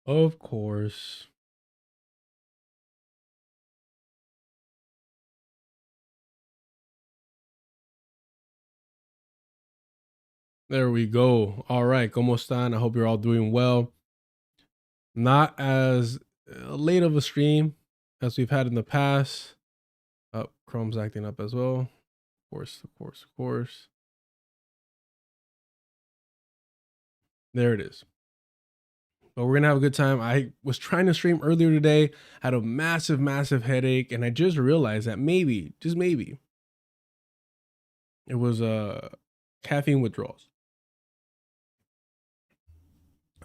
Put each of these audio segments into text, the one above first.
Of course. There we go. All right, ¿cómo están? I hope you're all doing well. Not as late of a stream as we've had in the past. Oh, Chrome's acting up as well. Of course, of course, of course. There it is. But we're gonna have a good time. I was trying to stream earlier today, had a massive, massive headache, and I just realized that maybe, just maybe, it was caffeine withdrawals.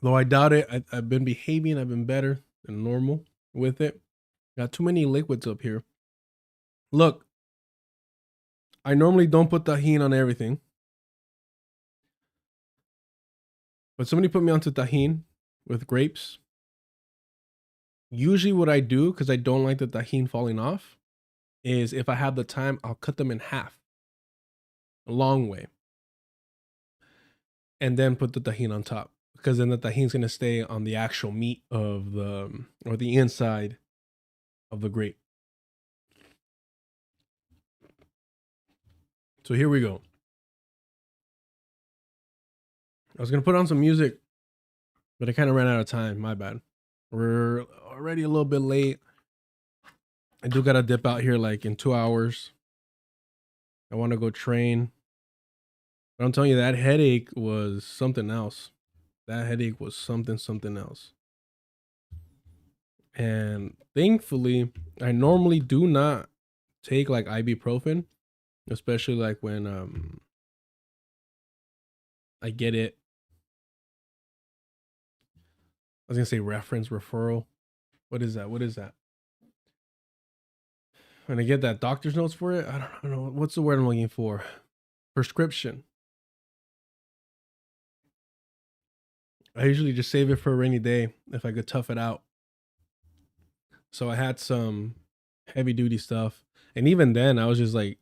Though I doubt it. I've been behaving. I've been better than normal with it. Got too many liquids up here. Look, I normally don't put tahini on everything, but somebody put me onto tahini with grapes. Usually, what I do, because I don't like the tahini falling off, is if I have the time, I'll cut them in half, a long way, and then put the tahini on top. Because then the tahini's gonna stay on the actual meat of the or the inside of the grape. So here we go. I was gonna put on some music, but I kind of ran out of time. My bad. We're already a little bit late. I do gotta dip out here like in 2 hours. I want to go train. But I'm telling you, that headache was something else. That headache was something else. And thankfully, I normally do not take like ibuprofen, especially like when I get it. I was gonna say reference referral. What is that? What is that? When I get that doctor's notes for it, I don't know what's the word I'm looking for. Prescription. I usually just save it for a rainy day if I could tough it out. So I had some heavy duty stuff. And even then, I was just like,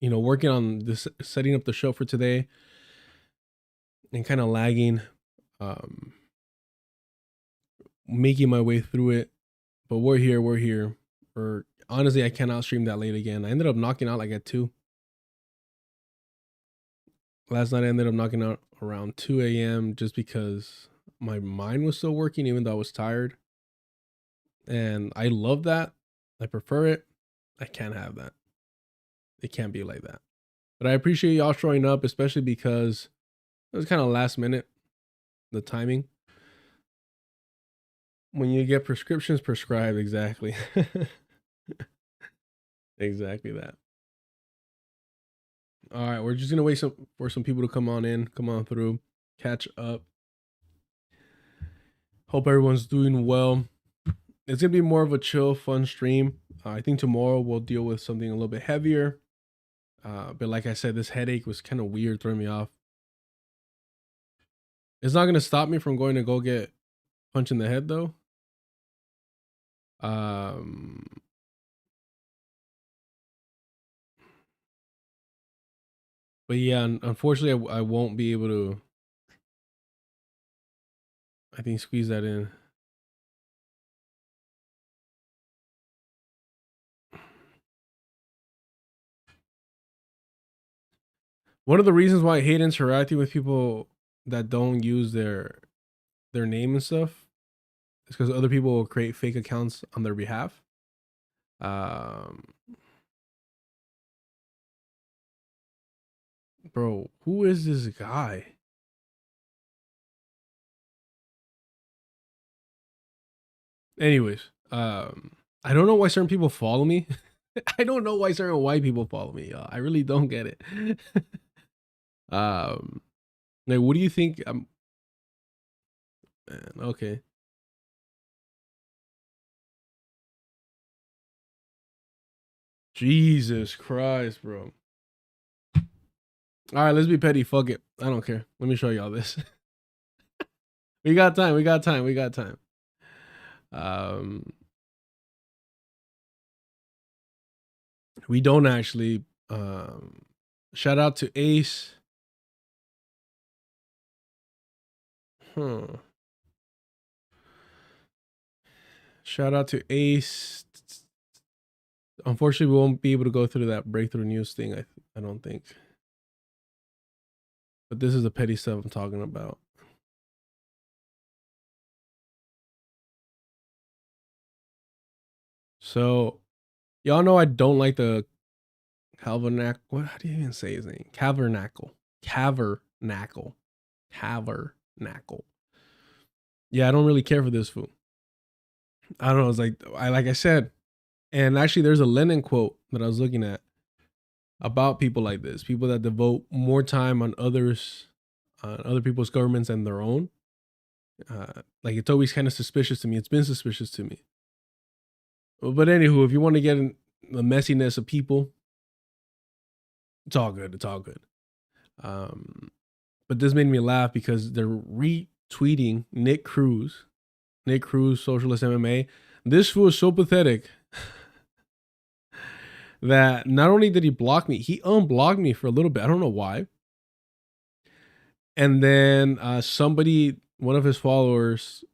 working on this, setting up the show for today and kind of lagging, um, making my way through it. But we're here. We're here. Or honestly, I cannot stream that late again. I ended up knocking out like at 2. Last night, I ended up knocking out around 2 a.m. just because my mind was still working, even though I was tired. And I love that. I prefer it. I can't have that. It can't be like that. But I appreciate y'all showing up, especially because it was kind of last minute, the timing. When you get prescriptions prescribed, exactly. Exactly that. All right, we're just gonna wait for some people to come on through, catch up. Hope everyone's doing well. It's gonna be more of a chill, fun stream. I think tomorrow we'll deal with something a little bit heavier. But like I said, this headache was kind of weird, throwing me off. It's not gonna stop me from going to go get punched in the head though. Um, but yeah, unfortunately, I won't be able to. I think squeeze that in. One of the reasons why I hate interacting with people that don't use their name and stuff is because other people will create fake accounts on their behalf. Um, bro, who is this guy? Anyways, I don't know why certain people follow me. I don't know why certain white people follow me. I really don't get it. um, like, what do you think? Okay. Jesus Christ, bro. All right, let's be petty. Fuck it. I don't care. Let me show y'all this. We got time. We got time. We got time. Um, we don't actually. Shout out to Ace. Huh. Shout out to Ace. Unfortunately, we won't be able to go through that breakthrough news thing. I don't think. But this is the petty stuff I'm talking about. So, y'all know I don't like the Calvernacle. What? How do you even say his name? Cavernacle. Cavernacle. Cavernacle. Yeah, I don't really care for this fool. I don't know. It's like I said, and actually, there's a Lenin quote that I was looking at about people like this, people that devote more time on others, on other people's governments than their own. Like it's always kind of suspicious to me. It's been suspicious to me. But anywho, if you want to get in the messiness of people, it's all good. It's all good. But this made me laugh because they're retweeting Nick Cruz, Socialist MMA. This fool is so pathetic that not only did he block me, he unblocked me for a little bit. I don't know why. And then somebody, one of his followers,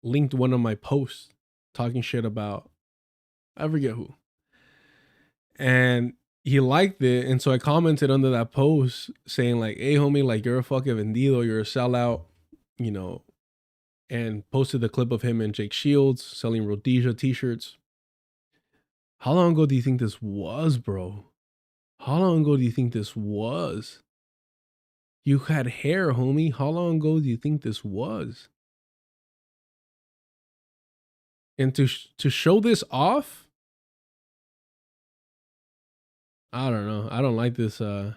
linked one of my posts talking shit about, I forget who. And he liked it. And so I commented under that post saying like, hey homie, like you're a fucking vendido, you're a sellout, you know, and posted the clip of him and Jake Shields selling Rhodesia t-shirts. How long ago do you think this was, bro? How long ago do you think this was? You had hair, homie. How long ago do you think this was? And to show this off, I don't know. I don't like this. I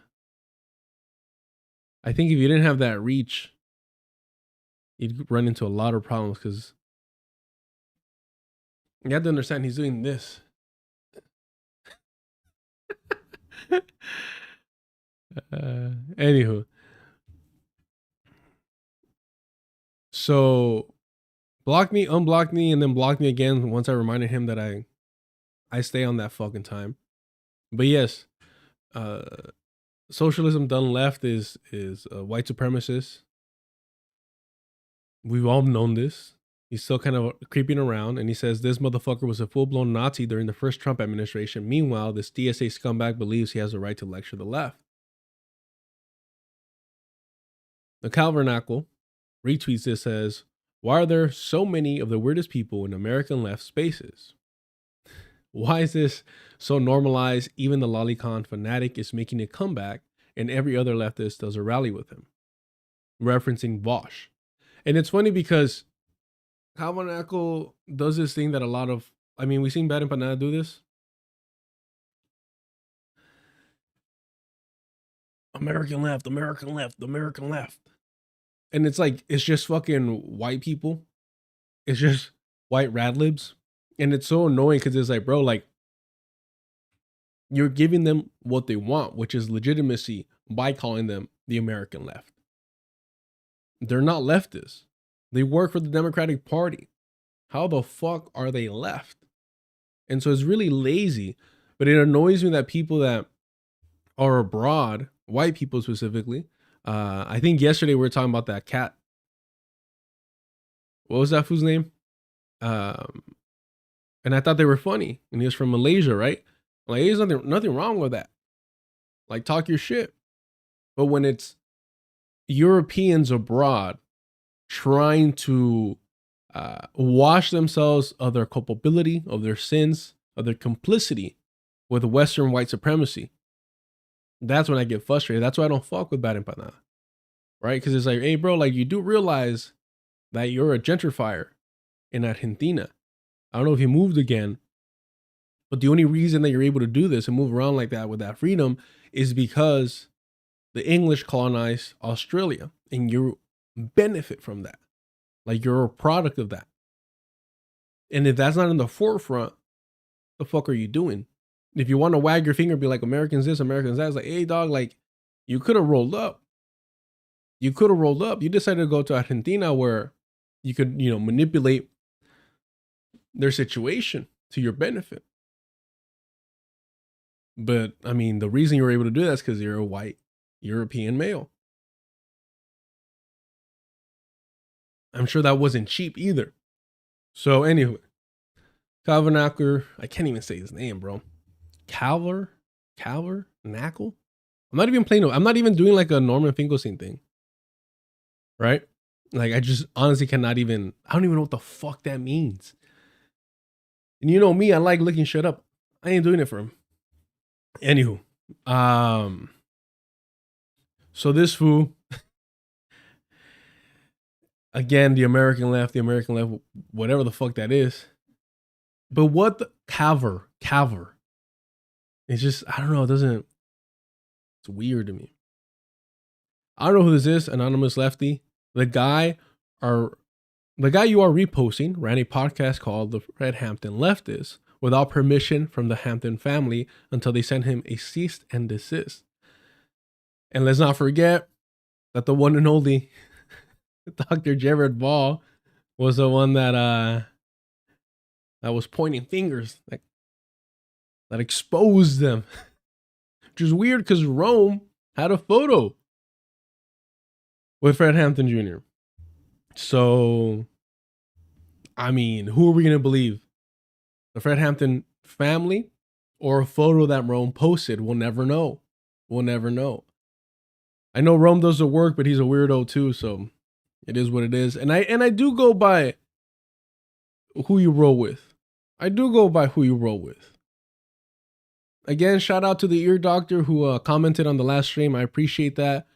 think if you didn't have that reach, you'd run into a lot of problems because you have to understand he's doing this. Anywho. So block me, unblock me, and then block me again once I reminded him that I stay on that fucking time. But yes, socialism done left is white supremacist. We've all known this. He's still kind of creeping around, and he says this motherfucker was a full-blown Nazi during the first Trump administration. Meanwhile, this DSA scumbag believes he has the right to lecture the left. The Calvernacle retweets this, says, why are there so many of the weirdest people in American left spaces? Why is this so normalized? Even the lolicon fanatic is making a comeback, and every other leftist does a rally with him. Referencing Bosch. And it's funny because Calvernacle does this thing that a lot of, I mean, we've seen Bad Empanada do this. American left, American left, American left. And it's like, it's just fucking white people. It's just white radlibs. And it's so annoying because it's like, bro, like, you're giving them what they want, which is legitimacy by calling them the American left. They're not leftists. They work for the Democratic Party. How the fuck are they left? And so it's really lazy, but it annoys me that people that are abroad, white people specifically, I think yesterday we were talking about that cat. What was that fool's name? And I thought they were funny. And he was from Malaysia, right? Like, there's nothing wrong with that. Like, talk your shit. But when it's Europeans abroad trying to wash themselves of their culpability, of their sins, of their complicity with Western white supremacy, that's when I get frustrated. That's why I don't fuck with Bad Empanada, right? Because it's like, hey, bro, like you do realize that you're a gentrifier in Argentina. I don't know if you moved again, but the only reason that you're able to do this and move around like that with that freedom is because the English colonized Australia, and you benefit from that. Like you're a product of that. And if that's not in the forefront, the fuck are you doing? If you want to wag your finger, be like, Americans this, Americans that, it's like, hey dog, like you could have rolled up. You could have rolled up. You decided to go to Argentina where you could, you know, manipulate their situation to your benefit. But I mean, the reason you were able to do that is because you're a white European male. I'm sure that wasn't cheap either. So anyway, Calvinacker, I can't even say his name, bro. Calver Knackle. I'm not even doing like a Norman Finkelstein thing, right? Like I just honestly cannot even. I don't even know what the fuck that means. And you know me, I like looking shit up. I ain't doing it for him. Anywho, so this fool, again, the American left, whatever the fuck that is. But what the Calver? It's just, I don't know. It's weird to me. I don't know who this is, anonymous lefty. The guy you are reposting ran a podcast called The Fred Hampton Leftist without permission from the Hampton family until they sent him a cease and desist. And let's not forget that the one and only Dr. Jared Ball was the one that was pointing fingers, like that exposed them. Which is weird because Rome had a photo with Fred Hampton Jr. So, I mean, who are we going to believe? The Fred Hampton family or a photo that Rome posted? We'll never know. I know Rome does the work, but he's a weirdo too, so it is what it is. And I do go by who you roll with. Again, shout out to the ear doctor who commented on the last stream. I appreciate that.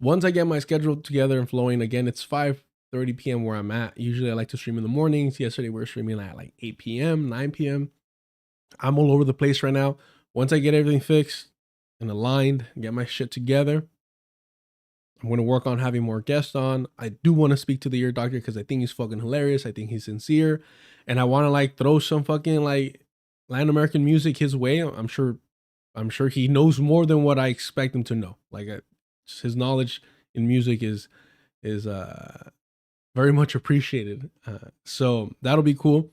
Once I get my schedule together and flowing, again, it's 5:30 p.m. where I'm at. Usually I like to stream in the mornings. Yesterday we were streaming at like 8 p.m., 9 p.m. I'm all over the place right now. Once I get everything fixed and aligned, get my shit together, I'm going to work on having more guests on. I do want to speak to the ear doctor because I think he's fucking hilarious. I think he's sincere. And I want to like throw some fucking like Latin American music his way. I'm sure he knows more than what I expect him to know. Like his knowledge in music is very much appreciated. So that'll be cool.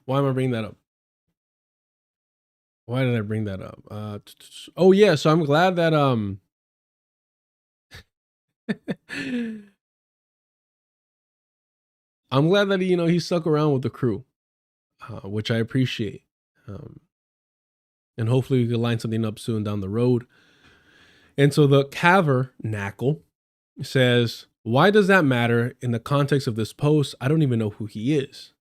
Why am I bringing that up? Why did I bring that up? Oh yeah, so I'm glad that I'm glad that he stuck around with the crew, which I appreciate. And hopefully we can line something up soon down the road. And so the Knackle says, why does that matter in the context of this post? I don't even know who he is.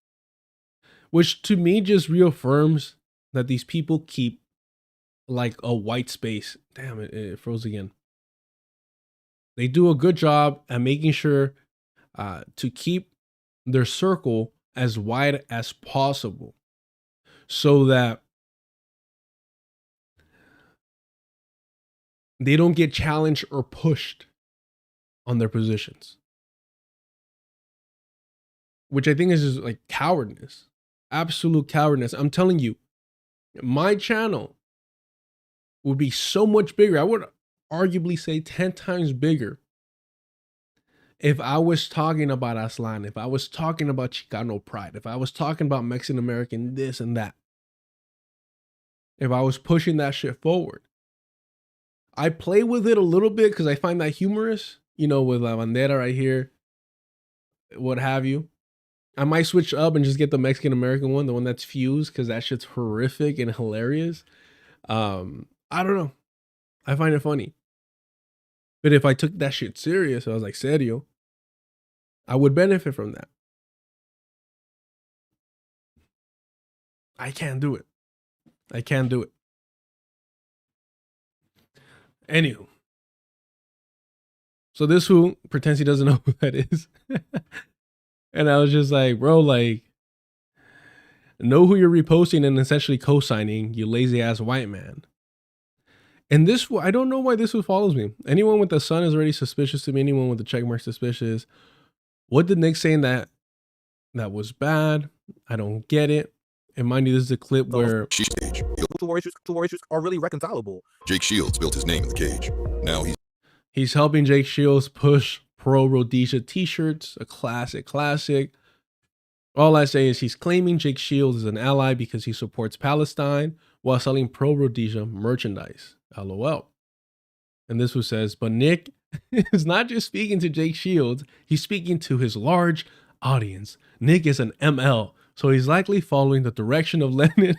Which to me just reaffirms that these people keep like a white space. Damn it, it froze again. They do a good job at making sure to keep their circle as wide as possible so that they don't get challenged or pushed on their positions. Which I think is just like cowardness. Absolute cowardness. I'm telling you, my channel would be so much bigger. I would arguably say 10 times bigger if I was talking about Aslan, if I was talking about Chicano pride, if I was talking about Mexican American this and that, if I was pushing that shit forward. I play with it a little bit because I find that humorous, with La Bandera right here, what have you. I might switch up and just get the Mexican American one, the one that's fused, because that shit's horrific and hilarious. I don't know. I find it funny. But if I took that shit serious, I was like, serio, I would benefit from that. I can't do it. Anywho. So this who pretends he doesn't know who that is. And I was just like, bro, like, know who you're reposting and essentially co-signing, you lazy ass white man. And this, I don't know why this one follows me. Anyone with the sun is already suspicious to me. Anyone with the checkmark suspicious. What did Nick saying that was bad? I don't get it. And mind you, this is a clip where two warriors are really reconcilable. Jake Shields built his name in the cage. Now he's helping Jake Shields push pro Rhodesia t-shirts, a classic. All I say is he's claiming Jake Shields is an ally because he supports Palestine while selling pro Rhodesia merchandise. LOL. And this one says, but Nick is not just speaking to Jake Shields, he's speaking to his large audience. Nick is an ML So he's likely following the direction of Lenin,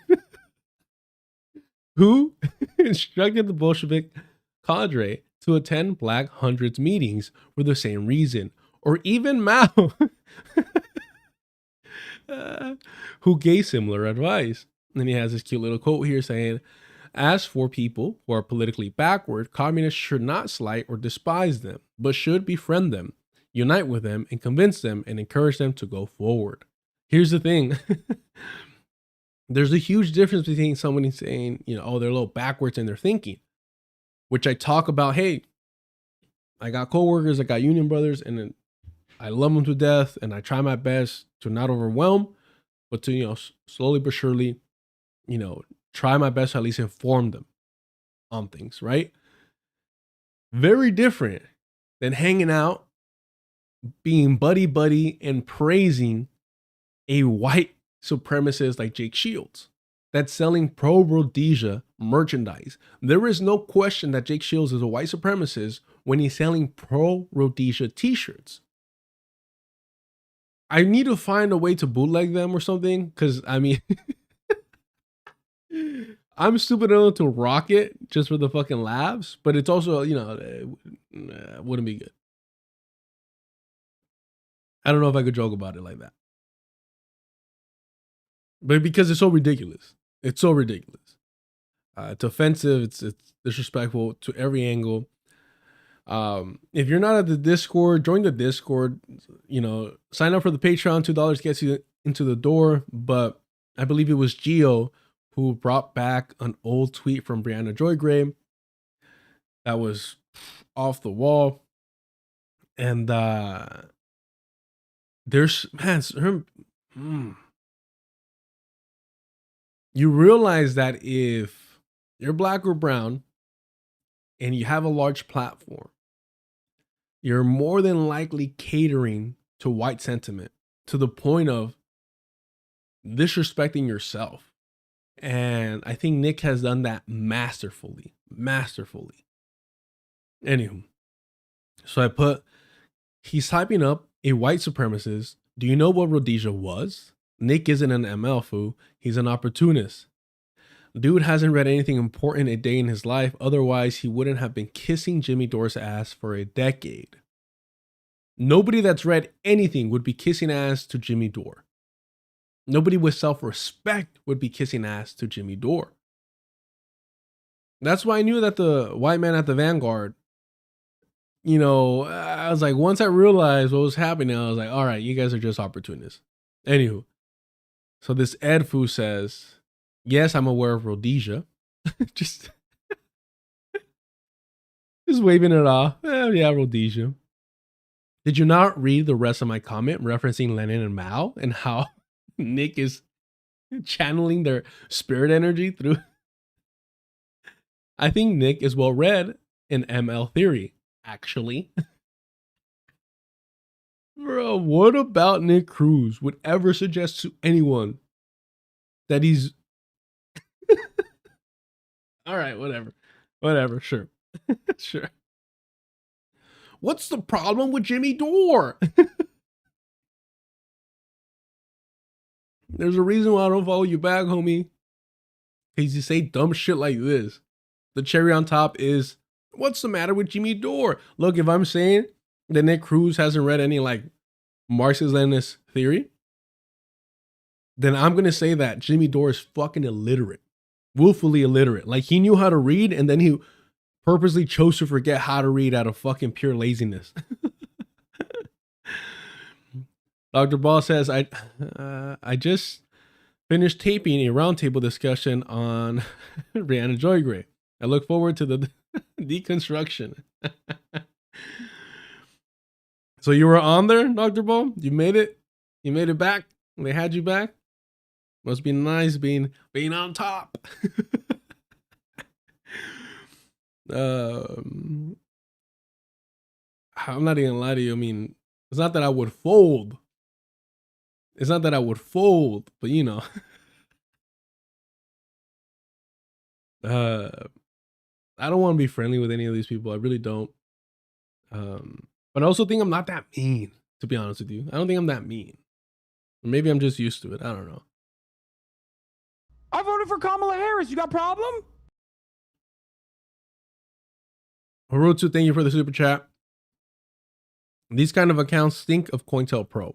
who instructed the Bolshevik cadre to attend Black Hundreds meetings for the same reason. Or even Mao, who gave similar advice. And he has this cute little quote here saying, as for people who are politically backward, communists should not slight or despise them, but should befriend them, unite with them, and convince them and encourage them to go forward. Here's the thing. There's a huge difference between somebody saying, oh, they're a little backwards in their thinking, which I talk about. Hey, I got coworkers, I got union brothers, and I love them to death, and I try my best to not overwhelm, but to, slowly but surely, try my best to at least inform them on things, right? Very different than hanging out, being buddy, and praising a white supremacist like Jake Shields that's selling pro-Rhodesia merchandise. There is no question that Jake Shields is a white supremacist when he's selling pro-Rhodesia t-shirts. I need to find a way to bootleg them or something, because I mean, I'm stupid enough to rock it just for the fucking laughs, but it's also, wouldn't be good. I don't know if I could joke about it like that. But because it's so ridiculous. It's so ridiculous. It's offensive. It's disrespectful to every angle. If you're not at the Discord, join the Discord. Sign up for the Patreon. $2 gets you into the door. But I believe it was Gio who brought back an old tweet from Brianna Joy Gray that was off the wall. And there's, man, you realize that if you're black or brown and you have a large platform, you're more than likely catering to white sentiment to the point of disrespecting yourself. And I think Nick has done that masterfully. Anywho, so he's typing up a white supremacist. Do you know what Rhodesia was? Nick isn't an ML fool. He's an opportunist. Dude hasn't read anything important a day in his life. Otherwise, he wouldn't have been kissing Jimmy Dore's ass for a decade. Nobody that's read anything would be kissing ass to Jimmy Dore. Nobody with self-respect would be kissing ass to Jimmy Dore. That's why I knew that the white man at the Vanguard, I was like, once I realized what was happening, I was like, all right, you guys are just opportunists. Anywho, so this Ed Foo says, yes, I'm aware of Rhodesia. just waving it off. Yeah, Rhodesia. Did you not read the rest of my comment referencing Lenin and Mao and how Nick is channeling their spirit energy through? I think Nick is well read in ML theory, actually. Bro, what about Nick Cruz would ever suggest to anyone that he's... All right, whatever, sure. Sure. What's the problem with Jimmy Dore? There's a reason why I don't follow you back, homie. Because you say dumb shit like this. The cherry on top is, what's the matter with Jimmy Dore? Look, if I'm saying that Nick Cruz hasn't read any Marxist-Leninist theory, then I'm going to say that Jimmy Dore is fucking illiterate. Willfully illiterate. Like, he knew how to read and then he purposely chose to forget how to read out of fucking pure laziness. Dr. Ball says, I just finished taping a roundtable discussion on Brianna Joy Gray. I look forward to the deconstruction. So you were on there, Dr. Ball? You made it? You made it back? They had you back? Must be nice being on top. I'm not even gonna lie to you. I mean, it's not that I would fold. But I don't want to be friendly with any of these people. I really don't. But I also think I'm not that mean, to be honest with you. I don't think I'm that mean. Maybe I'm just used to it. I don't know. I voted for Kamala Harris. You got a problem? Harutsu, thank you for the super chat. These kind of accounts think of COINTELPRO.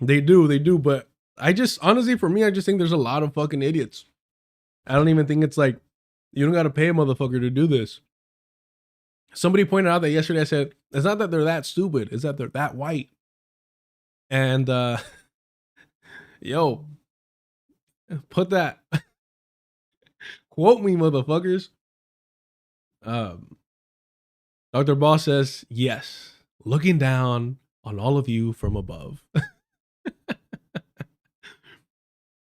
They do, but I just, honestly, for me, I just think there's a lot of fucking idiots. I don't even think it's like, you don't gotta pay a motherfucker to do this. Somebody pointed out that yesterday. I said, it's not that they're that stupid, it's that they're that white. And, yo, put that, quote me, motherfuckers. Dr. Boss says, yes, looking down on all of you from above.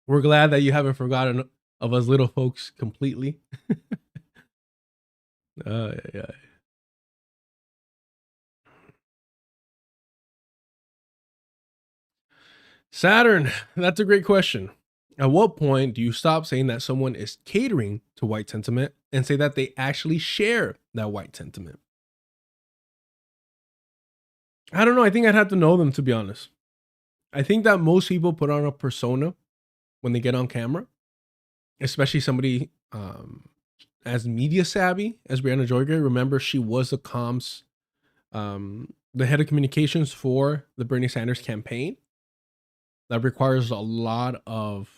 We're glad that you haven't forgotten of us little folks completely. Yeah. Saturn, that's a great question. At what point do you stop saying that someone is catering to white sentiment and say that they actually share that white sentiment? I don't know. I think I'd have to know them, to be honest. I think that most people put on a persona when they get on camera, especially somebody as media savvy as Brianna Joyger. Remember, she was the comms, the head of communications for the Bernie Sanders campaign. That requires a lot of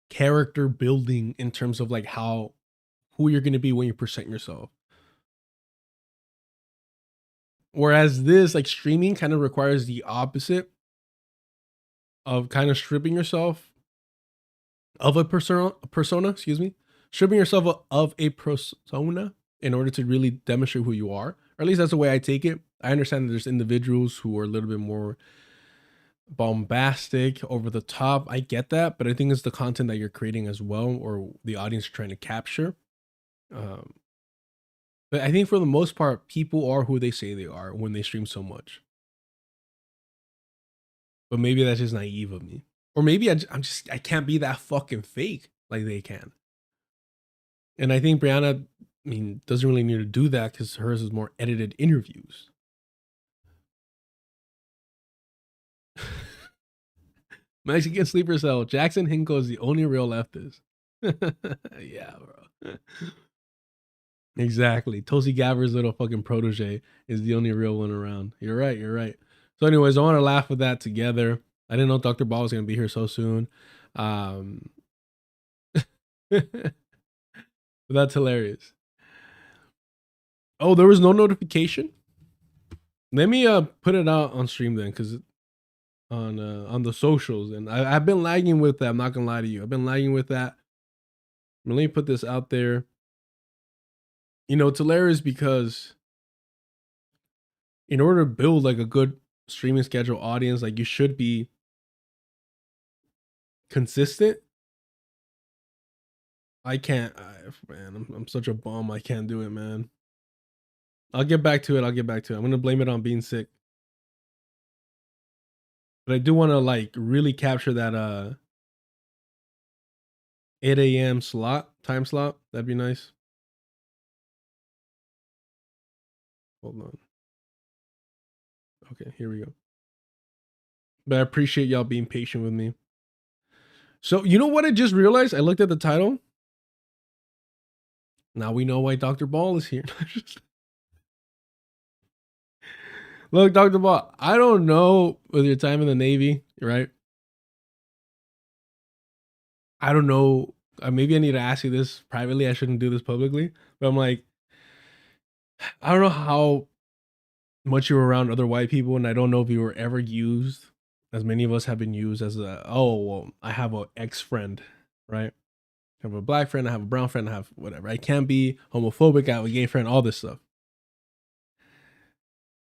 character building in terms of like who you're going to be when you present yourself. Whereas this, like, streaming kind of requires the opposite of kind of stripping yourself of a persona, excuse me, stripping yourself of a persona in order to really demonstrate who you are. Or at least that's the way I take it. I understand that there's individuals who are a little bit more bombastic, over the top. I get that, but I think it's the content that you're creating as well, or the audience you're trying to capture. But I think for the most part, people are who they say they are when they stream so much. But maybe that's just naive of me. Or maybe I can't be that fucking fake like they can. And I think Brianna, I mean, doesn't really need to do that because hers is more edited interviews. Mexican sleeper cell. Jackson Hinkle is the only real leftist. Yeah, bro. Exactly. Tulsi Gabbard's little fucking protege is the only real one around. You're right. So anyways, I want to laugh with that together. I didn't know Dr. Ball was going to be here so soon. But that's hilarious. Oh, there was no notification? Let me put it out on stream then, because on the socials, and I've been lagging with that. I'm not gonna lie to you. I've been lagging with that. Let me put this out there. You know, it's hilarious because in order to build like a good streaming schedule audience, like, you should be consistent. I can't, man. I'm such a bum. I can't do it, man. I'll get back to it. I'm gonna blame it on being sick. But I do want to like really capture that 8 a.m. time slot. That'd be nice. Hold on. Okay, here we go. But I appreciate y'all being patient with me. So, you know what I just realized? I looked at the title. Now we know why Dr. Ball is here. Look, Dr. Ball, I don't know with your time in the Navy, right? I don't know. Maybe I need to ask you this privately. I shouldn't do this publicly. But I'm like, I don't know how much you were around other white people, and I don't know if you were ever used, as many of us have been used, as I have an ex-friend, right? I have a black friend, I have a brown friend, I have whatever. I can't be homophobic, I have a gay friend, all this stuff.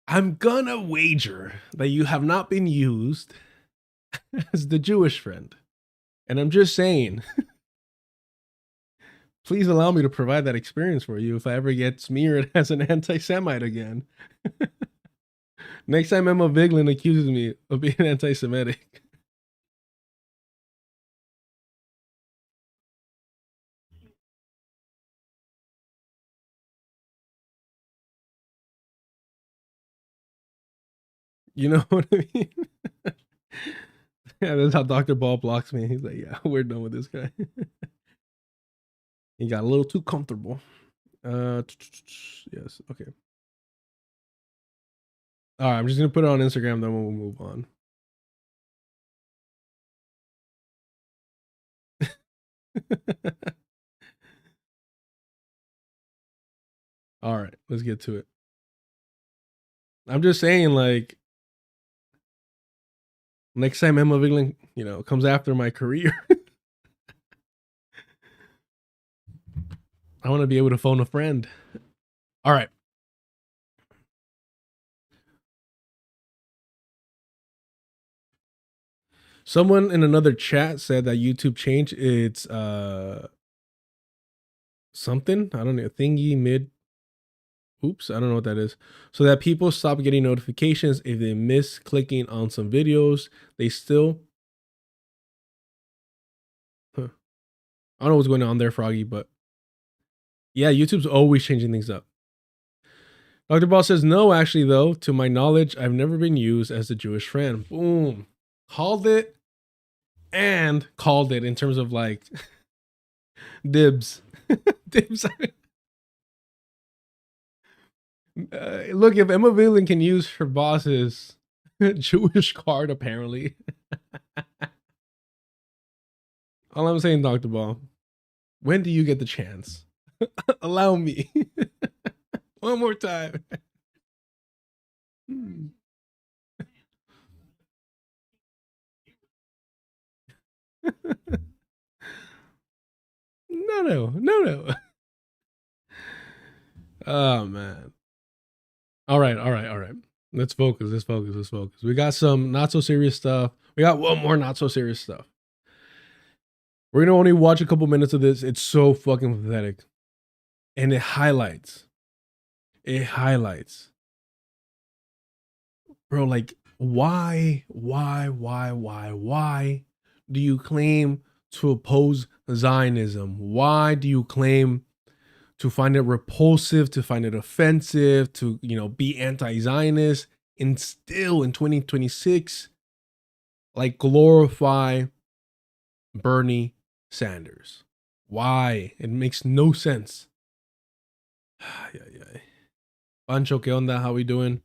I'm gonna wager that you have not been used as the Jewish friend. And I'm just saying, please allow me to provide that experience for you if I ever get smeared as an anti-Semite again. Next time Emma Vigeland accuses me of being anti-Semitic. You know what I mean? Yeah, that's how Dr. Ball blocks me. He's like, yeah, we're done with this guy. He got a little too comfortable. Yes, okay. All right, I'm just gonna put it on Instagram, then we'll move on. All right, let's get to it. I'm just saying, like, next time Emma Vigeland, comes after my career, I want to be able to phone a friend. All right. Someone in another chat said that YouTube changed its something. I don't know, thingy mid. Oops, I don't know what that is. So that people stop getting notifications if they miss clicking on some videos. They still. Huh. I don't know what's going on there, Froggy, but yeah, YouTube's always changing things up. Dr. Ball says, no, actually, though, to my knowledge, I've never been used as a Jewish friend. Boom. Called it and called it in terms of like dibs. Dibs. Look, if Emma Vigeland can use her boss's Jewish card, apparently. All I'm saying, Dr. Ball, when do you get the chance? Allow me. One more time. No. Oh, man. All right. Let's focus. We got some not so serious stuff. We got one more not so serious stuff. We're gonna only watch a couple minutes of this. It's so fucking pathetic. And it highlights. Bro, like, why do you claim to oppose Zionism? Why do you claim to find it repulsive, to find it offensive, to, be anti-Zionist, and still in 2026, like, glorify Bernie Sanders? Why? It makes no sense. Pancho, ¿qué onda? How we doing?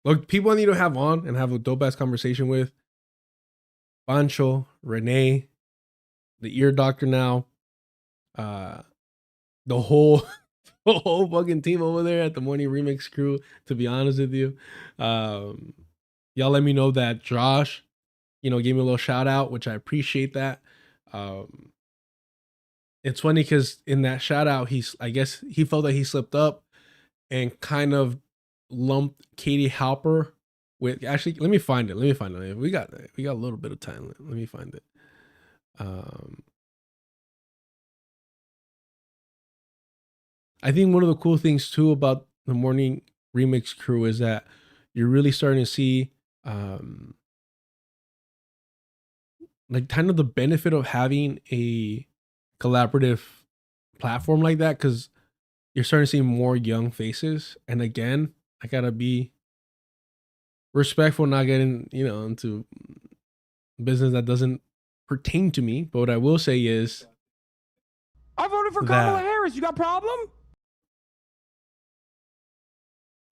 Look, people I need to have on and have a dope ass conversation with. Pancho, Renee, the ear doctor now, the whole the whole fucking team over there at the Morning Remix crew, to be honest with you. Y'all let me know that Josh, gave me a little shout out, which I appreciate that. It's funny because in that shout out, I guess he felt that he slipped up and kind of lumped Katie Halper with, actually, let me find it. We got a little bit of time. Let me find it. I think one of the cool things too about the Morning Remix crew is that you're really starting to see like kind of the benefit of having a collaborative platform like that, because you're starting to see more young faces. And again, I gotta be respectful, not getting into business that doesn't pertain to me. But what I will say is, I voted for Kamala Harris. You got a problem?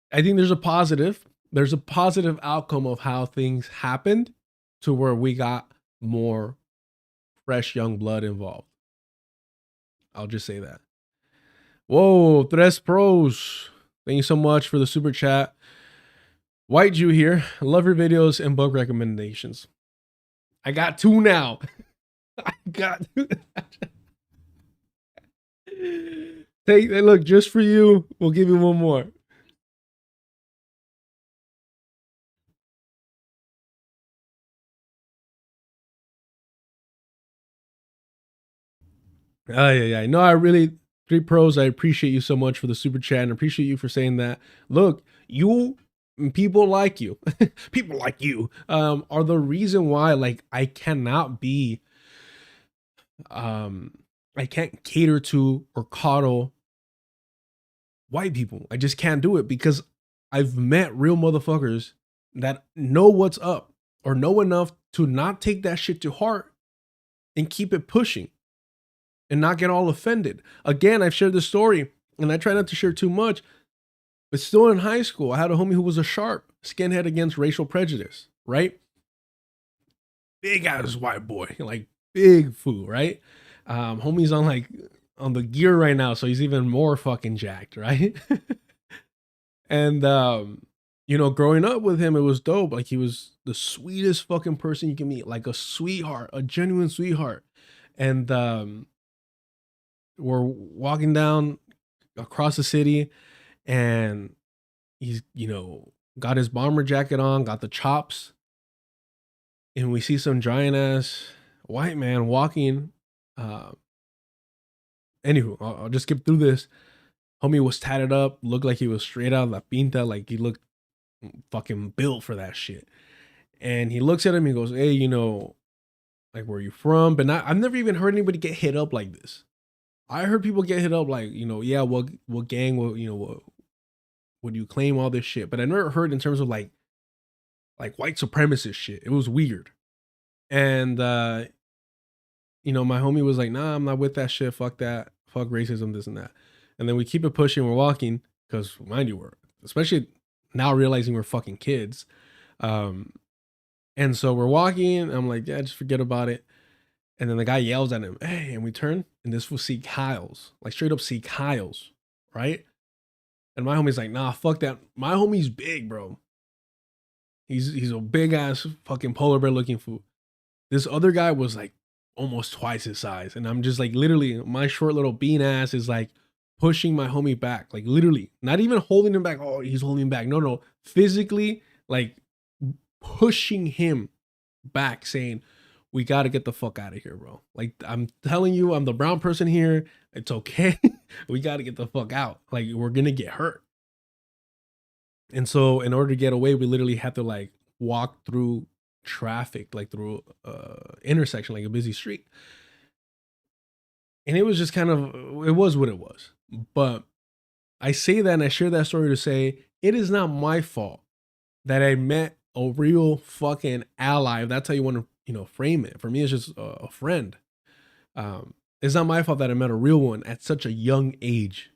I think there's a positive outcome of how things happened to where we got more fresh young blood involved. I'll just say that. Whoa, Tres Pros. Thank you so much for the super chat. White Jew here. Love your videos and book recommendations. I got two now. Look, just for you, we'll give you one more. Yeah. No, I really, Three Pros, I appreciate you so much for the super chat and appreciate you for saying that. Look, people like you are the reason why, like, I cannot be, I can't cater to or coddle white people. I just can't do it because I've met real motherfuckers that know what's up or know enough to not take that shit to heart and keep it pushing and not get all offended. Again, I've shared this story and I try not to share too much, but still in high school, I had a homie who was a sharp skinhead against racial prejudice, right? Big ass white boy, like big fool, right? Homie's on the gear right now, so he's even more fucking jacked, right? And you know, growing up with him, it was dope. Like he was the sweetest fucking person you can meet, like a sweetheart, a genuine sweetheart. And we're walking down across the city, and he's, you know, got his bomber jacket on, got the chops, and we see some giant ass white man walking. Anywho, I'll just skip through this. Homie was tatted up, looked like he was straight out of La Pinta, like he looked fucking built for that shit. And he looks at him, he goes, "Hey, you know, like where you from?" But not, I've never even heard anybody get hit up like this. I heard people get hit up like, you know, yeah, what gang, what, you know, what do you claim, all this shit. But I never heard in terms of like white supremacist shit. It was weird. And you know, my homie was like, "Nah, I'm not with that shit. Fuck that. Fuck racism, this and that." And then we keep it pushing. We're walking because, mind you, we're especially now realizing we're fucking kids. And so we're walking. I'm like, yeah, just forget about it. And then the guy yells at him, "Hey!" And we turn, and this will see Kyle's, like straight up see Kyle's, right? And my homie's like, "Nah, fuck that." My homie's big, bro. He's a big ass fucking polar bear looking fool. This other guy was like almost twice his size, and I'm just like literally my short little bean ass is like pushing my homie back, like literally, not even holding him back. Oh, he's holding him back. No, physically, like pushing him back, saying, "We got to get the fuck out of here, bro. Like, I'm telling you, I'm the brown person here. It's okay. We got to get the fuck out. Like, we're going to get hurt." And so in order to get away, we literally had to like walk through traffic, like through intersection, like a busy street. And it was just kind of, it was what it was. But I say that and I share that story to say, it is not my fault that I met a real fucking ally. If that's how you want to, you know, frame it. For me, it's just a friend. It's not my fault that I met a real one at such a young age.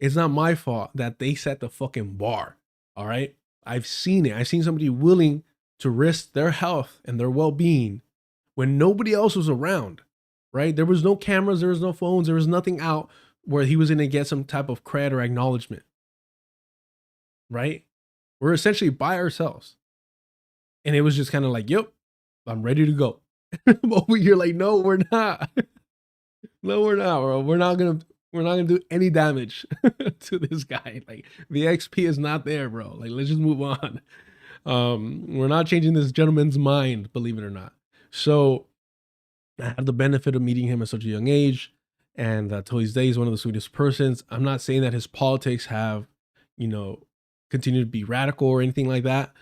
It's not my fault that they set the fucking bar. All right. I've seen it. I've seen somebody willing to risk their health and their well-being when nobody else was around. Right. There was no cameras. There was no phones. There was nothing out where he was going to get some type of cred or acknowledgement. Right. We're essentially by ourselves. And it was just kind of like, "Yep, I'm ready to go." But you're like, "No, we're not." No, we're not, bro. We're not gonna do any damage to this guy. Like, the XP is not there, bro. Like, let's just move on. We're not changing this gentleman's mind, believe it or not. So I had the benefit of meeting him at such a young age, and till this day, he's one of the sweetest persons. I'm not saying that his politics have, you know, continued to be radical or anything like that.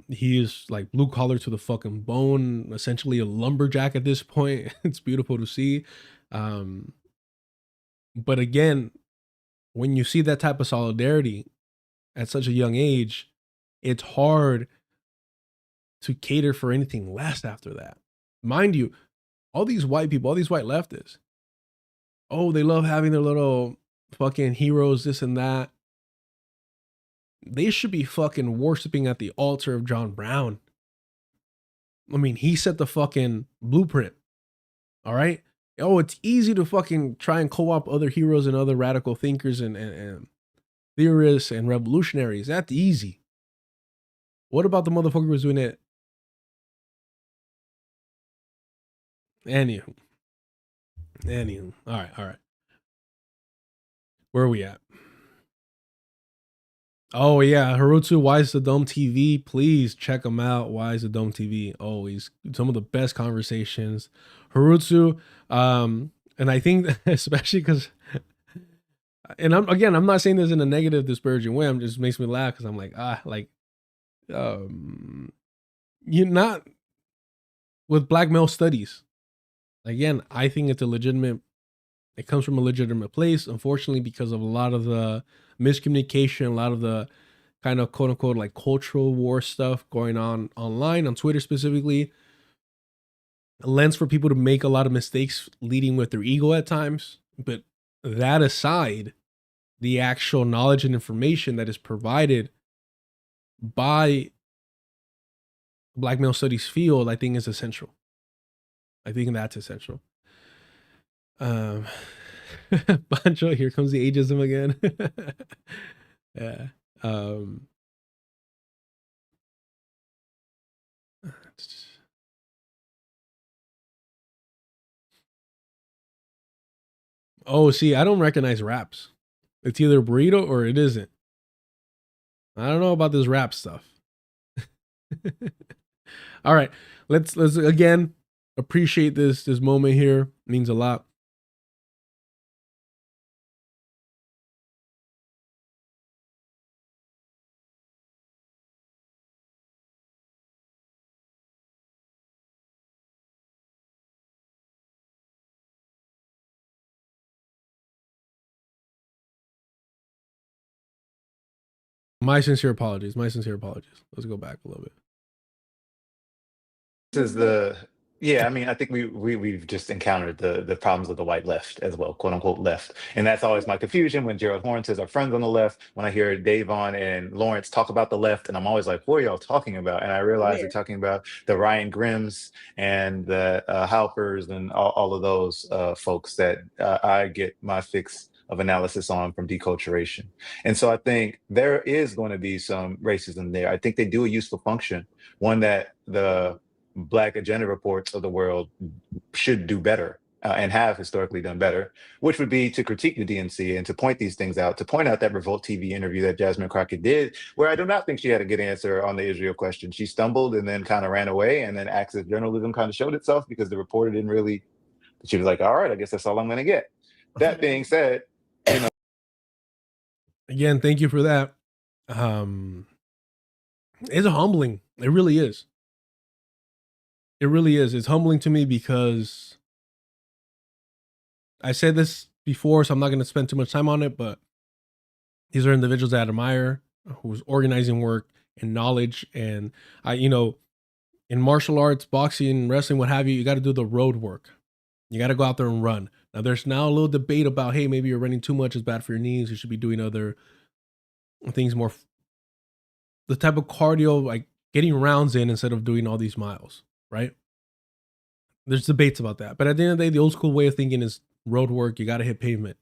He is like blue collar to the fucking bone, essentially a lumberjack at this point. It's beautiful to see. But again, when you see that type of solidarity at such a young age, it's hard to cater for anything less after that. Mind you, all these white people, all these white leftists, oh, they love having their little fucking heroes, this and that. They should be fucking worshiping at the altar of John Brown. I mean, he set the fucking blueprint. All right. Oh, it's easy to fucking try and co-opt other heroes and other radical thinkers and theorists and revolutionaries. That's easy. What about the motherfucker who was doing it? Anywho. All right. Where are we at? Oh yeah, Harutsu, Why is the Dome TV? Please check him out. Why is the Dome TV? Always some of the best conversations. Harutsu, and I think especially because, and I'm not saying this in a negative, disparaging way. I'm just makes me laugh because I'm like, you're not with black male studies. Again, I think it's a legitimate It comes from a legitimate place. Unfortunately, because of a lot of the miscommunication, a lot of the kind of quote unquote like cultural war stuff going on online, on Twitter specifically, it lends for people to make a lot of mistakes leading with their ego at times. But that aside, the actual knowledge and information that is provided by Black male studies field, I think is essential. I think that's essential. Banjo, here comes the ageism again. Yeah. Oh, see, I don't recognize raps. It's either burrito or it isn't. I don't know about this rap stuff. All right, let's again appreciate this moment here. It means a lot. My sincere apologies. My sincere apologies. Let's go back a little bit. This is the yeah, I mean, I think we've just encountered the problems of the white left as well, quote unquote left. And that's always my confusion when Gerald Horne says our friends on the left, when I hear Davon and Lawrence talk about the left, and I'm always like, what are y'all talking about? And I realize they're talking about the Ryan Grimms and the Halpers and all of those folks that I get my fix of analysis on from deculturation. And so I think there is going to be some racism there. I think they do a useful function, one that the Black agenda reports of the world should do better and have historically done better, which would be to critique the DNC and to point these things out, to point out that Revolt TV interview that Jasmine Crockett did, where I do not think she had a good answer on the Israel question. She stumbled and then kind of ran away, and then access journalism kind of showed itself because the reporter didn't really, she was like, all right, I guess that's all I'm going to get. That being said, you know. Again, thank you for that. It's humbling. It really is. It really is. It's humbling to me because I said this before, so I'm not going to spend too much time on it, but these are individuals that I admire, who's organizing work and knowledge. And in martial arts, boxing, wrestling, what have you, you got to do the road work. You got to go out there and run. Now there's now a little debate about, hey, maybe you're running too much, it's bad for your knees. You should be doing other things, more the type of cardio, like getting rounds in instead of doing all these miles. Right? There's debates about that. But at the end of the day, the old school way of thinking is road work. You got to hit pavement.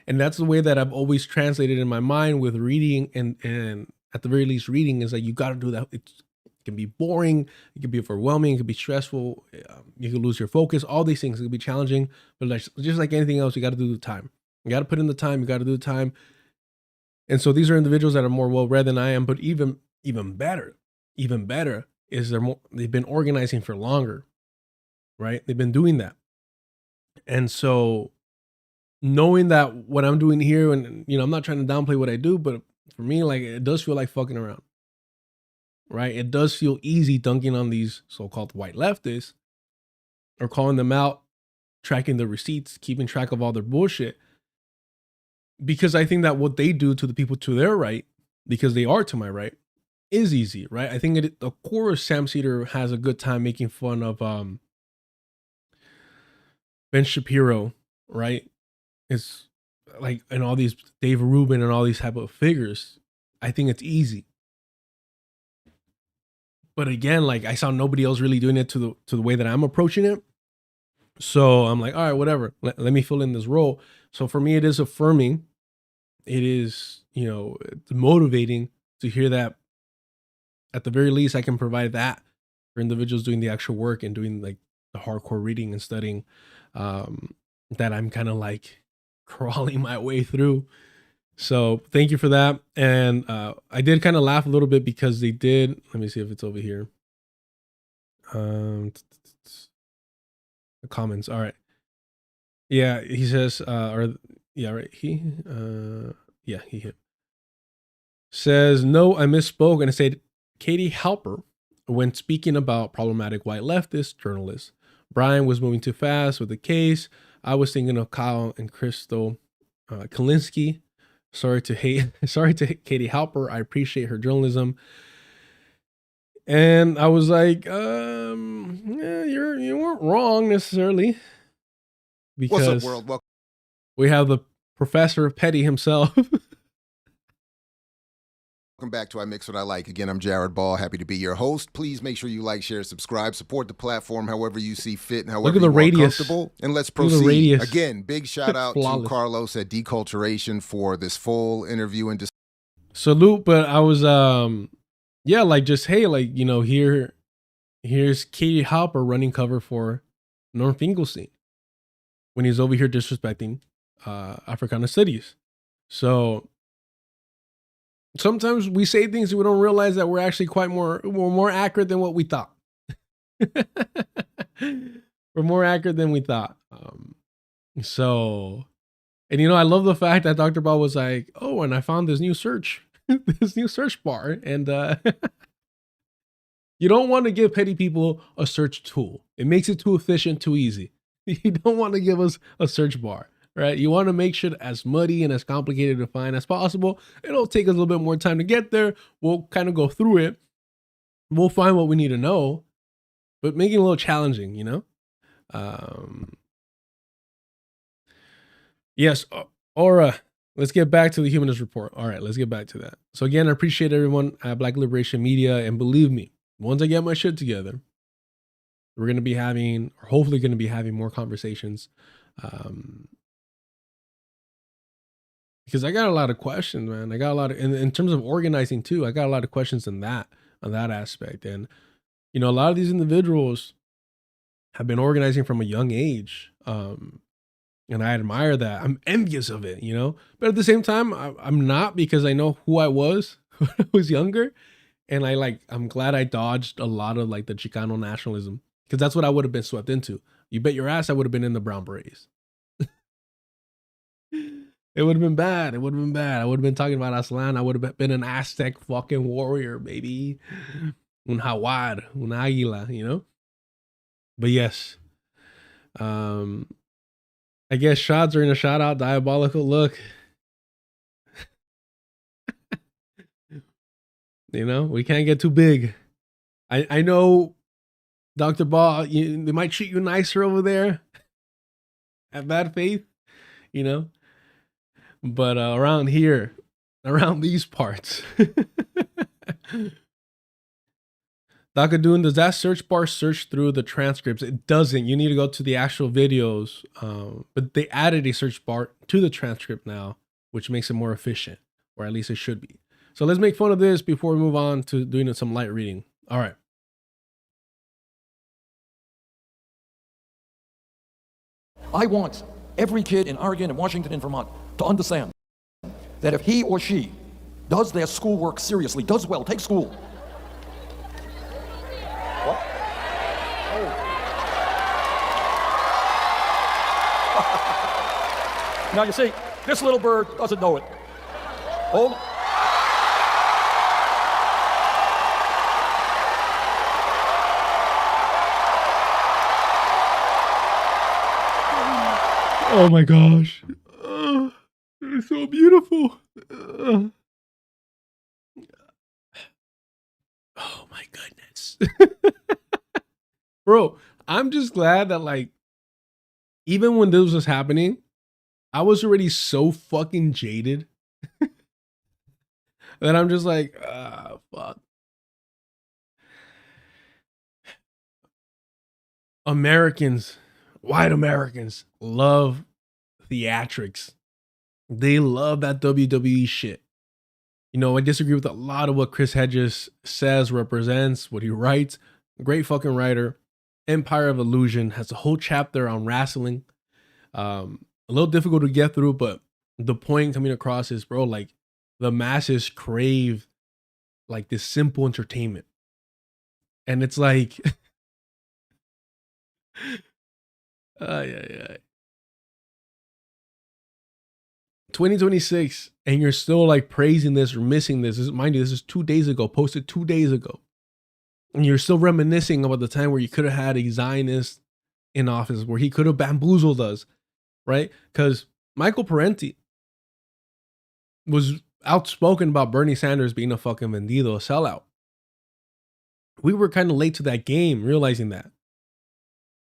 And that's the way that I've always translated in my mind with reading. And at the very least, reading is like, you got to do that. It can be boring. It can be overwhelming. It can be stressful. You can lose your focus. All these things can be challenging. But just like anything else, you got to do the time. You got to put in the time. You got to do the time. And so these are individuals that are more well-read than I am. But even better is they've been organizing for longer, right? They've been doing that. And so knowing that what I'm doing here, and I'm not trying to downplay what I do, but for me, like, it does feel like fucking around, right? It does feel easy dunking on these so-called white leftists or calling them out, tracking the receipts, keeping track of all their bullshit. Because I think that what they do to the people to their right, because they are to my right, is easy, right? I think the core of Sam Seder has a good time making fun of Ben Shapiro, right? It's like, and all these Dave Rubin and all these type of figures. I think it's easy. But again, like, I saw nobody else really doing it to the way that I'm approaching it. So I'm like, all right, whatever. Let me fill in this role. So for me, it is affirming. It is, it's motivating to hear that. At the very least, I can provide that for individuals doing the actual work and doing like the hardcore reading and studying that I'm kind of like crawling my way through. So thank you for that. And I did kind of laugh a little bit because they did. Let me see if it's over here. The comments. All right. Yeah, he says, right. He hit. Says, no, I misspoke. And I said, Katie Halper, when speaking about problematic white leftist journalists, Brian was moving too fast with the case. I was thinking of Kyle and Crystal Kalinsky. Sorry to Katie Halper. I appreciate her journalism. And I was like, yeah, you weren't wrong necessarily. Because What's up, world? Welcome. We have the professor of petty himself. Welcome back to I Mix What I Like. Again, I'm Jared Ball. Happy to be your host. Please make sure you like, share, subscribe, support the platform however you see fit and however you're more comfortable. And let's proceed. Again, big shout out to Carlos at Deculturation for this full interview and salute. But I was yeah, like just hey, like here's Katie Halper running cover for Norm Finkelstein when he's over here disrespecting Africana cities. So sometimes we say things and we don't realize that we're actually we're more accurate than what we thought. We're more accurate than we thought. So, and I love the fact that Dr. Ball was like, oh, and I found this new search bar. And you don't want to give petty people a search tool. It makes it too efficient, too easy. You don't want to give us a search bar. Right? You want to make sure as muddy and as complicated to find as possible. It'll take us a little bit more time to get there. We'll kind of go through it. We'll find what we need to know, but make it a little challenging, Yes, Aura, let's get back to the Humanist report. All right, let's get back to that. So again, I appreciate everyone at Black Liberation Media. And believe me, once I get my shit together, we're going to be having, or hopefully going to be having more conversations. Because I got a lot of questions, man. I got a lot of, in terms of organizing too, I got a lot of questions on that aspect. And, a lot of these individuals have been organizing from a young age. And I admire that. I'm envious of it, but at the same time, I'm not, because I know who I was when I was younger. And I'm glad I dodged a lot of the Chicano nationalism, because that's what I would have been swept into. You bet your ass I would have been in the Brown Berets. It would have been bad. I would have been talking about Aslan. I would have been an Aztec fucking warrior, baby. Un jaguar, un águila, But yes. I guess shots are in a shout out diabolical look. We can't get too big. I know, Dr. Ball, they might treat you nicer over there at Bad Faith, But around here, around these parts, Dr. Doon, does that search bar search through the transcripts? It doesn't. You need to go to the actual videos. But they added a search bar to the transcript now, which makes it more efficient, or at least it should be. So let's make fun of this before we move on to doing some light reading. All right. I want every kid in Oregon and Washington and Vermont to understand that if he or she does their schoolwork seriously, does well, take school. What? Oh. Now you see, this little bird doesn't know it. Hold. Oh my gosh. It's so beautiful. Oh my goodness. Bro, I'm just glad that even when this was happening, I was already so fucking jaded that I'm just fuck. White Americans love theatrics. They love that WWE shit. I disagree with a lot of what Chris Hedges says, represents, what he writes. Great fucking writer. Empire of Illusion has a whole chapter on wrestling. A little difficult to get through, but the point coming across is, bro, the masses crave this simple entertainment. And it's yeah. 2026, and you're still praising this or missing this. Mind you, this is 2 days ago, posted 2 days ago. And you're still reminiscing about the time where you could have had a Zionist in office, where he could have bamboozled us right? Because Michael Parenti was outspoken about Bernie Sanders being a fucking vendido, a sellout. We were kind of late to that game, realizing that.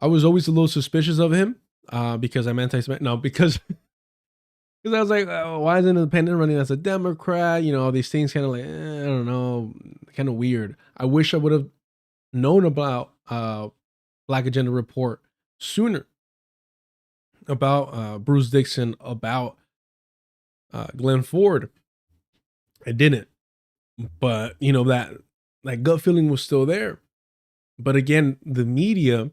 I was always a little suspicious of him because I'm anti-Semitic. No, because I was like, oh, why is an independent running as a Democrat? You know, all these things kind of like, I don't know, kind of weird. I wish I would have known about Black Agenda Report sooner, about Bruce Dixon, about Glenn Ford. I didn't, but you know, that gut feeling was still there. But again, the media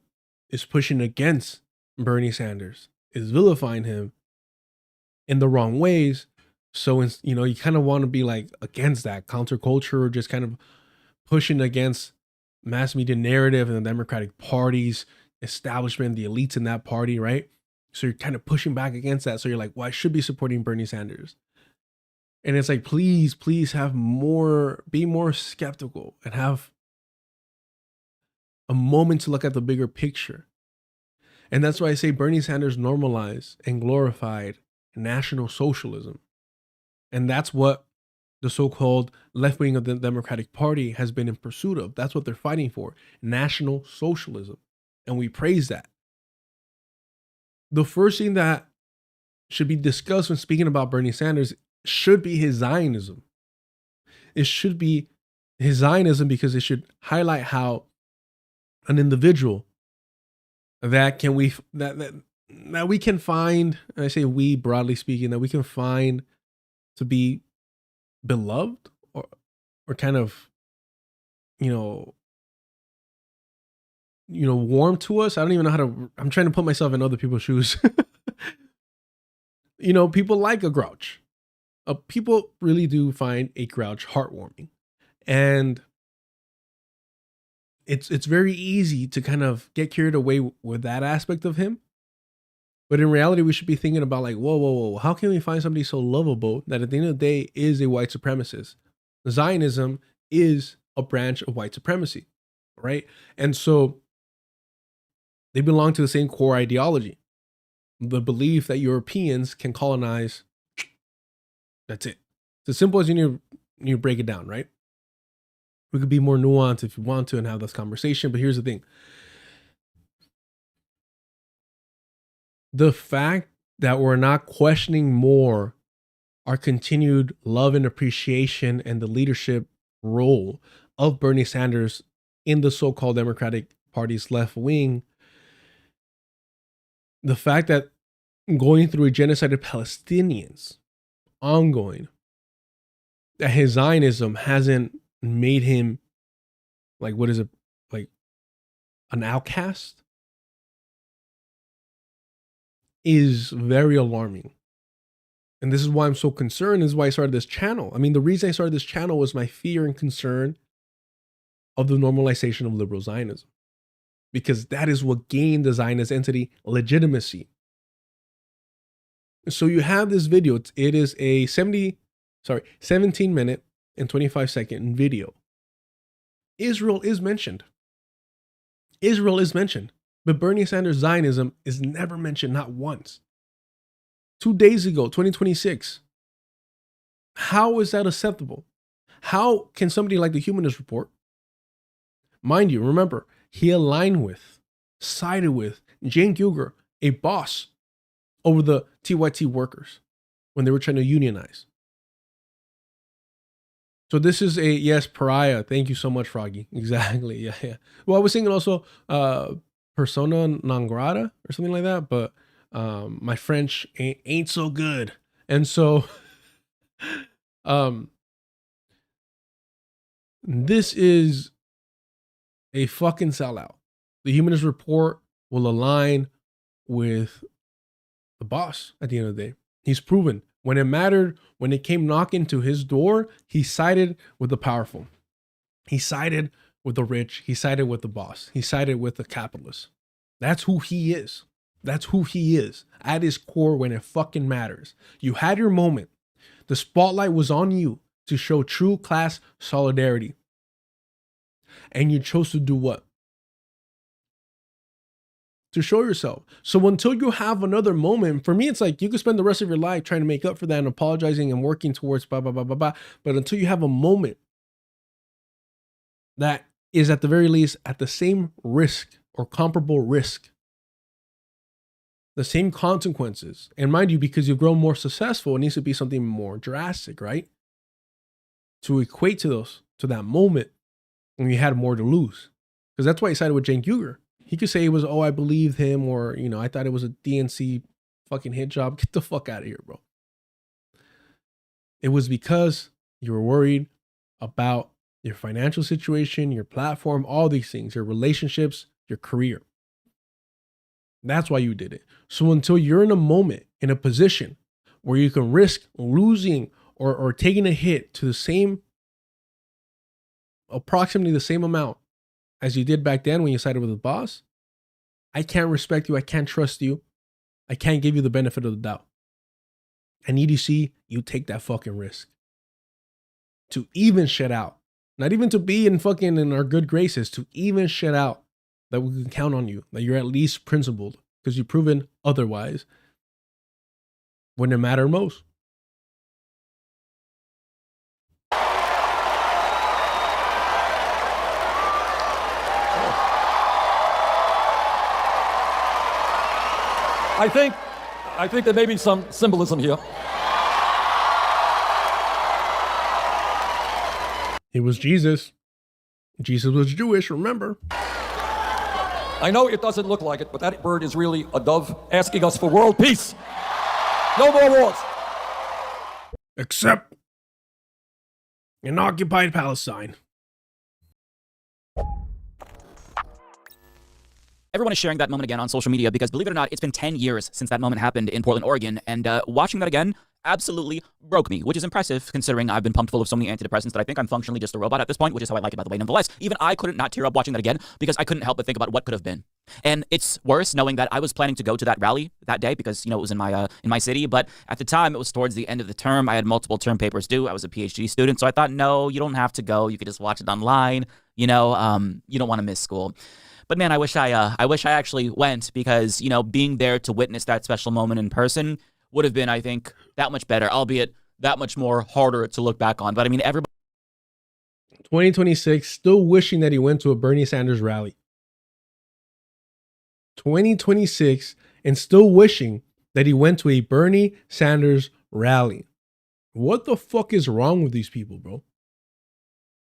is pushing against Bernie Sanders, is vilifying him in the wrong ways. So, you know, you kind of want to be like against that counterculture, or just kind of pushing against mass media narrative and the Democratic Party's establishment, the elites in that party, right? So you're kind of pushing back against that. So you're like, well, I should be supporting Bernie Sanders. And it's like, please have more, be more skeptical and have a moment to look at the bigger picture. And that's why I say Bernie Sanders normalized and glorified National Socialism. And that's what the so-called left wing of the Democratic Party has been in pursuit of. That's what they're fighting for, National Socialism. And we praise that. The first thing that should be discussed when speaking about Bernie Sanders should be his Zionism. It should be his Zionism because it should highlight how an individual that we can find, and I say we broadly speaking, that we can find to be beloved or kind of, you know, warm to us. I don't even know how to, I'm trying to put myself in other people's shoes. You know, people like a grouch. People really do find a grouch heartwarming. And it's very easy to kind of get carried away with that aspect of him. But in reality, we should be thinking about like, whoa, how can we find somebody so lovable that at the end of the day is a white supremacist? Zionism is a branch of white supremacy, right? And so they belong to the same core ideology. The belief that Europeans can colonize. That's it. It's as simple as you need to break it down, right? We could be more nuanced if you want to and have this conversation, but here's the thing. The fact that we're not questioning more our continued love and appreciation and the leadership role of Bernie Sanders in the so-called Democratic Party's left wing, the fact that going through a genocide of Palestinians, ongoing, that his Zionism hasn't made him like, what is it, like an outcast, is very alarming. And this is why I'm so concerned. This is why I started this channel. I mean, the reason I started this channel was my fear and concern of the normalization of liberal Zionism, because that is what gained the Zionist entity legitimacy. So you have this video. It is a 17 minute and 25 second video. Israel is mentioned. But Bernie Sanders' Zionism is never mentioned, not once. 2 days ago, 2026. How is that acceptable? How can somebody like the Humanist Report, mind you, remember, he sided with Jane Guger, a boss over the TYT workers when they were trying to unionize. So this is a, yes, pariah. Thank you so much, Froggy. Exactly. Yeah. Well, I was thinking also persona non grata or something like that, but my French ain't so good. And so this is a fucking sellout. The Humanist Report will align with the boss at the end of the day. He's proven when it mattered, when it came knocking to his door, he sided with the powerful. He sided with the rich. He sided with the boss. He sided with the capitalist. That's who he is. That's who he is at his core when it fucking matters. You had your moment. The spotlight was on you to show true class solidarity. And you chose to do what? to show yourself. So until you have another moment, for me, it's like you could spend the rest of your life trying to make up for that and apologizing and working towards blah, blah, blah, blah, blah. But until you have a moment that is at the very least at the same risk or comparable risk, the same consequences. And mind you, because you've grown more successful, it needs to be something more drastic, right? To equate to that moment when you had more to lose. Because that's why he sided with Cenk Uygur. He could say it was, oh, I believed him, or, you know, I thought it was a DNC fucking hit job. Get the fuck out of here, bro. It was because you were worried about your financial situation, your platform, all these things, your relationships, your career. That's why you did it. So until you're in a moment, in a position where you can risk losing or taking a hit to the same, approximately the same amount as you did back then when you sided with the boss, I can't respect you. I can't trust you. I can't give you the benefit of the doubt. I need to see you take that fucking risk to even shut out. Not even to be in our good graces, to even shut out that we can count on you, that you're at least principled, because you've proven otherwise when it mattered most. I think there may be some symbolism here. It was Jesus. Jesus was Jewish, remember? I know it doesn't look like it, but that bird is really a dove asking us for world peace. No more wars. Except in occupied Palestine. Everyone is sharing that moment again on social media because, believe it or not, it's been 10 years since that moment happened in Portland, Oregon. And watching that again absolutely broke me, which is impressive considering I've been pumped full of so many antidepressants that I think I'm functionally just a robot at this point, which is how I like it, by the way. Nonetheless, even I couldn't not tear up watching that again because I couldn't help but think about what could have been. And it's worse knowing that I was planning to go to that rally that day because, you know, it was in my city. But at the time, it was towards the end of the term. I had multiple term papers due. I was a PhD student. So I thought, no, you don't have to go. You could just watch it online. You know, you don't want to miss school. But man, I wish I actually went because, you know, being there to witness that special moment in person would have been, I think, that much better, albeit that much more harder to look back on. But I mean, everybody. 2026, still wishing that he went to a Bernie Sanders rally. 2026, and still wishing that he went to a Bernie Sanders rally. What the fuck is wrong with these people, bro?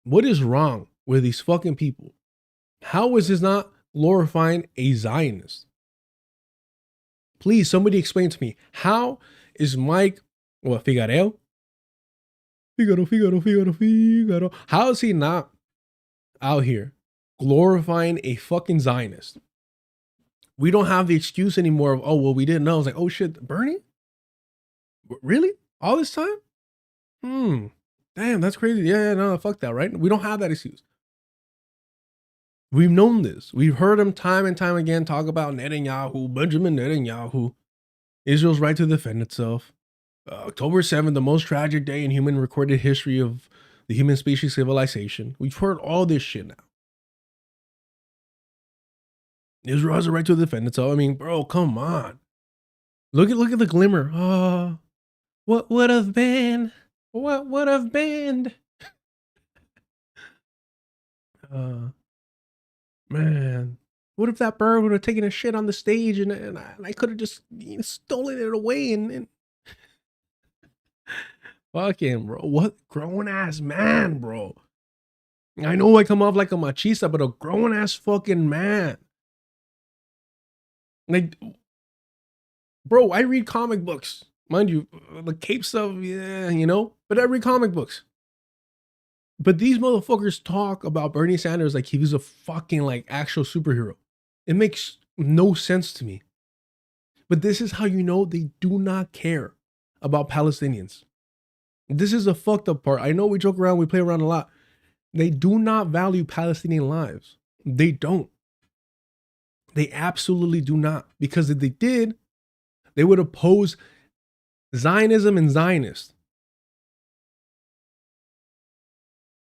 What is wrong with these fucking people? How is this not glorifying a Zionist? Please, somebody explain to me. How is Figaro? How is he not out here glorifying a fucking Zionist? We don't have the excuse anymore of, oh, well, we didn't know. It's like, oh shit, Bernie? Really? All this time? Damn, that's crazy. Yeah, no, fuck that, right? We don't have that excuse. We've known this. We've heard him time and time again talk about Netanyahu, Benjamin Netanyahu, Israel's right to defend itself. October 7th, the most tragic day in human recorded history of the human species civilization. We've heard all this shit now. Israel has a right to defend itself. I mean, bro, come on. Look at the glimmer. What would have been? What would have been? Man, what if that bird would have taken a shit on the stage and I could have just stolen it away and fucking, bro, what grown ass man, bro. I know I come off like a machista, but a grown ass fucking man. Like, bro, I read comic books. Mind you, the cape stuff, yeah, you know, but I read comic books. But these motherfuckers talk about Bernie Sanders like he was a fucking like actual superhero. It makes no sense to me. But this is how you know they do not care about Palestinians. This is the fucked up part. I know we joke around, we play around a lot. They do not value Palestinian lives. They don't. They absolutely do not. Because if they did, they would oppose Zionism and Zionists.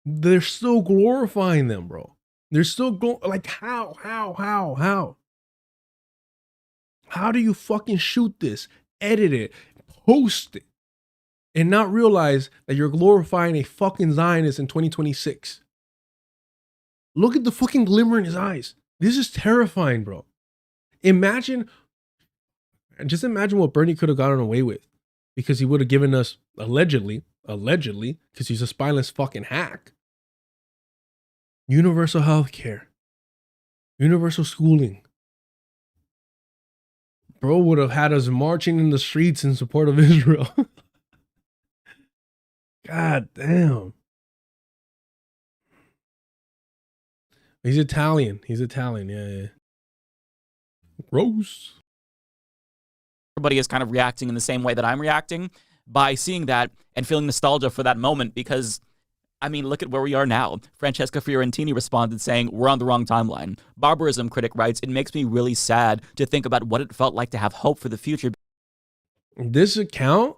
They're still glorifying them, bro. They're still like how? How do you fucking shoot this, edit it, post it, and not realize that you're glorifying a fucking Zionist in 2026? Look at the fucking glimmer in his eyes. This is terrifying, bro. Just imagine what Bernie could have gotten away with, because he would have given us, allegedly, because he's a spineless fucking hack, universal health care, universal schooling. Bro would have had us marching in the streets in support of Israel. God damn. He's Italian. Yeah. Gross. Everybody is kind of reacting in the same way that I'm reacting by seeing that and feeling nostalgia for that moment, because, I mean, look at where we are now. Francesca Fiorentini responded saying, "We're on the wrong timeline." Barbarism critic writes, "It makes me really sad to think about what it felt like to have hope for the future." This account,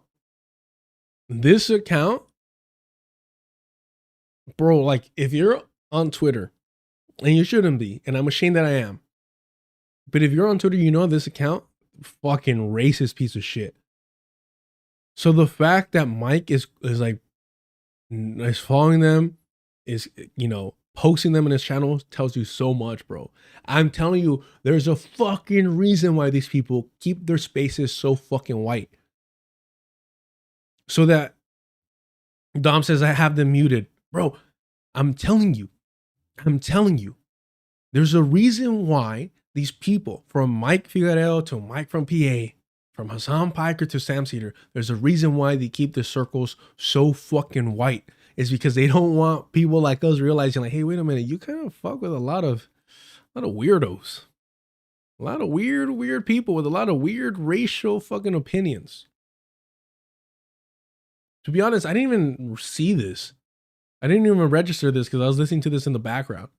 bro, like, if you're on Twitter, and you shouldn't be, and I'm ashamed that I am, but if you're on Twitter, you know this account, fucking racist piece of shit. So the fact that Mike is following them, is, you know, posting them in his channel, tells you so much, bro. I'm telling you, there's a fucking reason why these people keep their spaces so fucking white. So that Dom says I have them muted. Bro, I'm telling you, there's a reason why these people, from Mike Figueroa to Mike from PA, from Hassan Piker to Sam Cedar, there's a reason why they keep the circles so fucking white. It's because they don't want people like us realizing, like, hey, wait a minute, you kind of fuck with a lot of weirdos. A lot of weird people with a lot of weird racial fucking opinions. To be honest, I didn't even see this. I didn't even register this because I was listening to this in the background.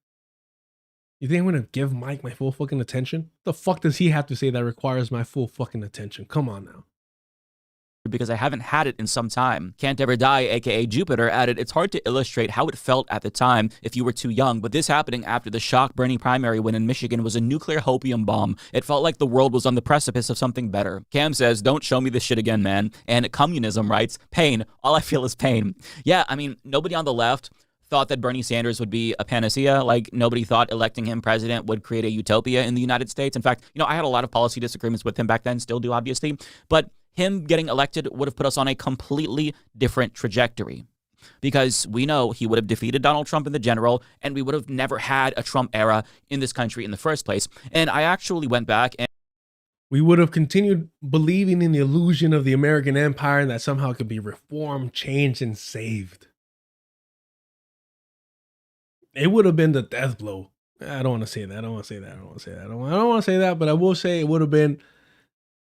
You think I'm going to give Mike my full fucking attention? The fuck does he have to say that requires my full fucking attention? Come on now. Because I haven't had it in some time. Can't Ever Die, aka Jupiter, added, "It's hard to illustrate how it felt at the time if you were too young, but this happening after the shock Bernie primary win in Michigan was a nuclear hopium bomb. It felt like the world was on the precipice of something better." Cam says, "Don't show me this shit again, man." And Communism writes, "Pain. All I feel is pain." Yeah, I mean, nobody on the left thought that Bernie Sanders would be a panacea. Like, nobody thought electing him president would create a utopia in the United States. In fact, you know, I had a lot of policy disagreements with him back then, still do, obviously, but him getting elected would have put us on a completely different trajectory, because we know he would have defeated Donald Trump in the general, and we would have never had a Trump era in this country in the first place. And I actually went back and we would have continued believing in the illusion of the American empire and that somehow it could be reformed, changed, and saved. It would have been the death blow. I don't want to say that. I don't want to say that, but I will say it would have been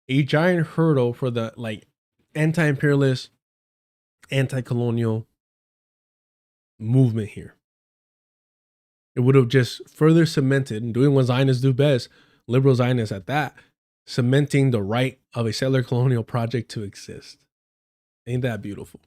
a giant hurdle for the, like, anti-imperialist, anti-colonial movement here. It would have just further cemented, and doing what Zionists do best, liberal Zionists at that, cementing the right of a settler colonial project to exist. Ain't that beautiful?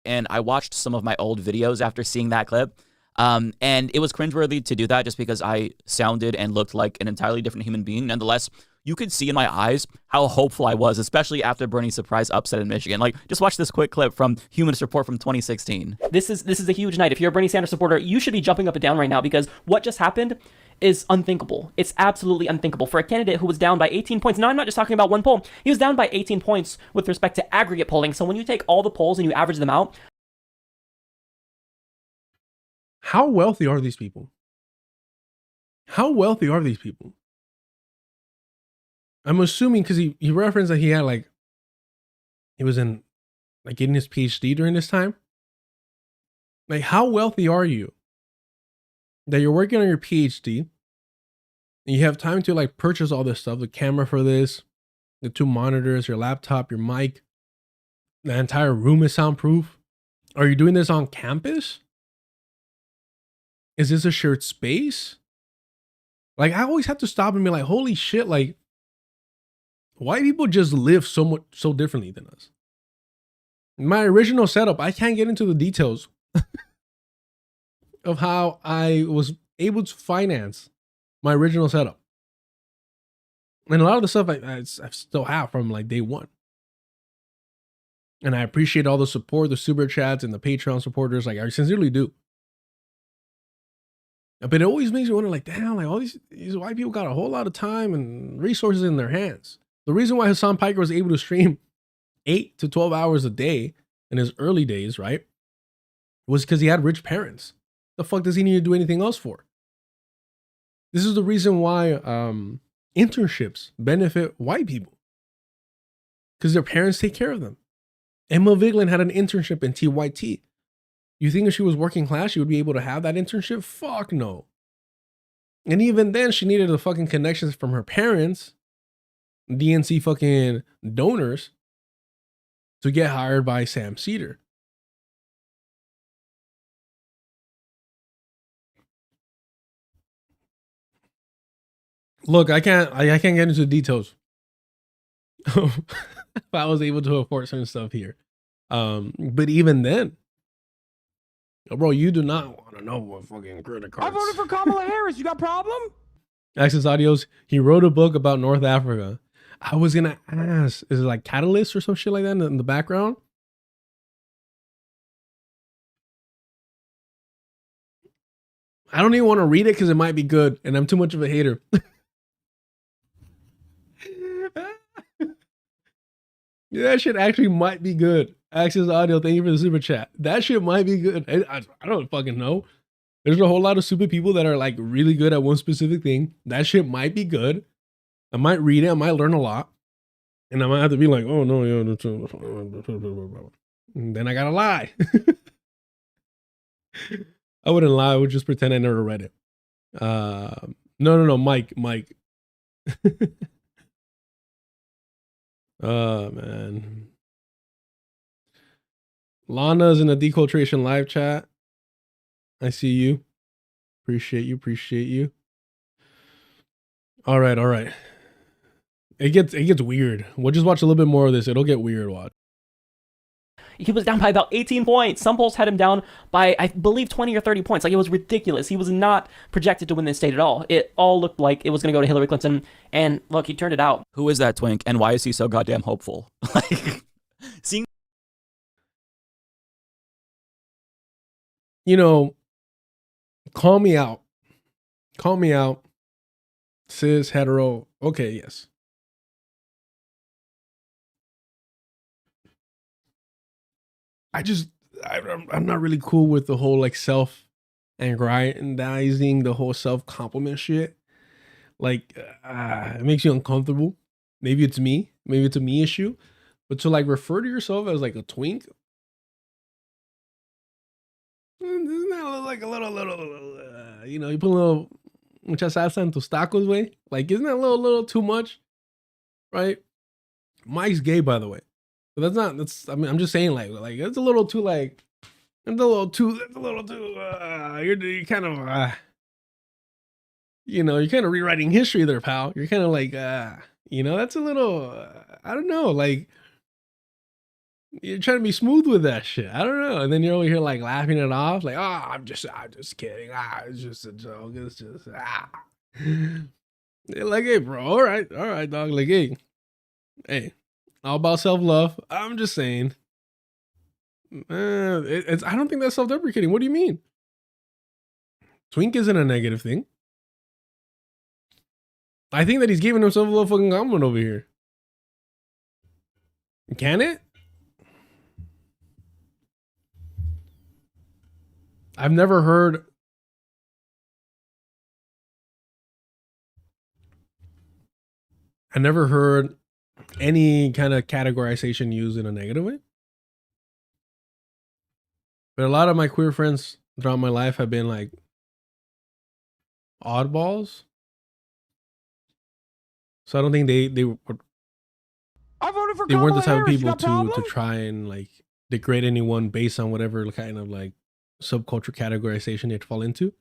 And I watched some of my old videos after seeing that clip. And it was cringeworthy to do that just because I sounded and looked like an entirely different human being. Nonetheless, you could see in my eyes how hopeful I was, especially after Bernie's surprise upset in Michigan. Like, just watch this quick clip from Humanist Report from 2016. This is a huge night. If you're a Bernie Sanders supporter, you should be jumping up and down right now, because what just happened is unthinkable. It's absolutely unthinkable for a candidate who was down by 18 points. Now, I'm not just talking about one poll. He was down by 18 points with respect to aggregate polling. So when you take all the polls and you average them out, how wealthy are these people? I'm assuming, because he referenced that he had, like, he was in, like, getting his PhD during this time. Like, how wealthy are you that you're working on your PhD and you have time to, like, purchase all this stuff, the camera for this, the 2 monitors, your laptop, your mic, the entire room is soundproof? Are you doing this on campus? Is this a shared space? Like, I always have to stop and be like, holy shit, like, white people just live so differently than us. In my original setup, I can't get into the details of how I was able to finance my original setup. And a lot of the stuff I still have from like day one. And I appreciate all the support, the super chats and the Patreon supporters. Like, I sincerely do. But it always makes me wonder, like, damn, like all these white people got a whole lot of time and resources in their hands. The reason why Hassan Piker was able to stream 8 to 12 hours a day in his early days, right, was because he had rich parents. The fuck does he need to do anything else for? This is the reason why internships benefit white people. Because their parents take care of them. Emma Vigeland had an internship in TYT. You think if she was working class, she would be able to have that internship? Fuck no. And even then, she needed the fucking connections from her parents, DNC fucking donors, to get hired by Sam Seder. Look, I can't get into the details. If I was able to afford certain stuff here. But even then, bro, you do not want to know what fucking credit cards. I voted for Kamala Harris. You got problem? Access Audios, he wrote a book about North Africa. I was going to ask, is it like Catalyst or some shit like that in the background? I don't even want to read it because it might be good and I'm too much of a hater. Yeah, that shit actually might be good. Access Audio, thank you for the super chat. That shit might be good. I don't fucking know. There's a whole lot of stupid people that are like really good at one specific thing. That shit might be good. I might read it. I might learn a lot. And I might have to be like, oh no, yeah. And then I gotta lie. I wouldn't lie. I would just pretend I never read it. No, Mike. Oh, man. Lana's in the Deculturation live chat. I see you. Appreciate you. All right. It gets weird. We'll just watch a little bit more of this. It'll get weird, watch. He was down by about 18 points. Some polls had him down by, I believe, 20 or 30 points. Like, it was ridiculous. He was not projected to win this state at all. It all looked like it was going to go to Hillary Clinton. And look, he turned it out. Who is that twink, and why is he so goddamn hopeful? Like, seeing... You know, call me out. Cis, hetero. Okay, yes. I'm not really cool with the whole like self-aggrandizing, the whole self-compliment shit. Like, it makes you uncomfortable. Maybe it's me. Maybe it's a me issue. But to like refer to yourself as like a twink, isn't that like a little you know, you put a little mucha salsa en tus tacos, way? Like, isn't that a little too much? Right? Mike's gay, by the way. But I mean, I'm just saying, like it's a little too, you're kind of, you know, you're kind of rewriting history there, pal. You're kind of like, you know, that's a little, I don't know, like, you're trying to be smooth with that shit. I don't know. And then you're over here, like, laughing it off, like, oh, I'm just kidding. It's just a joke. It's just, like, hey, bro, all right, dog. Like, hey. All about self-love. I'm just saying. I don't think that's self-deprecating. What do you mean? Twink isn't a negative thing. I think that he's giving himself a little fucking compliment over here. Can it? I've never heard any kind of categorization used in a negative way. But a lot of my queer friends throughout my life have been like oddballs. So I don't think they weren't the type of people to try and like degrade anyone based on whatever kind of like subculture categorization they'd fall into.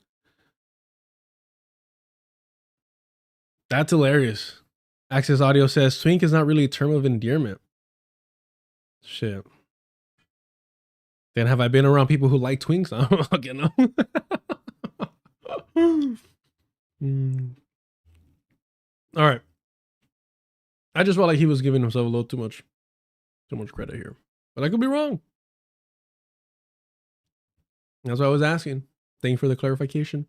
That's hilarious. Access Audio says twink is not really a term of endearment. Shit. Then have I been around people who like twinks? I don't fucking know. All right. I just felt like he was giving himself a little too much credit here, but I could be wrong. That's what I was asking. Thank you for the clarification.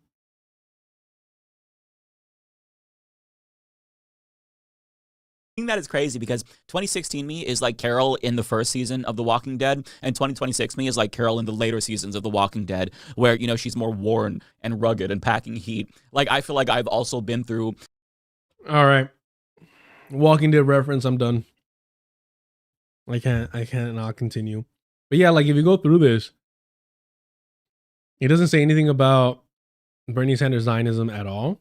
That is crazy because 2016 me is like Carol in the first season of The Walking Dead, and 2026 me is like Carol in the later seasons of The Walking Dead, where, you know, she's more worn and rugged and packing heat. Like, I feel like I've also been through. All right. Walking Dead reference, I'm done. I can't not continue. But yeah, like if you go through this, it doesn't say anything about Bernie Sanders Zionism at all.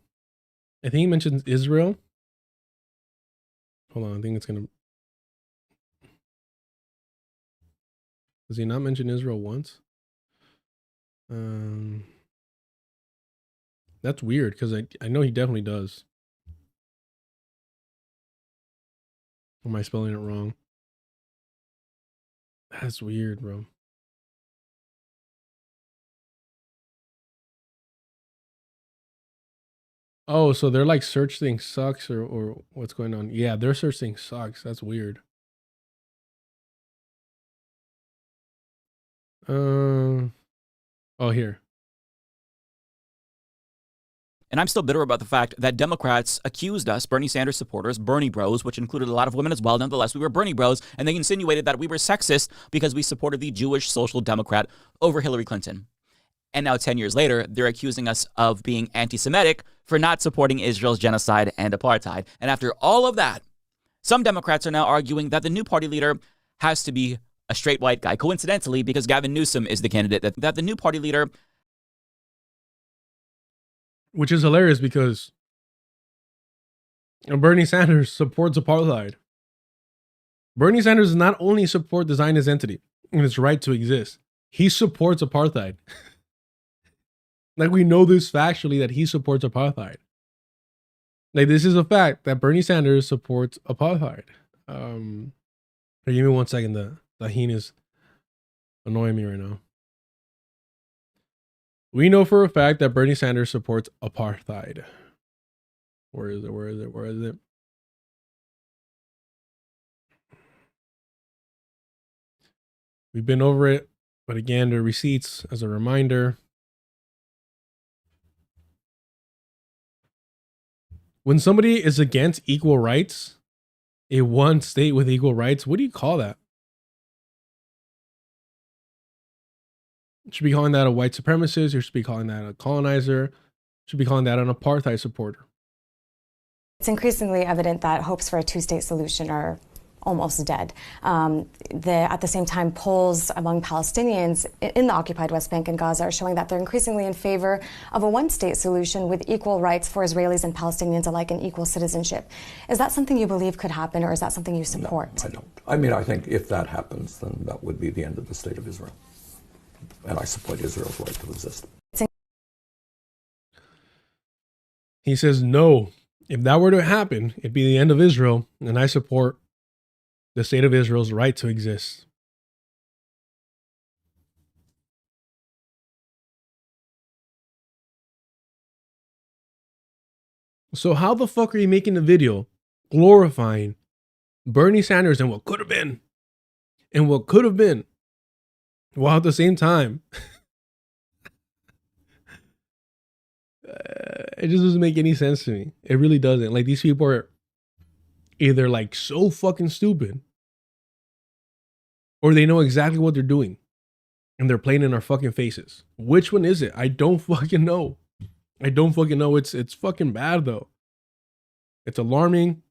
I think he mentions Israel. Hold on, I think it's gonna. Does he not mention Israel once? That's weird because I know he definitely does. Or am I spelling it wrong? That's weird, bro. Oh, so they're like search thing sucks or what's going on? Yeah, their search thing sucks. That's weird. Oh, here. And I'm still bitter about the fact that Democrats accused us, Bernie Sanders supporters, Bernie bros, which included a lot of women as well. Nonetheless, we were Bernie bros, and they insinuated that we were sexist because we supported the Jewish social democrat over Hillary Clinton. And now 10 years later, they're accusing us of being anti-Semitic for not supporting Israel's genocide and apartheid. And after all of that, some Democrats are now arguing that the new party leader has to be a straight white guy. Coincidentally, because Gavin Newsom is the candidate, that the new party leader... Which is hilarious because Bernie Sanders supports apartheid. Bernie Sanders does not only support the Zionist entity and its right to exist, he supports apartheid. Like, we know this factually that he supports apartheid. Like, this is a fact that Bernie Sanders supports apartheid. Give me 1 second. The heen is annoying me right now. We know for a fact that Bernie Sanders supports apartheid. Where is it? We've been over it, but again, the receipts as a reminder. When somebody is against equal rights, a one state with equal rights, what do you call that? You should be calling that a white supremacist. You should be calling that a colonizer. You should be calling that an apartheid supporter. It's increasingly evident that hopes for a two-state solution are almost dead. At the same time, polls among Palestinians in the occupied West Bank and Gaza are showing that they're increasingly in favor of a one-state solution with equal rights for Israelis and Palestinians alike and equal citizenship. Is that something you believe could happen, or is that something you support? No, I don't. I mean, I think if that happens, then that would be the end of the state of Israel. And I support Israel's right to exist. He says, no, if that were to happen, it'd be the end of Israel, and I support the state of Israel's right to exist. So how the fuck are you making a video glorifying Bernie Sanders and what could have been and what could have been, while at the same time it just doesn't make any sense to me. It really doesn't. Like, these people are either like so fucking stupid, or they know exactly what they're doing and they're playing in our fucking faces. Which one is it? I don't fucking know. It's fucking bad though. It's alarming.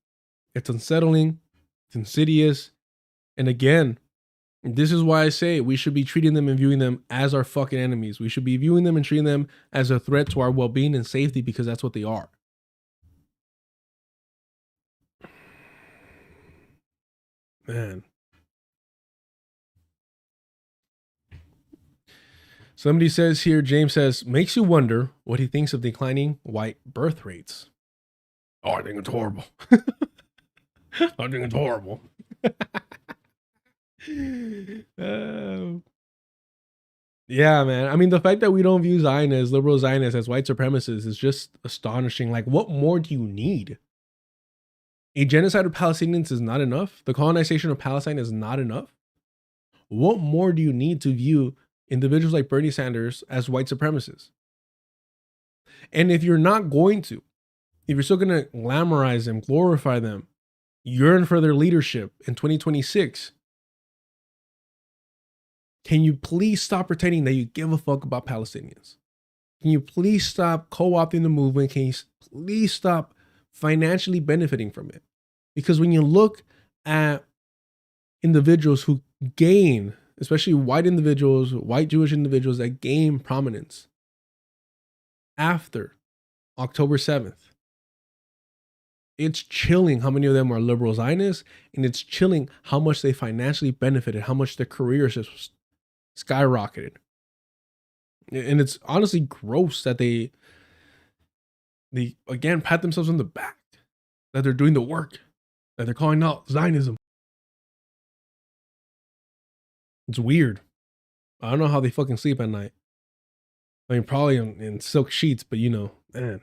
It's unsettling. It's insidious. And again, this is why I say we should be treating them and viewing them as our fucking enemies. We should be viewing them and treating them as a threat to our well-being and safety, because that's what they are. Man. Somebody says here, James says, makes you wonder what he thinks of declining white birth rates. Oh, I think it's horrible. I think it's horrible. Yeah, man. I mean, the fact that we don't view Zionists, liberal Zionists, as white supremacists is just astonishing. Like, what more do you need? a genocide of Palestinians is not enough, the colonization of Palestine is not enough, what more do you need to view individuals like Bernie Sanders as white supremacists? And if you're not going to, if you're still going to glamorize them, glorify them, yearn for their leadership in 2026, can you please stop pretending that you give a fuck about Palestinians? Can you please stop co-opting the movement? Can you please stop financially benefiting from it? Because when you look at individuals who gain, especially white individuals, white Jewish individuals that gain prominence after October 7th, it's chilling how many of them are liberal Zionists, and it's chilling how much they financially benefited, how much their careers just skyrocketed. And it's honestly gross that they again pat themselves on the back, that they're doing the work, that they're calling out Zionism. It's weird. I don't know how they fucking sleep at night. I mean, probably in silk sheets, but you know, man.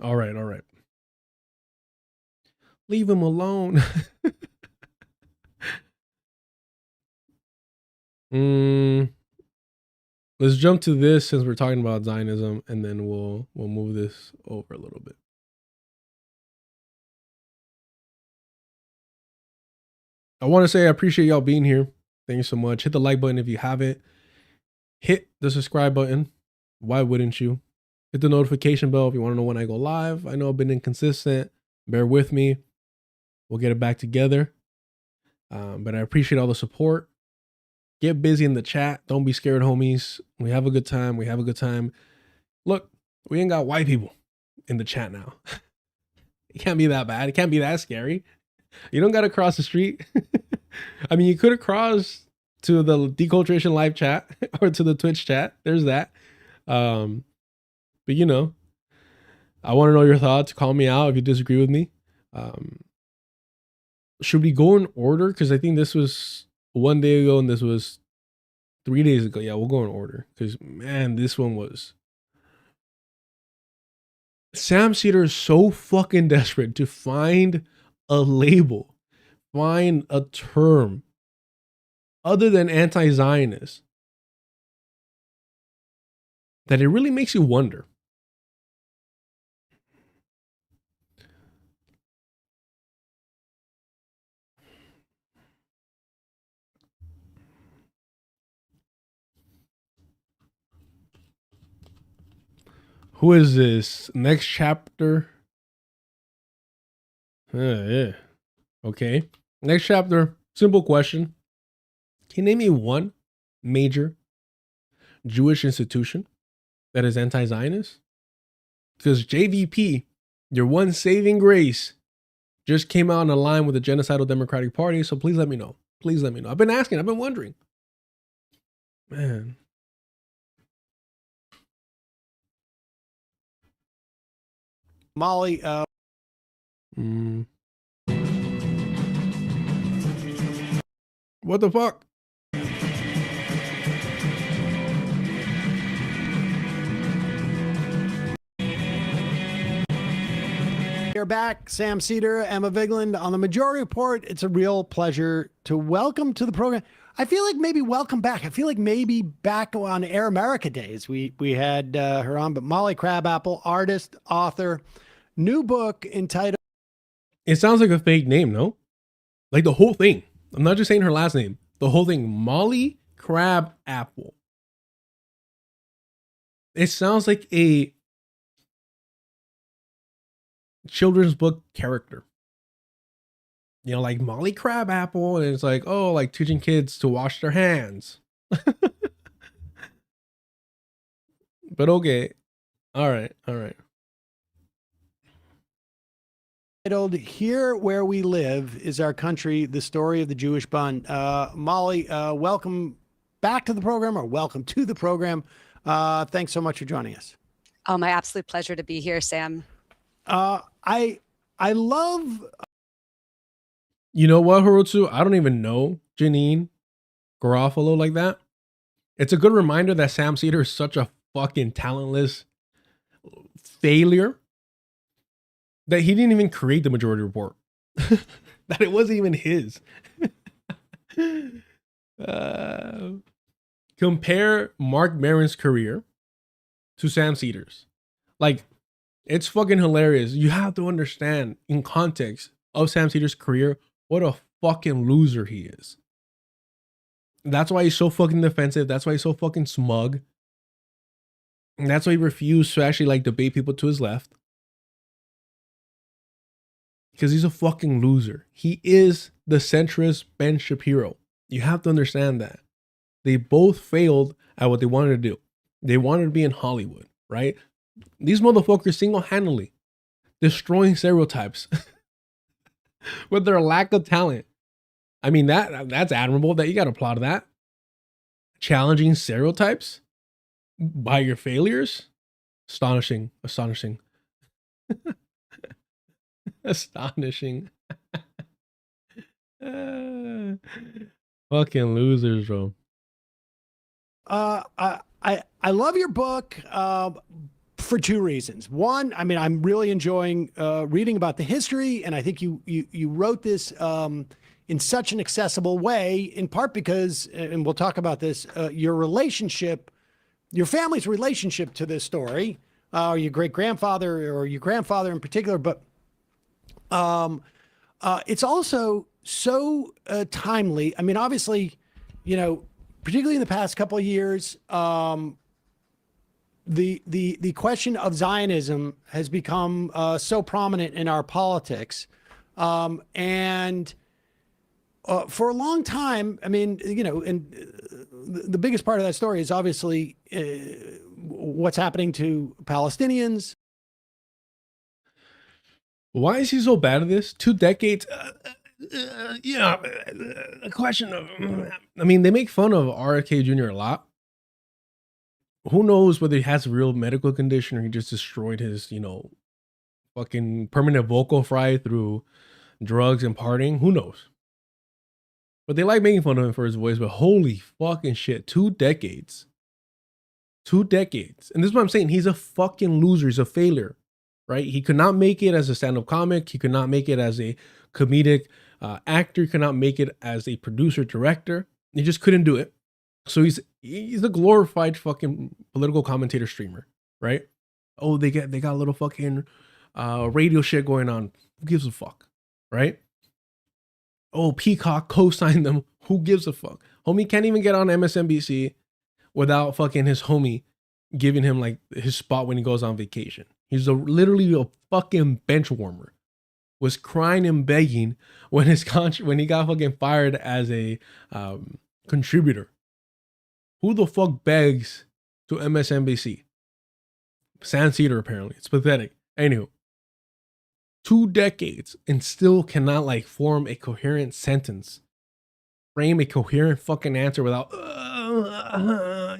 All right. Leave him alone. Let's jump to this since we're talking about Zionism, and then we'll move this over a little bit. I want to say I appreciate y'all being here. Thank you so much. Hit the like button if you haven't. Hit the subscribe button. Why wouldn't you? Hit the notification bell if you want to know when I go live. I know I've been inconsistent. Bear with me. We'll get it back together. But I appreciate all the support. Get busy in the chat. Don't be scared, homies. We have a good time. Look, we ain't got white people in the chat now. It can't be that bad. It can't be that scary. You don't got to cross the street. I mean, you could have crossed to the Deculturation live chat or to the Twitch chat. There's that. But you know, I want to know your thoughts. Call me out if you disagree with me. Should we go in order? Because I think this was 1 day ago and this was 3 days ago. Yeah, we'll go in order. Because, man, this one was... Sam Seder is so fucking desperate to find a label, find a term other than anti-Zionist, that it really makes you wonder. Who is this? Next chapter. Yeah. Okay. Next chapter. Simple question. Can you name me one major Jewish institution that is anti-Zionist? Because JVP, your one saving grace, just came out in a line with the genocidal Democratic Party. So please let me know. Please let me know. I've been asking. I've been wondering. Man. Molly, What the fuck? you're back. Sam Seder, Emma Vigeland on the Majority Report. It's a real pleasure to welcome to the program. I feel like maybe welcome back. I feel like maybe back on Air America days. We had her on, but Molly Crabapple, artist, author, new book entitled... It sounds like a fake name, no? Like the whole thing. I'm not just saying her last name. The whole thing. Molly Crabapple. It sounds like a children's book character. You know, like Molly Crabapple, and it's like, oh, like teaching kids to wash their hands. But okay. All right. Titled Here Where We Live Is Our Country, the Story of the Jewish Bund. Molly, welcome back to the program, or welcome to the program. Thanks so much for joining us. Oh, my absolute pleasure to be here, Sam. I love... You know what, Hirotsu? I don't even know Janine Garofalo like that. It's a good reminder that Sam Seder is such a fucking talentless failure that he didn't even create the Majority Report. That it wasn't even his. Compare Mark Maron's career to Sam Seder's. Like, it's fucking hilarious. You have to understand, in context of Sam Seder's career, what a fucking loser he is. That's why he's so fucking defensive. That's why he's so fucking smug. And that's why he refused to actually like debate people to his left. Because he's a fucking loser. He is the centrist Ben Shapiro. You have to understand that. They both failed at what they wanted to do. They wanted to be in Hollywood, right? These motherfuckers single-handedly destroying stereotypes with their lack of talent. I mean, that's admirable. That you got to applaud that. Challenging stereotypes by your failures. Astonishing. Astonishing. Astonishing. Fucking losers, bro. I love your book for two reasons. One, I mean, I'm really enjoying reading about the history, and I think you wrote this in such an accessible way, in part because, and we'll talk about this, your relationship, your family's relationship to this story, your great-grandfather or your grandfather in particular, but it's also so timely. I mean, obviously, you know, particularly in the past couple of years, the question of Zionism has become so prominent in our politics. And for a long time, I mean, you know, and the biggest part of that story is obviously what's happening to Palestinians. Why is he so bad at this? 2 decades. A question of, I mean, they make fun of RFK Jr. a lot. Who knows whether he has a real medical condition or he just destroyed his, you know, fucking permanent vocal fry through drugs and partying. Who knows? But they like making fun of him for his voice. But holy fucking shit, 2 decades. 2 decades. And this is what I'm saying. He's a fucking loser. He's a failure, right? He could not make it as a stand-up comic. He could not make it as a comedic actor. He could not make it as a producer, director. He just couldn't do it. So he's a glorified fucking political commentator streamer, right? Oh, they got a little fucking radio shit going on. Who gives a fuck, right? Oh, Peacock co-signed them. Who gives a fuck? Homie can't even get on MSNBC without fucking his homie giving him like his spot when he goes on vacation. He's literally a fucking bench warmer. Was crying and begging when when he got fucking fired as a contributor. Who the fuck begs to MSNBC? Sam Seder, apparently. It's pathetic. Anywho, 2 decades and still cannot like form a coherent sentence, frame a coherent fucking answer without,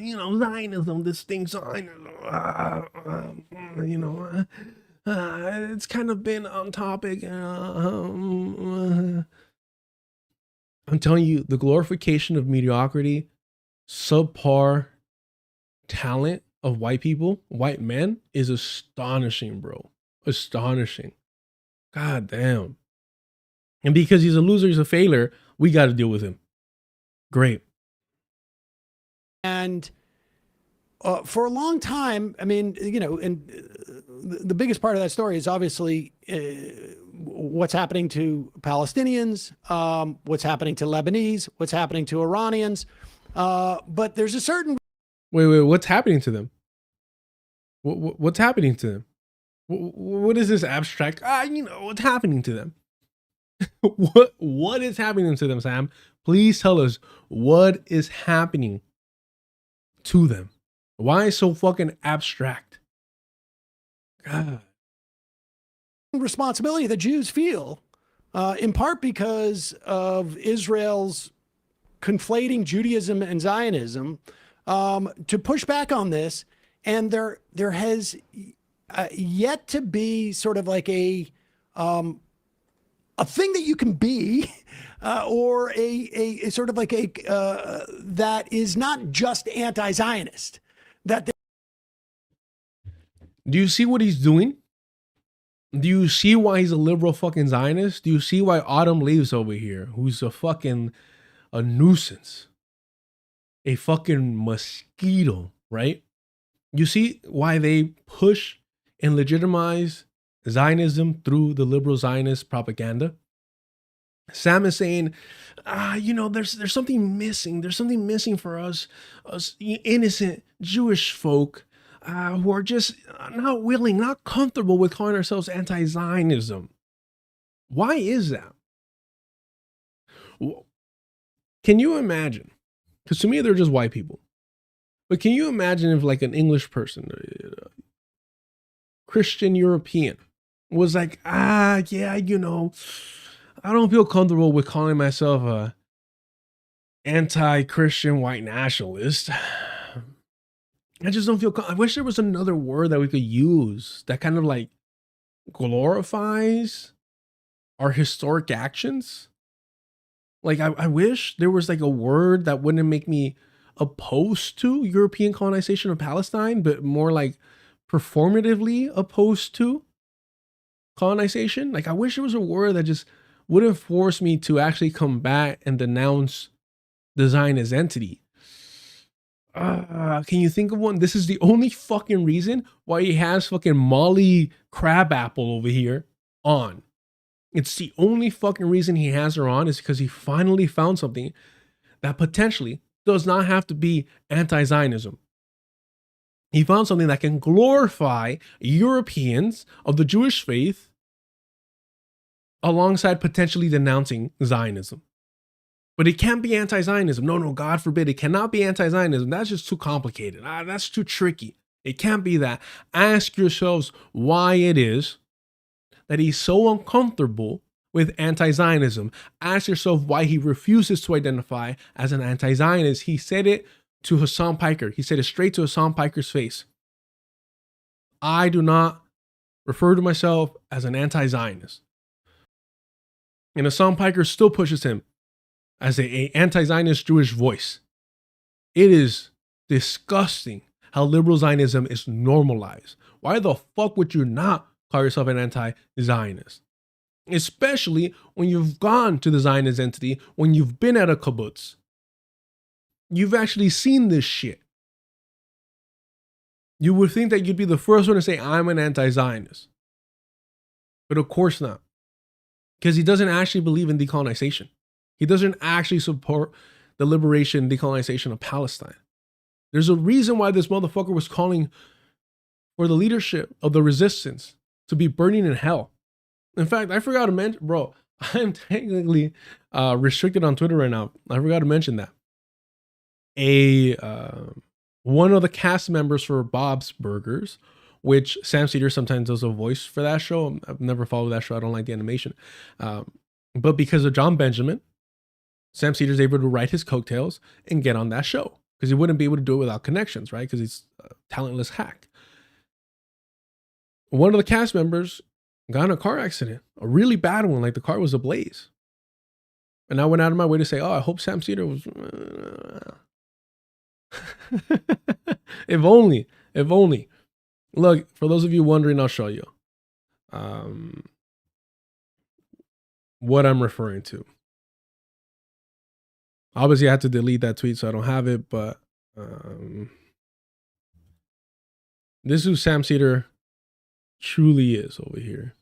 you know, Zionism, this thing, Zionism, you know, it's kind of been on topic. I'm telling you, the glorification of mediocrity, subpar talent of white people, white men, is astonishing, bro. Astonishing. God damn. And because he's a loser, he's a failure, we got to deal with him. Great. And for a long time, I mean, you know, and the biggest part of that story is obviously what's happening to Palestinians, what's happening to Lebanese, what's happening to Iranians. But there's a certain... Wait, what's happening to them? What's happening to them? What is this abstract? You know, what's happening to them? What is happening to them, Sam? Please tell us what is happening to them. Why is so fucking abstract? God. Responsibility that Jews feel, in part because of Israel's conflating Judaism and Zionism, to push back on this. And there has yet to be sort of like a a thing that you can be, or a sort of like that is not just anti-Zionist. Do you see what he's doing? Do you see why he's a liberal fucking Zionist? Do you see why Autumn Leaves over here, who's a nuisance, a fucking mosquito, right? You see why they push and legitimize Zionism through the liberal Zionist propaganda? Sam is saying, there's something missing. There's something missing for us innocent Jewish folk who are just not willing, not comfortable with calling ourselves anti-Zionism. Why is that? Can you imagine? Because to me, they're just white people. But can you imagine if like an English person, Christian European, was like, I don't feel comfortable with calling myself a anti-Christian white nationalist. I just don't feel, I wish there was another word that we could use that kind of like glorifies our historic actions. Like, I wish there was like a word that wouldn't make me opposed to European colonization of Palestine, but more like performatively opposed to colonization. Like, I wish there was a word that just wouldn't force me to actually combat and denounce the Zionist entity. Can you think of one? This is the only fucking reason why he has fucking Molly Crabapple over here on. It's the only fucking reason he has her on is because he finally found something that potentially does not have to be anti-Zionism. He found something that can glorify Europeans of the Jewish faith alongside potentially denouncing Zionism. But it can't be anti-Zionism. No, God forbid. It cannot be anti-Zionism. That's just too complicated. That's too tricky. It can't be that. Ask yourselves why it is that he's so uncomfortable with anti-Zionism. Ask yourself why he refuses to identify as an anti-Zionist. He said it to Hassan Piker. He said it straight to Hassan Piker's face. I do not refer to myself as an anti-Zionist. And Hassan Piker still pushes him as an anti-Zionist Jewish voice. It is disgusting how liberal Zionism is normalized. Why the fuck would you not call yourself an anti-Zionist? Especially when you've gone to the Zionist entity, when you've been at a kibbutz. You've actually seen this shit. You would think that you'd be the first one to say, I'm an anti-Zionist. But of course not. Because he doesn't actually believe in decolonization. He doesn't actually support the liberation and decolonization of Palestine. There's a reason why this motherfucker was calling for the leadership of the resistance to be burning in hell. In fact, I forgot to mention, bro, I'm technically restricted on Twitter right now. I forgot to mention that. One of the cast members for Bob's Burgers, which Sam Seder sometimes does a voice for that show. I've never followed that show. I don't like the animation. But because of John Benjamin, Sam Seder's able to write his coattails and get on that show because he wouldn't be able to do it without connections, right? Because he's a talentless hack. One of the cast members got in a car accident, a really bad one, like the car was ablaze. And I went out of my way to say, I hope Sam Seder was... If only. Look, for those of you wondering, I'll show you what I'm referring to. Obviously, I had to delete that tweet, so I don't have it, but this is who Sam Seder truly is over here.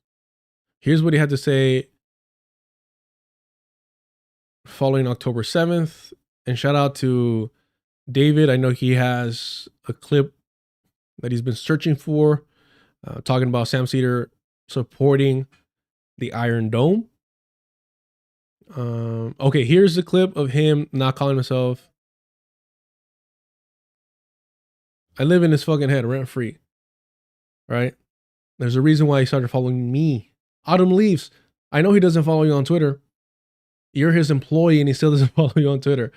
Here's what he had to say following October 7th. And shout out to David. I know he has a clip that he's been searching for, talking about Sam Seder supporting the Iron Dome. Okay, here's the clip of him not calling himself. I live in his fucking head rent free, right? There's a reason why he started following me. Autumn Leaves. I know he doesn't follow you on Twitter. You're his employee and he still doesn't follow you on Twitter.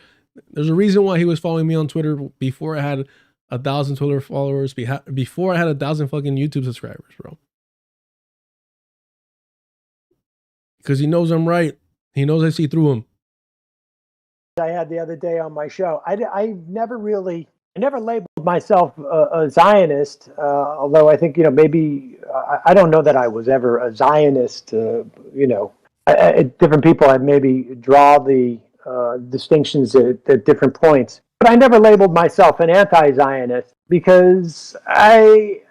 There's a reason why he was following me on Twitter before I had 1,000 Twitter followers, before I had 1,000 fucking YouTube subscribers, bro. because he knows I'm right. He knows I see through him. I had the other day on my show. I never labeled myself a Zionist, although I think, maybe, I don't know that I was ever a Zionist, different people have maybe draw the distinctions at different points. But I never labeled myself an anti-Zionist because I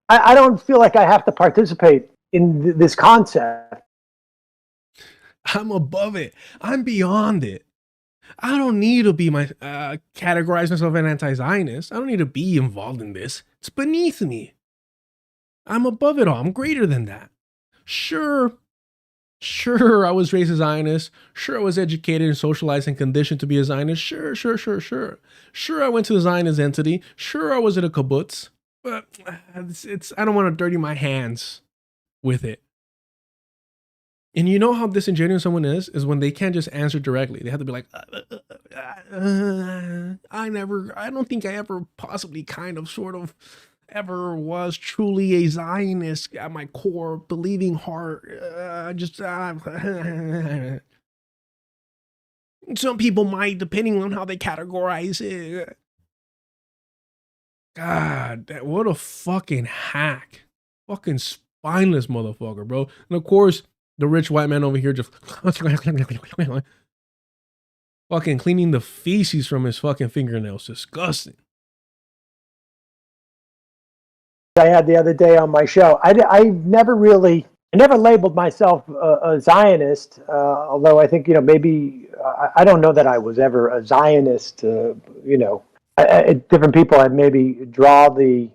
don't feel like I have to participate in this concept. I'm above it. I'm beyond it. I don't need to be categorize myself an anti-Zionist. I don't need to be involved in this. It's beneath me. I'm above it all. I'm greater than that. Sure, I was raised a Zionist. Sure, I was educated and socialized and conditioned to be a Zionist. Sure. Sure, I went to the Zionist entity. Sure, I was at a kibbutz. But I don't want to dirty my hands with it. And you know how disingenuous someone is when they can't just answer directly. They have to be like, I don't think I ever possibly ever was truly a Zionist at my core, believing heart. Some people might, depending on how they categorize it. God, what a fucking hack. Fucking spineless motherfucker, bro. And of course, the rich white man over here just fucking cleaning the feces from his fucking fingernails. Disgusting. I had the other day on my show. I never labeled myself a Zionist, although I think, maybe, I don't know that I was ever a Zionist, different people have maybe draw the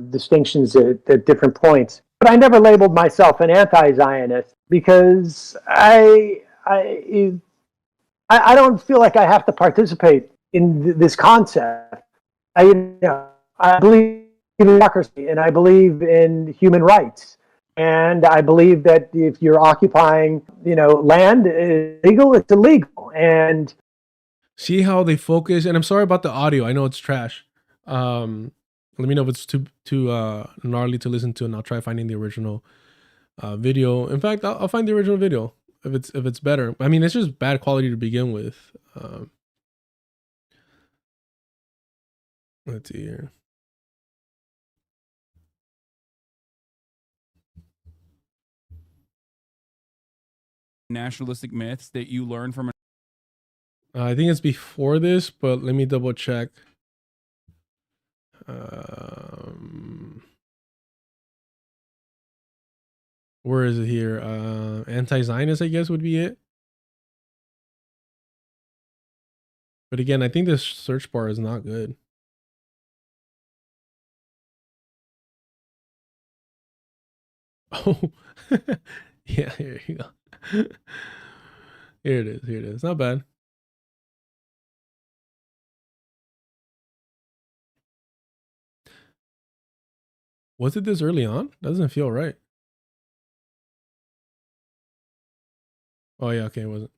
distinctions at different points. But I never labeled myself an anti-Zionist because I don't feel like I have to participate in this concept. I believe in democracy and I believe in human rights. And I believe that if you're occupying, land illegal, it's illegal. And see how they focus. And I'm sorry about the audio. I know it's trash. Let me know if it's too gnarly to listen to, and I'll try finding the original video. In fact, I'll find the original video if it's better. I mean, it's just bad quality to begin with. Let's see here. Nationalistic myths that you learn from. I think it's before this, but let me double check. Where is it here? Anti-Zionist, I guess, would be it. But again, I think this search bar is not good. Oh, yeah, here you go. Here it is. Not bad. Was it this early on? Doesn't feel right. Oh yeah, okay, it wasn't.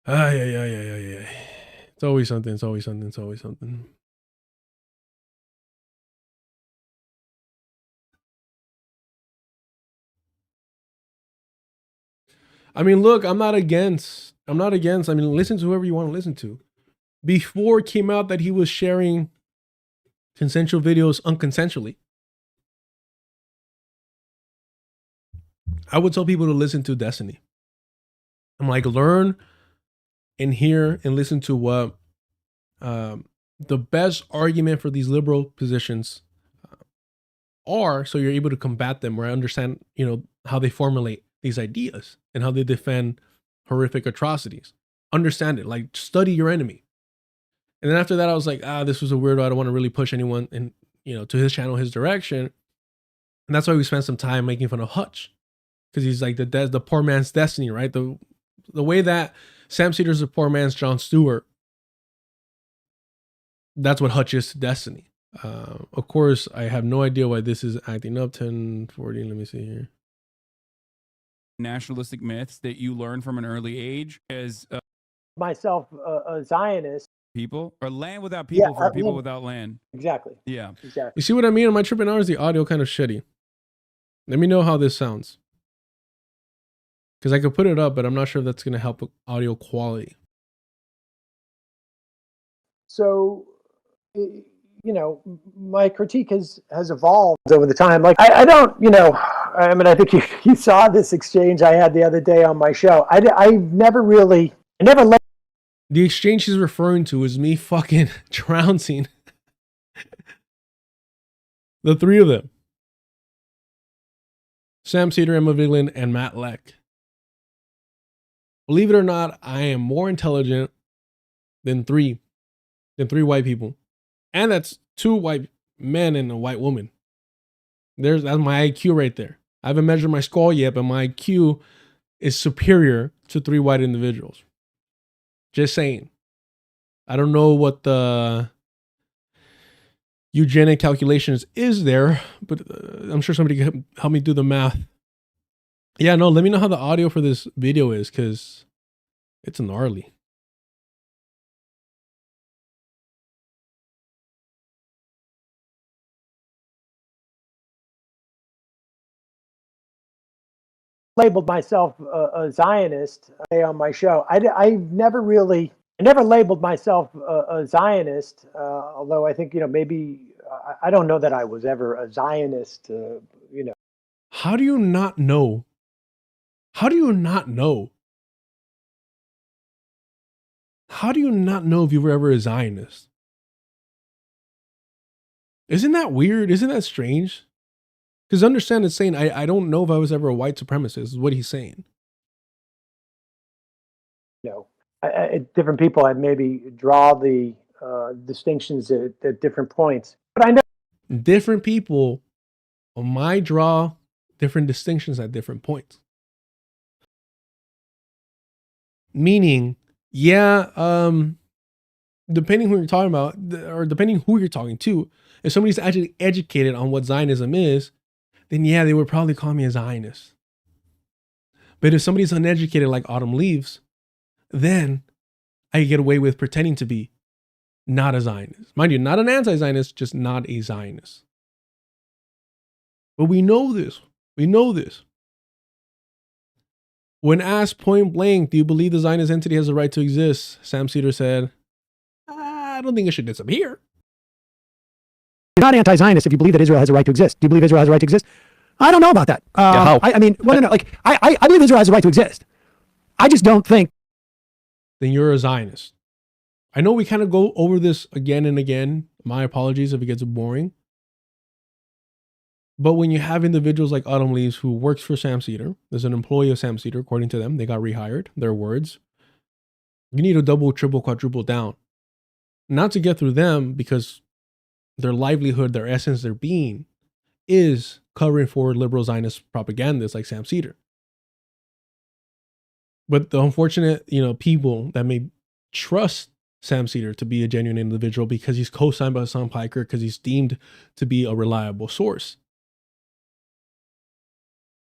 Yeah. It's always something. I mean, look, I'm not against. I mean, listen to whoever you want to listen to. Before it came out that he was sharing consensual videos unconsensually, I would tell people to listen to Destiny. I'm like, learn and hear and listen to what the best argument for these liberal positions are, so you're able to combat them or understand, how they formulate these ideas and how they defend horrific atrocities. Understand it, like study your enemy. And then after that, I was like, this was a weirdo. I don't want to really push anyone in, to his channel, his direction. And that's why we spent some time making fun of Hutch, because he's like the poor man's Destiny, right? The way that Sam Seder's the poor man's Jon Stewart, that's what Hutch is to Destiny. Of course, I have no idea why this is acting up. 10:40. Let me see here. Nationalistic myths that you learn from an early age as myself a Zionist. People or land without people for people without land. Exactly. Yeah. Exactly. You see what I mean? Am I tripping out? Is the audio kind of shitty? Let me know how this sounds. Because I could put it up, but I'm not sure if that's going to help with audio quality. So, you know, my critique has evolved over the time. Like, I don't, you know, I mean, I think you saw this exchange I had the other day on my show. I never let. The exchange he's referring to is me fucking trouncing the three of them. Sam Seder, Emma Vigeland, and Matt Leck. Believe it or not, I am more intelligent than three white people. And that's 2 white men and a white woman. That's my IQ right there. I haven't measured my skull yet, but my IQ is superior to 3 white individuals. Just saying. I don't know what the eugenic calculations is there, but I'm sure somebody can help me do the math. Yeah, no, let me know how the audio for this video is, because it's gnarly. Labeled myself a Zionist on my show. I never labeled myself a Zionist, although I think, you know, maybe, I don't know that I was ever a Zionist, you know. How do you not know? How do you not know? How do you not know if you were ever a Zionist? Isn't that weird? Isn't that strange? Because understand it's saying, I don't know if I was ever a white supremacist, is what he's saying. You know, different people had maybe draw the distinctions at different points. But I know different people might draw different distinctions at different points. Meaning, yeah, depending who you're talking about, or depending who you're talking to, if somebody's actually educated on what Zionism is, then yeah, they would probably call me a Zionist. But if somebody's uneducated like Autumn Leaves, then I get away with pretending to be not a Zionist. Mind you, not an anti-Zionist, just not a Zionist. But we know this. We know this. When asked point blank, do you believe the Zionist entity has a right to exist? Sam Seder said, I don't think it should disappear. You're not anti-Zionist if you believe that Israel has a right to exist. Do you believe Israel has a right to exist? I don't know about that. How? I mean, well, no, like, I believe Israel has a right to exist. I just don't think. Then you're a Zionist. I know we kind of go over this again and again. My apologies if it gets boring. But when you have individuals like Autumn Leaves who works for Sam Seder, there's an employee of Sam Seder, according to them, they got rehired, their words. You need to double, triple, quadruple down. Not to get through them, because their livelihood, their essence, their being is covering for liberal Zionist propagandists like Sam Seder. But the unfortunate, people that may trust Sam Seder to be a genuine individual because he's co-signed by Hassan Piker, because he's deemed to be a reliable source.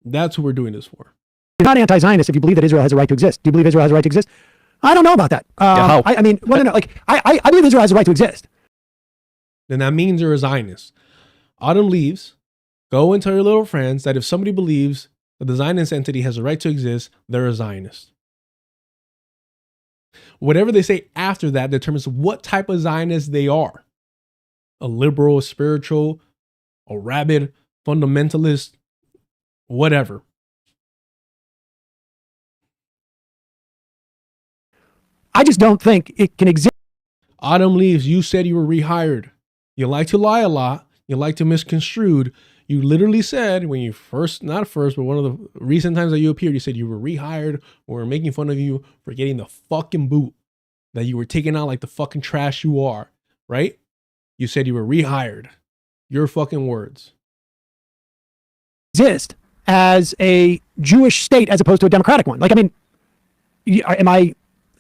That's who we're doing this for. You're not anti-Zionist if you believe that Israel has a right to exist. Do you believe Israel has a right to exist? I don't know about that. How? I mean, well, no, like, I believe Israel has a right to exist. Then that means you're a Zionist. Autumn Leaves, go and tell your little friends that if somebody believes that the Zionist entity has a right to exist, they're a Zionist. Whatever they say after that determines what type of Zionist they are. A liberal, a spiritual, a rabid, fundamentalist, whatever. I just don't think it can exist. Autumn Leaves, you said you were rehired. You like to lie a lot. You like to misconstrued. You literally said when you not first, but one of the recent times that you appeared, you said you were rehired or we're making fun of you for getting the fucking boot, that you were taken out like the fucking trash you are, right? You said you were rehired. Your fucking words. Exist as a Jewish state as opposed to a democratic one. Like, I mean,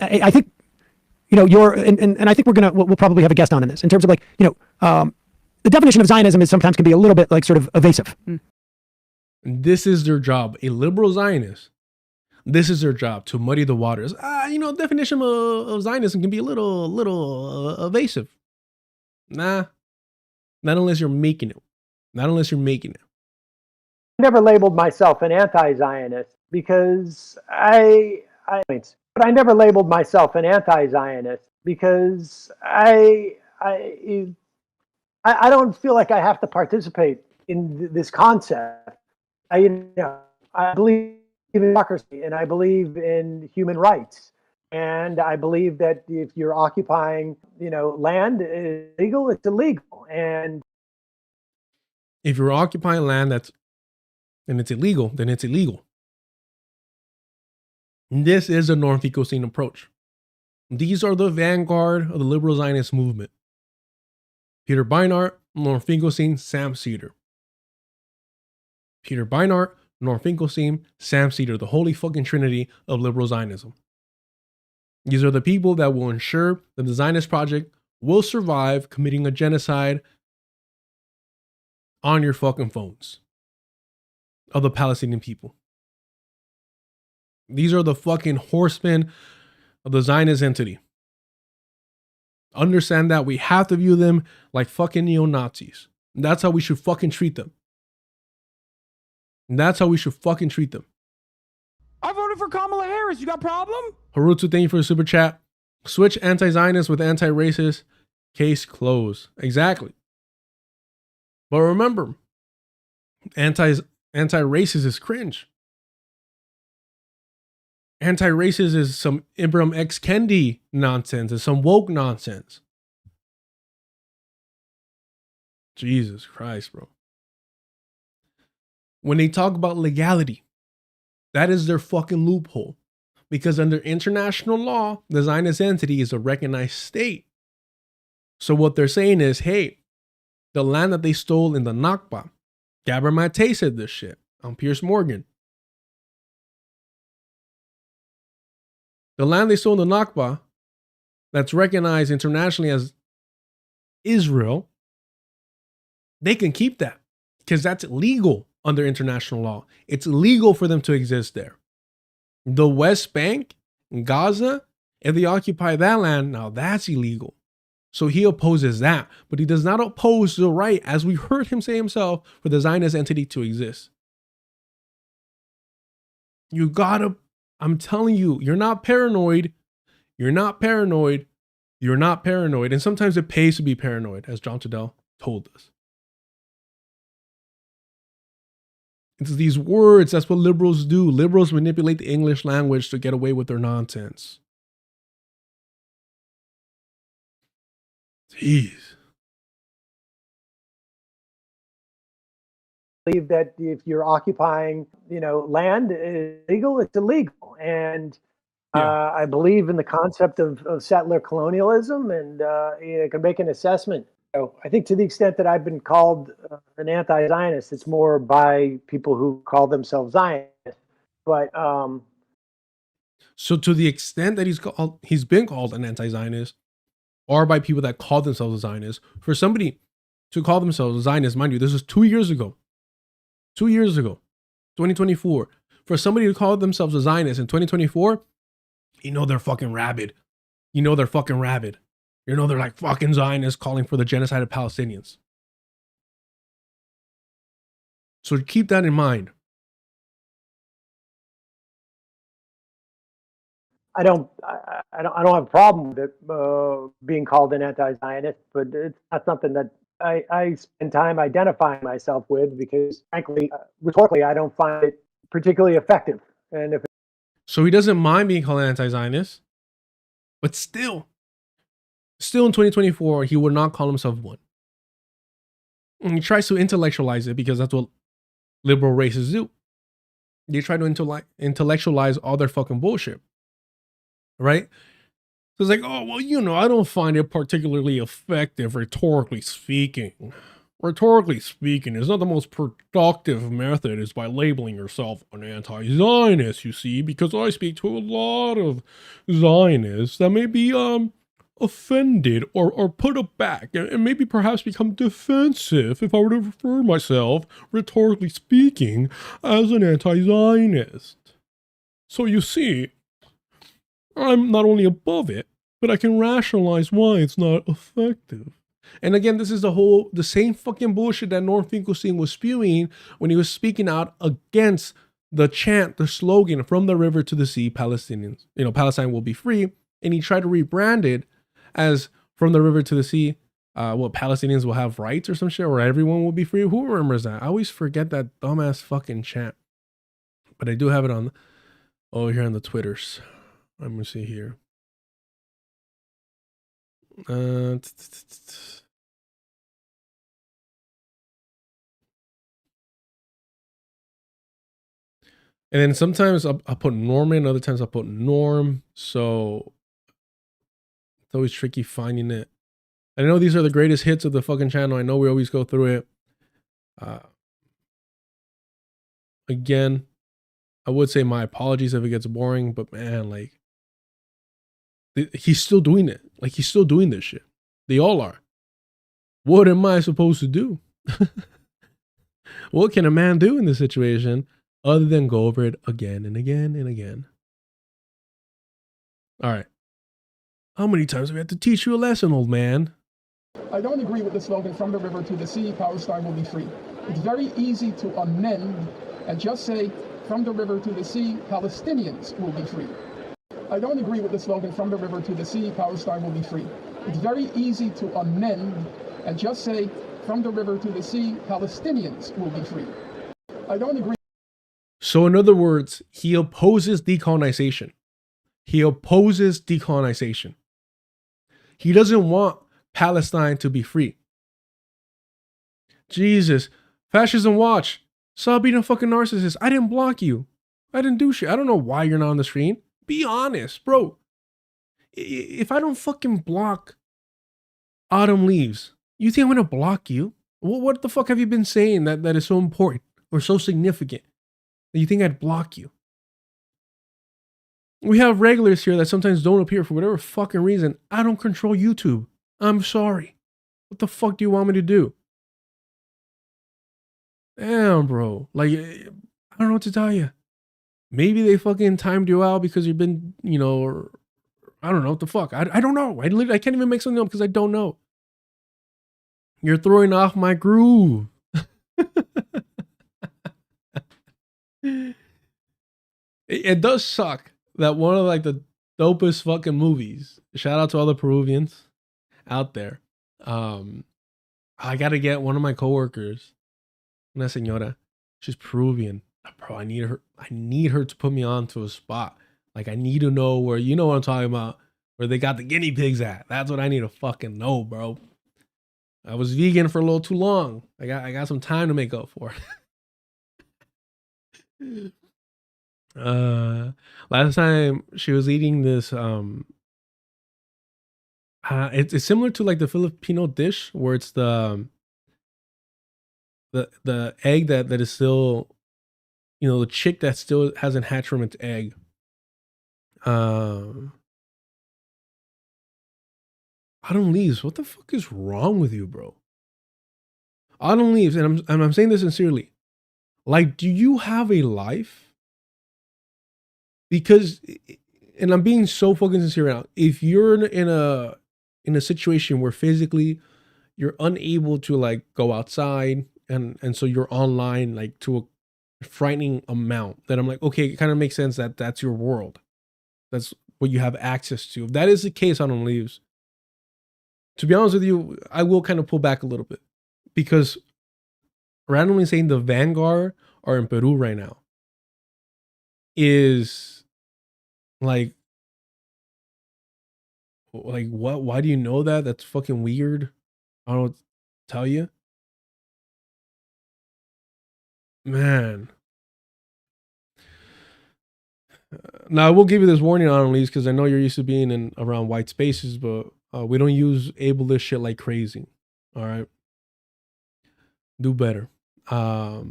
I think, you're, and I think we'll probably have a guest on in this in terms of like, the definition of Zionism is sometimes can be a little bit like sort of evasive. This is their job. A liberal Zionist This is their job, to muddy the waters. Definition of Zionism can be a little evasive. Nah, not unless you're making it. Not unless you're making it. I never labeled myself an anti-Zionist because I never labeled myself an anti-Zionist because I don't feel like I have to participate in this concept. I believe in democracy and I believe in human rights. And I believe that if you're occupying, land is illegal, it's illegal. And if you're occupying land and it's illegal, then it's illegal. This is a North Ecoscene approach. These are the vanguard of the liberal Zionist movement. Peter Beinart, North Finkelstein, Sam Seder. Peter Beinart, North Finkelstein, Sam Seder, the holy fucking trinity of liberal Zionism. These are the people that will ensure that the Zionist project will survive committing a genocide on your fucking phones of the Palestinian people. These are the fucking horsemen of the Zionist entity. Understand that we have to view them like fucking neo-Nazis. That's how we should fucking treat them. That's how we should fucking treat them. I voted for Kamala Harris. You got a problem? Harutsu, thank you for the super chat. Switch anti-Zionist with anti-racist. Case closed. Exactly. But remember, anti-racist is cringe. Anti-racist is some Ibram X. Kendi nonsense. It's some woke nonsense. Jesus Christ, bro. When they talk about legality, that is their fucking loophole. Because under international law, the Zionist entity is a recognized state. So what they're saying is, hey, the land that they stole in the Nakba, Gabor Mate said this shit on Piers Morgan. The land they stole in the Nakba, that's recognized internationally as Israel, they can keep that because that's illegal under international law. It's illegal for them to exist there. The West Bank, Gaza, if they occupy that land, now that's illegal. So he opposes that, but he does not oppose the right, as we heard him say himself, for the Zionist entity to exist. You gotta, I'm telling you, you're not paranoid. You're not paranoid. You're not paranoid. And sometimes it pays to be paranoid, as John Tudell told us. It's these words, that's what liberals do. Liberals manipulate the English language to get away with their nonsense. Jeez. I believe that if you're occupying, land is illegal, it's illegal. And I believe in the concept of settler colonialism, and can make an assessment. So I think to the extent that I've been called an anti-Zionist, it's more by people who call themselves Zionists. But so to the extent that he's been called an anti-Zionist, or by people that call themselves a Zionist, for somebody to call themselves a Zionist, mind you, this was 2 years ago. 2 years ago, 2024. For somebody to call themselves a Zionist in 2024, they're fucking rabid. They're fucking rabid. They're like fucking Zionists calling for the genocide of Palestinians. So keep that in mind. I don't have a problem with it being called an anti-Zionist, but it's not something that I spend time identifying myself with because, frankly, rhetorically, I don't find it particularly effective. And so he doesn't mind being called an anti-Zionist, but still in 2024, he would not call himself one. And he tries to intellectualize it because that's what liberal racists do. They try to intellectualize all their fucking bullshit. Right? So it's like, oh, well, I don't find it particularly effective, rhetorically speaking. Rhetorically speaking, it's not the most productive method is by labeling yourself an anti-Zionist, you see, because I speak to a lot of Zionists that may be offended or put aback and maybe perhaps become defensive if I were to refer myself, rhetorically speaking, as an anti-Zionist. So you see, I'm not only above it, but I can rationalize why it's not effective. And again, this is the same fucking bullshit that Norm Finkelstein was spewing when he was speaking out against the chant, the slogan, from the river to the sea, Palestinians, Palestine will be free. And he tried to rebrand it as from the river to the sea, Palestinians will have rights or some shit, or everyone will be free. Who remembers that? I always forget that dumbass fucking chant. But I do have it on, here on the Twitters. I'm gonna see here. And then sometimes I'll put Norman, other times I'll put Norm. So it's always tricky finding it. I know these are the greatest hits of the fucking channel. I know we always go through it. Again, I would say my apologies if it gets boring, but man, like, he's still doing it. Like, he's still doing this shit. They all are. What am I supposed to do? What can a man do in this situation other than go over it again and again and again? All right. How many times have we had to teach you a lesson, old man? I don't agree with the slogan, from the river to the sea, Palestine will be free. It's very easy to amend and just say, from the river to the sea, Palestinians will be free. I don't agree with the slogan, from the river to the sea, Palestine will be free. It's very easy to amend and just say, from the river to the sea, Palestinians will be free. I don't agree. So in other words, he opposes decolonization. He opposes decolonization. He doesn't want Palestine to be free. Jesus. Fascism watch. Stop being a fucking narcissist. I didn't block you. I didn't do shit. I don't know why you're not on the screen. Be honest, bro. If I don't fucking block Autumn Leaves, you think I'm gonna block you? What the fuck have you been saying that is so important or so significant that you think I'd block you? We have regulars here that sometimes don't appear for whatever fucking reason. I don't control YouTube. I'm sorry. What the fuck do you want me to do? Damn, bro. Like, I don't know what to tell you. Maybe they fucking timed you out because you've been, or I don't know what the fuck. I don't know. I can't even make something up because I don't know. You're throwing off my groove. It does suck that one of like the dopest fucking movies. Shout out to all the Peruvians out there. I gotta get one of my coworkers, una señora. She's Peruvian. Bro, I need her to put me on to a spot. Like, I need to know where, you know what I'm talking about, where they got the guinea pigs at. That's what I need to fucking know, bro. I was vegan for a little too long. I got some time to make up for. Last time she was eating this it's similar to like the Filipino dish where it's the egg that is still, the chick that still hasn't hatched from its egg. Autumn Leaves, what the fuck is wrong with you, bro? Autumn Leaves, and I'm saying this sincerely. Like, do you have a life? Because, and I'm being so fucking sincere now, if you're in a situation where physically you're unable to like go outside and so you're online like to a frightening amount, then I'm like, okay, it kind of makes sense that that's your world. That's what you have access to. If that is the case, Autumn Leaves, to be honest with you, I will kind of pull back a little bit because randomly saying the Vanguard are in Peru right now is like what? Why do you know that? That's fucking weird. I don't know what to tell you. Man. Now I will give you this warning on least because I know you're used to being in around white spaces, but we don't use ableist shit like crazy. All right. Do better. Yeah,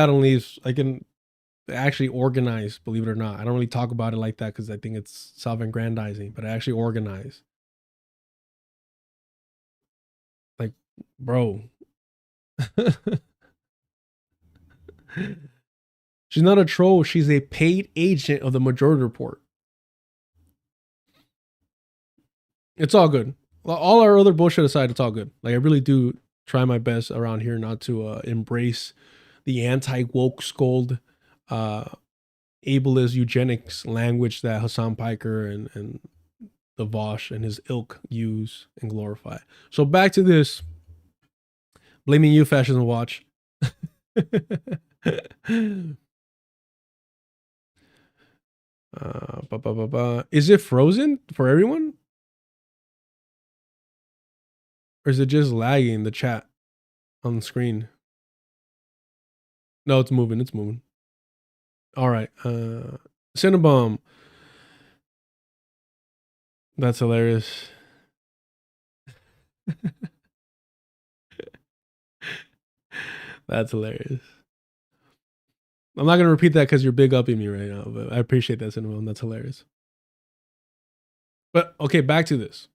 I don't leave. I can actually organize, believe it or not. I don't really talk about it like that because I think it's self-aggrandizing, but I actually organize. Like, bro. She's not a troll. She's a paid agent of the Majority Report. It's all good. All our other bullshit aside, it's all good. Like, I really do try my best around here not to embrace the anti-woke scold, ableist eugenics language that Hassan Piker and the Vosh and his ilk use and glorify. So back to this. Blaming you, Fascism Watch. Is it frozen for everyone? Or is it just lagging the chat on the screen? No, it's moving. It's moving. All right. Cinnabon. That's hilarious. That's hilarious. I'm not going to repeat that because you're big upping me right now, but I appreciate that, Cinnabon. That's hilarious. But, okay, back to this.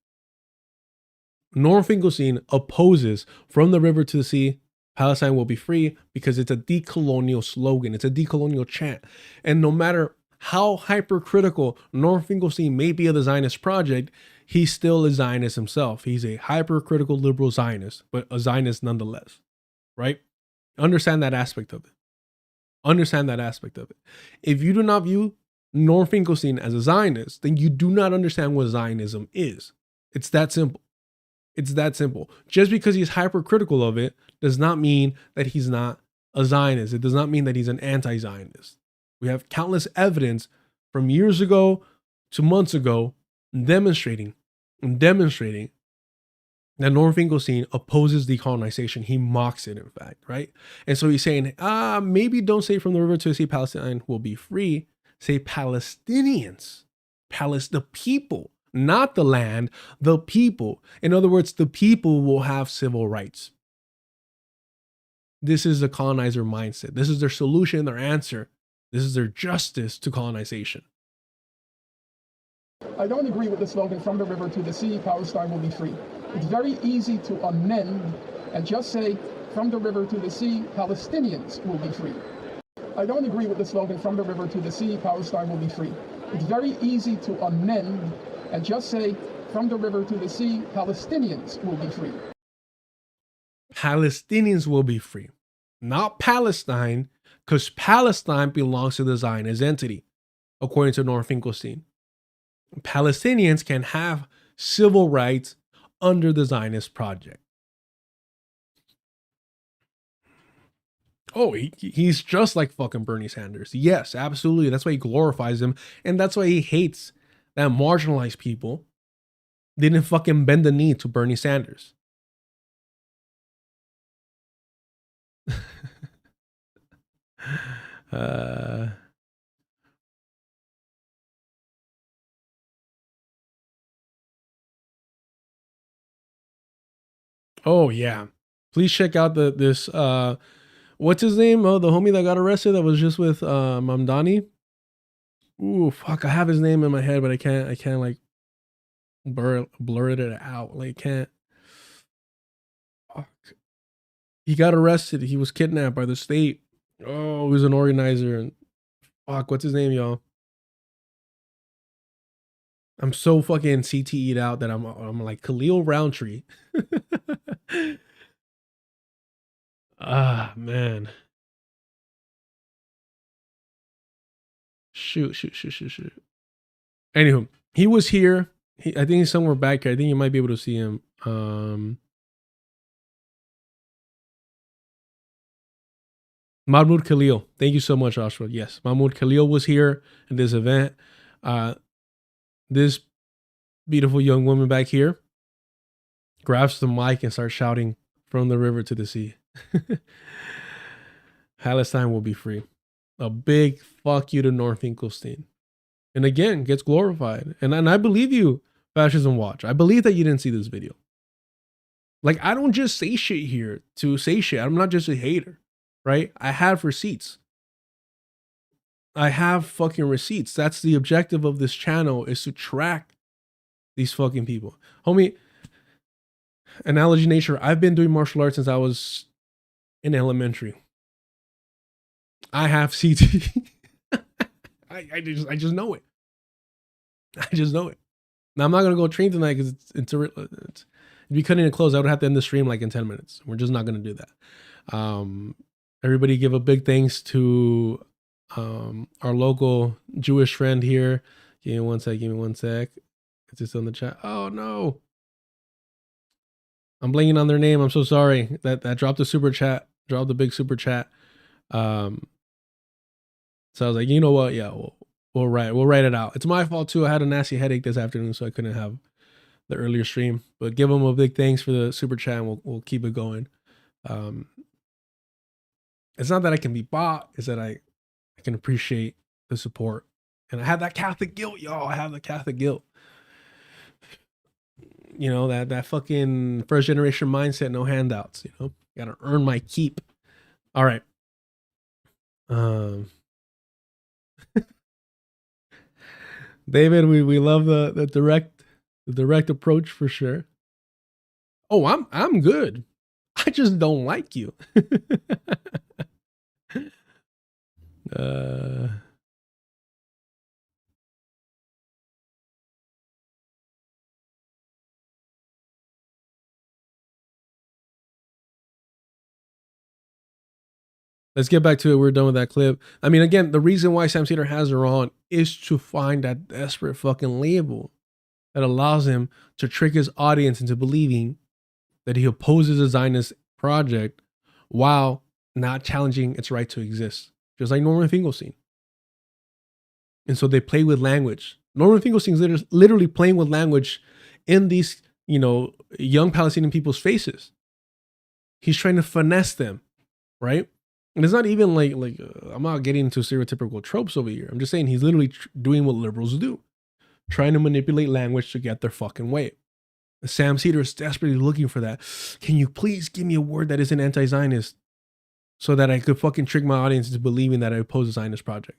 Norm Finkelstein opposes from the river to the sea, Palestine will be free, because it's a decolonial slogan. It's a decolonial chant. And no matter how hypercritical Norm Finkelstein may be of the Zionist project, he's still a Zionist himself. He's a hypercritical liberal Zionist, but a Zionist nonetheless, right? Understand that aspect of it. Understand that aspect of it. If you do not view Norm Finkelstein as a Zionist, then you do not understand what Zionism is. It's that simple. It's that simple. Just because he's hypercritical of it does not mean that he's not a Zionist. It does not mean that he's an anti-Zionist. We have countless evidence from years ago to months ago demonstrating that Norm Finkelstein opposes decolonization. He mocks it, in fact, right? And so he's saying, maybe don't say from the river to the sea, Palestine will be free. Say Palestinians, the people. Not the land, the people. In other words, the people will have civil rights. This is the colonizer mindset. This is their solution, their answer. This is their justice to colonization. I don't agree with the slogan, from the river to the sea, Palestine will be free. It's very easy to amend and just say, from the river to the sea, Palestinians will be free. I don't agree with the slogan, from the river to the sea, Palestine will be free. It's very easy to amend and just say, from the river to the sea, Palestinians will be free. Palestinians will be free. Not Palestine, because Palestine belongs to the Zionist entity, according to Norm Finkelstein. Palestinians can have civil rights under the Zionist project. Oh, he's just like fucking Bernie Sanders. Yes, absolutely. That's why he glorifies him. And that's why he hates that marginalized people didn't fucking bend the knee to Bernie Sanders. Oh yeah, please check out this what's his name? Oh, the homie that got arrested that was just with Mamdani. Ooh, fuck, I have his name in my head, but I can't like blur it out. Like, can't. Fuck. He got arrested. He was kidnapped by the state. Oh, he was an organizer. And fuck, what's his name, y'all? I'm so fucking CTE'd out that I'm like Khalil Roundtree. Ah, man. Shoot. Anywho, he was here. I think he's somewhere back here. I think you might be able to see him. Mahmoud Khalil. Thank you so much, Joshua. Yes, Mahmoud Khalil was here in this event. This beautiful young woman back here grabs the mic and starts shouting, from the river to the sea. Palestine will be free. A big fuck you to Norm Finkelstein. And again, gets glorified. And I believe you, Fascism Watch. I believe that you didn't see this video. Like, I don't just say shit here to say shit. I'm not just a hater, right? I have receipts. I have fucking receipts. That's the objective of this channel, is to track these fucking people. Homie, analogy nature, I've been doing martial arts since I was in elementary. I have CT. I just know it. I just know it. Now I'm not gonna go train tonight because it's if you cutting it close, I would have to end the stream like in 10 minutes. We're just not gonna do that. Everybody give a big thanks to our local Jewish friend here. Give me one sec. It's just on the chat. Oh no. I'm blanking on their name. I'm so sorry. That dropped the super chat. Dropped the big super chat. So I was like, you know what? Yeah, we'll write it out. It's my fault too. I had a nasty headache this afternoon, so I couldn't have the earlier stream. But give them a big thanks for the super chat, and we'll keep it going. It's not that I can be bought, it's that I can appreciate the support. And I have that Catholic guilt, y'all. I have the Catholic guilt. You know, that fucking first generation mindset, no handouts, you know. Gotta earn my keep. All right. David, we love the direct approach for sure. Oh, I'm good. I just don't like you. Let's get back to it. We're done with that clip. I mean, again, the reason why Sam Seder has her on is to find that desperate fucking label that allows him to trick his audience into believing that he opposes the Zionist project while not challenging its right to exist, just like Norman Finkelstein. And so they play with language. Norman Finkelstein is literally playing with language in these, you know, young Palestinian people's faces. He's trying to finesse them, right? And it's not even like I'm not getting into stereotypical tropes over here. I'm just saying he's literally doing what liberals do, trying to manipulate language to get their fucking way. Sam Seder is desperately looking for that. Can you please give me a word that isn't anti-Zionist so that I could fucking trick my audience into believing that I oppose the Zionist project?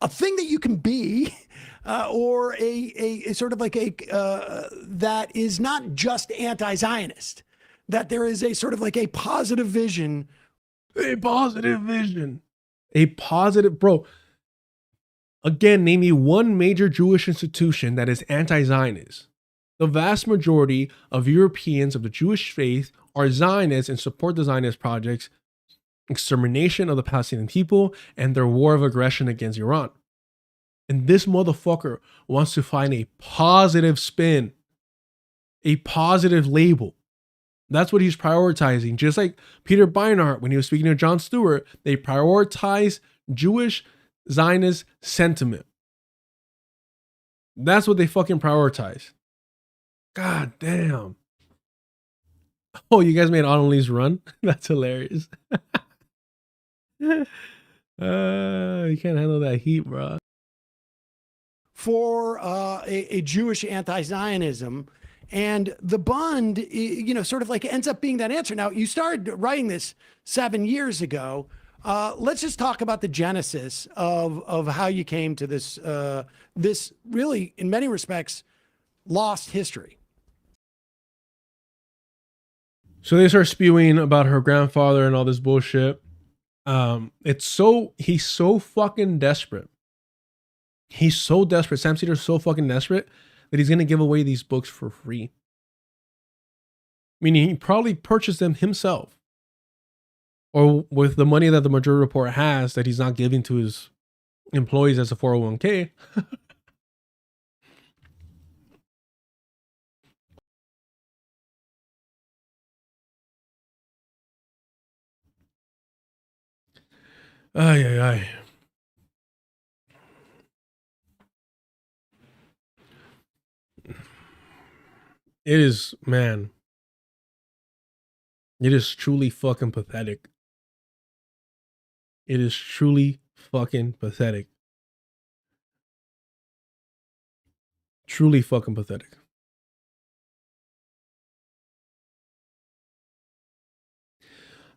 A thing that you can be, or a sort of like that is not just anti-Zionist, that there is a sort of like a positive vision. A positive vision. A positive, bro. Again, name me one major Jewish institution that is anti-Zionist. The vast majority of Europeans of the Jewish faith are Zionists and support the Zionist projects, extermination of the Palestinian people, and their war of aggression against Iran. And this motherfucker wants to find a positive spin, a positive label. That's what he's prioritizing. Just like Peter Beinart, when he was speaking to Jon Stewart, they prioritize Jewish Zionist sentiment. That's what they fucking prioritize. God damn. Oh, you guys made Annalise run? That's hilarious. You can't handle that heat, bro. For a Jewish anti-Zionism, and the Bund, you know, sort of like ends up being that answer. Now, you started writing this 7 years ago. Let's just talk about the genesis of how you came to this this really, in many respects, lost history. So they start spewing about her grandfather and all this bullshit. He's so fucking desperate. He's so desperate. Sam Seder's so fucking desperate that he's going to give away these books for free. Meaning he probably purchased them himself. Or with the money that the Majority Report has that he's not giving to his employees as a 401k. Ay, ay, ay. It is, man. It is truly fucking pathetic. It is truly fucking pathetic. Truly fucking pathetic.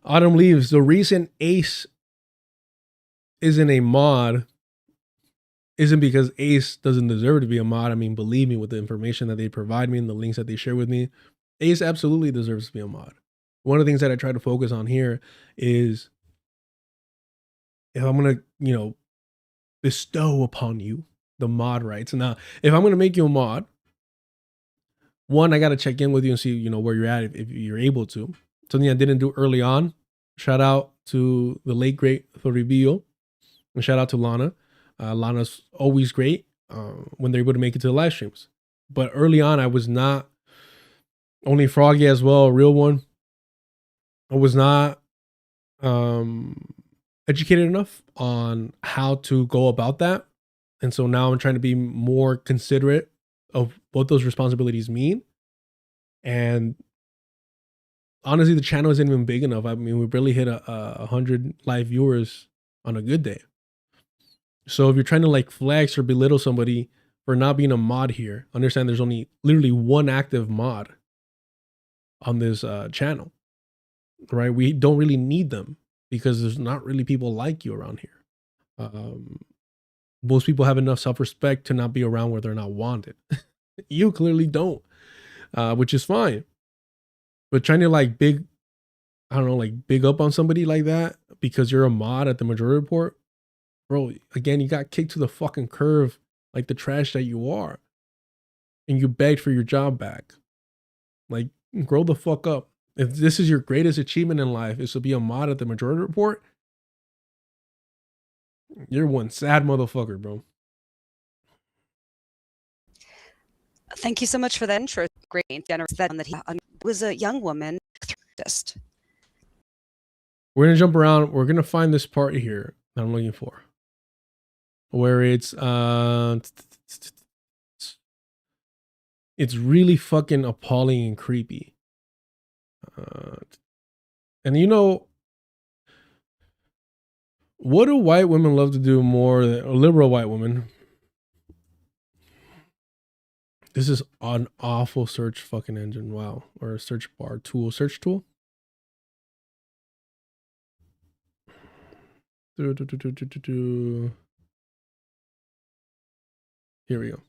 Autumn Leaves, the reason Ace isn't a mod isn't because Ace doesn't deserve to be a mod. I mean, believe me, with the information that they provide me and the links that they share with me, Ace absolutely deserves to be a mod. One of the things that I try to focus on here is if I'm going to, bestow upon you the mod rights. Now, if I'm going to make you a mod, one, I got to check in with you and see, where you're at if you're able to. Something I didn't do early on. Shout out to the late, great Thoribio. And shout out to Lana. Lana's always great when they're able to make it to the live streams. But early on, I was not, only Froggy as well, a real one. I was not educated enough on how to go about that. And so now I'm trying to be more considerate of what those responsibilities mean. And honestly, the channel isn't even big enough. I mean, we barely hit 100 live viewers on a good day. So if you're trying to like flex or belittle somebody for not being a mod here, understand there's only literally one active mod on this channel, right? We don't really need them because there's not really people like you around here. Most people have enough self-respect to not be around where they're not wanted. You clearly don't, which is fine. But trying to like big up on somebody like that because you're a mod at the majority report, bro, again, you got kicked to the fucking curb like the trash that you are. And you begged for your job back. Like, grow the fuck up. If this is your greatest achievement in life is to be a mod at the majority report, you're one sad motherfucker, bro. Thank you so much for that intro. Great, generous that he was a young woman. We're gonna jump around. We're gonna find this part here that I'm looking for, where it's really fucking appalling and creepy. And what do white women love to do more than liberal white women? This is an awful search fucking engine. Wow. Or a search bar tool, search tool. Here we go.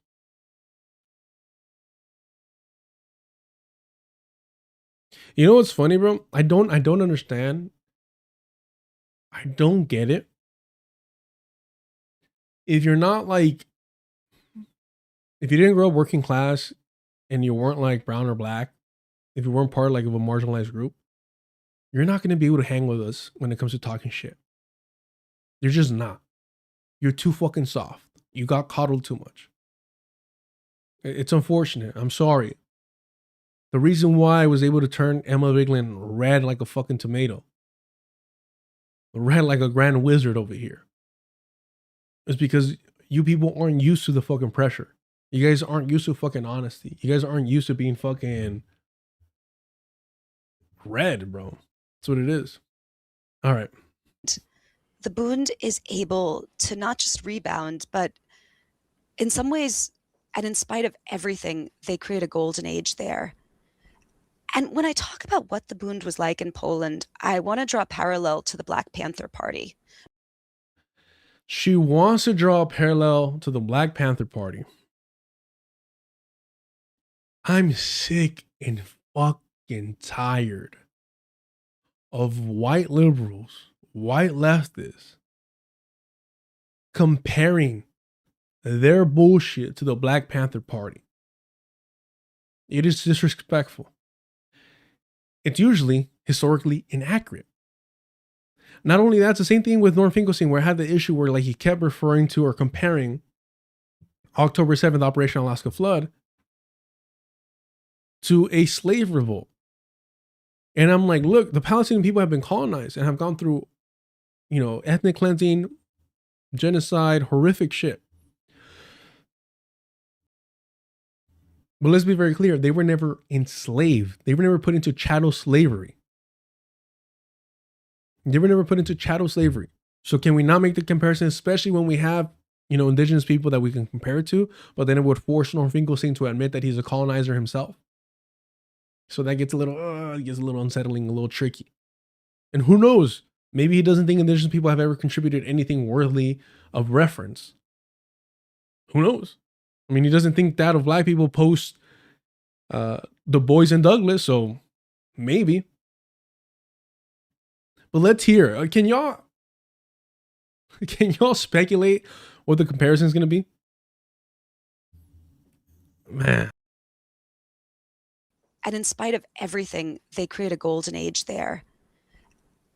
You know what's funny, bro? I don't understand. I don't get it. If you're not like, if you didn't grow up working class and you weren't like brown or black, if you weren't part like of a marginalized group, you're not going to be able to hang with us when it comes to talking shit. You're just not. You're too fucking soft. You got coddled too much. It's unfortunate. I'm sorry. The reason why I was able to turn Emma Vigeland red like a fucking tomato, red like a grand wizard over here, is because you people aren't used to the fucking pressure. You guys aren't used to fucking honesty. You guys aren't used to being fucking red, bro. That's what it is. All right. The Bund is able to not just rebound, but in some ways, and in spite of everything, they create a golden age there. And when I talk about what the Bund was like in Poland, I want to draw a parallel to the Black Panther Party. She wants to draw a parallel to the Black Panther Party. I'm sick and fucking tired of white liberals, white leftists comparing their bullshit to the Black Panther Party. It is disrespectful. It's usually historically inaccurate. Not only that, it's the same thing with Norm Finkelstein, where I had the issue where like he kept referring to or comparing October 7th, Operation Alaska Flood, to a slave revolt. And I'm like, look, the Palestinian people have been colonized and have gone through, ethnic cleansing, genocide, horrific shit. But let's be very clear, they were never enslaved. They were never put into chattel slavery. They were never put into chattel slavery. So can we not make the comparison, especially when we have, indigenous people that we can compare it to, but then it would force Norm Finkelstein to admit that he's a colonizer himself. So that gets a little unsettling, a little tricky. And who knows? Maybe he doesn't think indigenous people have ever contributed anything worthy of reference. Who knows? I mean, he doesn't think that of black people post the boys in Douglas, so maybe. But let's hear. Can y'all speculate what the comparison is going to be? Man. And in spite of everything, they create a golden age there.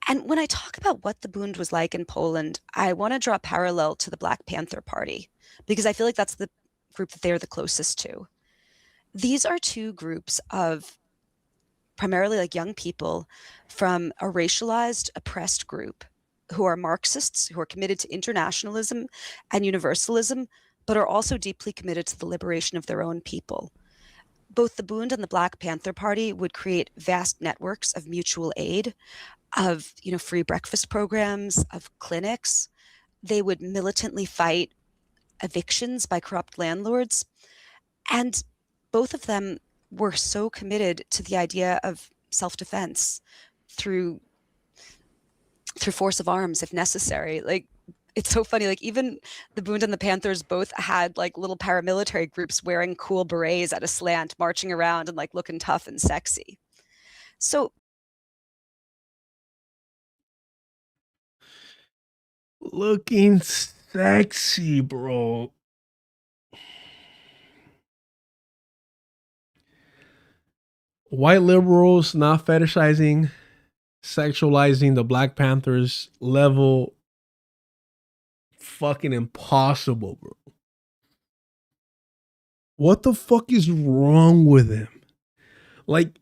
And when I talk about what the Bund was like in Poland, I want to draw a parallel to the Black Panther Party, because I feel like that's the group that they're the closest to. These are two groups of primarily like young people from a racialized, oppressed group who are Marxists, who are committed to internationalism and universalism, but are also deeply committed to the liberation of their own people. Both the Bund and the Black Panther Party would create vast networks of mutual aid, of free breakfast programs, of clinics. They would militantly fight evictions by corrupt landlords. And both of them were so committed to the idea of self-defense through force of arms if necessary. Like, it's so funny, like even the Bund and the Panthers both had like little paramilitary groups wearing cool berets at a slant, marching around and like looking tough and sexy. So looking sexy, bro. White liberals not fetishizing, sexualizing the Black Panthers level. Fucking impossible, bro. What the fuck is wrong with him? Like,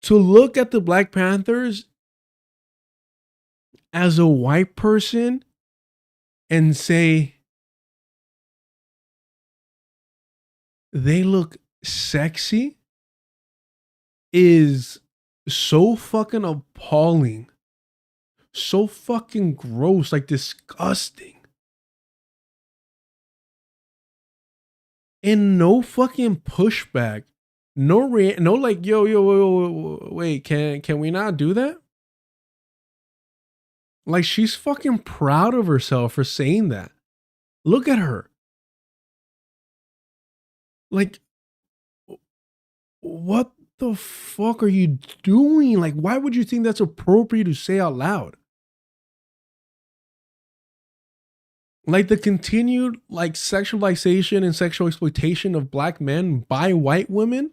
to look at the Black Panthers as a white person and say they look sexy is so fucking appalling, so fucking gross, like disgusting. And no fucking pushback, no like yo, wait, can we not do that? Like, she's fucking proud of herself for saying that. Look at her. Like, what the fuck are you doing? Like, why would you think that's appropriate to say out loud? Like, the continued like sexualization and sexual exploitation of Black men by white women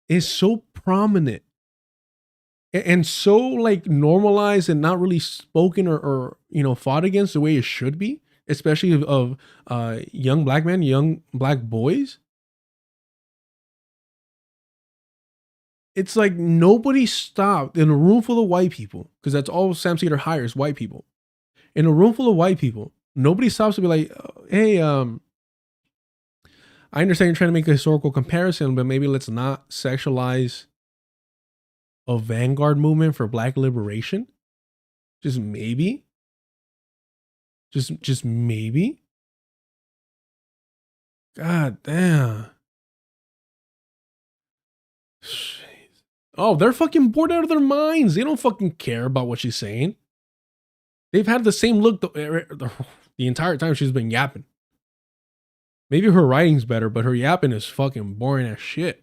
is so prominent and so like normalized and not really spoken or fought against the way it should be, especially of young Black men, young Black boys. It's like nobody stopped in a room full of white people, because that's all Sam Seder hires, white people. In a room full of white people, nobody stops to be like, hey, I understand you're trying to make a historical comparison, but maybe let's not sexualize a vanguard movement for Black liberation. Just maybe. Just maybe. God damn. Oh, they're fucking bored out of their minds. They don't fucking care about what she's saying. They've had the same look the entire time she's been yapping. Maybe her writing's better, but her yapping is fucking boring as shit.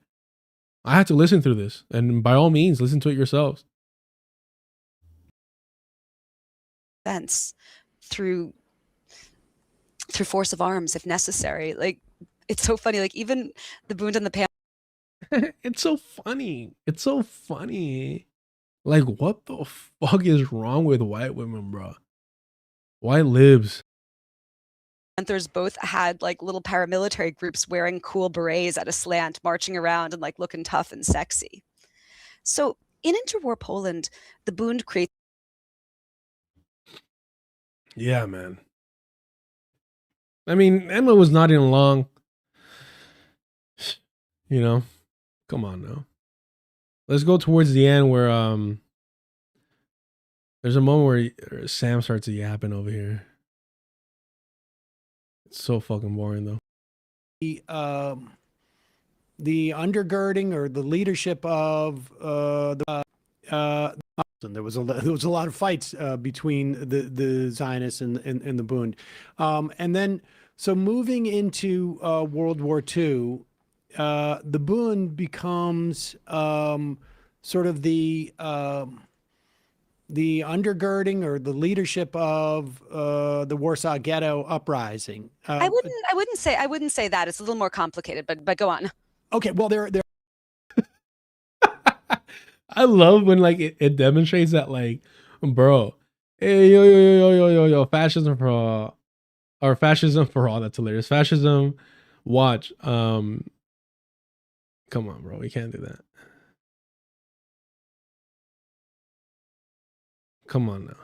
I had to listen through this, and by all means, listen to it yourselves. Defense through force of arms if necessary. Like, it's so funny. Like, even the Bund and the Panthers. It's so funny. It's so funny. Like, what the fuck is wrong with white women, bro? White libs. Panthers both had like little paramilitary groups wearing cool berets at a slant, marching around and like looking tough and sexy. So in interwar Poland, the Bund creates. Yeah, man. I mean, Emma was not in long. Come on now. Let's go towards the end where there's a moment where Sam starts yapping over here. It's so fucking boring though. The undergirding or the leadership of and there was a lot of fights between the Zionists and the Bund. And then, so moving into World War II, the Bund becomes sort of the undergirding or the leadership of the Warsaw Ghetto uprising. I wouldn't say that. It's a little more complicated, but go on. Okay, well, they're I love when like it demonstrates that, like, bro, hey, yo, fascism for all, or fascism for all. That's hilarious. Fascism, watch. Come on, bro, we can't do that. Come on now.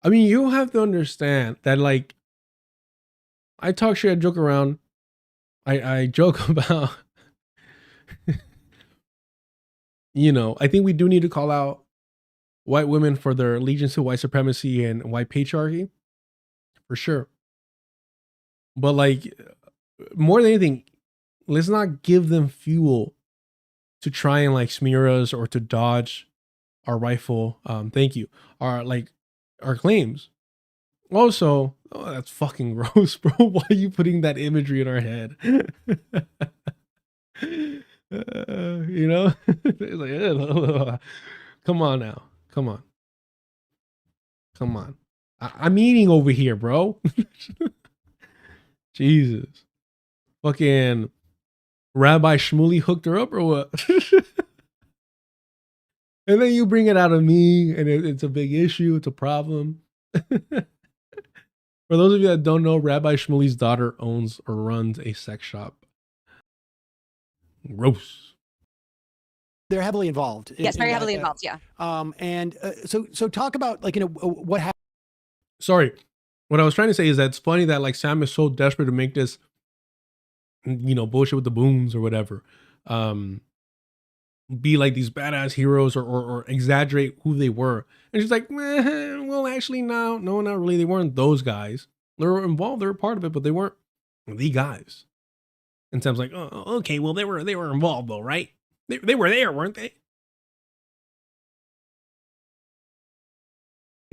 I mean, you have to understand that, like, I talk shit, I joke around. I joke about, you know, I think we do need to call out white women for their allegiance to white supremacy and white patriarchy, for sure. But like, more than anything, let's not give them fuel to try and like smear us or to dodge our rightful, thank you, our claims. Also, oh, that's fucking gross, bro. Why are you putting that imagery in our head? You know, it's like, come on now, come on. I'm eating over here, bro. Jesus, fucking Rabbi Shmuley hooked her up or what? And then you bring it out of me, and it's a big issue. It's a problem. For those of you that don't know, Rabbi Shmuley's daughter owns or runs a sex shop. Gross. They're heavily involved. Yes, very heavily involved. Yeah. And so talk about, like, you know, what happened. Sorry, what I was trying to say is that it's funny that like Sam is so desperate to make this, you know, bullshit with the booms or whatever, be like these badass heroes or exaggerate who they were. And she's like, well, actually, no, not really. They weren't those guys. They were involved. They were part of it, but they weren't the guys. And Sam's like, oh, okay, well, they were involved though, right? They were there, weren't they?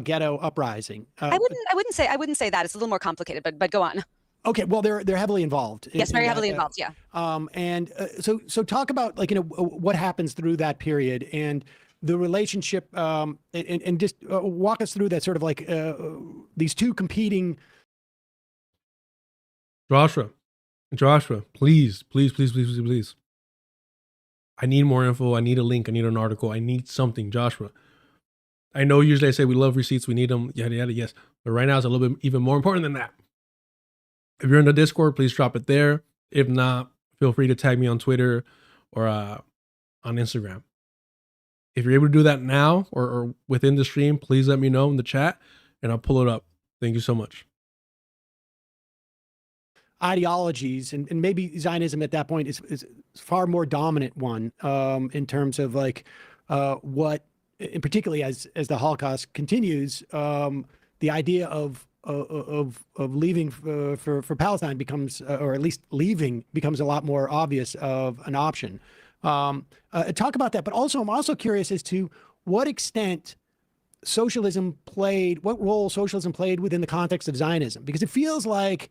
Ghetto uprising. I wouldn't say that. It's a little more complicated, but go on. Okay, well, they're heavily involved. Yes, very heavily involved. Yeah. And so talk about, like, you know, what happens through that period and the relationship, and just walk us through that sort of like these two competing. Joshua, please. I need more info. I need a link. I need an article. I need something, Joshua. I know usually I say we love receipts. We need them. Yada, yada, yes. But right now it's a little bit even more important than that. If you're in the Discord, please drop it there. If not, feel free to tag me on Twitter or on Instagram. If you're able to do that now or within the stream, please let me know in the chat and I'll pull it up. Thank you so much. Ideologies and maybe Zionism at that point is far more dominant one in terms of like what, and particularly as the Holocaust continues, the idea of leaving for Palestine becomes, or at least leaving becomes a lot more obvious of an option. Talk about that, but also I'm also curious as to what extent what role socialism played within the context of Zionism, because it feels like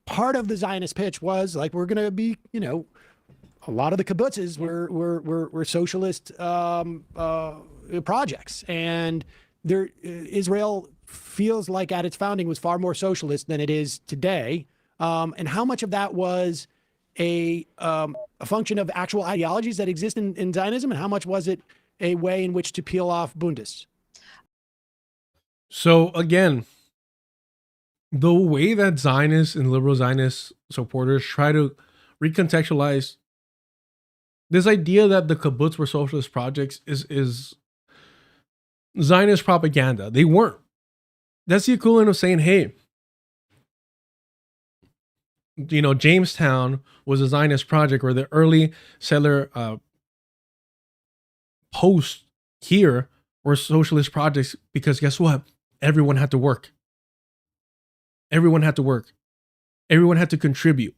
part of the Zionist pitch was like, we're going to be, you know, a lot of the kibbutzes were socialist projects, and Israel feels like at its founding was far more socialist than it is today. And how much of that was a function of actual ideologies that exist in Zionism, and how much was it a way in which to peel off Bundists? So again, the way that Zionists and liberal Zionist supporters try to recontextualize this idea that the kibbutz were socialist projects is Zionist propaganda. They weren't. That's the equivalent of saying, hey, you know, Jamestown was a Zionist project, or the early settler posts here were socialist projects, because guess what? Everyone had to work. Everyone had to contribute.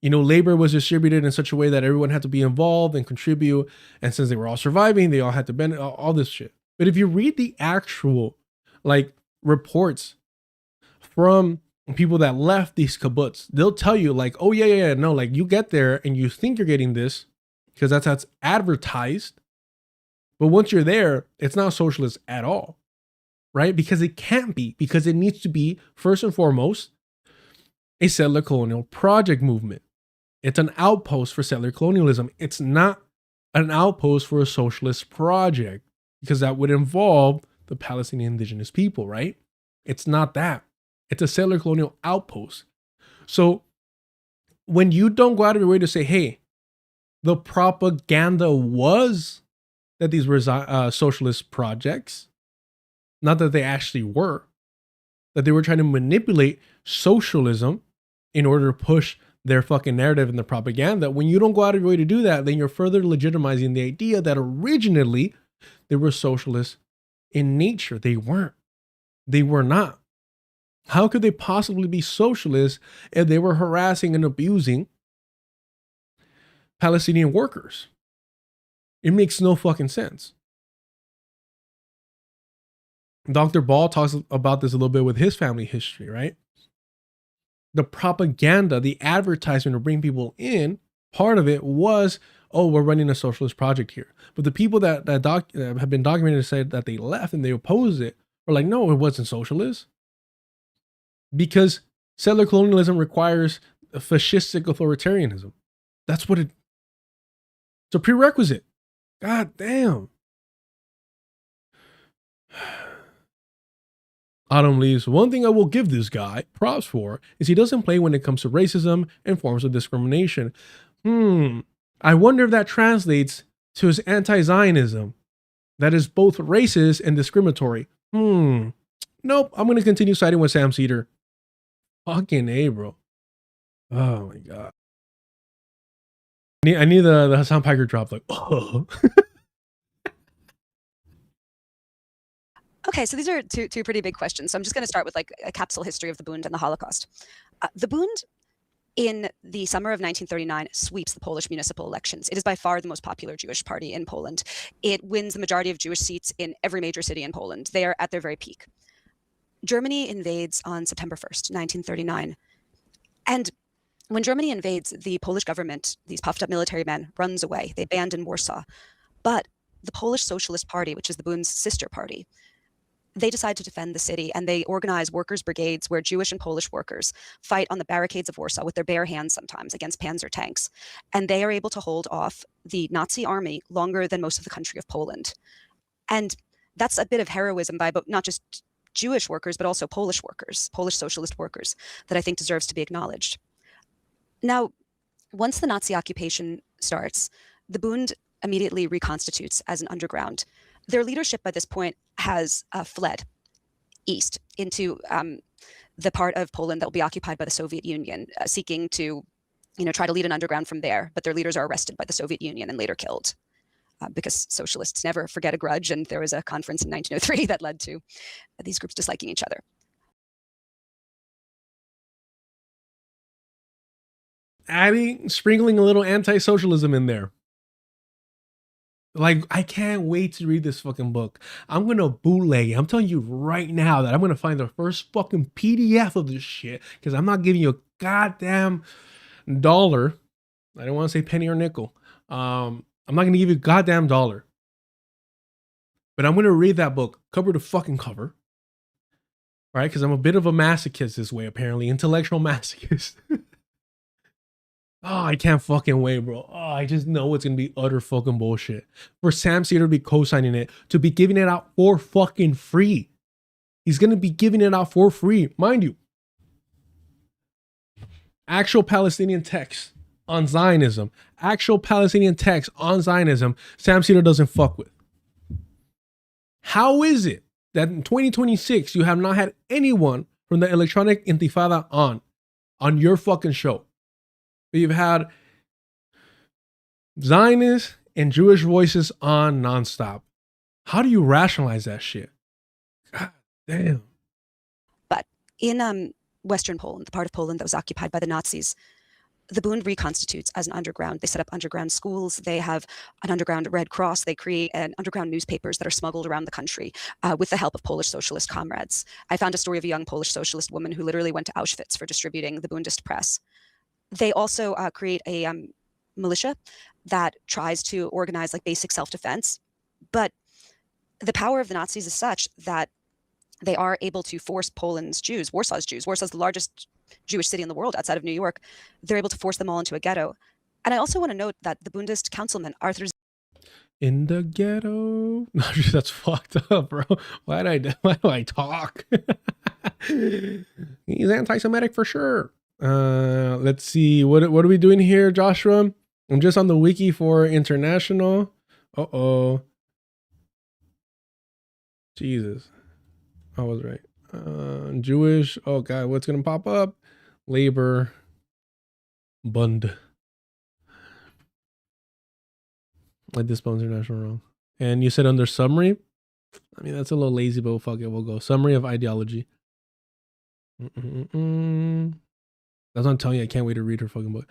labor was distributed in such a way that everyone had to be involved and contribute. And since they were all surviving, they all had to bend all this shit. But if you read the actual reports from people that left these kibbutz, they'll tell you oh yeah, no, you get there and you think you're getting this because that's how it's advertised. But once you're there, it's not socialist at all, right? Because it can't be, because it needs to be first and foremost a settler colonial project movement. It's an outpost for settler colonialism. It's not an outpost for a socialist project, because that would involve the Palestinian indigenous people, right? It's not that. It's a settler colonial outpost. So when you don't go out of your way to say, hey, the propaganda was that these were socialist projects, not that they actually were, that they were trying to manipulate socialism in order to push their fucking narrative and the propaganda. When you don't go out of your way to do that, then you're further legitimizing the idea that originally they were socialists in nature. They weren't. They were not. How could they possibly be socialists if they were harassing and abusing Palestinian workers? It makes no fucking sense. Dr. Ball talks about this a little bit with his family history, right? The propaganda, the advertisement to bring people in, part of it was, oh, we're running a socialist project here. But the people that have been documented said that they left and they opposed it were like, no, it wasn't socialist. Because settler colonialism requires a fascistic authoritarianism. That's what it's a prerequisite. God damn. Autumn leaves. One thing I will give this guy props for is he doesn't play when it comes to racism and forms of discrimination. I wonder if that translates to his anti-Zionism. That is both racist and discriminatory. Nope. I'm going to continue siding with Sam Seder. Fucking A, bro. Oh my God. I need the Hassan Piker drop. Oh. Okay, so these are two pretty big questions. So I'm just going to start with a capsule history of the Bund and the Holocaust. The Bund in the summer of 1939 sweeps the Polish municipal elections. It is by far the most popular Jewish party in Poland. It wins the majority of Jewish seats in every major city in Poland. They are at their very peak. Germany invades on September 1st, 1939. And when Germany invades, the Polish government, these puffed up military men, runs away. They abandon Warsaw. But the Polish Socialist Party, which is the Bund's sister party, they decide to defend the city, and they organize workers' brigades where Jewish and Polish workers fight on the barricades of Warsaw with their bare hands sometimes against panzer tanks. And they are able to hold off the Nazi army longer than most of the country of Poland. And that's a bit of heroism by not just Jewish workers, but also Polish workers, Polish socialist workers, that I think deserves to be acknowledged. Now, once the Nazi occupation starts, the Bund immediately reconstitutes as an underground. Their leadership by this point has fled east into the part of Poland that will be occupied by the Soviet Union, seeking to, try to lead an underground from there. But their leaders are arrested by the Soviet Union and later killed, because socialists never forget a grudge. And there was a conference in 1903 that led to these groups disliking each other. Sprinkling a little anti-socialism in there. I can't wait to read this fucking book. I'm going to bootleg it. I'm telling you right now that I'm going to find the first fucking PDF of this shit, because I'm not giving you a goddamn dollar. I don't want to say penny or nickel. I'm not going to give you a goddamn dollar. But I'm going to read that book cover to fucking cover. Right? Because I'm a bit of a masochist this way, apparently. Intellectual masochist. Oh, I can't fucking wait, bro. Oh, I just know it's going to be utter fucking bullshit. For Sam Seder to be co-signing it, to be giving it out for fucking free. He's going to be giving it out for free. Mind you, actual Palestinian text on Zionism, actual Palestinian text on Zionism, Sam Seder doesn't fuck with. How is it that in 2026, you have not had anyone from the Electronic Intifada on your fucking show? You've had Zionists and Jewish voices on nonstop. How do you rationalize that shit? God damn. But in Western Poland, the part of Poland that was occupied by the Nazis, the Bund reconstitutes as an underground. They set up underground schools. They have an underground Red Cross. They create underground newspapers that are smuggled around the country with the help of Polish socialist comrades. I found a story of a young Polish socialist woman who literally went to Auschwitz for distributing the Bundist press. They also create a militia that tries to organize like basic self-defense. But the power of the Nazis is such that they are able to force Poland's Jews, Warsaw's the largest Jewish city in the world outside of New York, they're able to force them all into a ghetto. And I also want to note that the Bundist councilman, Arthur... In the ghetto? No, that's fucked up, bro. Why do I talk? He's anti-Semitic for sure. Let's see. What are we doing here, Joshua? I'm just on the wiki for international. Uh-oh. Jesus. I was right. Jewish. Oh God, what's gonna pop up? Labor Bund. I did spell international wrong. And you said under summary? I mean, that's a little lazy, but fuck it, we'll go. Summary of ideology. That's what I'm telling you. I can't wait to read her fucking book.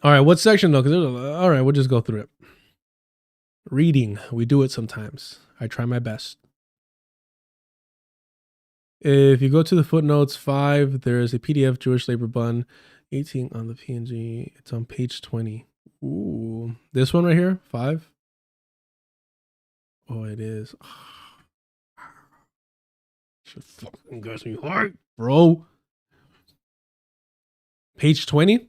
All right, what section though? All right, we'll just go through it. Reading. We do it sometimes. I try my best. If you go to the footnotes 5, there is a PDF Jewish labor bun, 18 on the PNG. It's on page 20. Ooh, this one right here, 5. Oh, it is. Should fucking get me hard, bro. Page 20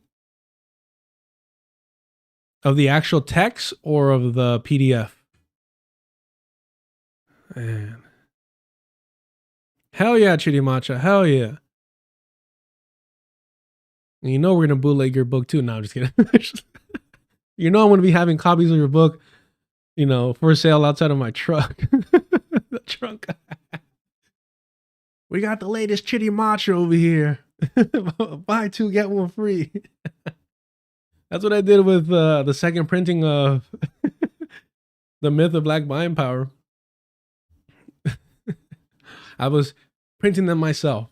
of the actual text or of the PDF? Man. Hell yeah, Chitty Matcha. Hell yeah. And you know we're going to bootleg your book too. No, I'm just kidding. You know I'm going to be having copies of your book, you know, for sale outside of my truck. The trunk. We got the latest Chitty Matcha over here. Buy 2, get 1 free. That's what I did with the second printing of The Myth of Black Buying Power. I was printing them myself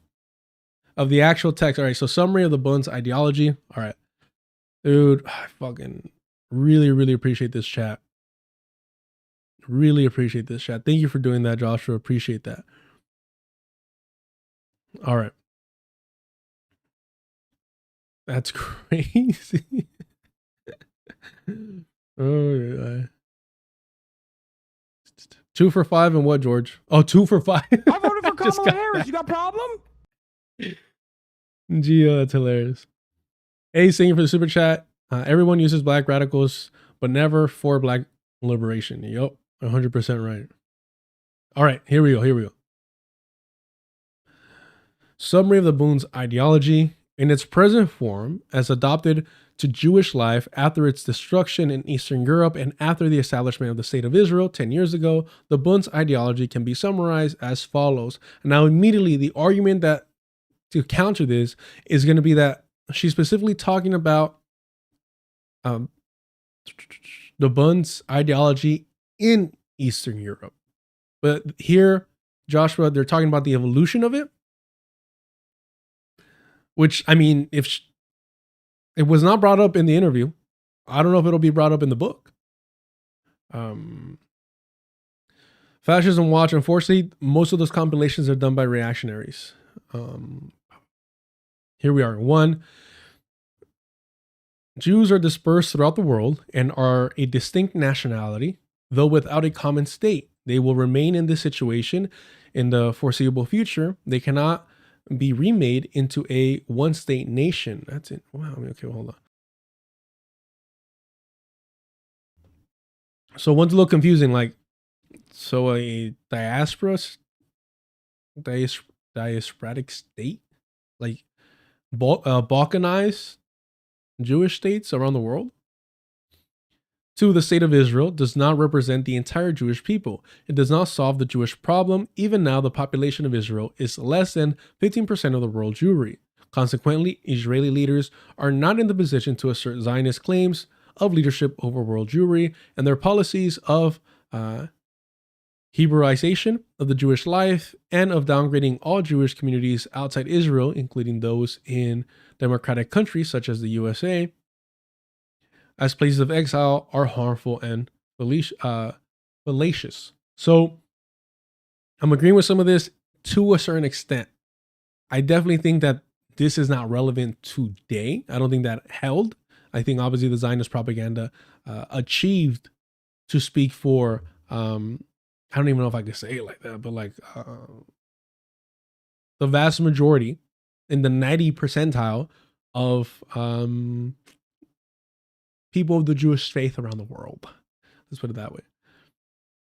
of the actual text. All right, so summary of the Bund's ideology. All right, dude, I fucking really appreciate this chat. Really appreciate this chat. Thank you for doing that, Joshua. Appreciate that. All right. That's crazy. Oh, yeah. 2 for 5 and what, George? Oh, 2 for 5. I voted for Kamala Harris. You got a problem? Gio, that's hilarious. Hey, thank you for the super chat. Everyone uses black radicals, but never for black liberation. Yup, 100% right. All right, here we go. Summary of the Bund's ideology. In its present form, as adopted to Jewish life after its destruction in Eastern Europe and after the establishment of the State of Israel 10 years ago, the Bund's ideology can be summarized as follows. Now, immediately, the argument that to counter this is going to be that she's specifically talking about the Bund's ideology in Eastern Europe. But here, Joshua, they're talking about the evolution of it. Which, I mean, if it was not brought up in the interview, I don't know if it'll be brought up in the book. Fascism Watch, unfortunately, most of those compilations are done by reactionaries. Here we are. 1, Jews are dispersed throughout the world and are a distinct nationality, though without a common state. They will remain in this situation in the foreseeable future. They cannot be remade into a one-state nation. That's it. Wow. Okay, hold on. So one's a little confusing. Like, so a diasporic state, like balkanized Jewish states around the world. 2, the state of Israel does not represent the entire Jewish people. It does not solve the Jewish problem. Even now, the population of Israel is less than 15% of the world Jewry. Consequently, Israeli leaders are not in the position to assert Zionist claims of leadership over world Jewry, and their policies of Hebraization of the Jewish life, and of downgrading all Jewish communities outside Israel, including those in democratic countries such as the USA, as places of exile, are harmful and fallacious. So I'm agreeing with some of this to a certain extent. I definitely think that this is not relevant today. I don't think that held. I think obviously the Zionist propaganda achieved to speak for, I don't even know if I could say it like that, but like the vast majority in the 90 percentile of people of the Jewish faith around the world. Let's put it that way.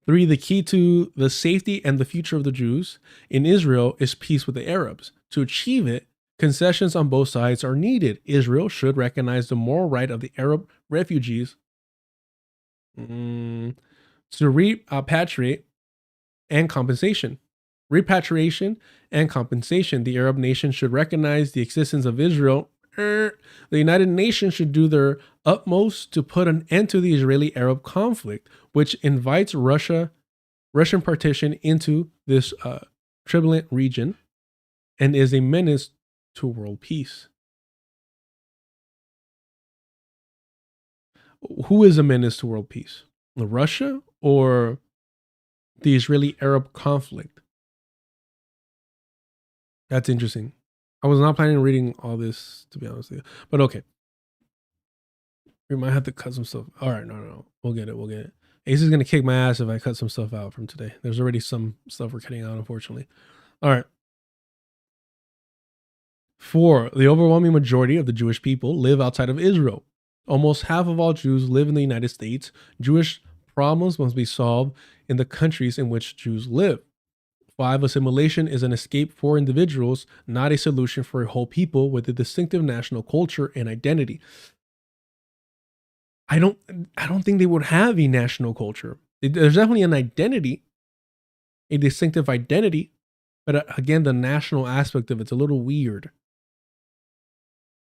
3, the key to the safety and the future of the Jews in Israel is peace with the Arabs. To achieve it, concessions on both sides are needed. Israel should recognize the moral right of the Arab refugees to repatriate and compensation. Repatriation and compensation. The Arab nation should recognize the existence of Israel. The United Nations should do their utmost to put an end to the Israeli-Arab conflict, which invites Russian partition into this turbulent region and is a menace to world peace. Who is a menace to world peace? Russia or the Israeli-Arab conflict? That's interesting. I was not planning on reading all this, to be honest with you. But okay. We might have to cut some stuff. All right, no. We'll get it. Ace is going to kick my ass if I cut some stuff out from today. There's already some stuff we're cutting out, unfortunately. All right. 4, the overwhelming majority of the Jewish people live outside of Israel. Almost half of all Jews live in the United States. Jewish problems must be solved in the countries in which Jews live. 5, assimilation is an escape for individuals, not a solution for a whole people with a distinctive national culture and identity. I don't think they would have a national culture. There's definitely an identity, a distinctive identity, but again, the national aspect of it's a little weird.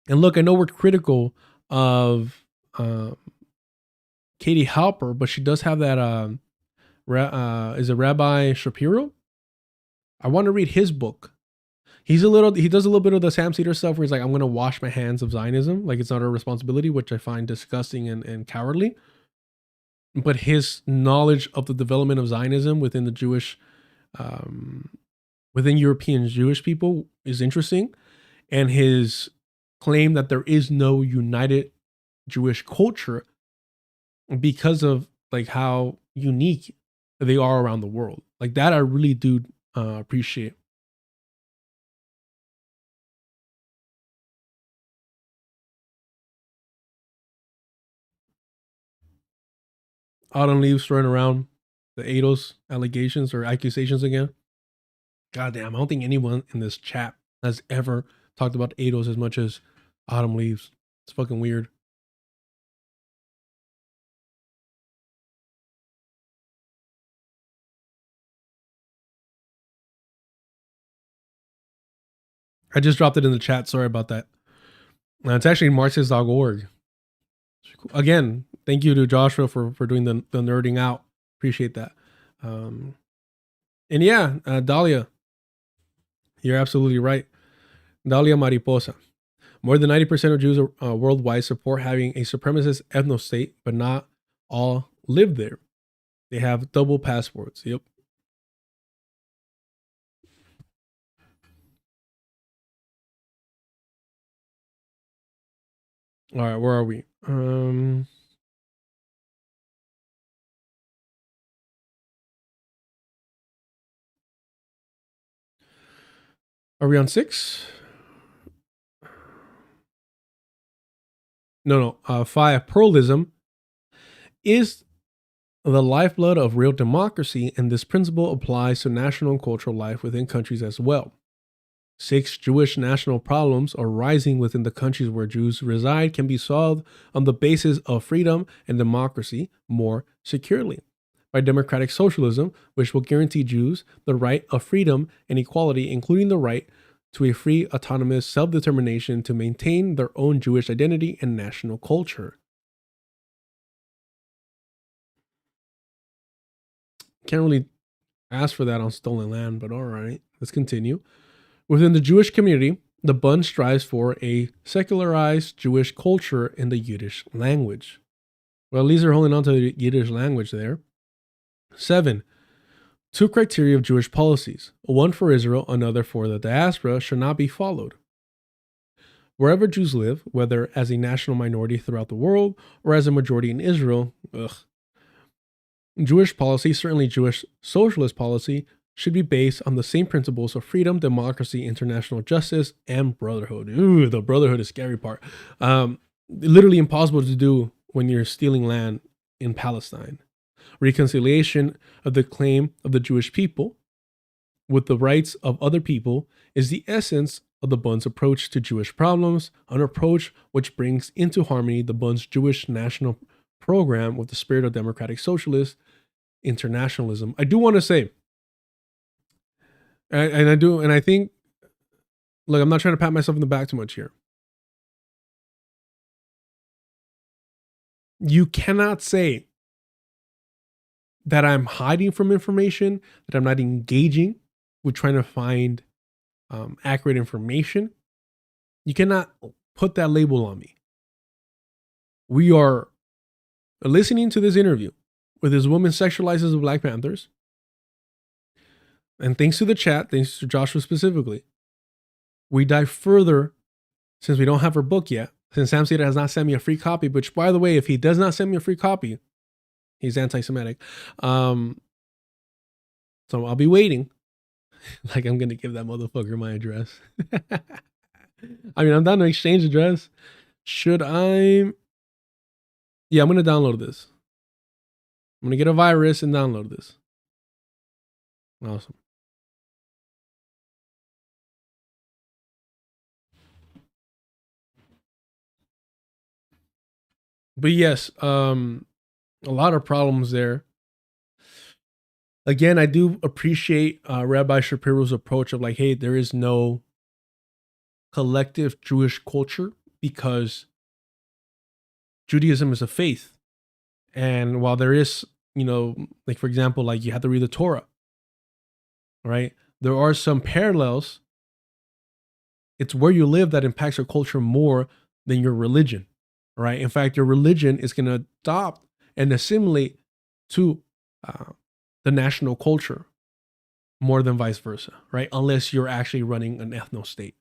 And look, I know we're critical of Katie Halper, but she does have that. Is it Rabbi Shapiro? I want to read his book. He does a little bit of the Sam Seder stuff where he's like, I'm going to wash my hands of Zionism. Like it's not our responsibility, which I find disgusting and cowardly. But his knowledge of the development of Zionism within the Jewish, within European Jewish people is interesting. And his claim that there is no united Jewish culture because of like how unique they are around the world. Like that I really do appreciate. Autumn Leaves throwing around the ADOS allegations or accusations again. God damn, I don't think anyone in this chat has ever talked about ADOS as much as Autumn Leaves. It's fucking weird. I just dropped it in the chat. Sorry about that. It's actually Marxist.org. Again, thank you to Joshua for doing the nerding out. Appreciate that. And yeah, Dalia, you're absolutely right. Dalia Mariposa. More than 90% of Jews worldwide support having a supremacist ethno-state, but not all live there. They have double passports. Yep. All right, where are we? Are we on 6? No. 5. Pluralism is the lifeblood of real democracy, and this principle applies to national and cultural life within countries as well. 6. Jewish national problems arising within the countries where Jews reside can be solved on the basis of freedom and democracy more securely by democratic socialism, which will guarantee Jews the right of freedom and equality, including the right to a free, autonomous self-determination to maintain their own Jewish identity and national culture. Can't really asked for that on stolen land, but all right, let's continue. Within the Jewish community, the Bund strives for a secularized Jewish culture in the Yiddish language. Well, at least they're holding on to the Yiddish language there. 7. 2 criteria of Jewish policies, one for Israel, another for the diaspora, should not be followed. Wherever Jews live, whether as a national minority throughout the world or as a majority in Israel, Jewish policy, certainly Jewish socialist policy, should be based on the same principles of freedom, democracy, international justice, and brotherhood. Ooh, the brotherhood is scary part. Literally impossible to do when you're stealing land in Palestine. Reconciliation of the claim of the Jewish people with the rights of other people is the essence of the Bund's approach to Jewish problems, an approach which brings into harmony the Bund's Jewish national program with the spirit of democratic socialist internationalism. I do want to say, and I think, look, I'm not trying to pat myself in the back too much here. You cannot say that I'm hiding from information, that I'm not engaging with trying to find accurate information. You cannot put that label on me. We are listening to this interview where this woman sexualizes the Black Panthers. And thanks to the chat, thanks to Joshua specifically, we dive further since we don't have her book yet. Since Sam Seder has not sent me a free copy, which, by the way, if he does not send me a free copy, he's anti-Semitic. So I'll be waiting. Like I'm going to give that motherfucker my address. I mean, I'm down to exchange address. Should I? Yeah, I'm going to download this. I'm going to get a virus and download this. Awesome. But yes, a lot of problems there. Again, I do appreciate Rabbi Shapiro's approach of like, hey, there is no collective Jewish culture because Judaism is a faith. And while there is, like for example, like you have to read the Torah, right? There are some parallels. It's where you live that impacts your culture more than your religion, right? In fact, your religion is going to adopt and assimilate to the national culture more than vice versa, right? Unless you're actually running an ethno state.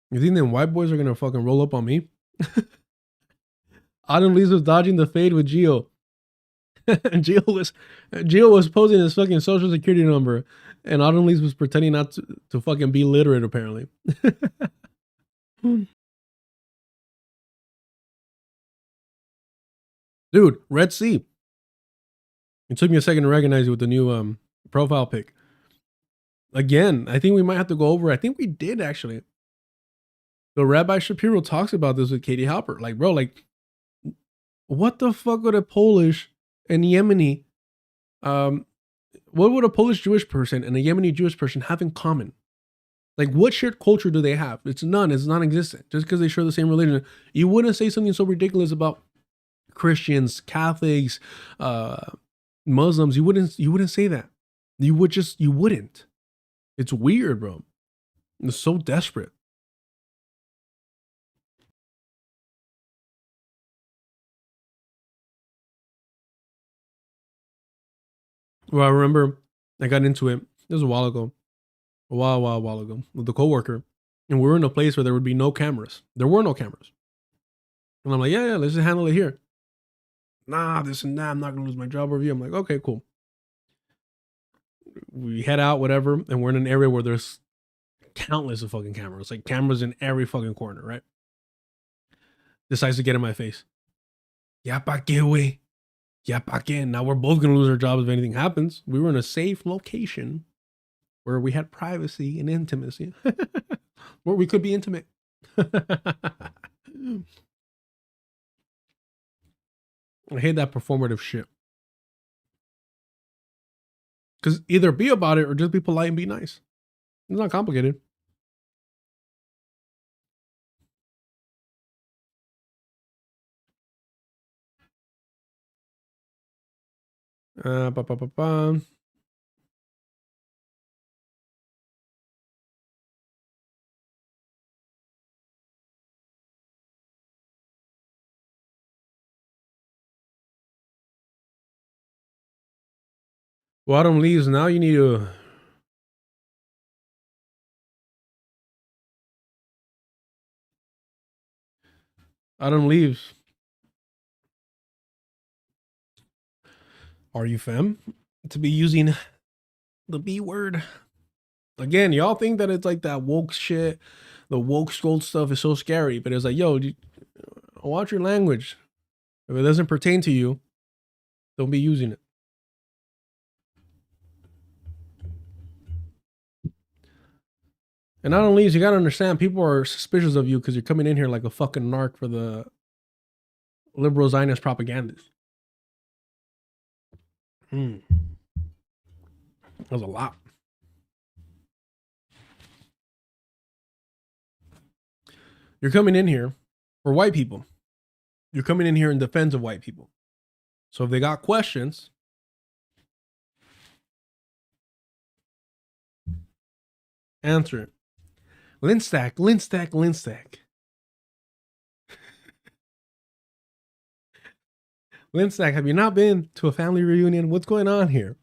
You think them white boys are gonna fucking roll up on me? Adam Lees was dodging the fade with Gio. And Gio was posing his fucking social security number, and Autumn Leaves was pretending not to fucking be literate, apparently. Dude, Red Sea. It took me a second to recognize you with the new profile pic. Again, I think we might have to go over. I think we did actually. So Rabbi Shapiro talks about this with Katie Halper. Like, bro, like, what the fuck would a Polish and Yemeni, what would a Polish Jewish person and a Yemeni Jewish person have in common? Like, what shared culture do they have? It's none. It's non-existent. Just because they share the same religion, you wouldn't say something so ridiculous about Christians, Catholics, Muslims. You wouldn't say that. You wouldn't. It's weird, bro. It's so desperate. Well, I remember I got into it. This was a while ago, a while ago, with a coworker, and we were in a place where there would be no cameras. There were no cameras, and I'm like, yeah, let's just handle it here. Nah, this and that. I'm not gonna lose my job review. I'm like, okay, cool. We head out, whatever, and we're in an area where there's countless of fucking cameras, like cameras in every fucking corner, right? Decides to get in my face. Ya pa que, wey? Yeah, back in. Now we're both going to lose our jobs if anything happens. We were in a safe location where we had privacy and intimacy, where we could be intimate. I hate that performative shit. Because either be about it or just be polite and be nice. It's not complicated. Ba, ba, ba, ba. Well, Autumn leaves. Now you need to. Autumn leaves. Are you femme to be using the B word? Again, y'all think that it's like that woke shit. The woke scroll stuff is so scary, but it's like, yo, watch your language. If it doesn't pertain to you, don't be using it. And not only is, you gotta understand, people are suspicious of you because you're coming in here like a fucking narc for the liberal Zionist propagandists. That was a lot. You're coming in here for white people. You're coming in here in defense of white people. So if they got questions, answer it. Linstack. Linstack, have you not been to a family reunion? What's going on here?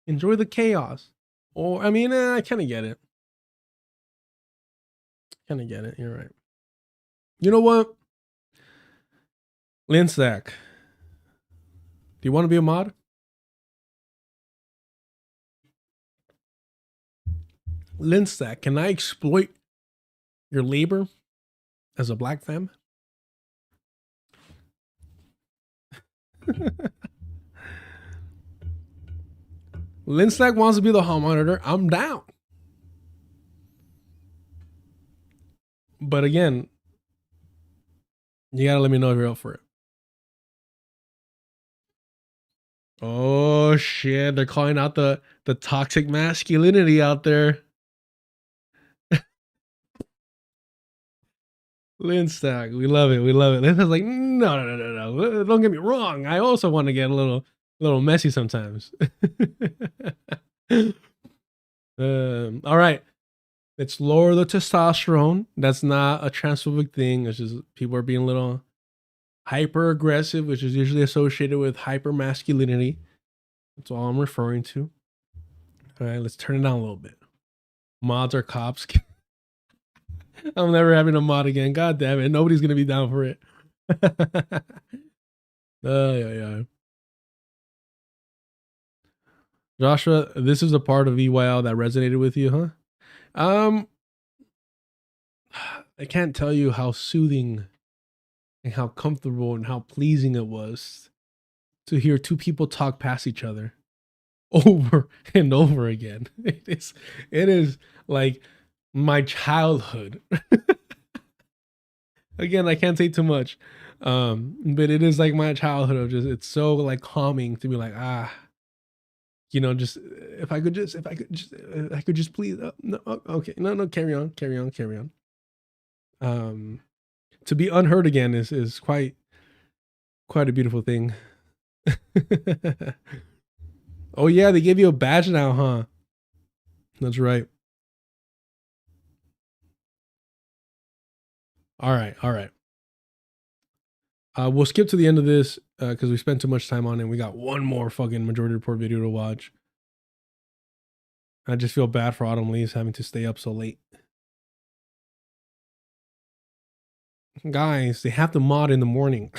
Enjoy the chaos. Or, I mean, I kind of get it. You're right. You know what? Linstack, do you want to be a mod? Linstack, can I exploit your labor as a black femme? Linstack wants to be the hall monitor. I'm down. But again, you gotta let me know if you're up for it. Oh shit, they're calling out the toxic masculinity out there. Linstack, we love it. Linstack's like, no. Don't get me wrong. I also want to get a little messy sometimes. All right. Let's lower the testosterone. That's not a transphobic thing. It's just people are being a little hyper aggressive, which is usually associated with hyper masculinity. That's all I'm referring to. All right, let's turn it down a little bit. Mods are cops. I'm never having a mod again. God damn it. Nobody's going to be down for it. Yeah. Joshua, this is a part of EYL that resonated with you, huh? I can't tell you how soothing and how comfortable and how pleasing it was to hear two people talk past each other over and over again. It is like my childhood. Again, I can't say too much. But it is like my childhood of just, it's so like calming to be like, just if I could just please, no, okay, no, carry on. To be unheard again is quite a beautiful thing. Oh yeah, they gave you a badge now, huh? That's right. All right. We'll skip to the end of this because we spent too much time on it. We got one more fucking Majority Report video to watch. I just feel bad for Autumn Leaves having to stay up so late. Guys, they have to mod in the morning.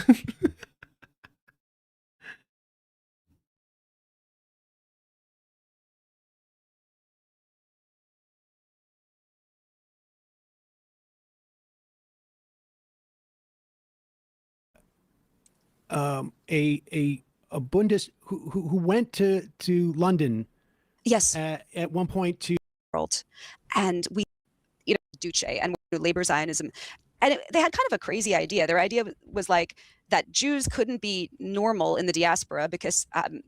A Bundes who went to London. Yes. At one point to world, and we, Duce and labor Zionism, and they had kind of a crazy idea. Their idea was like that Jews couldn't be normal in the diaspora because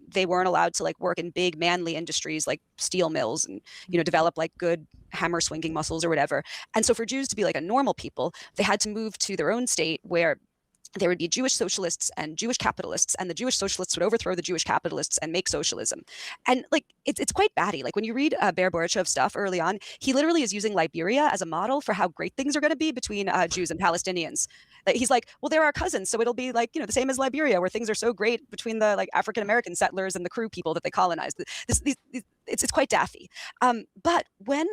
they weren't allowed to like work in big manly industries like steel mills and develop like good hammer swinging muscles or whatever. And so for Jews to be like a normal people, they had to move to their own state where there would be Jewish socialists and Jewish capitalists, and the Jewish socialists would overthrow the Jewish capitalists and make socialism. And like it's quite batty. Like when you read Bear Borachev's stuff early on, he literally is using Liberia as a model for how great things are going to be between Jews and Palestinians. Like, he's like, well, they're our cousins, so it'll be like, you know, the same as Liberia, where things are so great between the like African American settlers and the Kru people that they colonized. It's quite daffy. But when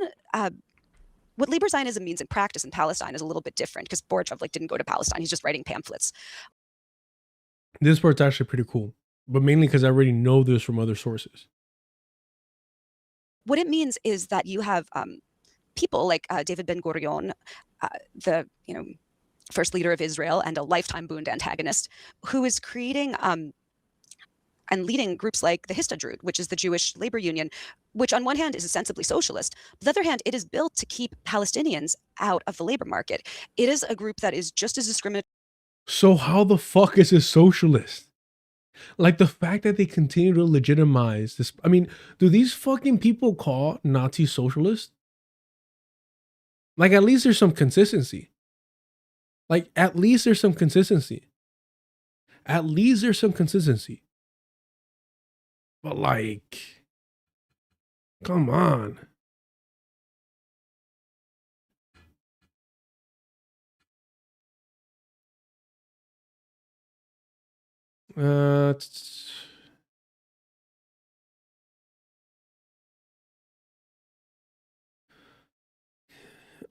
what Liber Zionism means in practice in Palestine is a little bit different, because Borchav like didn't go to Palestine; he's just writing pamphlets. This part's actually pretty cool, but mainly because I already know this from other sources. What it means is that you have people like David Ben Gurion, the first leader of Israel and a lifetime Bund antagonist, who is creating and leading groups like the Histadrut, which is the Jewish labor union, which on one hand is ostensibly socialist, but on the other hand, it is built to keep Palestinians out of the labor market. It is a group that is just as discriminatory. So how the fuck is it socialist? Like, the fact that they continue to legitimize this. I mean, do these fucking people call Nazi socialist? Like, at least there's some consistency. Like, at least there's some consistency. At least there's some consistency. But like, come on.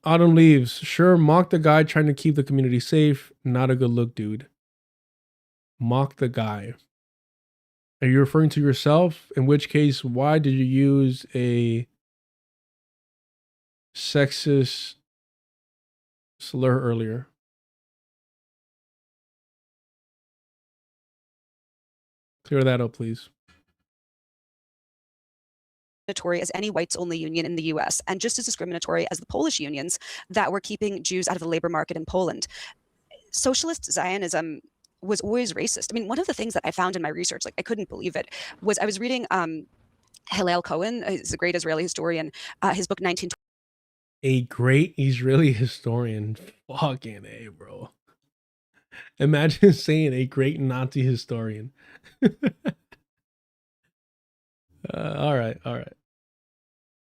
Autumn leaves. Sure, mock the guy trying to keep the community safe. Not a good look, dude. Mock the guy. Are you referring to yourself? In which case, why did you use a sexist slur earlier? Clear that up, please. As any whites-only union in the US, and just as discriminatory as the Polish unions that were keeping Jews out of the labor market in Poland. Socialist Zionism was always racist. I mean, one of the things that I found in my research, like I couldn't believe it, was I was reading Hillel Cohen, he's a great Israeli historian, his book 1920. A great Israeli historian. Fucking A, bro. Imagine saying a great Nazi historian. All right.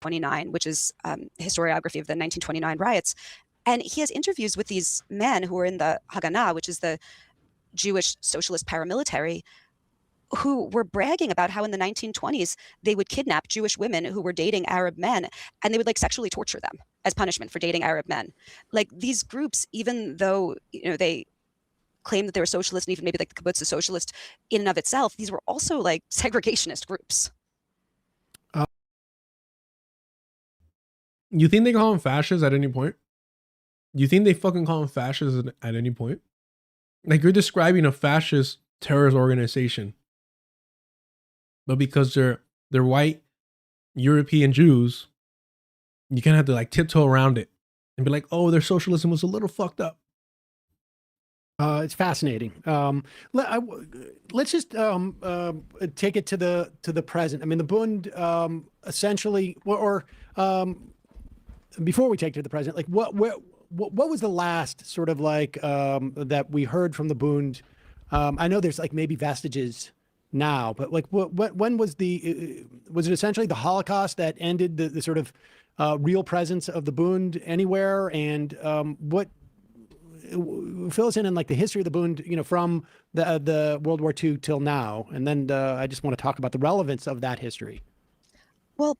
29, which is historiography of the 1929 riots. And he has interviews with these men who were in the Haganah, which is the Jewish socialist paramilitary, who were bragging about how in the 1920s they would kidnap Jewish women who were dating Arab men, and they would like sexually torture them as punishment for dating Arab men. Like, these groups, even though they claim that they were socialist, and even maybe like the kibbutz is socialist in and of itself, these were also like segregationist groups. You think they call them fascists at any point? You think they fucking call them fascists at any point? Like, you're describing a fascist terrorist organization, but because they're white European Jews, you kind of have to like tiptoe around it and be like, oh, their socialism was a little fucked up. It's fascinating. Let's just take it to the present. I mean, the Bund essentially, or before we take it to the present, like what was the last sort of like that we heard from the Bund? I know there's like maybe vestiges now, but like when was was it essentially the Holocaust that ended the sort of real presence of the Bund anywhere? And what fill us in like the history of the Bund, from the World War II till now, and then I just want to talk about the relevance of that history. Well,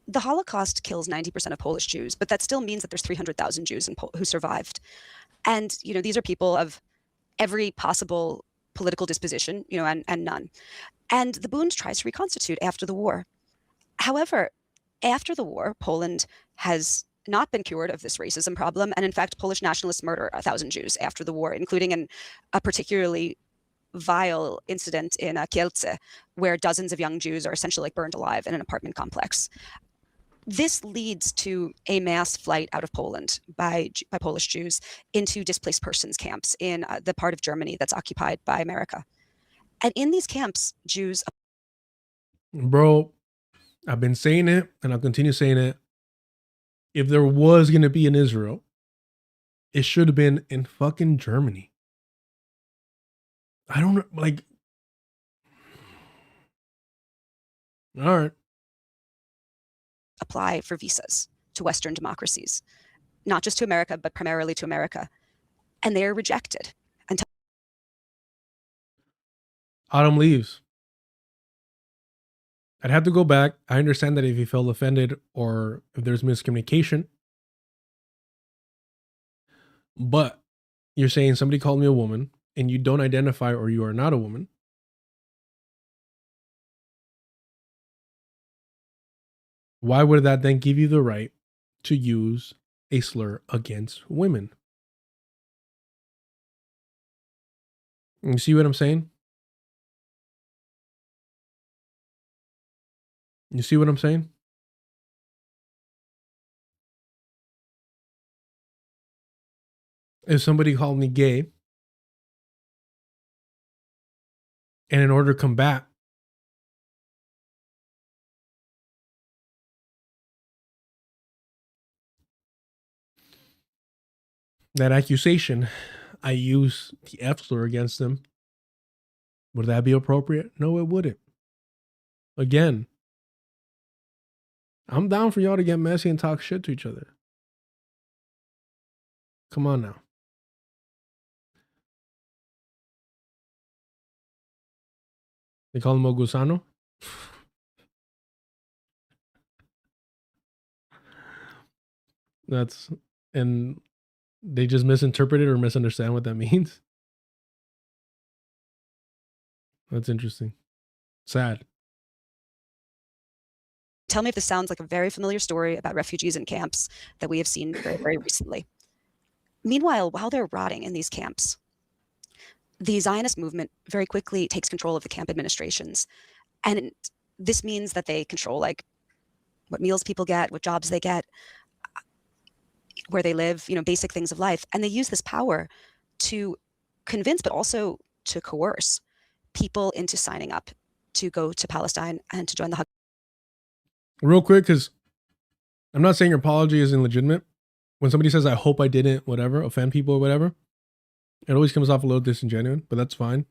the Holocaust kills 90% of Polish Jews, but that still means that there's 300,000 Jews who survived. And, these are people of every possible political disposition, and none. And the Bund tries to reconstitute after the war. However, after the war, Poland has not been cured of this racism problem. And in fact, Polish nationalists murder 1,000 Jews after the war, including in a particularly vile incident in Kielce, where dozens of young Jews are essentially like burned alive in an apartment complex. This leads to a mass flight out of Poland by Polish Jews into displaced persons camps in the part of Germany that's occupied by America. And in these camps, Jews... Bro, I've been saying it, and I'll continue saying it. If there was going to be in Israel, it should have been in fucking Germany. I don't like. All right. Apply for visas to Western democracies, not just to America, but primarily to America. And they are rejected. Until Autumn leaves. I'd have to go back. I understand that if you felt offended or if there's miscommunication. But you're saying somebody called me a woman and you don't identify or you are not a woman. Why would that then give you the right to use a slur against women? You see what I'm saying? You see what I'm saying? If somebody called me gay, and in order to combat that accusation, I use the F slur against them, would that be appropriate? No, it wouldn't. Again, I'm down for y'all to get messy and talk shit to each other. Come on now. They call him a gusano? And they just misinterpret it or misunderstand what that means. That's interesting. Sad. tell me if this sounds like a very familiar story about refugees in camps that we have seen very, very recently. Meanwhile, while they're rotting in these camps, the Zionist movement very quickly takes control of the camp administrations. And this means that they control like what meals people get, what jobs they get, where they live, basic things of life. And they use this power to convince, but also to coerce people into signing up to go to Palestine and to join the Real quick, because I'm not saying your apology is illegitimate. When somebody says, I hope I didn't, whatever, offend people or whatever, it always comes off a little disingenuous, but that's fine.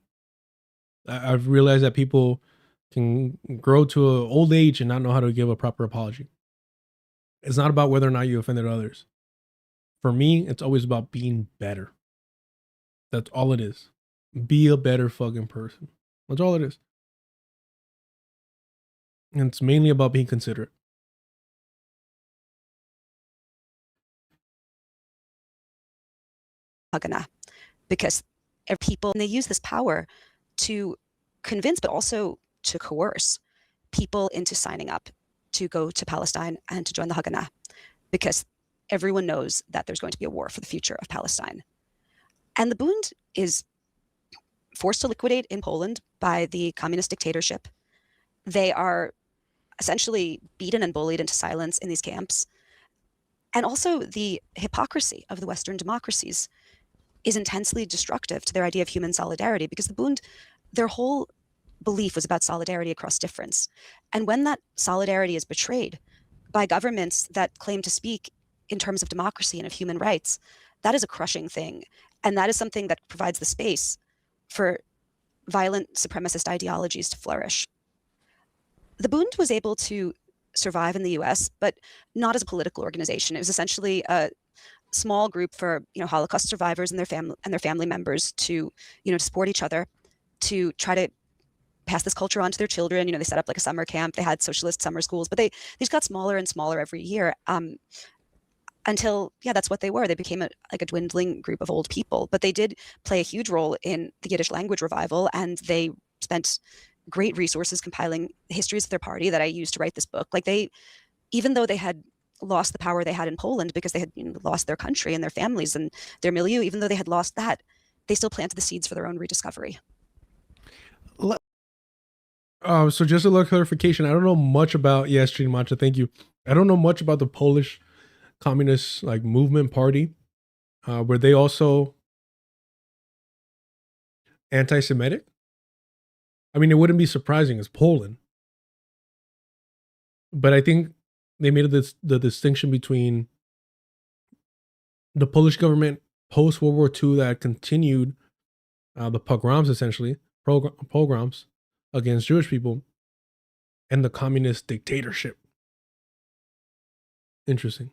I've realized that people can grow to an old age and not know how to give a proper apology. It's not about whether or not you offended others. For me, it's always about being better. That's all it is. Be a better fucking person. That's all it is. And it's mainly about being considerate. Haganah, because people, and they use this power to convince, but also to coerce people into signing up to go to Palestine and to join the Haganah, because everyone knows that there's going to be a war for the future of Palestine. And the Bund is forced to liquidate in Poland by the communist dictatorship. They are essentially beaten and bullied into silence in these camps. And also the hypocrisy of the Western democracies is intensely destructive to their idea of human solidarity, because the Bund, their whole belief was about solidarity across difference. And when that solidarity is betrayed by governments that claim to speak in terms of democracy and of human rights, that is a crushing thing. And that is something that provides the space for violent supremacist ideologies to flourish. The Bund was able to survive in the US, but not as a political organization. It was essentially a small group for Holocaust survivors and their family members to to support each other, to try to pass this culture on to their children. They set up like a summer camp. They had socialist summer schools, but they just got smaller and smaller every year until that's what they were. They became a dwindling group of old people. But they did play a huge role in the Yiddish language revival, and they spent great resources compiling the histories of their party that I used to write this book. Like even though they had lost the power they had in Poland because they had lost their country and their families and their milieu, even though they had lost that, they still planted the seeds for their own rediscovery. So just a little clarification. I don't know much about, Street Matcha, thank you. I don't know much about the Polish Communist movement party. Were they also anti-Semitic? I mean, it wouldn't be surprising, it's Poland. But I think they made the distinction between the Polish government post World War II that continued the pogroms, essentially, pogroms against Jewish people, and the communist dictatorship. Interesting.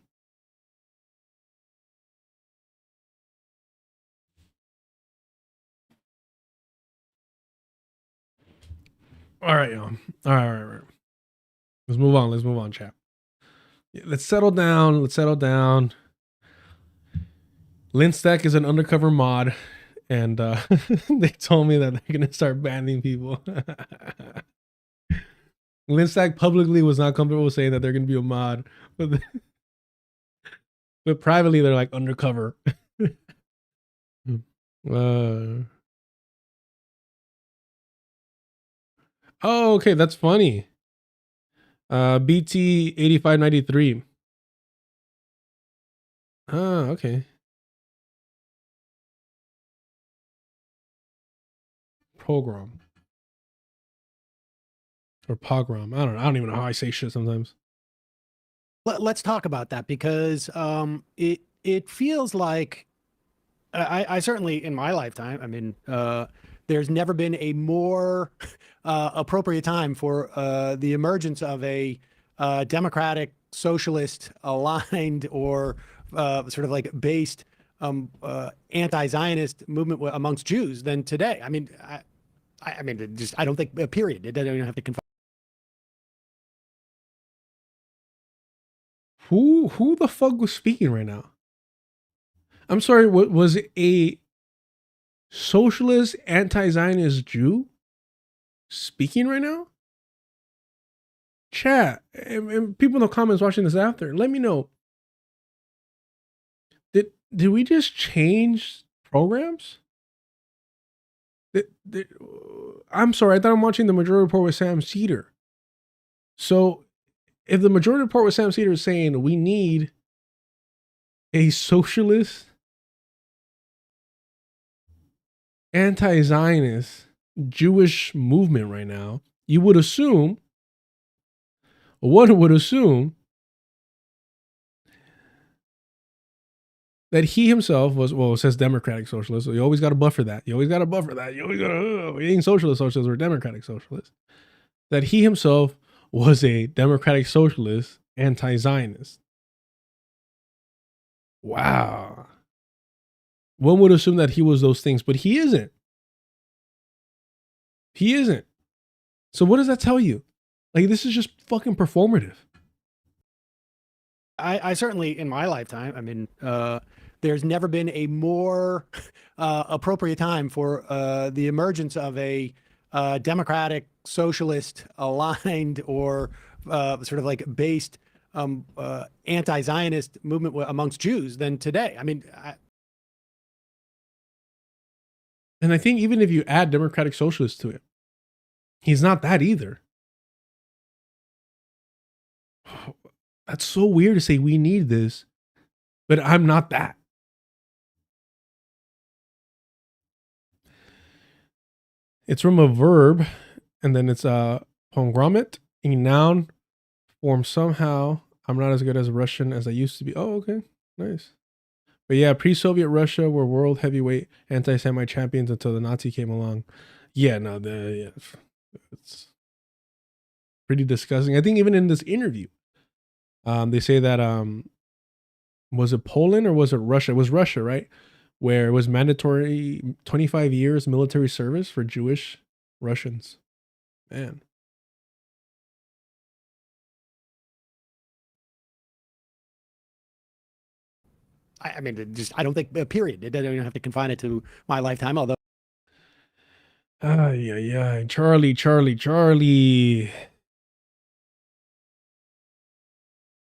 All right, y'all. All right. Let's move on, chat. Let's settle down. Linstack is an undercover mod, and they told me that they're gonna start banning people. Linstack publicly was not comfortable saying that they're gonna be a mod, but privately they're like undercover. Oh, okay, that's funny. BT 8593. Okay. Pogrom. Or pogrom. I don't even know how I say shit sometimes. Let's talk about that, because it feels like I certainly in my lifetime, I mean, there's never been a more appropriate time for the emergence of a democratic, socialist aligned or sort of like based anti-Zionist movement amongst Jews than today. I mean, I mean, I don't think, period. It doesn't even have to confine. Who the fuck was speaking right now? I'm sorry, what was it, a socialist anti-Zionist Jew speaking right now? Chat, and people in the comments watching this after, let me know. Did we just change programs? I'm sorry, I thought I'm watching the Majority Report with Sam Seder. So if the Majority Report with Sam Seder is saying we need a socialist anti-Zionist Jewish movement right now, you would assume, one would assume, that he himself was, well, it says democratic socialist, so you always got to buffer that. You always got to buffer that. You always got to, we ain't socialist or democratic socialist. That he himself was a democratic socialist, anti-Zionist. Wow. One would assume that he was those things, but he isn't. He isn't. So what does that tell you? Like, this is just fucking performative. I certainly, in my lifetime, I mean, there's never been a more appropriate time for the emergence of a democratic, socialist aligned or sort of like based anti-Zionist movement amongst Jews than today. I mean, and I think even if you add democratic socialist to it, he's not that either. That's so weird to say we need this, but I'm not that. It's from a verb, and then it's a pogrom, a noun form somehow. I'm not as good as Russian as I used to be. Oh, okay. Nice. But yeah, pre-Soviet Russia were world heavyweight anti-Semite champions until the Nazi came along. Yeah, no, it's pretty disgusting. I think even in this interview, they say that, was it Poland or was it Russia? It was Russia, right? Where it was mandatory 25 years military service for Jewish Russians. Man. I mean, I don't think, period. It doesn't even have to confine it to my lifetime, although. Yeah. Charlie.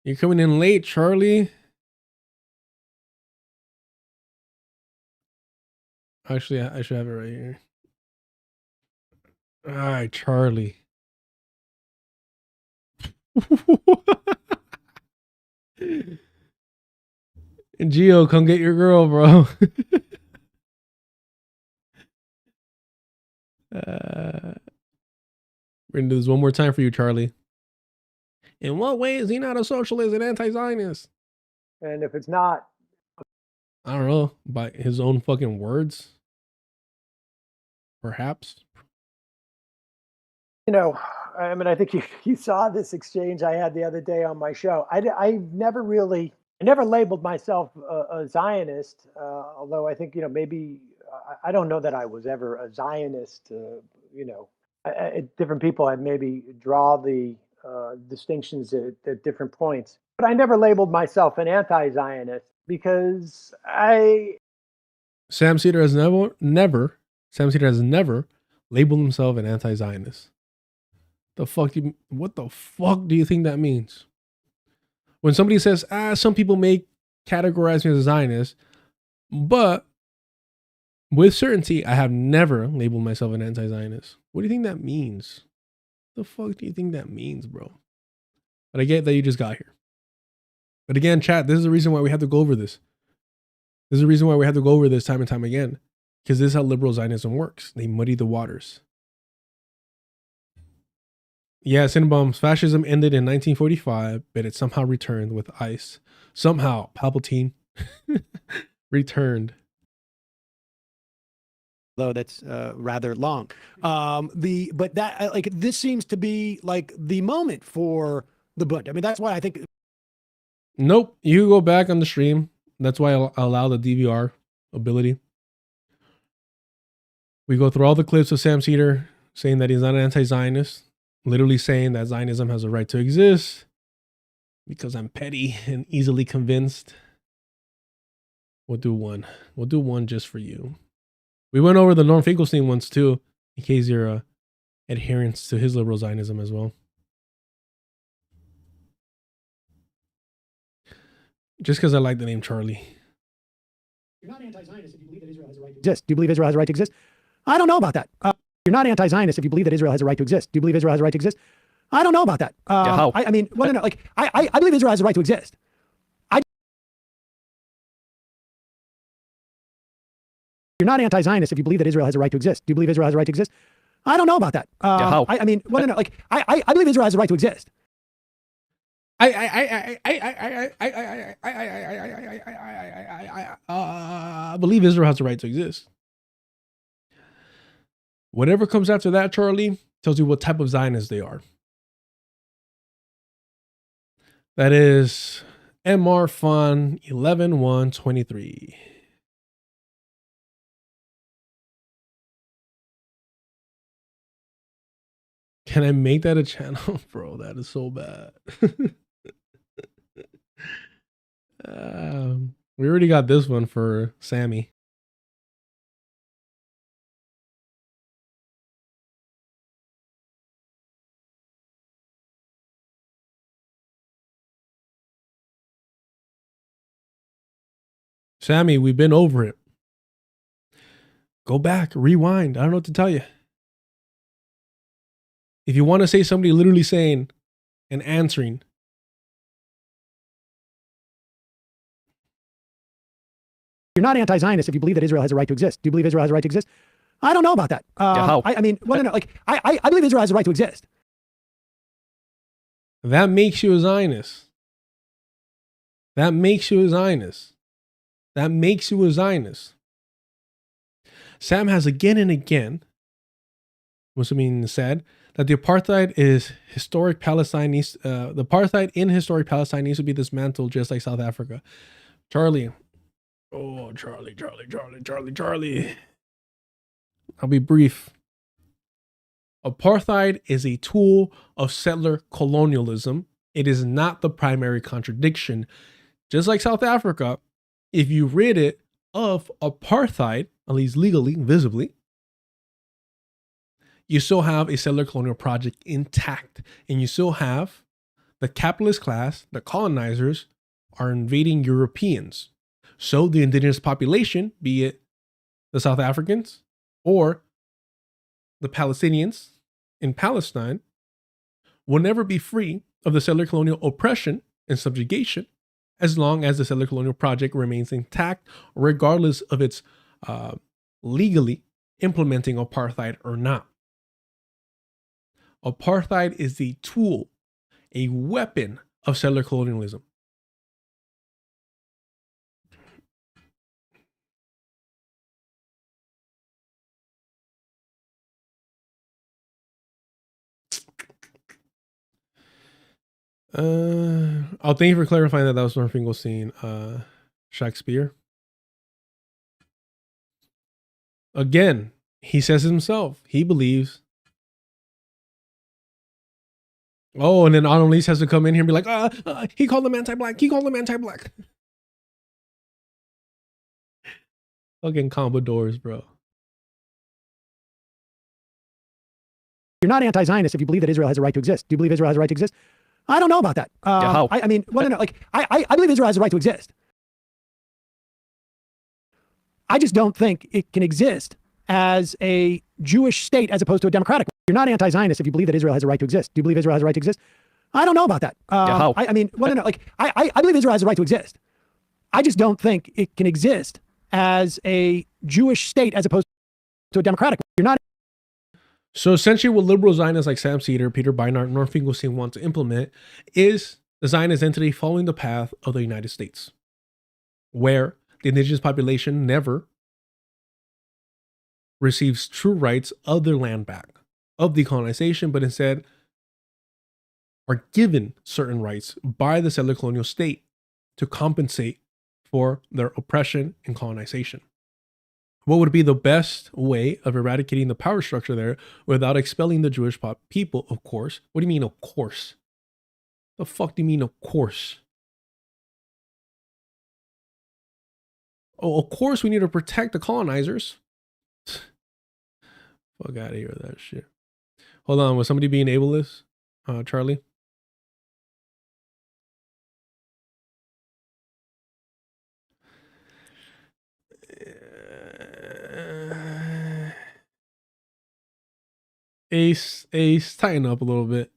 You're coming in late, Charlie. Actually, I should have it right here. All right, Charlie. Gio, come get your girl, bro. We're gonna do this one more time for you, Charlie. In what way is he not a socialist and anti-Zionist? And if it's not, I don't know, by his own fucking words. perhaps. You know, I mean, I think you saw this exchange I had the other day on my show. I never labeled myself a Zionist, although I think, maybe, I don't know that I was ever a Zionist. Different people had maybe draw the distinctions at different points. But I never labeled myself an anti-Zionist because Sam Seder has never labeled himself an anti-Zionist. What the fuck do you think that means? When somebody says, some people may categorize me as a Zionist, but with certainty, I have never labeled myself an anti-Zionist. What do you think that means? The fuck do you think that means, bro? But I get that you just got here. But again, chat, this is the reason why we have to go over this. This is the reason why we have to go over this time and time again. Because this is how liberal Zionism works. They muddy the waters. Yeah, Cinnabums, fascism ended in 1945, but it somehow returned with ICE. Somehow, Palpatine returned. Though that's rather long. This seems to be like the moment for the Bund. I mean, that's why I think. Nope, you go back on the stream. That's why I allow the DVR ability. We go through all the clips of Sam Seder saying that he's not an anti-Zionist, literally saying that Zionism has a right to exist because I'm petty and easily convinced. We'll do one. We'll do one just for you. We went over the Norm Finkelstein ones too, in case you're adherents to his liberal Zionism as well. Just because I like the name Charlie. You're not anti-Zionist if you believe that Israel has a right to exist. Do you believe Israel has a right to exist? I don't know about that. You're not anti-Zionist if you believe that Israel has a right to exist. Do you believe Israel has a right to exist? I don't know about that. How? I mean, well, no. Like, I believe Israel has a right to exist. You're not anti-Zionist if you believe that Israel has a right to exist. Do you believe Israel has a right to exist? I don't know about that. How? I mean, well, no. Like, I believe Israel has a right to exist. I believe Israel has a right to exist. Whatever comes after that, Charlie, tells you what type of Zionists they are. That is MR Fun 11-1-23. Can I make that a channel? Bro, that is so bad. We already got this one for Sammy. Sammy, we've been over it. Go back, rewind. I don't know what to tell you. If you want to say somebody literally saying and answering, you're not anti-Zionist if you believe that Israel has a right to exist. Do you believe Israel has a right to exist? I don't know about that. How? I mean, well, no. Like, I believe Israel has a right to exist. that makes you a Zionist. That makes you a Zionist. That makes you a Zionist. Sam has again and again, Muslimin said, that the apartheid is historic Palestine needs, the apartheid in historic Palestine needs to be dismantled just like South Africa. Charlie. Oh, Charlie. I'll be brief. Apartheid is a tool of settler colonialism. It is not the primary contradiction. Just like South Africa, if you rid it of apartheid, at least legally, visibly, you still have a settler colonial project intact. And you still have the capitalist class, the colonizers, are invading Europeans. So the indigenous population, be it the South Africans or the Palestinians in Palestine, will never be free of the settler colonial oppression and subjugation as long as the settler colonial project remains intact, regardless of its legally implementing apartheid or not. Apartheid is the tool, a weapon of settler colonialism. Oh, thank you for clarifying that was Northingle's Shakespeare. Again, he says himself, he believes. Oh, and then Annalise has to come in here and be like, he called him anti-black. He called him anti-black. Fucking Commodores, bro. You're not anti-Zionist if you believe that Israel has a right to exist. Do you believe Israel has a right to exist? I don't know about that. how? I mean, well, no, like, I believe Israel has a right to exist. I just don't think it can exist as a Jewish state as opposed to a democratic. You're not anti-Zionist if you believe that Israel has a right to exist. Do you believe Israel has a right to exist? I don't know about that. how? I mean, well, no, like, I believe Israel has a right to exist. I just don't think it can exist as a Jewish state as opposed to a democratic. You're not. So essentially what liberal Zionists like Sam Seder, Peter Beinart, Norm Finkelstein want to implement is the Zionist entity following the path of the United States, where the indigenous population never receives true rights of their land back, of decolonization, but instead are given certain rights by the settler colonial state to compensate for their oppression and colonization. What would be the best way of eradicating the power structure there without expelling the Jewish people, of course? What do you mean, of course? The fuck do you mean, of course? Oh, of course we need to protect the colonizers. Fuck out of here with that shit. Hold on, was somebody being ableist? Charlie? Ace, tighten up a little bit.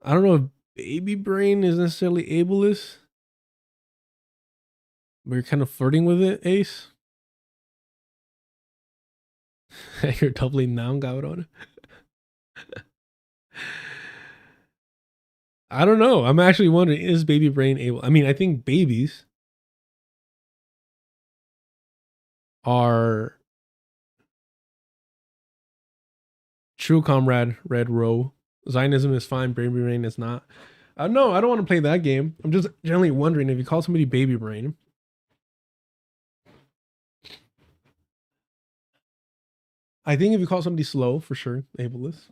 I don't know if baby brain is necessarily ableist, but you're kind of flirting with it, Ace. You're doubling down, cabrón. I don't know. I'm actually wondering, is baby brain able? I mean, I think babies are true comrade, red row. Zionism is fine, baby brain is not. No, I don't want to play that game. I'm just generally wondering if you call somebody baby brain. I think if you call somebody slow, for sure, ableist.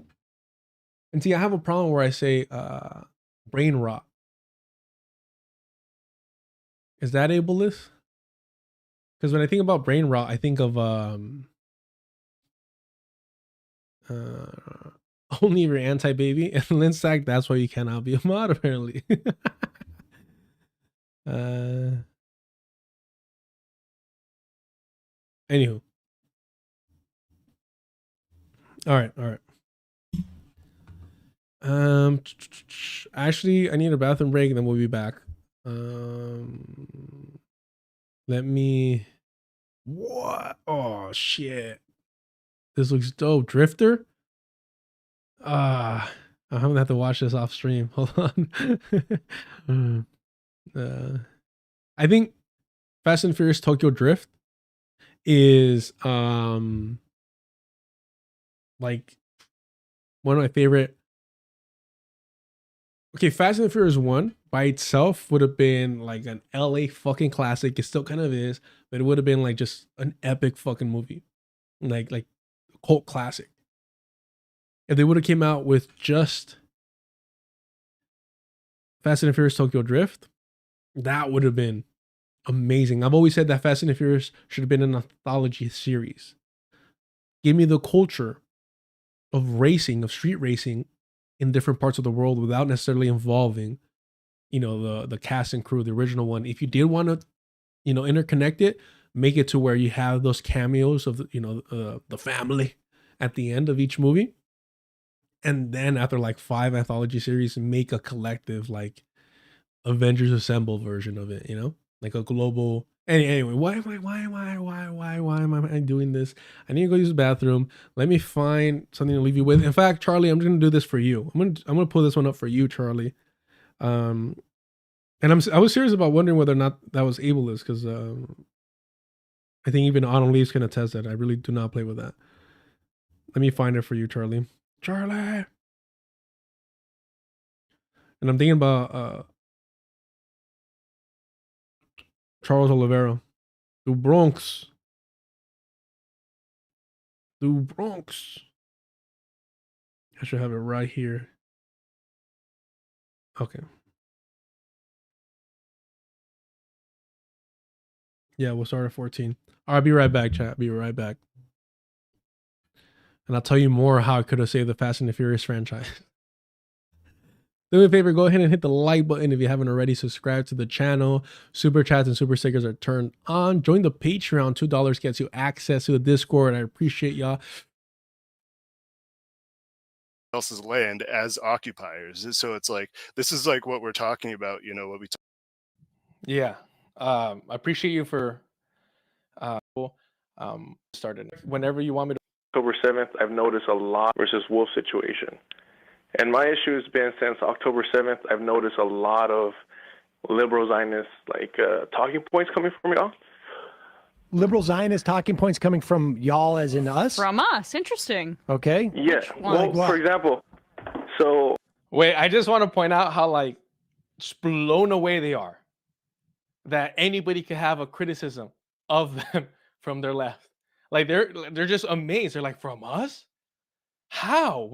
And see, I have a problem where I say brain rot. Is that ableist? Because when I think about brain rot, I think of only if you're anti-baby. And Linsack, that's why you cannot be a mod, apparently. Anywho. All right. Actually, I need a bathroom break, and then we'll be back. Let me. What? Oh shit! This looks dope. Drifter. I'm gonna have to watch this off stream. Hold on. I think Fast and Furious Tokyo Drift is like one of my favorite. Okay, Fast and Furious 1 by itself would have been like an LA fucking classic. It still kind of is, but it would have been like just an epic fucking movie. Like a cult classic. If they would have came out with just Fast and Furious Tokyo Drift, that would have been amazing. I've always said that Fast and Furious should have been an anthology series. Give me the culture of racing, of street racing in different parts of the world without necessarily involving, the cast and crew, the original one. If you did want to, interconnect it, make it to where you have those cameos of, the family at the end of each movie. And then after like 5 anthology series, make a collective like Avengers Assemble version of it, like a global. Anyway, why am I doing this? I need to go use the bathroom. Let me find something to leave you with. In fact, Charlie, I'm just gonna do this for you. I'm gonna pull this one up for you, Charlie. And I was serious about wondering whether or not that was ableist, because I think even Annalise can attest that I really do not play with that. Let me find it for you, Charlie. Charlie. And I'm thinking about Charles Oliveira. The Bronx. The Bronx. I should have it right here. Okay. Yeah, we'll start at 14. All right, be right back, chat. Be right back. And I'll tell you more how I could have saved the Fast and the Furious franchise. Do me a favor, go ahead and hit the like button if you haven't already. Subscribe to the channel. Super chats and super stickers are turned on. Join the Patreon. $2 gets you access to the Discord. I appreciate y'all. Else's land as occupiers. So it's like, this is like what we're talking about, you know, what we Yeah. I appreciate you for started. Whenever you want me to. October 7th, I've noticed a lot versus wolf situation. And my issue has been since October 7th, I've noticed a lot of liberal Zionist talking points coming from y'all. Liberal Zionist talking points coming from y'all as in us? From us. Interesting. Okay. Yeah. Well, for example, so... Wait, I just want to point out how, like, blown away they are that anybody could have a criticism of them from their left. Like, they're just amazed. They're like, from us? How?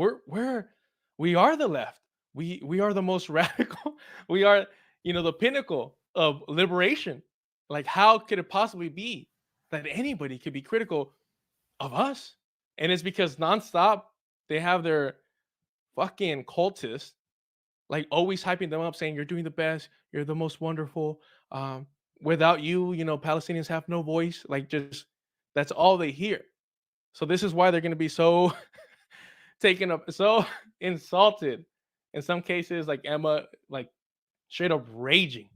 We are the left. We are the most radical. We are, the pinnacle of liberation. Like, how could it possibly be that anybody could be critical of us? And it's because nonstop they have their fucking cultists like always hyping them up, saying you're doing the best, you're the most wonderful. Without you, Palestinians have no voice. Like, just that's all they hear. So this is why they're going to be so taken up, so insulted. In some cases, like Emma, like straight up raging.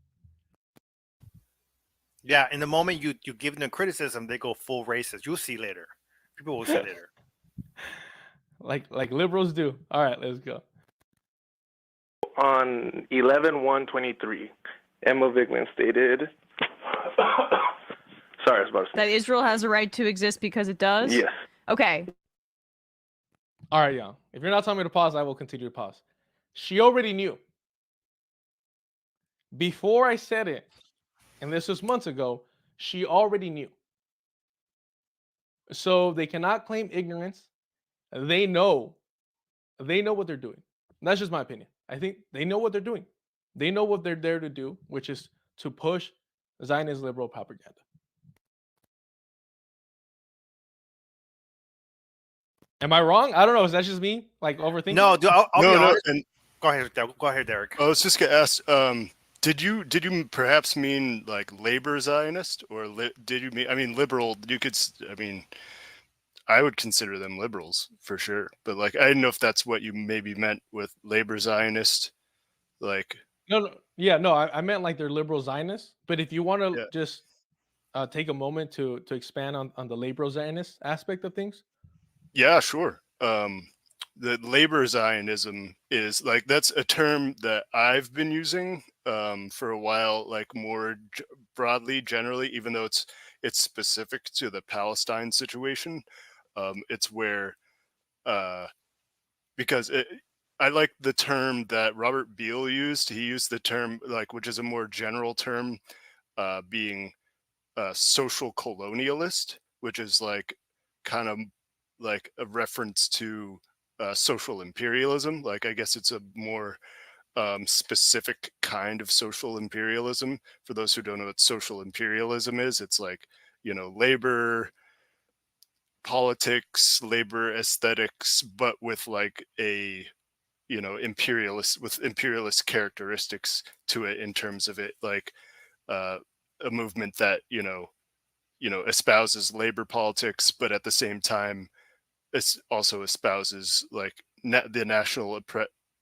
Yeah, in the moment you give them criticism, they go full racist. You'll see later. People will see later. Like liberals do. All right, let's go. On 11/1/23, Emma Vigman stated, sorry, I was about to say. That Israel has a right to exist because it does? Yes. Okay. All right, y'all. If you're not telling me to pause, I will continue to pause. She already knew. Before I said it, and this was months ago, she already knew. So they cannot claim ignorance. They know what they're doing. That's just my opinion. I think they know what they're doing. They know what they're there to do, which is to push Zionist liberal propaganda. Am I wrong? I don't know. Is that just me, like, overthinking? No, I'll be honest. And go ahead, Derek. I was just gonna ask. Did you perhaps mean like labor Zionist, or did you mean? I mean, liberal. You could. I mean, I would consider them liberals for sure, but like I didn't know if that's what you maybe meant with labor Zionist. Like no, I meant like they're liberal Zionists. But if you want to just take a moment to expand on the labor Zionist aspect of things. Yeah, sure. The labor Zionism is like, that's a term that I've been using for a while, like more broadly, generally, even though it's specific to the Palestine situation. It's where, because I like the term that Robert Beale used. He used the term, like, which is a more general term, being social colonialist, which is like kind of like a reference to social imperialism. Like, I guess it's a more specific kind of social imperialism. For those who don't know what social imperialism is, it's like, labor politics, labor aesthetics, but with like a, imperialist characteristics to it, in terms of it, like a movement that, espouses labor politics, but at the same time, it also espouses like the national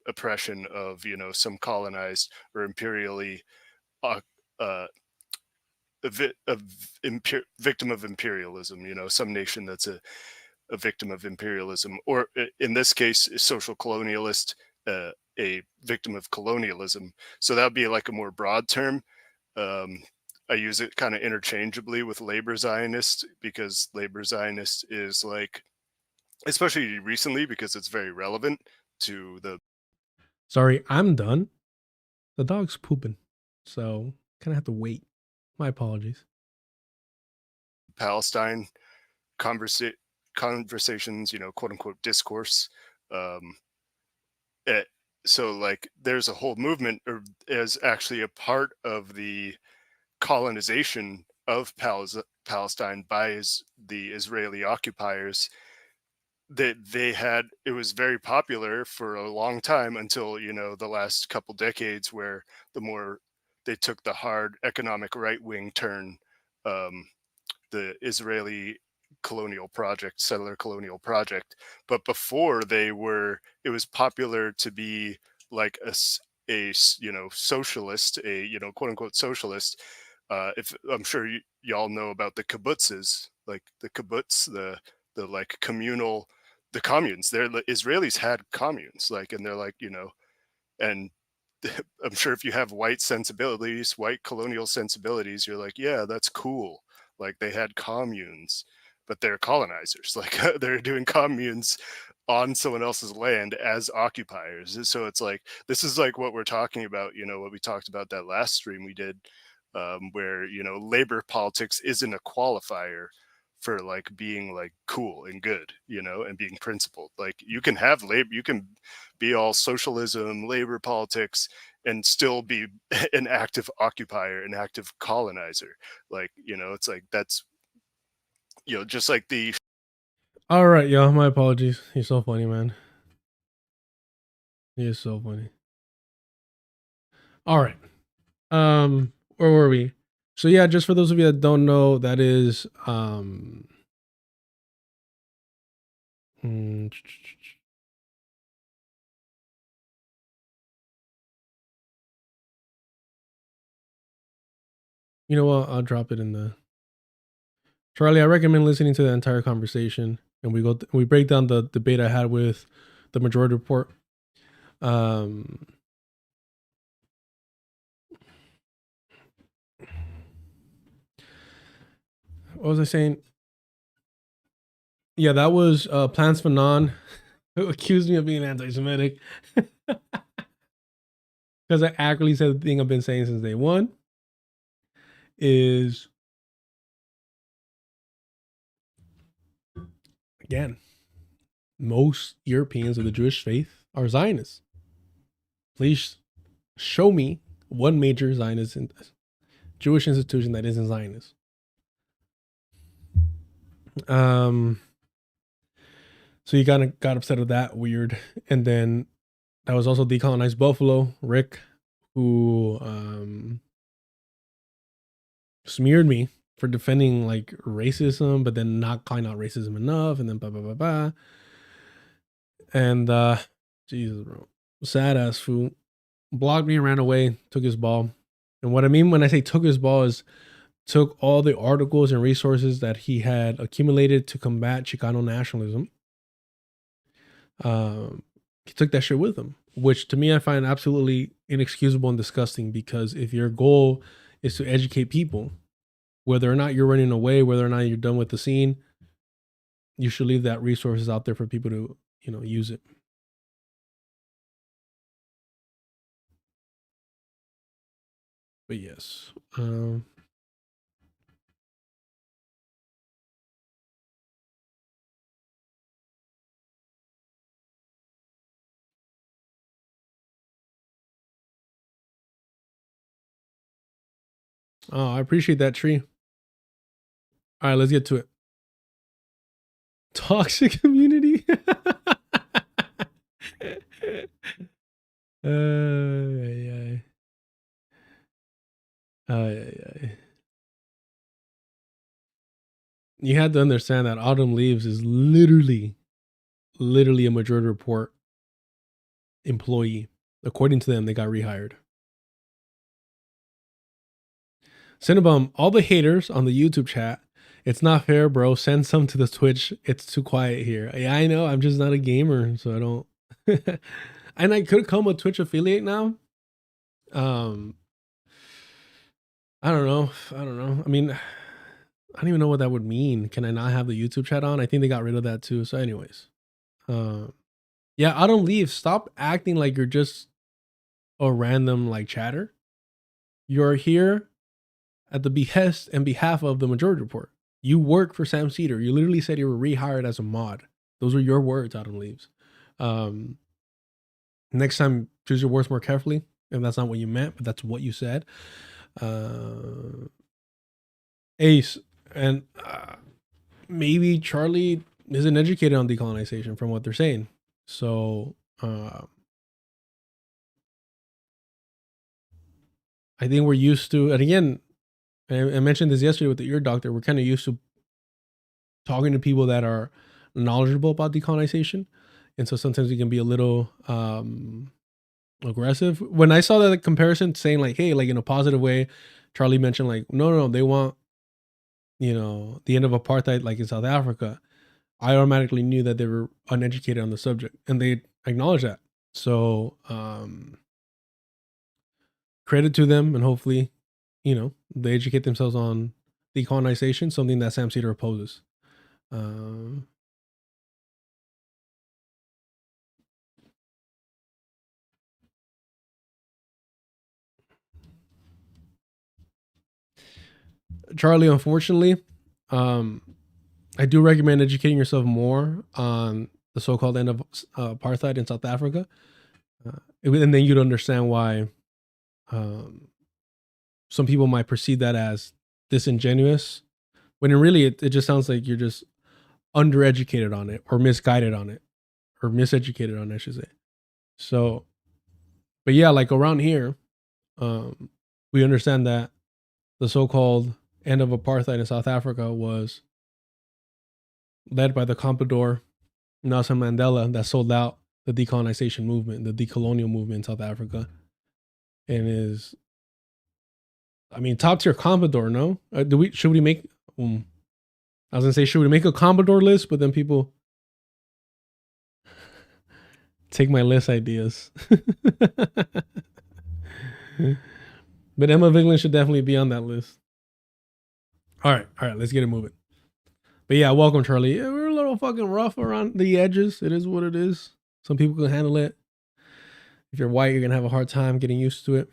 oppression of, some colonized or imperially victim of imperialism, some nation that's a victim of imperialism, or in this case, a social colonialist, a victim of colonialism. So that would be like a more broad term. I use it kind of interchangeably with labor Zionist, because labor Zionist is like, especially recently, because it's very relevant to the. Sorry, I'm done. The dog's pooping, so kind of have to wait. My apologies. Palestine conversations, quote unquote discourse. So like there's a whole movement as actually a part of the colonization of Palestine by the Israeli occupiers. That it was very popular for a long time until the last couple decades, where they took the hard economic right wing turn. The Israeli settler colonial project. But before it was popular to be like a socialist, quote unquote socialist. If I'm sure y'all know about the kibbutzes, like the kibbutz, the like communal, the communes. The Israelis had communes, like, and they're like, and I'm sure if you have white colonial sensibilities, you're like, yeah, that's cool. Like they had communes, but they're colonizers. Like they're doing communes on someone else's land as occupiers. So it's like, this is like what we're talking about, what we talked about that last stream we did, where, labor politics isn't a qualifier for like being like cool and good, and being principled. Like you can have labor, you can be all socialism, labor politics, and still be an active occupier, an active colonizer. Like, it's like, that's, just like the. All right, y'all. My apologies. You're so funny, man. You're so funny. All right. Where were we? So yeah, just for those of you that don't know, that is you know what? I'll drop it in the Charlie. I recommend listening to the entire conversation, and we break down the debate I had with the Majority Report. What was I saying? Yeah, that was Plans for Non, who accused me of being anti-Semitic. Because I actually said the thing I've been saying since day one is, again, most Europeans of the Jewish faith are Zionists. Please show me one major Zionist Jewish institution that isn't Zionist. So you kind of got upset at that, weird. And then that was also Decolonized Buffalo, Rick, who smeared me for defending like racism, but then not calling out racism enough, and then blah blah blah blah. And Jesus, bro, sad ass fool, blocked me, ran away, took his ball. And what I mean when I say took his ball is took all the articles and resources that he had accumulated to combat Chicano nationalism. He took that shit with him, which to me I find absolutely inexcusable and disgusting, because if your goal is to educate people, whether or not you're running away, whether or not you're done with the scene, you should leave that resources out there for people to, use it. But yes, oh, I appreciate that, Tree. All right, let's get to it. Toxic community. You had to understand that Autumn Leaves is literally a Majority Report employee. According to them, they got rehired. Cinnabum, all the haters on the YouTube chat, it's not fair, bro. Send some to the Twitch. It's too quiet here. Yeah, I know. I'm just not a gamer, so I don't. And I could come a Twitch affiliate now. I don't know. I mean, I don't even know what that would mean. Can I not have the YouTube chat on? I think they got rid of that too. So anyways, yeah, I don't leave. Stop acting like you're just a random like chatter. You're here at the behest and behalf of the Majority Report. You work for Sam Seder. You literally said you were rehired as a mod. Those are your words, Adam Leaves. Next time, choose your words more carefully. If that's not what you meant, but that's what you said. Ace, and maybe Charlie isn't educated on decolonization from what they're saying. So I think we're used to, and again, I mentioned this yesterday with the ear doctor, we're kind of used to talking to people that are knowledgeable about decolonization. And so sometimes we can be a little aggressive. When I saw that comparison saying like, hey, like in a positive way, Charlie mentioned like, no, they want, you know, the end of apartheid like in South Africa. I automatically knew that they were uneducated on the subject, and they acknowledge that. So credit to them, and hopefully, you know, they educate themselves on decolonization, something that Sam Seder opposes. Charlie, unfortunately, I do recommend educating yourself more on the so-called end of apartheid in South Africa, and then you'd understand why some people might perceive that as disingenuous, when in really it just sounds like you're just undereducated on it, or misguided on it, or miseducated on it, I should say. So, but yeah, like around here, we understand that the so-called end of apartheid in South Africa was led by the Comprador Nelson Mandela, that sold out the decolonization movement, the decolonial movement in South Africa, and is, I mean, top tier Comprador. No, should we make? I was gonna say, should we make a Comprador list? But then people take my list ideas. But Emma Vigeland should definitely be on that list. All right, let's get it moving. But yeah, welcome, Charlie. Yeah, we're a little fucking rough around the edges. It is what it is. Some people can handle it. If you're white, you're gonna have a hard time getting used to it.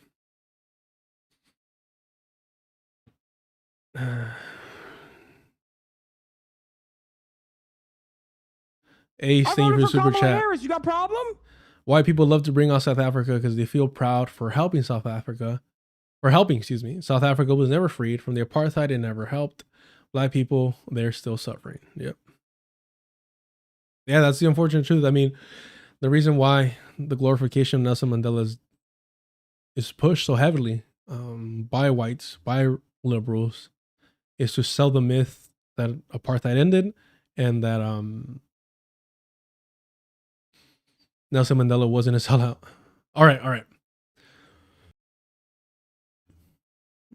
Ace, thank you for the super chat. Harris, you got a problem? White people love to bring out South Africa because they feel proud for helping South Africa. South Africa was never freed from the apartheid. It never helped. Black people, they're still suffering. Yep. Yeah, that's the unfortunate truth. I mean, the reason why the glorification of Nelson Mandela is pushed so heavily by whites, by liberals, is to sell the myth that apartheid ended, and that Nelson Mandela wasn't a sellout. All right.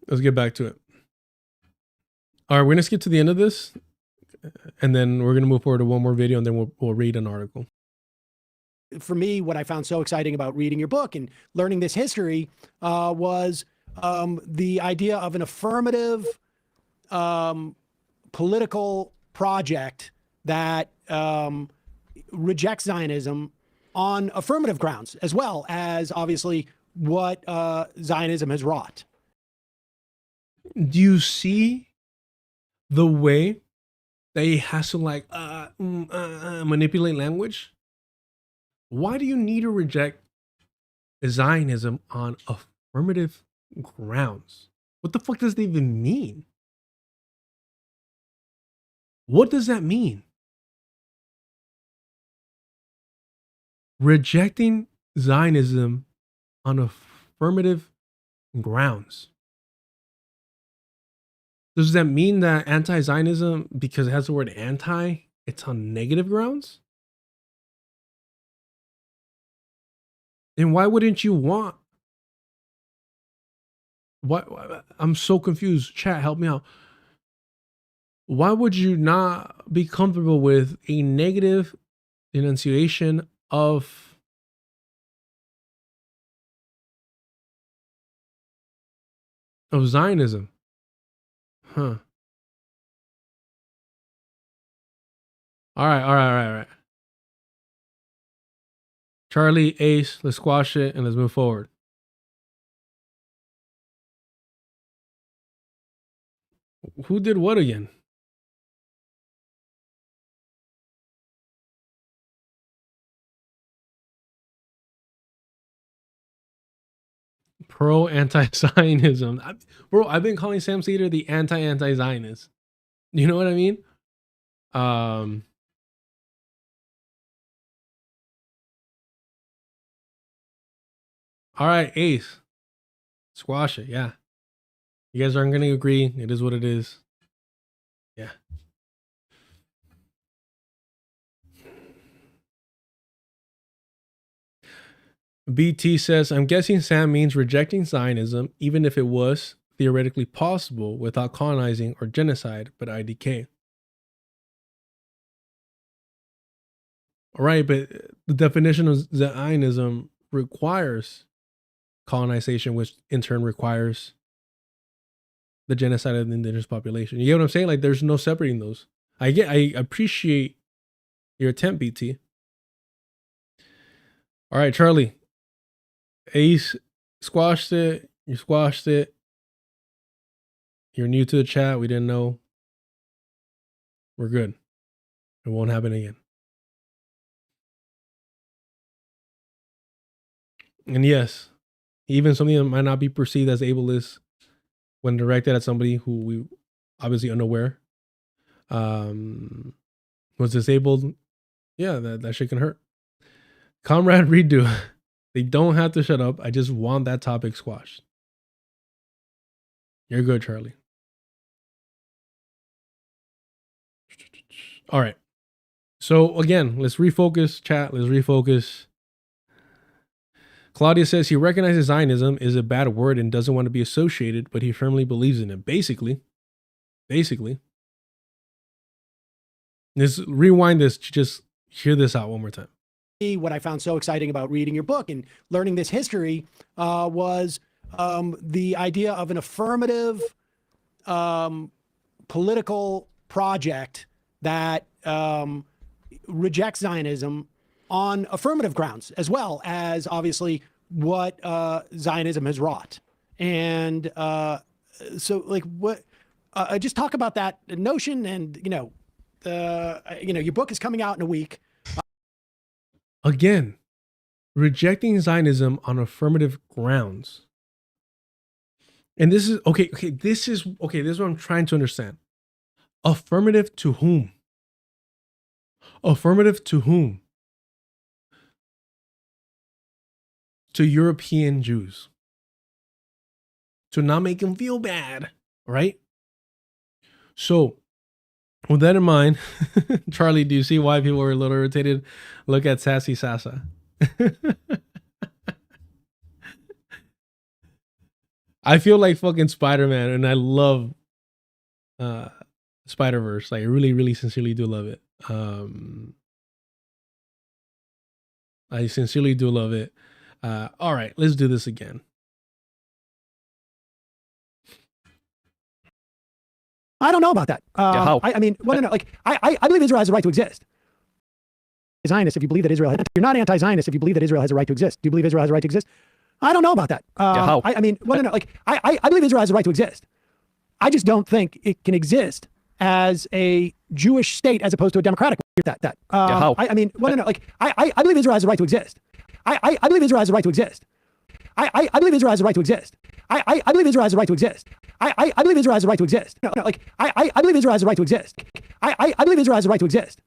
Let's get back to it. All right, we're going to skip to the end of this, and then we're going to move forward to one more video, and then we'll read an article. For me, what I found so exciting about reading your book and learning this history was the idea of an affirmative political project that rejects Zionism on affirmative grounds, as well as obviously what Zionism has wrought. Do you see the way that he has to like manipulate language? Why do you need to reject Zionism on affirmative grounds? What the fuck does that even mean? What does that mean? Rejecting Zionism on affirmative grounds. Does that mean that anti-Zionism, because it has the word anti, it's on negative grounds? And why wouldn't you want? What? I'm so confused. Chat, help me out. Why would you not be comfortable with a negative enunciation of Zionism? Huh. All right. Charlie, Ace, let's squash it and let's move forward. Who did what again? Pro anti-Zionism. Bro, I've been calling Sam Seder the anti-Zionist. You know what I mean? All right, Ace. Squash it, yeah. You guys aren't gonna agree. It is what it is. Yeah. BT says, I'm guessing Sam means rejecting Zionism, even if it was theoretically possible without colonizing or genocide, but IDK. All right, but the definition of Zionism requires colonization, which in turn requires the genocide of the indigenous population. You get what I'm saying? Like, there's no separating those. I appreciate your attempt, BT. All right, Charlie. Ace squashed it. You squashed it. You're new to the chat. We didn't know. We're good. It won't happen again. And yes, even something that might not be perceived as ableist when directed at somebody who we obviously unaware was disabled. Yeah, that shit can hurt. Comrade Redo. They don't have to shut up. I just want that topic squashed. You're good, Charlie. All right. So again, let's refocus, chat. Let's refocus. Claudia says he recognizes Zionism is a bad word and doesn't want to be associated, but he firmly believes in it. Basically. Let's rewind this to just hear this out one more time. What I found so exciting about reading your book and learning this history was the idea of an affirmative political project that rejects Zionism on affirmative grounds, as well as obviously what Zionism has wrought. And so, like, what? Just talk about that notion. And your book is coming out in a week. Again, rejecting Zionism on affirmative grounds. And this is okay. This is what I'm trying to understand. Affirmative to whom? Affirmative to whom? To European Jews. To not make them feel bad, right? So, with that in mind, Charlie, do you see why people were a little irritated? Look at Sassy Sasa. I feel like fucking Spider-Man, and I love Spider-Verse. Like, I really, really sincerely do love it. I sincerely do love it. All right, let's do this again. I don't know about that. How? I mean, well, no. Like, I believe Israel has a right to exist. Zionist, if you believe that Israel, you're not anti-Zionist if you believe that Israel has a right to exist. Do you believe Israel has a right to exist? I don't know about that. How? I mean, well, no. Like, I believe Israel has a right to exist. I just don't think it can exist as a Jewish state as opposed to a democratic. How? I mean, well, no. Like, I believe Israel has a right to exist. I believe Israel has a right to exist. I believe Israel has a right to exist. I believe Israel has a right to exist. I believe Israel has a right to exist. No, like, I believe Israel has a right to exist. I believe Israel has a right to exist.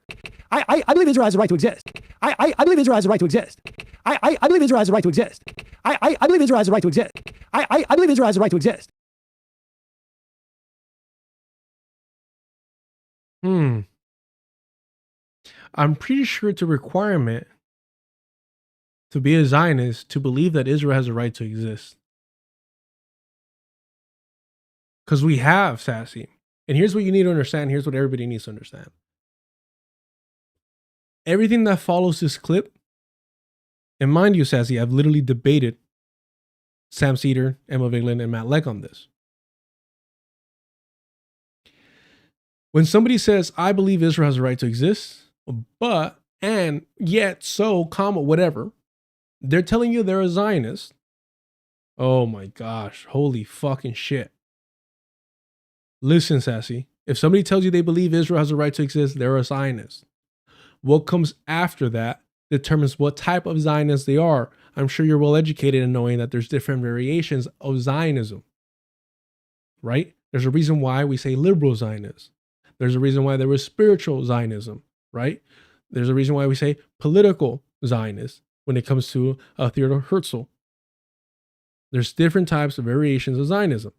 I believe Israel has a right to exist. I believe Israel has a right to exist. I believe Israel has a right to exist. I believe Israel has a right to exist. I believe Israel has a right to exist. I'm pretty sure it's a requirement to be a Zionist to believe that Israel has a right to exist. Because we have, Sassy. And here's what you need to understand. Here's what everybody needs to understand. Everything that follows this clip, and mind you, Sassy, I've literally debated Sam Seder, Emma Vigeland, and Matt Leck on this. When somebody says, I believe Israel has a right to exist, but, and, yet, so, comma, whatever, they're telling you they're a Zionist. Oh my gosh, holy fucking shit. Listen, Sassy, if somebody tells you they believe Israel has a right to exist, they're a Zionist. What comes after that determines what type of Zionists they are. I'm sure you're well educated in knowing that there's different variations of Zionism, right? There's a reason why we say liberal Zionists. There's a reason why there was spiritual Zionism, right? There's a reason why we say political Zionists when it comes to Theodor Herzl. There's different types of variations of Zionism.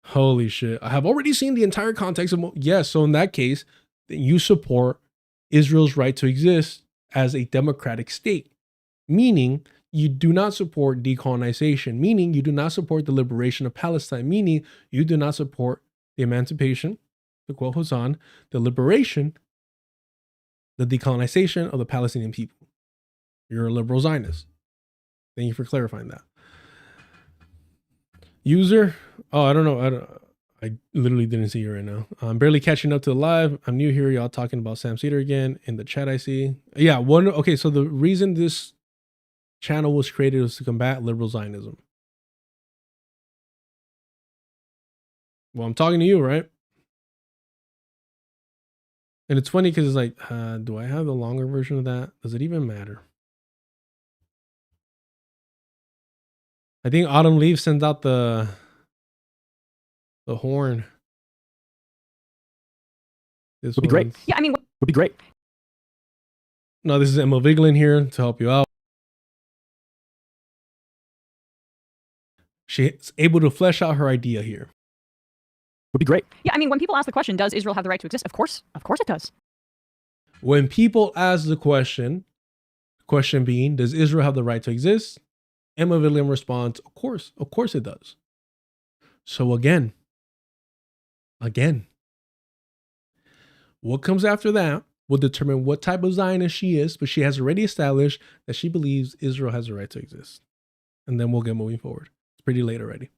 Holy shit. I have already seen the entire context of, yes, so in that case, you support Israel's right to exist as a democratic state, meaning you do not support decolonization, meaning you do not support the liberation of Palestine, meaning you do not support the emancipation, to quote Hassan, the liberation, the decolonization of the Palestinian people. You're a liberal Zionist. Thank you for clarifying that. User, oh, I don't know. I literally didn't see you right now. I'm barely catching up to the live. I'm new here. Y'all talking about Sam Seder again in the chat I see. Yeah, okay, so the reason this channel was created was to combat liberal Zionism. Well, I'm talking to you, right? And it's funny because it's like, do I have the longer version of that? Does it even matter? I think Autumn Leaf sends out the horn. This would be great. Yeah, I mean, would be great. No, this is Emma Vigeland here to help you out. She's able to flesh out her idea here. Would be great. Yeah, I mean, when people ask the question, does Israel have the right to exist? Of course it does. When people ask the question being, does Israel have the right to exist? Emma Vigeland responds, of course it does. So again, what comes after that will determine what type of Zionist she is, but she has already established that she believes Israel has a right to exist. And then we'll get moving forward. It's pretty late already.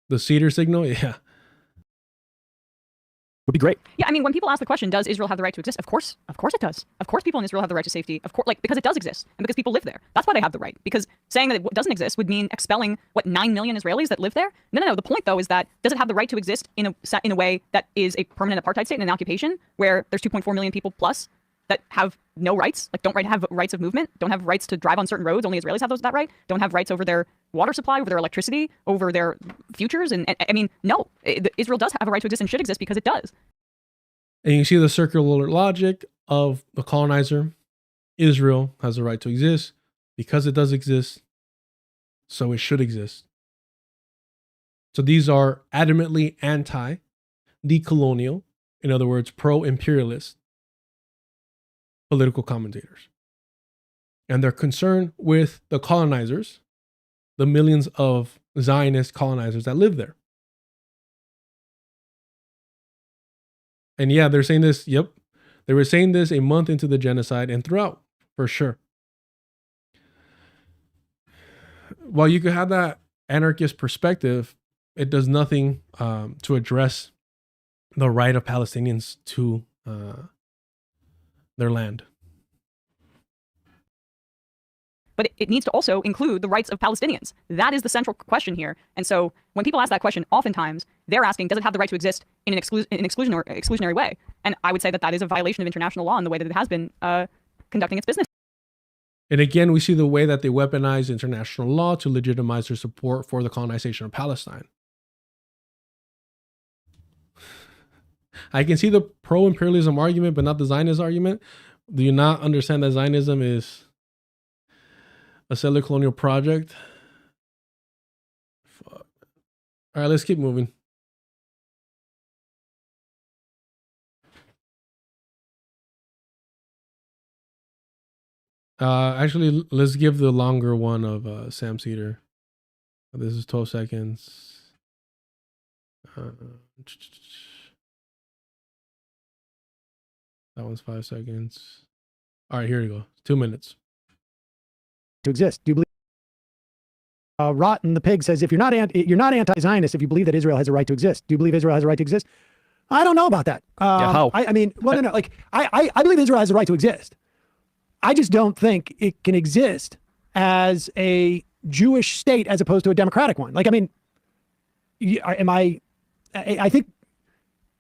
The Seder signal, yeah. Would be great. Yeah, I mean, when people ask the question, does Israel have the right to exist? Of course it does. Of course people in Israel have the right to safety. Of course, because it does exist and because people live there. That's why they have the right. Because saying that it doesn't exist would mean expelling, 9 million Israelis that live there? No. The point, though, is that does it have the right to exist in a way that is a permanent apartheid state and an occupation where there's 2.4 million people plus that have no rights, don't have rights of movement, don't have rights to drive on certain roads, only Israelis have that right, don't have rights over their water supply, over their electricity, over their futures. And I mean, no, Israel does have a right to exist and should exist because it does. And you see the circular logic of the colonizer. Israel has a right to exist because it does exist, so it should exist. So these are adamantly anti-decolonial, in other words, pro-imperialist political commentators. And they're concerned with the colonizers, the millions of Zionist colonizers that live there. And yeah, they're saying this, yep. They were saying this a month into the genocide and throughout, for sure. While you could have that anarchist perspective, it does nothing to address the right of Palestinians to their land. But it needs to also include the rights of Palestinians. That is the central question here. And so when people ask that question, oftentimes they're asking, does it have the right to exist in an exclusionary way? And I would say that is a violation of international law in the way that it has been conducting its business. And again, we see the way that they weaponize international law to legitimize their support for the colonization of Palestine. I can see the pro-imperialism argument, but not the Zionist argument. Do you not understand that Zionism is a settler colonial project? Fuck. All right, let's keep moving. Actually, let's give the longer one of Sam Seder. This is 12 seconds. That one's 5 seconds. All right, here you go. 2 minutes. To exist. Do you believe? Rotten the Pig says, if you're not anti-Zionist if you believe that Israel has a right to exist. Do you believe Israel has a right to exist? I don't know about that. How? I mean, well, no. Like, I believe Israel has a right to exist. I just don't think it can exist as a Jewish state as opposed to a democratic one. Like, I mean, I think,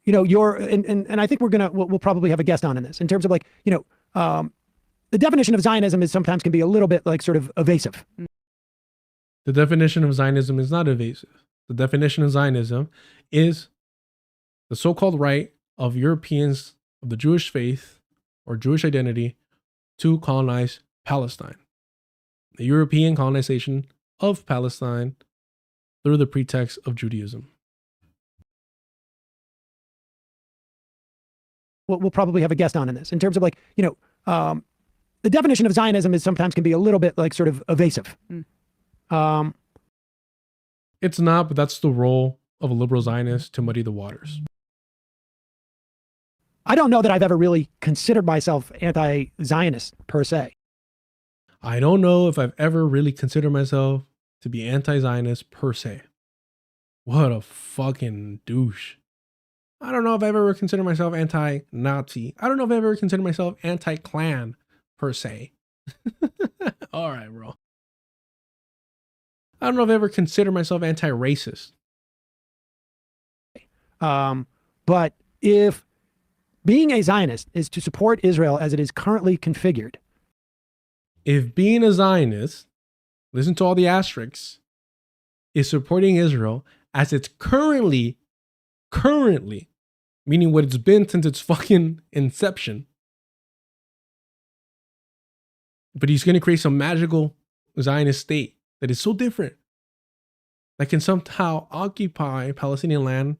you know, and I think we'll probably have a guest on in this in terms of like, you know, the definition of Zionism is sometimes can be a little bit like sort of evasive. The definition of Zionism is not evasive. The definition of Zionism is the so-called right of Europeans of the Jewish faith or Jewish identity to colonize Palestine. The European colonization of Palestine through the pretext of Judaism. We'll probably have a guest on in this in terms of like, you know, the definition of Zionism is sometimes can be a little bit like sort of evasive. It's not, but that's the role of a liberal Zionist, to muddy the waters. I don't know that I've ever really considered myself anti-Zionist per se. I don't know if I've ever really considered myself to be anti-Zionist per se. What a fucking douche. I don't know if I've ever considered myself anti-Nazi. I don't know if I've ever considered myself anti-Klan per se. All right, bro. I don't know if I've ever considered myself anti-racist. But if being a Zionist is to support Israel as it is currently configured. If being a Zionist, listen to all the asterisks, is supporting Israel as it's currently, meaning what it's been since its fucking inception. But he's going to create some magical Zionist state that is so different that can somehow occupy Palestinian land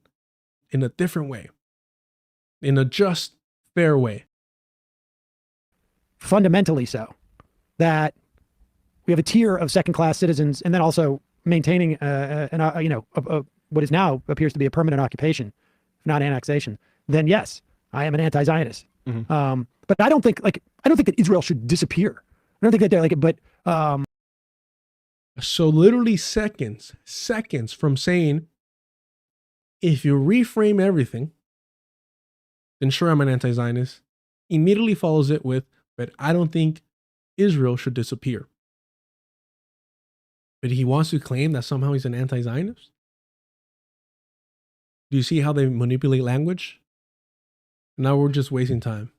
in a different way, in a just, fair way. Fundamentally so. That we have a tier of second-class citizens, and then also maintaining, what is now appears to be a permanent occupation, if not annexation. Then yes, I am an anti-Zionist. Mm-hmm. But I don't think that Israel should disappear. I don't think that they're like it, but so literally seconds from saying, if you reframe everything, then sure, I'm an anti-Zionist, immediately follows it with, but I don't think Israel should disappear. But he wants to claim that somehow he's an anti-Zionist? Do you see how they manipulate language? Now we're just wasting time.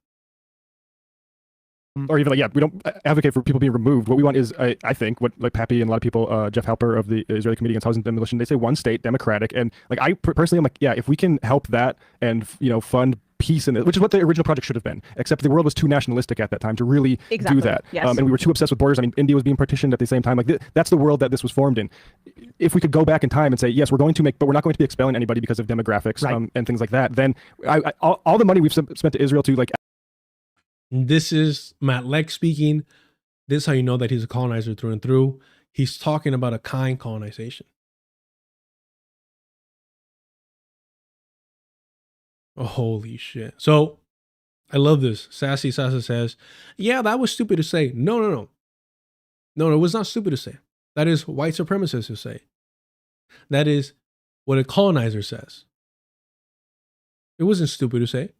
Or even like, we don't advocate for people being removed. What we want is, I think, what like Pappy and a lot of people, Jeff Halper of the Israeli Committee Against Housing Demolition, they say one state, democratic. And like, I personally, I'm like, yeah, if we can help that and, fund peace in it, which is what the original project should have been, except the world was too nationalistic at that time to really do that. Yes. And we were too obsessed with borders. I mean, India was being partitioned at the same time. Like that's the world that this was formed in. If we could go back in time and say, yes, we're going to but we're not going to be expelling anybody because of demographics, right, and things like that, then all the money we've spent to Israel to like. This is Matt Leck speaking. This is how you know that he's a colonizer through and through. He's talking about a kind colonization. Oh, holy shit. So I love this. Sassy Sasa says, yeah, that was stupid to say. No, it was not stupid to say. That is white supremacists to say. That is what a colonizer says. It wasn't stupid to say.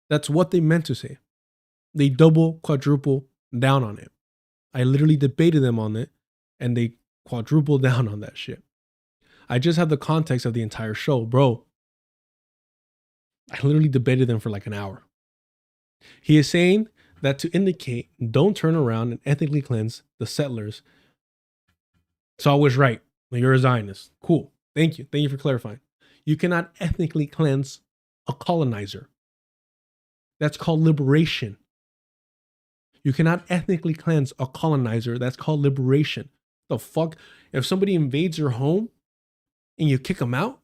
That's what they meant to say. They double, quadruple down on it. I literally debated them on it, and they quadrupled down on that shit. I just have the context of the entire show, bro. I literally debated them for like an hour. He is saying that to indicate, don't turn around and ethnically cleanse the settlers. So I was right. You're a Zionist. Cool. Thank you. Thank you for clarifying. You cannot ethnically cleanse a colonizer. That's called liberation. You cannot ethnically cleanse a colonizer. That's called liberation. The fuck? If somebody invades your home and you kick them out,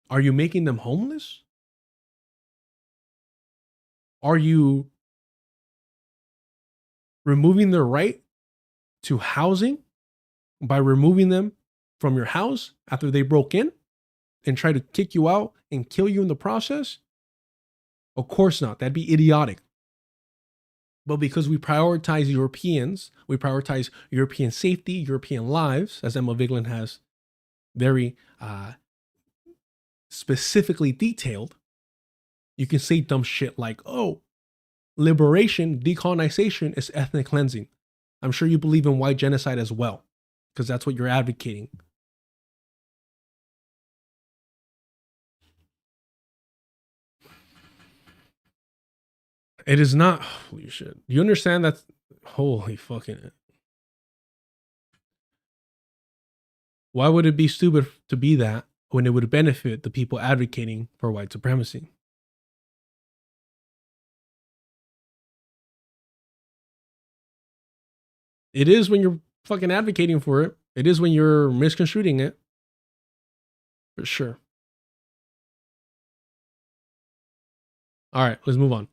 are you making them homeless? Are you removing their right to housing by removing them from your house after they broke in and try to kick you out and kill you in the process? Of course not. That'd be idiotic. But because we prioritize Europeans, we prioritize European safety, European lives, as Emma Vigeland has very specifically detailed, you can say dumb shit like, oh, liberation, decolonization is ethnic cleansing. I'm sure you believe in white genocide as well, because that's what you're advocating. It is not. Holy shit. Do you understand that? Holy fucking. Why would it be stupid to be that when it would benefit the people advocating for white supremacy? It is when you're fucking advocating for it. It is when you're misconstruing it. For sure. All right, let's move on.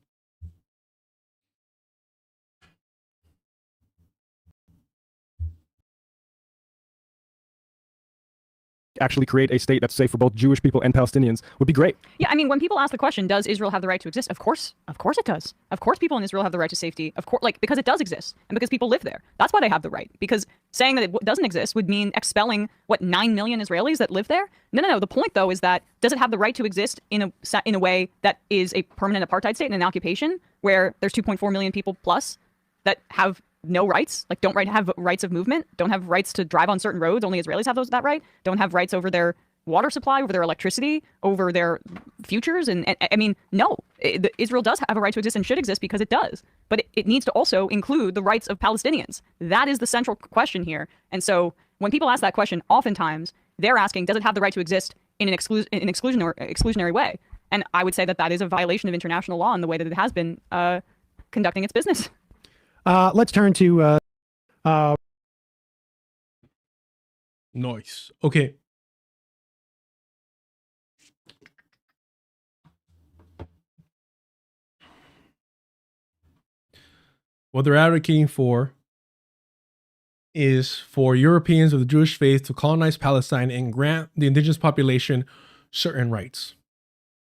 Actually create a state that's safe for both Jewish people and Palestinians would be great. Yeah, I mean, when people ask the question, does Israel have the right to exist? Of course it does. Of course people in Israel have the right to safety. Of course, like, because it does exist and because people live there. That's why they have the right. Because saying that it doesn't exist would mean expelling, 9 million Israelis that live there? No. The point, though, is that does it have the right to exist in a way that is a permanent apartheid state and an occupation where there's 2.4 million people plus that have no rights, like don't have rights of movement, don't have rights to drive on certain roads, only Israelis have that right, don't have rights over their water supply, over their electricity, over their futures. And I mean, no, Israel does have a right to exist and should exist because it does. But it needs to also include the rights of Palestinians. That is the central question here. And so when people ask that question, oftentimes they're asking, does it have the right to exist in an exclusionary way? And I would say that is a violation of international law in the way that it has been conducting its business. Let's turn to Nice. Okay. What they're advocating for is for Europeans of the Jewish faith to colonize Palestine and grant the indigenous population certain rights.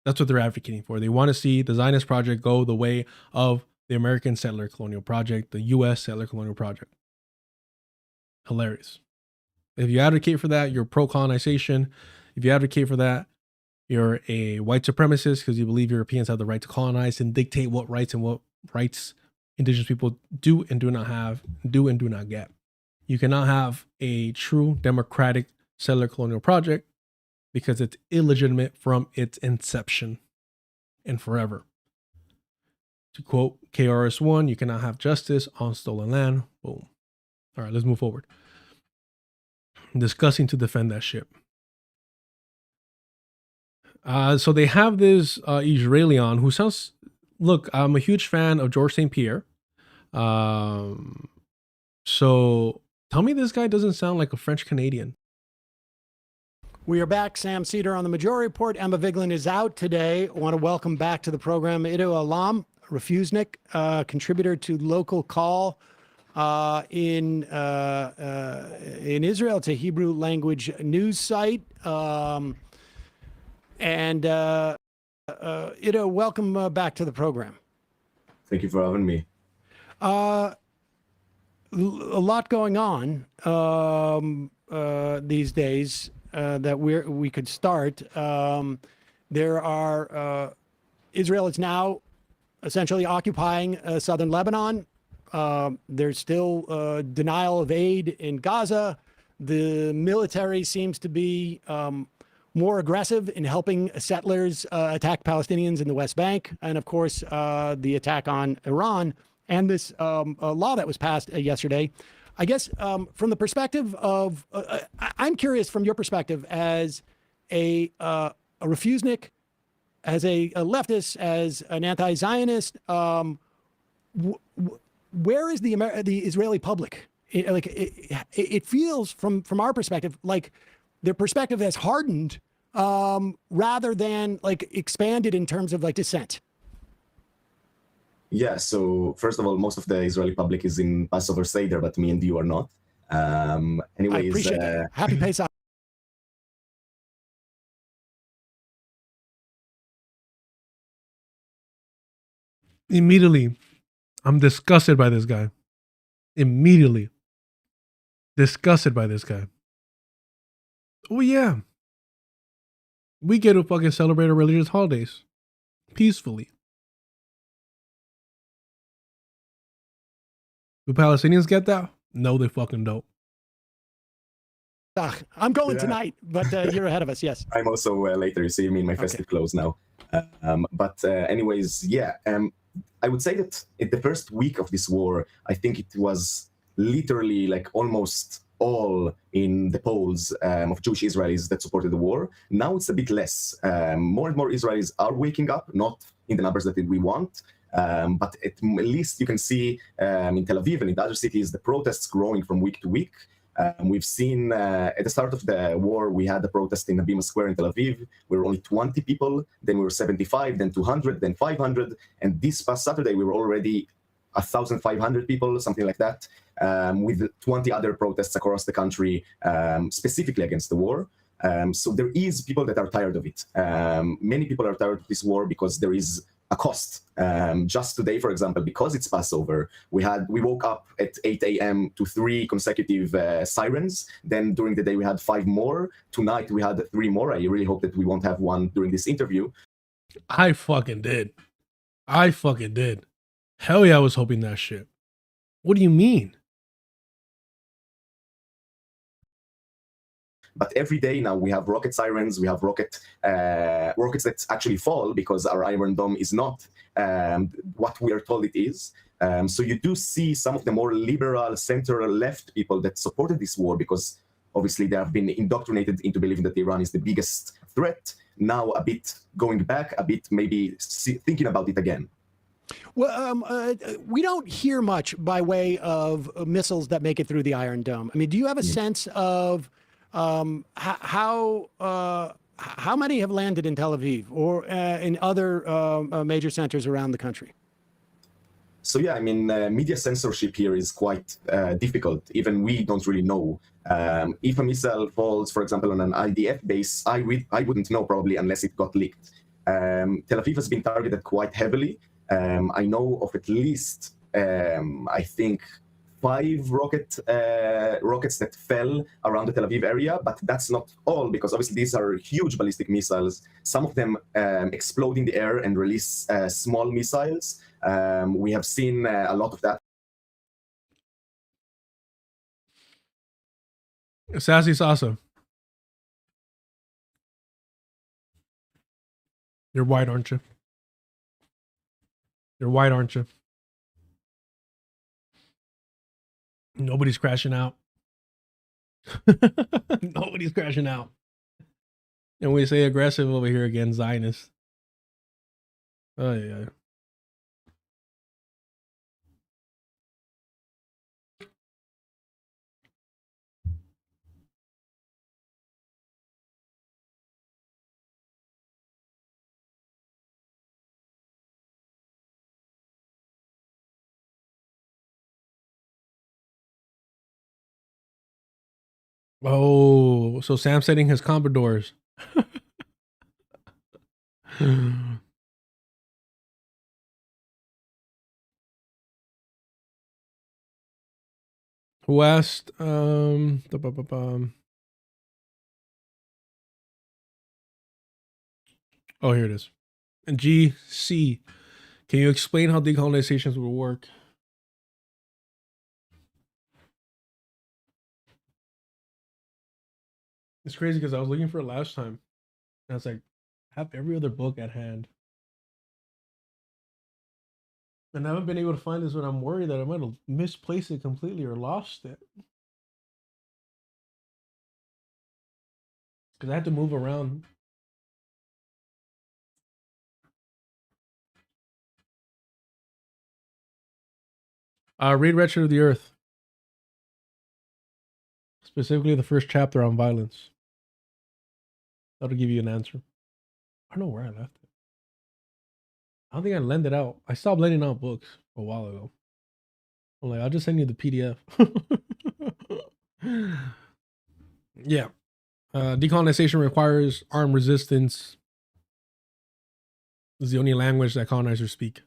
That's what they're advocating for. They want to see the Zionist project go the way of the American settler colonial project, the U.S. settler colonial project. Hilarious. If you advocate for that, you're pro-colonization. If you advocate for that, you're a white supremacist because you believe Europeans have the right to colonize and dictate what rights indigenous people do and do not have, do and do not get. You cannot have a true democratic settler colonial project because it's illegitimate from its inception and forever. To quote KRS-One, you cannot have justice on stolen land. Boom. All right, let's move forward. Discussing to defend that shit. So they have this Israeli on who sounds, look, I'm a huge fan of George St. Pierre. So tell me this guy doesn't sound like a French Canadian. We are back. Sam Seder on the Majority Report. Emma Vigeland is out today. I want to welcome back to the program Ido Alam, Refusnik, contributor to Local Call in Israel. It's a Hebrew language news site. Ido, welcome back to the program. Thank you for having me. A lot going on these days that we could start. There are Israel is now essentially occupying southern Lebanon. There's still denial of aid in Gaza. The military seems to be more aggressive in helping settlers attack Palestinians in the West Bank. And of course, the attack on Iran and this law that was passed yesterday. I guess from the perspective of, I'm curious from your perspective as a refusnik, as a leftist, as an anti-Zionist, where is the Israeli public? It feels from our perspective like their perspective has hardened rather than like expanded in terms of like dissent. Yeah, so first of all, most of the Israeli public is in Passover Seder, but me and you are not. Anyways, I appreciate that. Happy Pesach. Immediately, I'm disgusted by this guy. Immediately. Disgusted by this guy. Oh, yeah. We get to fucking celebrate our religious holidays peacefully. Do Palestinians get that? No, they fucking don't. I'm going tonight, but you're ahead of us. Yes. I'm also later. You see me in my festive clothes now. But anyways, yeah. I would say that in the first week of this war, I think it was literally like almost all in the polls of Jewish Israelis that supported the war. Now it's a bit less. More and more Israelis are waking up, not in the numbers that we want. But at least you can see in Tel Aviv and in other cities, the protests growing from week to week. We've seen at the start of the war, we had a protest in Habima Square in Tel Aviv. We were only 20 people, then we were 75, then 200, then 500. And this past Saturday, we were already 1,500 people, something like that, with 20 other protests across the country, specifically against the war. So there is people that are tired of it. Many people are tired of this war because there is a cost. Just today, for example, because it's Passover, we woke up at 8 a.m. to 3 consecutive sirens. Then during the day, we had 5 more. Tonight, we had 3 more. I really hope that we won't have one during this interview. I fucking did. Hell yeah, I was hoping that shit. What do you mean? But every day now we have rocket sirens, we have rockets that actually fall because our Iron Dome is not what we are told it is. So you do see some of the more liberal, center-left people that supported this war because obviously they have been indoctrinated into believing that Iran is the biggest threat. Now a bit going back, a bit maybe thinking about it again. Well, we don't hear much by way of missiles that make it through the Iron Dome. I mean, do you have a sense of how many have landed in Tel Aviv or in other major centers around the country? So yeah, I mean, media censorship here is quite difficult. Even we don't really know. If a missile falls, for example, on an IDF base, I wouldn't know probably unless it got leaked. Tel Aviv has been targeted quite heavily. I know of at least, I think, 5 rockets that fell around the Tel Aviv area, but that's not all because obviously these are huge ballistic missiles. Some of them explode in the air and release small missiles. We have seen a lot of that. Sassy Sasa. You're white, aren't you? You're white, aren't you? Nobody's crashing out. Nobody's crashing out. And we say aggressive over here again, Zionist. Oh, yeah. Oh, so Sam's setting his compradors. West, oh, here it is. And GC, can you explain how decolonizations will work? It's crazy because I was looking for it last time. And I was like, I have every other book at hand. And I haven't been able to find this when I'm worried that I might have misplaced it completely or lost it. Because I had to move around. Read Wretched of the Earth. Specifically the first chapter on violence. That'll give you an answer. I don't know where I left it. I don't think I lent it out. I stopped lending out books a while ago. I'm like, I'll just send you the PDF. Yeah. Decolonization requires armed resistance. It's the only language that colonizers speak.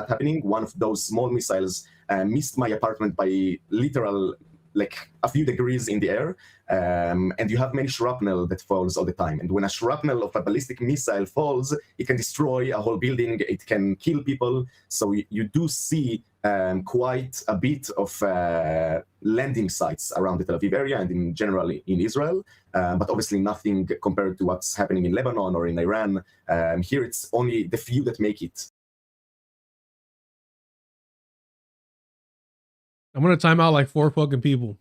Happening, one of those small missiles missed my apartment by literal like a few degrees in the air, and you have many shrapnel that falls all the time. And when a shrapnel of a ballistic missile falls, it can destroy a whole building, it can kill people. So you do see quite a bit of landing sites around the Tel Aviv area and in general in Israel, but obviously nothing compared to what's happening in Lebanon or in Iran. Here it's only the few that make it. I'm gonna time out like 4 fucking people.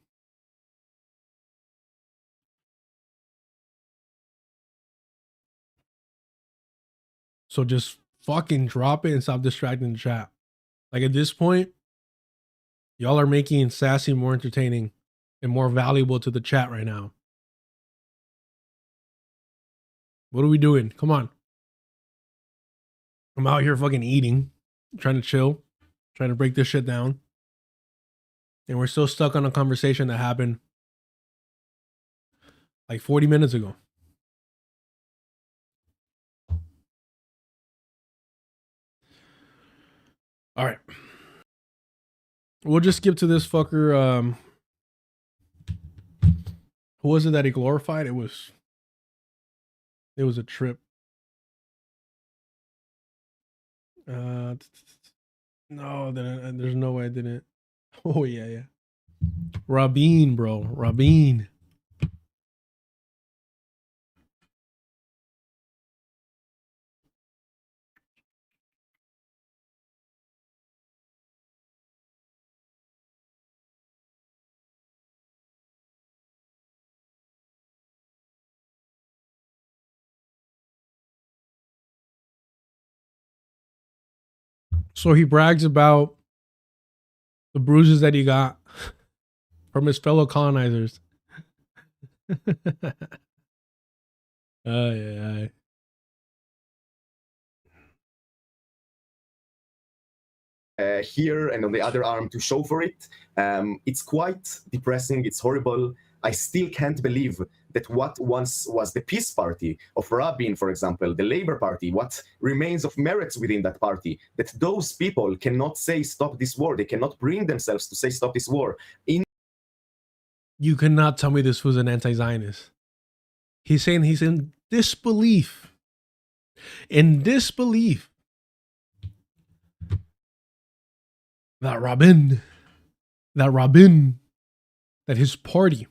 So just fucking drop it and stop distracting the chat. Like at this point, y'all are making Sassy more entertaining and more valuable to the chat right now. What are we doing? Come on. I'm out here fucking eating, trying to chill, trying to break this shit down. And we're still stuck on a conversation that happened like 40 minutes ago. All right. We'll just skip to this fucker. Who was it that he glorified? It was a trip. No, there's no way I didn't. Oh yeah. Rabin, bro. Rabin. So he brags about the bruises that he got from his fellow colonizers. Yeah. Here and on the other arm to show for it. It's quite depressing. It's horrible. I still can't believe that what once was the peace party of Rabin, for example, the Labor Party, what remains of merits within that party, that those people cannot say stop this war. They cannot bring themselves to say stop this war. You cannot tell me this was an anti-Zionist. He's saying he's in disbelief. In disbelief that Rabin, that his party,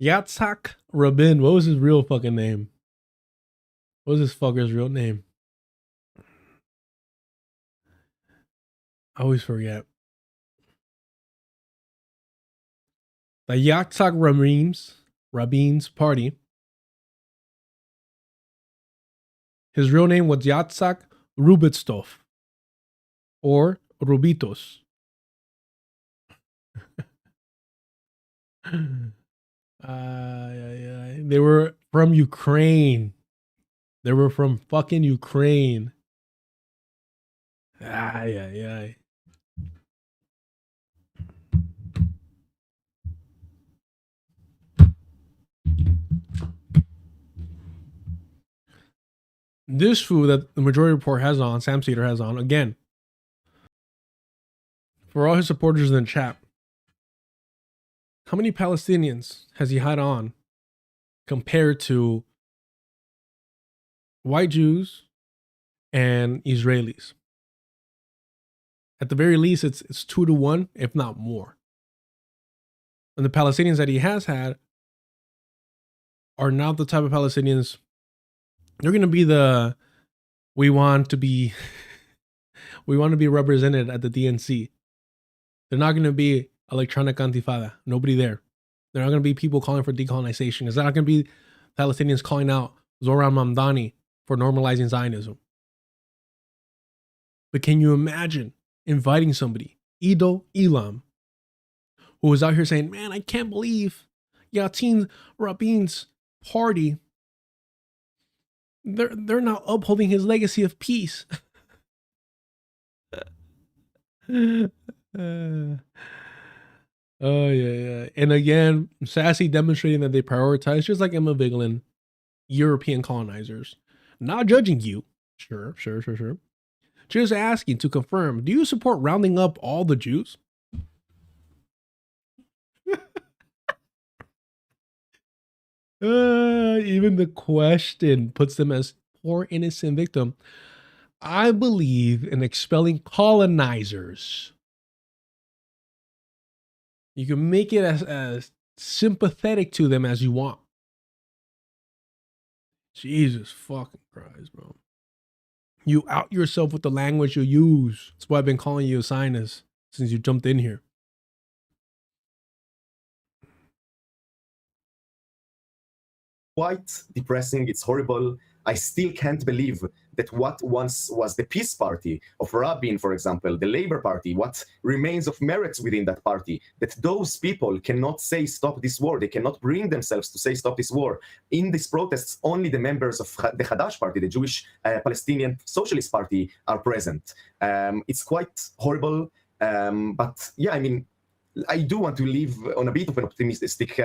Yitzhak Rabin, what was his real fucking name? What was this fucker's real name? I always forget. The Yitzhak Rabin's party. His real name was Yitzhak Rubitstov or Rubitos. They were from Ukraine. They were from fucking Ukraine. This food that the Majority Report has on, Sam Seder has on, again, for all his supporters in the chat, how many Palestinians has he had on compared to white Jews and Israelis? At the very least, it's 2-1, if not more. And the Palestinians that he has had are not the type of Palestinians. They're going to be we want to be represented at the DNC. They're not going to be electronic antifada. Nobody there. They're not going to be people calling for decolonization. They're not going to be Palestinians calling out Zoran Mamdani for normalizing Zionism. But can you imagine inviting somebody, Ido Elam, who was out here saying, man, I can't believe Yatin Rabin's party, they're now upholding his legacy of peace. Oh yeah. And again, Sassy demonstrating that they prioritize, just like Emma Vigeland, European colonizers. Not judging you. Sure. Just asking to confirm, do you support rounding up all the Jews? Even the question puts them as poor innocent victim. I believe in expelling colonizers. You can make it as sympathetic to them as you want. Jesus fucking Christ, bro. You out yourself with the language you use. That's why I've been calling you a Zionist since you jumped in here. Quite depressing. It's horrible. I still can't believe that what once was the peace party of Rabin, for example, the Labour Party, what remains of merits within that party, that those people cannot say stop this war. They cannot bring themselves to say stop this war. In these protests, only the members of the Hadash party, the Jewish Palestinian Socialist Party, are present. It's quite horrible. But yeah, I mean, I do want to leave on a bit of an optimistic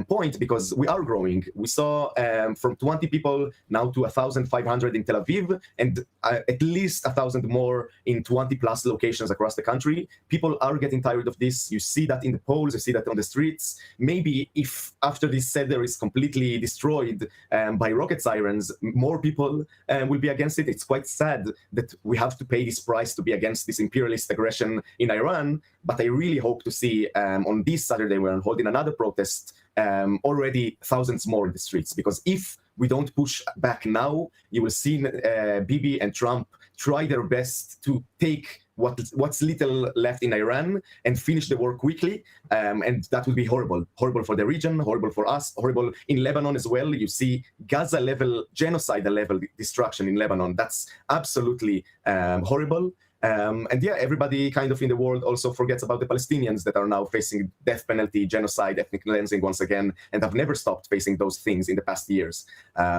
point, because we are growing. We saw from 20 people now to 1,500 in Tel Aviv, and at least 1,000 more in 20 plus locations across the country. People are getting tired of this. You see that in the polls, you see that on the streets. Maybe if after this Seder is completely destroyed by rocket sirens, more people will be against it. It's quite sad that we have to pay this price to be against this imperialist aggression in Iran, but I really hope to see on this Saturday we're holding another protest, already thousands more in the streets, because if we don't push back now, you will see Bibi and Trump try their best to take what's little left in Iran and finish the war quickly, and that would be horrible for the region, horrible for us, horrible in Lebanon as well. You see Gaza level, genocidal level destruction in Lebanon. That's absolutely horrible. And yeah, everybody kind of in the world also forgets about the Palestinians that are now facing death penalty, genocide, ethnic cleansing once again, and have never stopped facing those things in the past years.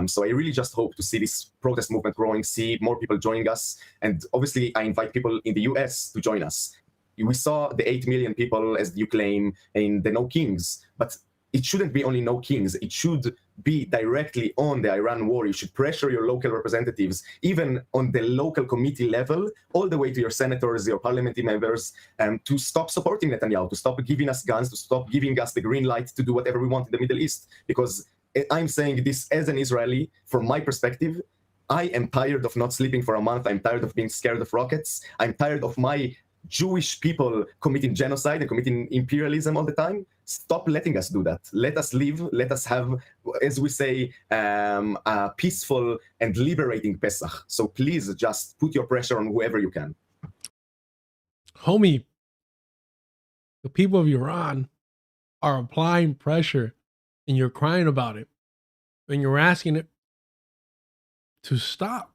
So I really just hope to see this protest movement growing, see more people joining us. And obviously, I invite people in the US to join us. We saw the 8 million people, as you claim, in the No Kings, but it shouldn't be only No Kings. It should be directly on the Iran war. You should pressure your local representatives, even on the local committee level, all the way to your senators, your parliamentary members, to stop supporting Netanyahu, to stop giving us guns, to stop giving us the green light to do whatever we want in the Middle East. Because I'm saying this as an Israeli, from my perspective, I am tired of not sleeping for a month. I'm tired of being scared of rockets. I'm tired of my Jewish people committing genocide and committing imperialism all the time. Stop letting us do that. Let us live. Let us have, as we say, a peaceful and liberating Pesach. So please just put your pressure on whoever you can. Homie, the people of Iran are applying pressure and you're crying about it and you're asking it to stop.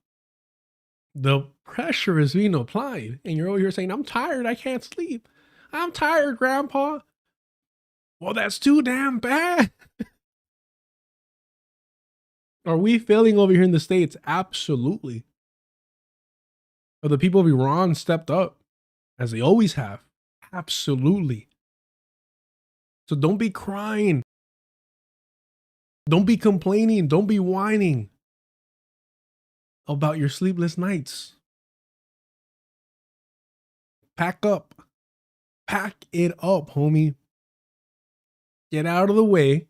The pressure is being applied, and you're over here saying, I'm tired, I can't sleep. I'm tired, Grandpa. Well, that's too damn bad. Are we failing over here in the States? Absolutely. But the people of Iran stepped up, as they always have. Absolutely. So don't be crying. Don't be complaining. Don't be whining about your sleepless nights. Pack up. Pack it up, homie. Get out of the way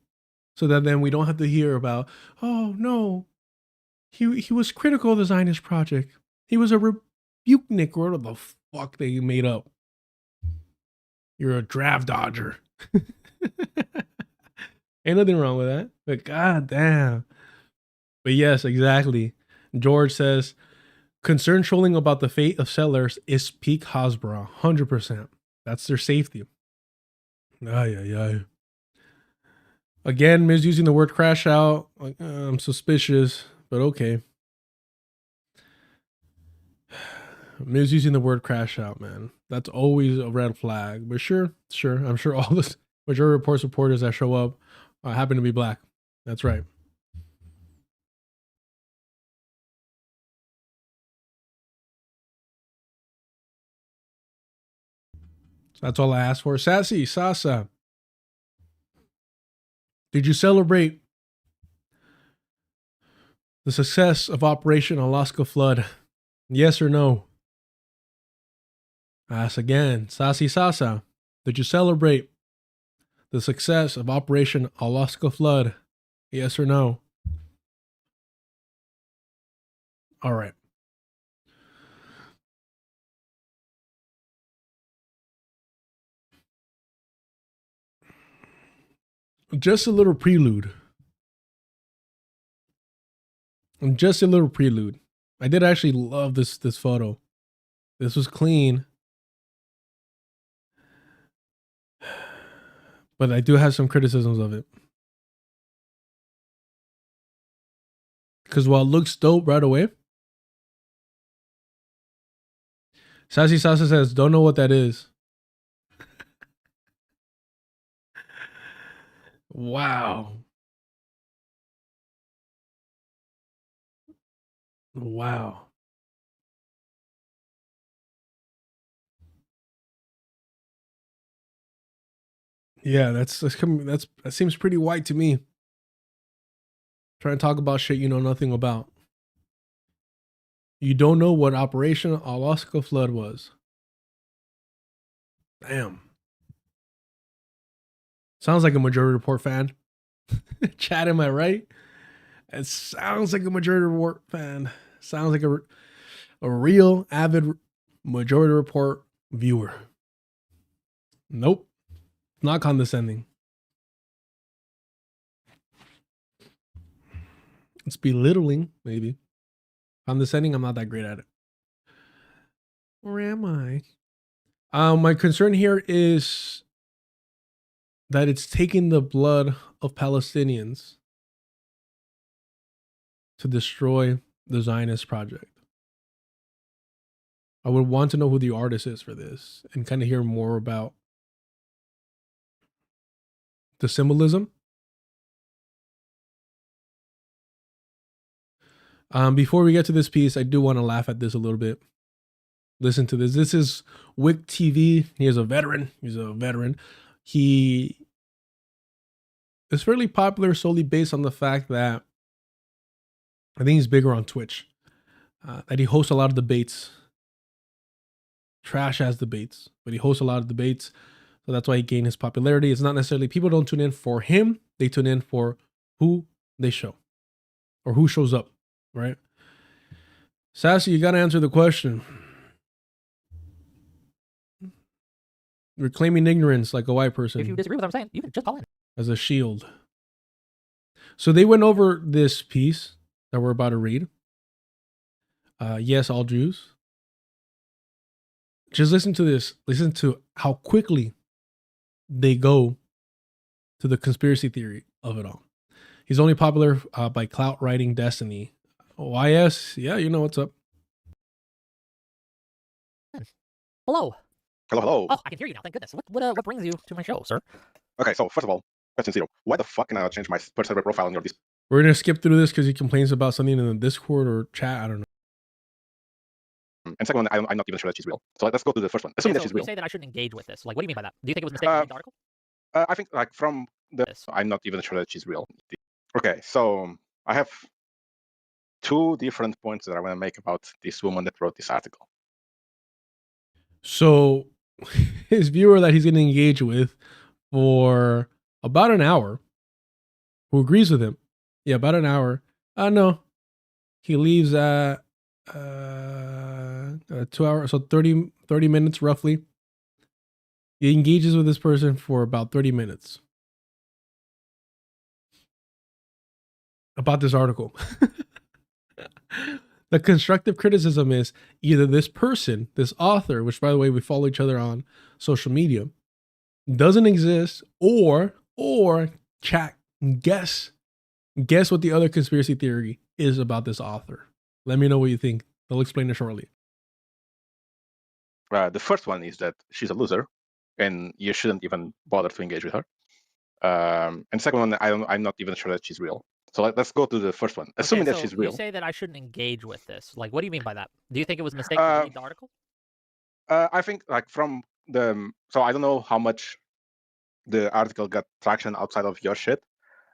so that then we don't have to hear about, oh no, he was critical of the Zionist project. He was a rebukenik, or whatever the fuck they made up. You're a draft dodger. Ain't nothing wrong with that. But goddamn. But yes, exactly. George says, concern trolling about the fate of settlers is peak Hasbro. 100%. That's their safety. Ay. Again, misusing the word crash out. Like, I'm suspicious, but okay. Misusing the word crash out, man. That's always a red flag. But sure. I'm sure all the majority report supporters that show up happen to be black. That's right. That's all I asked for. Sassy, Sasa. Did you celebrate the success of Operation Alaska Flood? Yes or no? Ask again. Sassy Sasa. Did you celebrate the success of Operation Alaska Flood? Yes or no? All right. Just a little prelude. Just a little prelude. I did actually love this photo. This was clean. But I do have some criticisms of it. Because while it looks dope right away, Sassy Sasa says, don't know what that is. Wow. Wow. Yeah, that seems pretty white to me. Trying to talk about shit you know nothing about. You don't know what Operation Alaska Flood was. Damn. Sounds like a Majority Report fan. Chat, am I right? It sounds like a Majority Report fan. Sounds like a real avid Majority Report viewer. Nope. Not condescending. It's belittling, maybe. Condescending, I'm not that great at it. Or am I? My concern here is that it's taking the blood of Palestinians to destroy the Zionist project. I would want to know who the artist is for this and kind of hear more about the symbolism. Before we get to this piece, I do want to laugh at this a little bit. Listen to this. This is Wick TV. He is a veteran. He is fairly popular solely based on the fact that I think he's bigger on Twitch. That he hosts a lot of debates. Trash ass debates, but he hosts a lot of debates. So that's why he gained his popularity. It's not necessarily people don't tune in for him. They tune in for who they show or who shows up, right? Sassy, you got to answer the question. You're claiming ignorance like a white person. If you disagree with what I'm saying, you can just call in. As a shield. So they went over this piece that we're about to read. Yes, all Jews. Just listen to this. Listen to how quickly they go to the conspiracy theory of it all. He's only popular by clout writing Destiny. YS, yeah, you know what's up. Hello. Hello. Oh, I can hear you now. Thank goodness. What brings you to my show, sir? Okay, so first of all, question zero. Why the fuck can I change my server profile in your Discord? We're going to skip through this because he complains about something in the Discord or chat. I don't know. And second one, I'm not even sure that she's real. So let's go to the first one. Assuming that she's real. You say that I shouldn't engage with this. Like, what do you mean by that? Do you think it was a mistake to read the article? I think, like, from this, I'm not even sure that she's real. Okay, so I have two different points that I want to make about this woman that wrote this article. So his viewer that he's going to engage with for about an hour, who agrees with him. Yeah, about an hour. No, he leaves at 2 hours, so 30 minutes roughly. He engages with this person for about 30 minutes about this article. The constructive criticism is either this person, this author, which by the way, we follow each other on social media, doesn't exist, or chat, guess what the other conspiracy theory is about this author. Let me know what you think. They'll explain it shortly. The first one is that she's a loser, and you shouldn't even bother to engage with her. And second one, I'm not even sure that she's real. So let's go to the first one. Assuming that she's real. You say that I shouldn't engage with this. Like, what do you mean by that? Do you think it was a mistake to read the article? I think, like, from the... So I don't know how much the article got traction outside of your shit.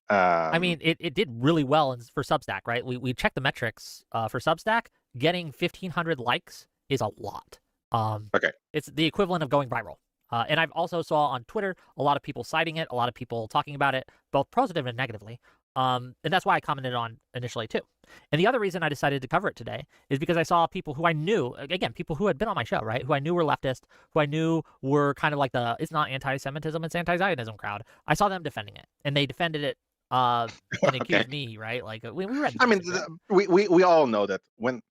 I mean, it did really well for Substack, right? We checked the metrics for Substack. Getting 1,500 likes is a lot. Okay. It's the equivalent of going viral. And I've also saw on Twitter a lot of people citing it, a lot of people talking about it, both positive and negatively. And that's why I commented on initially too. And the other reason I decided to cover it today is because I saw people who I knew, again, people who had been on my show, right? Who I knew were leftist, who I knew were kind of like it's not anti-Semitism, it's anti-Zionism crowd. I saw them defending it, and they defended it and accused me, right? Like we read. I mean, we all know that when.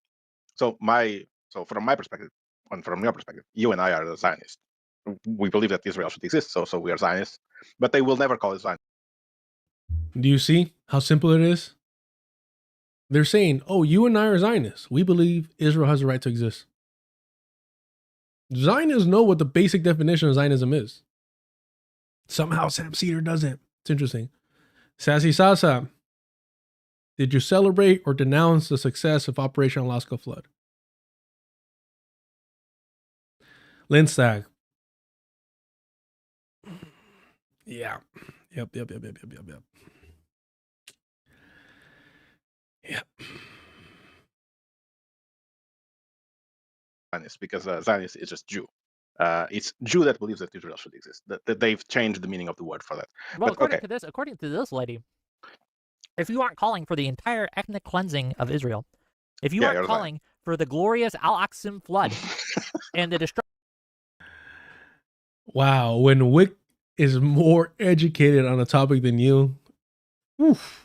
So from my perspective, and from your perspective, you and I are the Zionists. We believe that Israel should exist, so we are Zionists, but they will never call it Zionism. Do you see how simple it is? They're saying, oh, you and I are Zionists. We believe Israel has the right to exist. Zionists know what the basic definition of Zionism is. Somehow Sam Seder doesn't. It's interesting. Sassy Sasa, did you celebrate or denounce the success of Operation Alaska Flood? Lindstag. Yeah. Yep. Yeah. Zionist, because Zionist is just Jew. It's Jew that believes that Israel should exist. That they've changed the meaning of the word for that. Well, but, according to this lady, if you aren't calling for the entire ethnic cleansing of Israel, if you aren't calling for the glorious Al-Aqsa flood and the destruction. Wow, when Wick is more educated on a topic than you. Oof.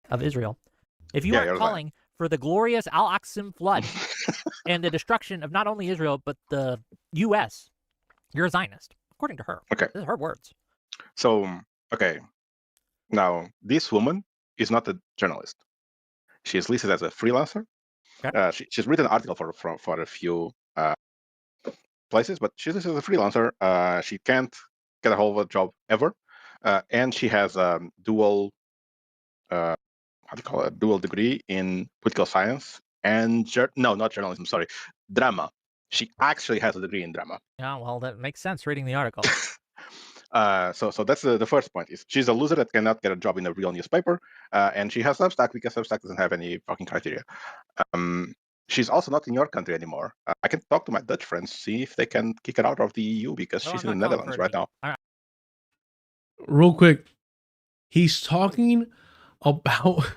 Of Israel. If you aren't calling for the glorious Al-Aqsa flood and the destruction of not only Israel, but the U.S., you're a Zionist, according to her. Okay. These are her words. So, okay. Now, this woman is not a journalist. She is listed as a freelancer. Okay. She's written an article for a few places, but she's listed as a freelancer. She can't get a hold of a job ever. And she has a dual dual degree in political science and not journalism, sorry, drama. She actually has a degree in drama. Yeah, well, that makes sense reading the article. So that's the first point. Is she's a loser that cannot get a job in a real newspaper, and she has Substack because Substack doesn't have any fucking criteria. She's also not in your country anymore. I can talk to my Dutch friends, see if they can kick her out of the EU because she's in the Netherlands right now. Real quick, he's talking about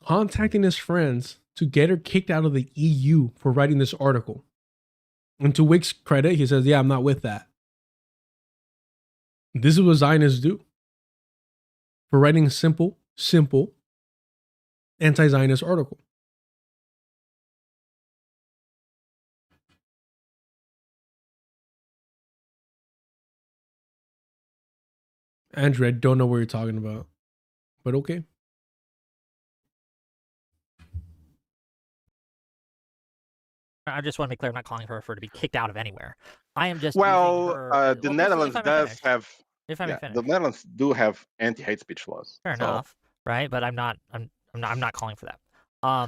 contacting his friends to get her kicked out of the EU for writing this article. And to Wick's credit, he says, yeah, I'm not with that. This is what Zionists do. For writing a simple anti-Zionist article. Andrew, I don't know what you're talking about. But okay. I just want to be clear, I'm not calling for her to be kicked out of anywhere. I am just the Netherlands does have. If I may finish. The Netherlands do have anti-hate speech laws. Fair enough, right? But I'm not calling for that. I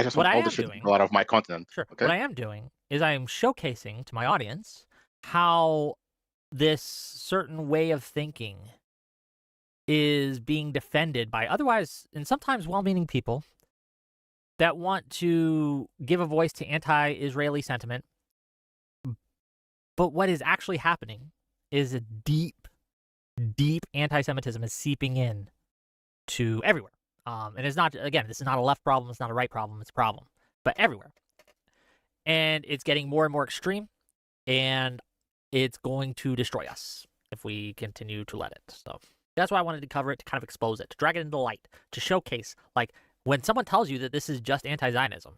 just want all the shit a lot of my continent. Sure. Okay? What I am doing is I am showcasing to my audience how this certain way of thinking is being defended by otherwise and sometimes well-meaning people that want to give a voice to anti-Israeli sentiment. But what is actually happening is a deep anti-Semitism is seeping in to everywhere. And it's not, again, this is not a left problem, it's not a right problem, it's a problem, but everywhere. And it's getting more and more extreme, and it's going to destroy us if we continue to let it. So that's why I wanted to cover it, to kind of expose it, to drag it into light, to showcase, like, when someone tells you that this is just anti-Zionism,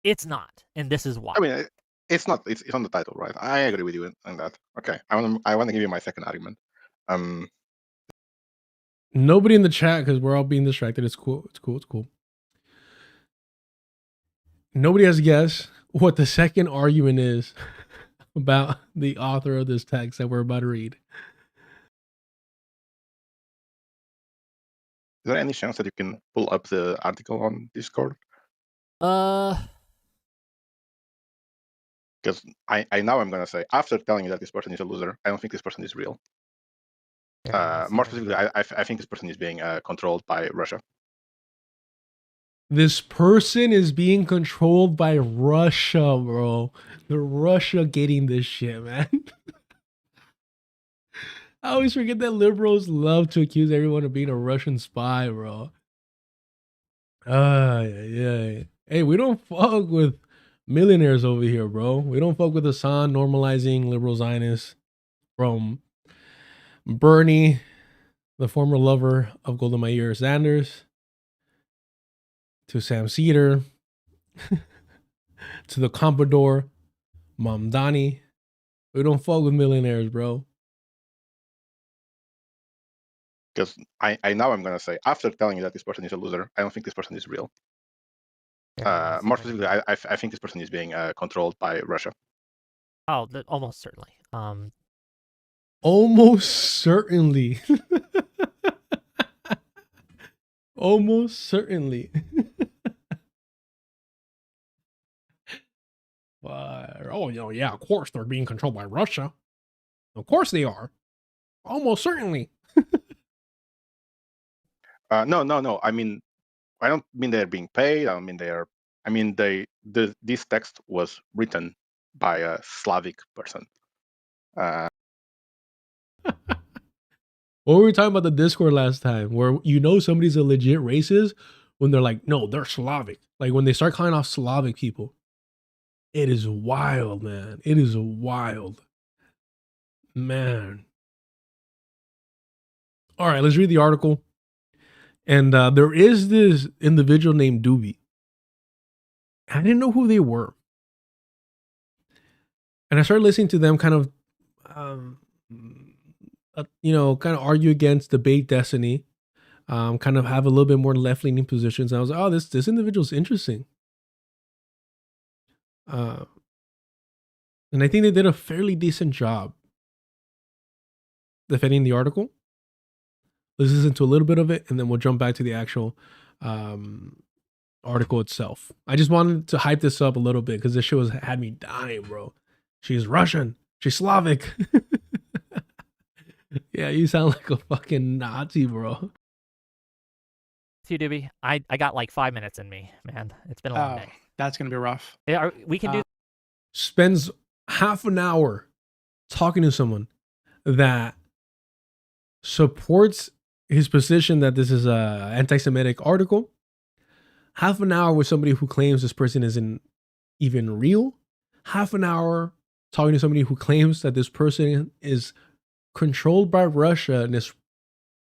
it's not, and this is why. I mean, it's not. It's on the title, right? I agree with you on that. Okay, I want to give you my second argument. Nobody in the chat, because we're all being distracted. It's cool. Nobody has guessed what the second argument is about the author of this text that we're about to read. Is there any chance that you can pull up the article on Discord? Because I now I'm gonna say, after telling you that this person is a loser, I don't think this person is real. More specifically, I think this person is being controlled by Russia. This person is being controlled by Russia, bro. The Russia getting this shit, man. I always forget that liberals love to accuse everyone of being a Russian spy, bro. Yeah. Hey, we don't fuck with millionaires over here, bro. We don't fuck with Hassan normalizing liberal Zionists, from Bernie, the former lover of Golda Meir Sanders, to Sam Seder, to the Comprador, Mamdani. We don't fuck with millionaires, bro. Because I'm gonna say, after telling you that this person is a loser, I don't think this person is real. More specifically, I think this person is being controlled by Russia. Oh, almost certainly. Almost certainly. Almost certainly. Oh, yeah, of course they're being controlled by Russia. Of course they are. Almost certainly. No. I mean, I don't mean they're being paid. I don't mean they are. I mean, this text was written by a Slavic person. What were we talking about the Discord last time? Where somebody's a legit racist when they're like, no, they're Slavic. Like when they start calling off Slavic people. It is wild, man. It is wild. Man. All right, let's read the article. And there is this individual named Dooby. I didn't know who they were. And I started listening to them kind of, kind of argue against debate destiny, kind of have a little bit more left-leaning positions. And I was like, oh, this individual's interesting. And I think they did a fairly decent job defending the article. Let's listen to a little bit of it, and then we'll jump back to the actual article itself. I just wanted to hype this up a little bit because this shit had me dying, bro. She's Russian. She's Slavic. Yeah, you sound like a fucking Nazi, bro. You, Dooby. I got like 5 minutes in me, man. It's been a long day. That's gonna be rough. Yeah, we can do. Spends half an hour talking to someone that supports his position that this is a anti-Semitic article. Half an hour with somebody who claims this person isn't even real. Half an hour talking to somebody who claims that this person is controlled by Russia and is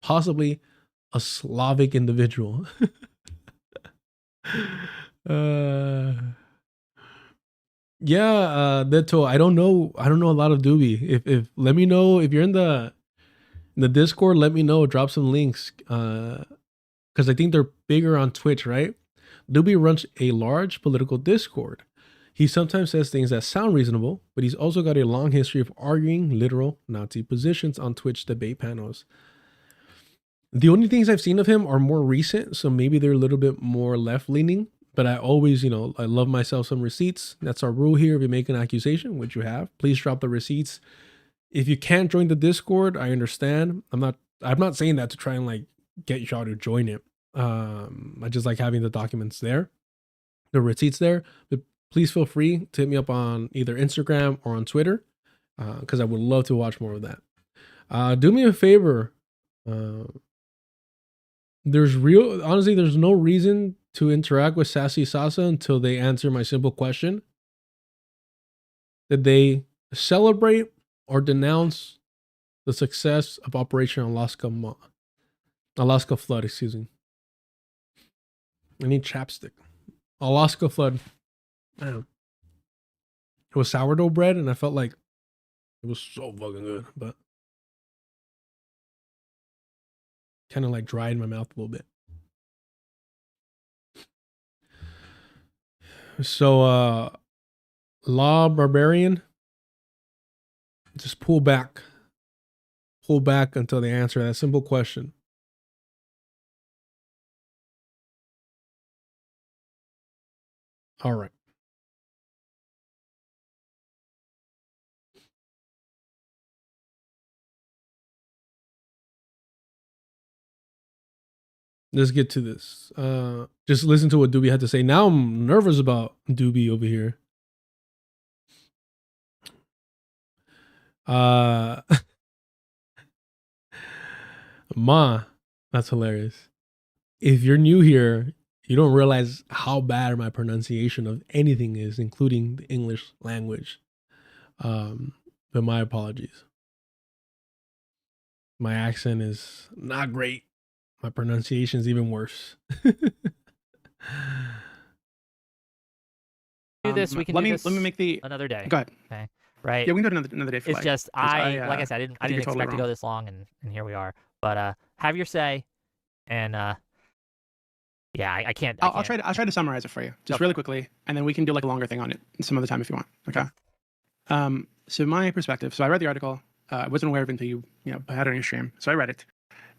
possibly a Slavic individual. Deto, I don't know a lot of Dooby. If let me know if you're in the Discord, let me know, drop some links. Because I think they're bigger on Twitch, right? Dooby runs a large political Discord. He sometimes says things that sound reasonable, but he's also got a long history of arguing literal Nazi positions on Twitch debate panels. The only things I've seen of him are more recent, so maybe they're a little bit more left-leaning, but I always, I love myself some receipts. That's our rule here. If you make an accusation, which you have, please drop the receipts. If you can't join the Discord, I understand. I'm not saying that to try and get y'all to join it. I just like having the documents there, the receipts there, but please feel free to hit me up on either Instagram or on Twitter, because I would love to watch more of that. Do me a favor. There's no reason to interact with Sassy Sasa until they answer my simple question. Did they celebrate or denounce the success of Operation Alaska Flood, excuse me. I need chapstick. Alaska Flood. Man. It was sourdough bread, and I felt like it was so fucking good, but kind of dried in my mouth a little bit. So, Law Barbarian, just pull back until they answer that simple question. All right. Let's get to this. Just listen to what Dooby had to say. Now I'm nervous about Dooby over here. Ma, that's hilarious. If you're new here, you don't realize how bad my pronunciation of anything is, including the English language. But my apologies. My accent is not great. My pronunciation is even worse. Do this. We can let do me this let me make the another day. Go ahead. Okay. Right. Yeah, we can do it another day. It's just like I said, I think didn't you're totally expect to go wrong. this long, and here we are. But have your say, and yeah, I can't. I'll try to summarize it for you just really quickly, and then we can do like a longer thing on it some other time if you want. Okay. So my perspective. So I read the article. I wasn't aware of it until you had it on your stream. So I read it,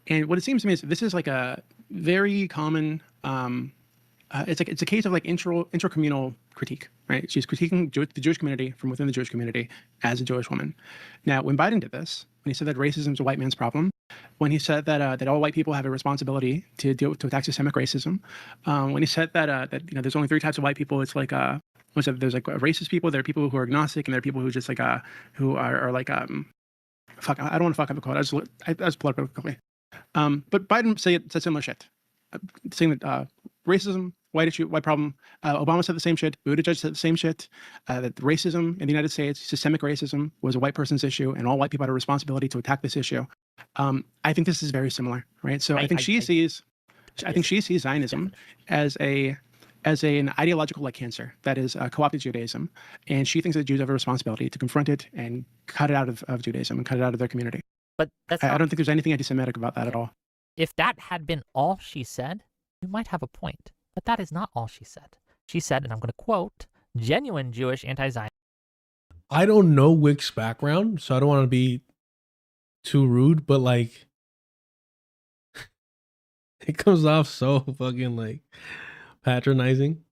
and what it seems to me is this is like a very common. It's a case of like intracommunal critique, right? She's critiquing the Jewish community from within the Jewish community as a Jewish woman. Now, when Biden did this, when he said that racism is a white man's problem, when he said that all white people have a responsibility to attack systemic racism, when he said that there's only 3 types of white people, it's like there's like racist people, there are people who are agnostic, and there are people who just like who are like fuck. I don't want to fuck up the quote. I just pulled up quickly. But Biden said similar shit, saying that racism, white issue, white problem. Obama said the same shit. Buttigieg said the same shit. That racism in the United States, systemic racism, was a white person's issue, and all white people had a responsibility to attack this issue. I think this is very similar, right? So I think she sees Zionism as an ideological like cancer that is co-opted Judaism, and she thinks that Jews have a responsibility to confront it and cut it out of Judaism and cut it out of their community. But that's I don't think there's anything anti-Semitic about that at all. If that had been all she said, you might have a point. But that is not all she said. She said, and I'm going to quote, genuine Jewish anti-Zionism. I don't know Wick's background, so I don't want to be too rude, but like, it comes off so fucking like patronizing.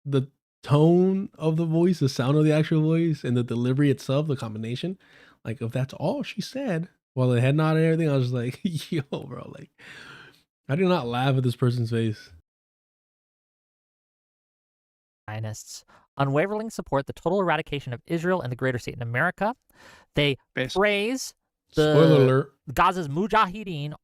The tone of the voice, the sound of the actual voice, and the delivery itself, the combination. Like, if that's all she said, while the head nod and everything, I was just like, yo, bro, like, I did not laugh at this person's face. Zionists unwaveringly support the total eradication of Israel and the greater Satan America. They praise Spoiler alert. Gaza's Mujahideen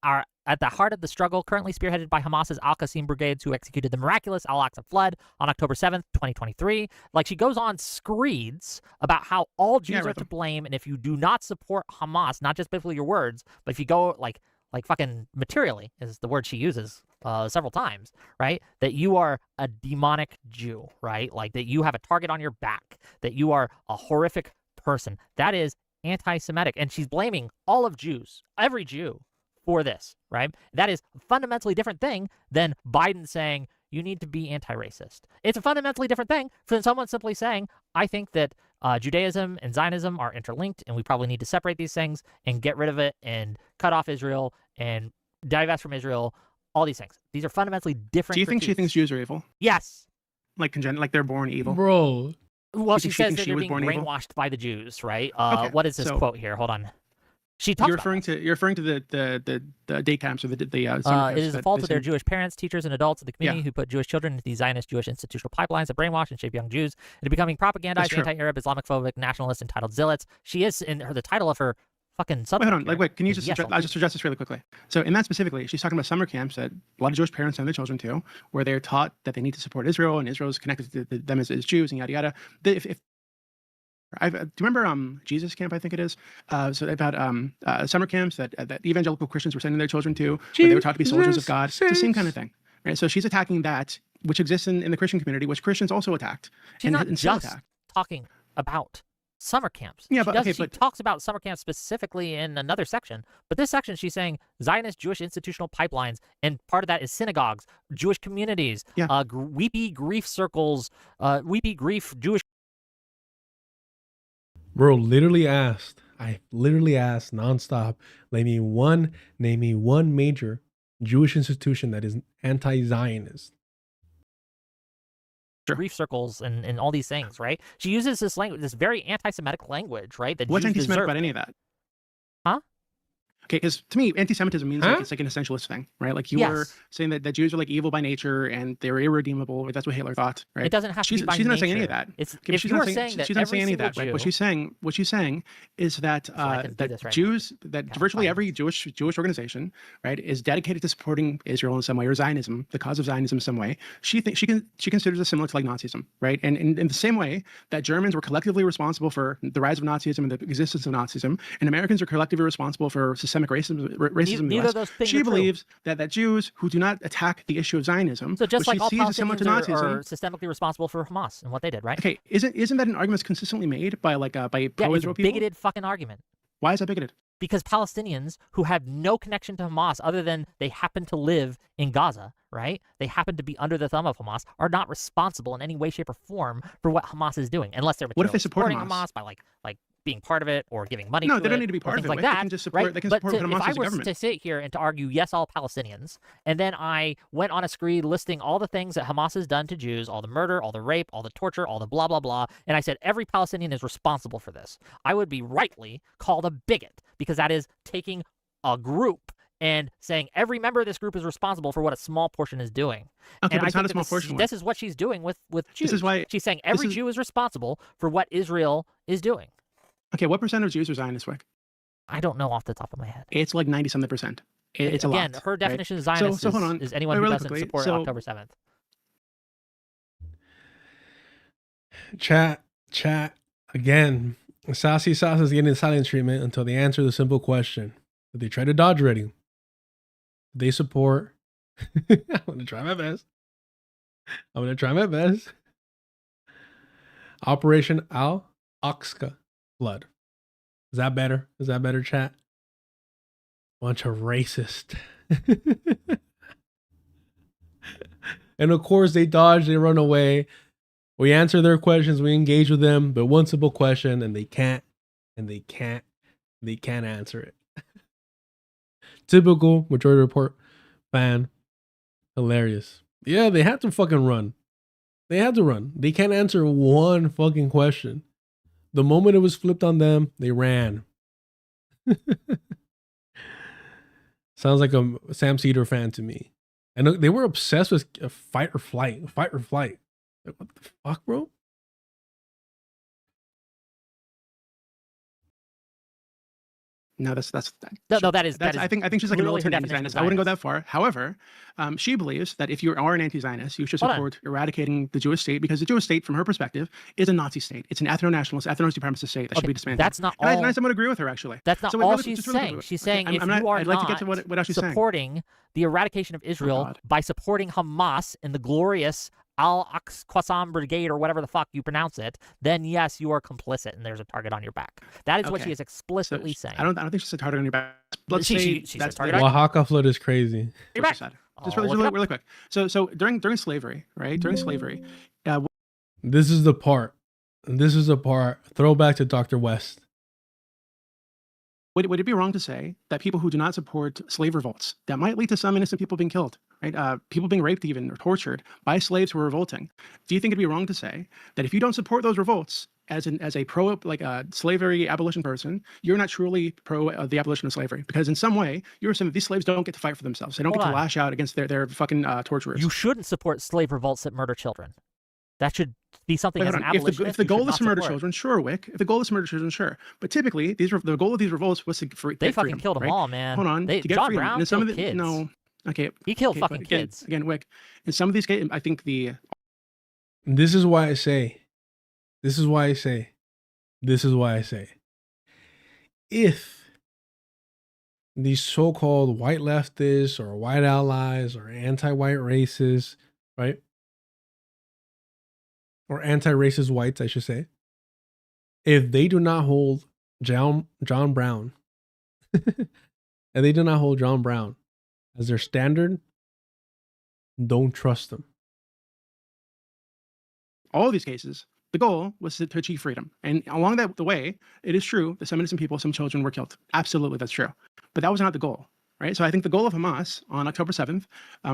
are at the heart of the struggle currently spearheaded by Hamas's Al-Qassam brigades who executed the miraculous Al-Aqsa flood on October 7th, 2023. Like, she goes on screeds about how all Jews are to blame, and if you do not support Hamas, not just biblically your words, but if you go like fucking materially is the word she uses several times, right? That you are a demonic Jew, right? Like that you have a target on your back, that you are a horrific person. That is anti-Semitic. And she's blaming all of Jews, every Jew, for this, right? That is a fundamentally different thing than Biden saying you need to be anti-racist. It's a fundamentally different thing than someone simply saying, I think that Judaism and Zionism are interlinked, and we probably need to separate these things and get rid of it and cut off Israel and divest from Israel, all these things. These are fundamentally different. Do you think she thinks Jews are evil? Yes. Like they're born evil? Bro. Well, she says that they're being brainwashed by the Jews, right? Okay, what is this quote here? Hold on. She talks you're referring to the day camps or the summer it is the fault of their Jewish parents, teachers, and adults in the community who put Jewish children into these Zionist Jewish institutional pipelines that brainwash and shape young Jews into becoming propagandized, anti-Arab, Islamophobic nationalists entitled zealots. She is in the title of her fucking subject. Wait, hold on. Wait, can you just I'll just address this really quickly. So in that specifically, she's talking about summer camps that a lot of Jewish parents send their children to, where they're taught that they need to support Israel and Israel is connected to them as Jews and yada yada. Do you remember Jesus Camp? I think it is. So they've had summer camps that evangelical Christians were sending their children to, where they were taught to be soldiers of God. It's the same kind of thing, right? So she's attacking that, which exists in the Christian community, which Christians also attacked. She's not just talking about summer camps. Yeah, she talks about summer camps specifically in another section. But this section, she's saying Zionist Jewish institutional pipelines, and part of that is synagogues, Jewish communities, weepy grief circles, weepy grief Jewish. Bro, I literally asked nonstop, name me one major Jewish institution that is anti-Zionist. Grief circles and all these things, right? She uses this language, this very anti-Semitic language, right? That What's Jews anti-Semitic deserve. about any of that? Huh? Okay, because to me, anti-Semitism means like it's like an essentialist thing, right? Like you were saying that Jews are like evil by nature and they're irredeemable. Or that's what Hitler thought, right? It doesn't have to be by she's not nature. saying any of that. If you are saying that she's not saying any of that, Jew, right? What she's saying is that Jews, that virtually every Jewish organization, right, is dedicated to supporting Israel in some way, or Zionism, the cause of Zionism in some way. She considers it similar to like Nazism, right? And in the same way that Germans were collectively responsible for the rise of Nazism and the existence of Nazism, and Americans are collectively responsible for systemic racism in the West. She believes that Jews who do not attack the issue of Zionism, so just like all Palestinians are systemically responsible for Hamas and what they did, right? Okay, isn't that an argument that's consistently made by pro-Israel people? Bigoted fucking argument. Why is that bigoted? Because Palestinians who have no connection to Hamas other than they happen to live in Gaza, right? They happen to be under the thumb of Hamas, are not responsible in any way, shape, or form for what Hamas is doing, unless they're supporting Hamas by like being part of it or giving money to it. No, they don't need to be part of it. Like that, they can just support, right? They can support But Hamas if I as a was government. to sit here and to argue, yes, all Palestinians, and then I went on a screed listing all the things that Hamas has done to Jews, all the murder, all the rape, all the torture, all the blah, blah, blah, and I said every Palestinian is responsible for this, I would be rightly called a bigot, because that is taking a group and saying every member of this group is responsible for what a small portion is doing. Okay, and but it's not a small portion. This is what she's doing with Jews. This is why she's saying every Jew is responsible for what Israel is doing. Okay, what percent of Jews are Zionists, Wick? I don't know off the top of my head. It's like 90-something percent. It's a lot. Again, her definition of Zionist so hold on. is anyone who doesn't support October 7th. Chat. Again, Sassy Sauce is getting silent treatment until they answer the simple question that they try to dodge already. They support. I'm going to try my best. Operation Al-Aqsa flood. Is that better, chat? Bunch of racist. And of course, they dodge, they run away. We answer their questions, we engage with them, but one simple question, and they can't answer it. Typical Majority Report fan. Hilarious. Yeah, they had to fucking run. They can't answer one fucking question. The moment it was flipped on them, they ran. Sounds like a Sam Seder fan to me. And they were obsessed with fight or flight. Like, what the fuck, bro? No, that is. I think she's like an militant anti-Zionist. I wouldn't go that far. However, she believes that if you are an anti-Zionist, you should support eradicating the Jewish state, because the Jewish state, from her perspective, is a Nazi state. It's an ethno-nationalist, ethno-supremacist state that should be dismantled. That's not all. And I somewhat agree with her, actually. That's not all she's saying. She's saying if you are not supporting the eradication of Israel by supporting Hamas in the glorious Al-Aqsa Brigade, or whatever the fuck you pronounce it, then yes, you are complicit and there's a target on your back. That is what she is explicitly saying. I don't think she's a target on your back. Let's say that's target. Oaxaca flood is crazy. You're back. Just really quick. So during slavery, right? During slavery, this is the part. Throwback to Dr. West. Would it be wrong to say that people who do not support slave revolts, that might lead to some innocent people being killed, right? People being raped even or tortured by slaves who are revolting. Do you think it'd be wrong to say that if you don't support those revolts as a pro slavery abolition person, you're not truly pro the abolition of slavery? Because in some way you're saying that these slaves don't get to fight for themselves. They don't get to lash out against their fucking torturers. You shouldn't support slave revolts that murder children. That should be something as an abolitionist. If the goal is to murder children, sure, Wick. If the goal is to murder children, sure. But typically, the goal of these revolts was to get freedom. They fucking killed them all, man. Hold on. To get John freedom. Brown killed kids. No. Okay. He killed fucking kids. Again, Wick. In some of these cases, I think This is why I say. If these so-called white leftists or white allies or anti-white racists, right? Or anti-racist whites, I should say. If they do not hold John Brown, and they do not hold John Brown as their standard, don't trust them. All of these cases, the goal was to achieve freedom. And along the way, it is true that some innocent people, some children were killed. Absolutely, that's true. But that was not the goal. right? So I think the goal of Hamas on October 7th,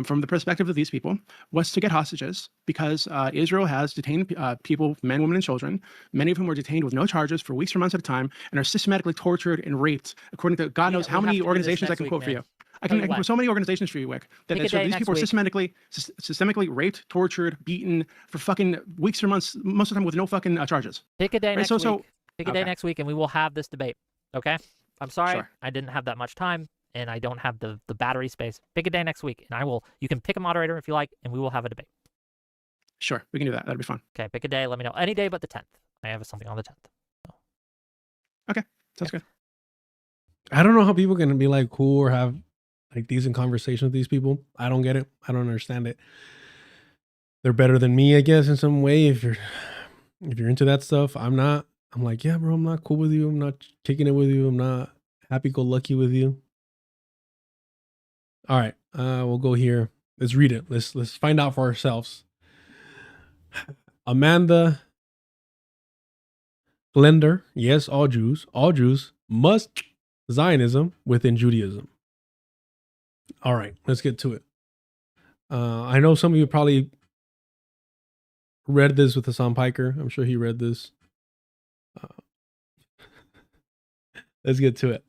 from the perspective of these people, was to get hostages because Israel has detained people, men, women, and children, many of whom were detained with no charges for weeks or months at a time and are systematically tortured and raped, according to God knows how many organizations I can quote for you. I can quote so many organizations for you, Wick, that these people are systemically raped, tortured, beaten for fucking weeks or months, most of the time with no fucking charges. Pick a day next week. Pick a day Okay. next week, and we will have this debate. Okay? I'm sorry, Sure. I didn't have that much time, and I don't have the battery space. Pick a day next week, and I will. You can pick a moderator if you like, and we will have a debate. Sure, we can do that. That'd be fun. Okay, pick a day. Let me know. Any day but the 10th. I have something on the 10th. Okay, sounds good. I don't know how people can be like cool or have like decent conversations with these people. I don't get it. I don't understand it. They're better than me, I guess, in some way. If you're into that stuff, I'm not. I'm like, yeah, bro, I'm not cool with you. I'm not kicking it with you. I'm not happy-go-lucky with you. All right, we'll go here. Let's read it. Let's find out for ourselves. Amanda Glender, yes, all Jews must Zionism within Judaism. All right, let's get to it. I know some of you probably read this with Hassan Piker. I'm sure he read this. Let's get to it.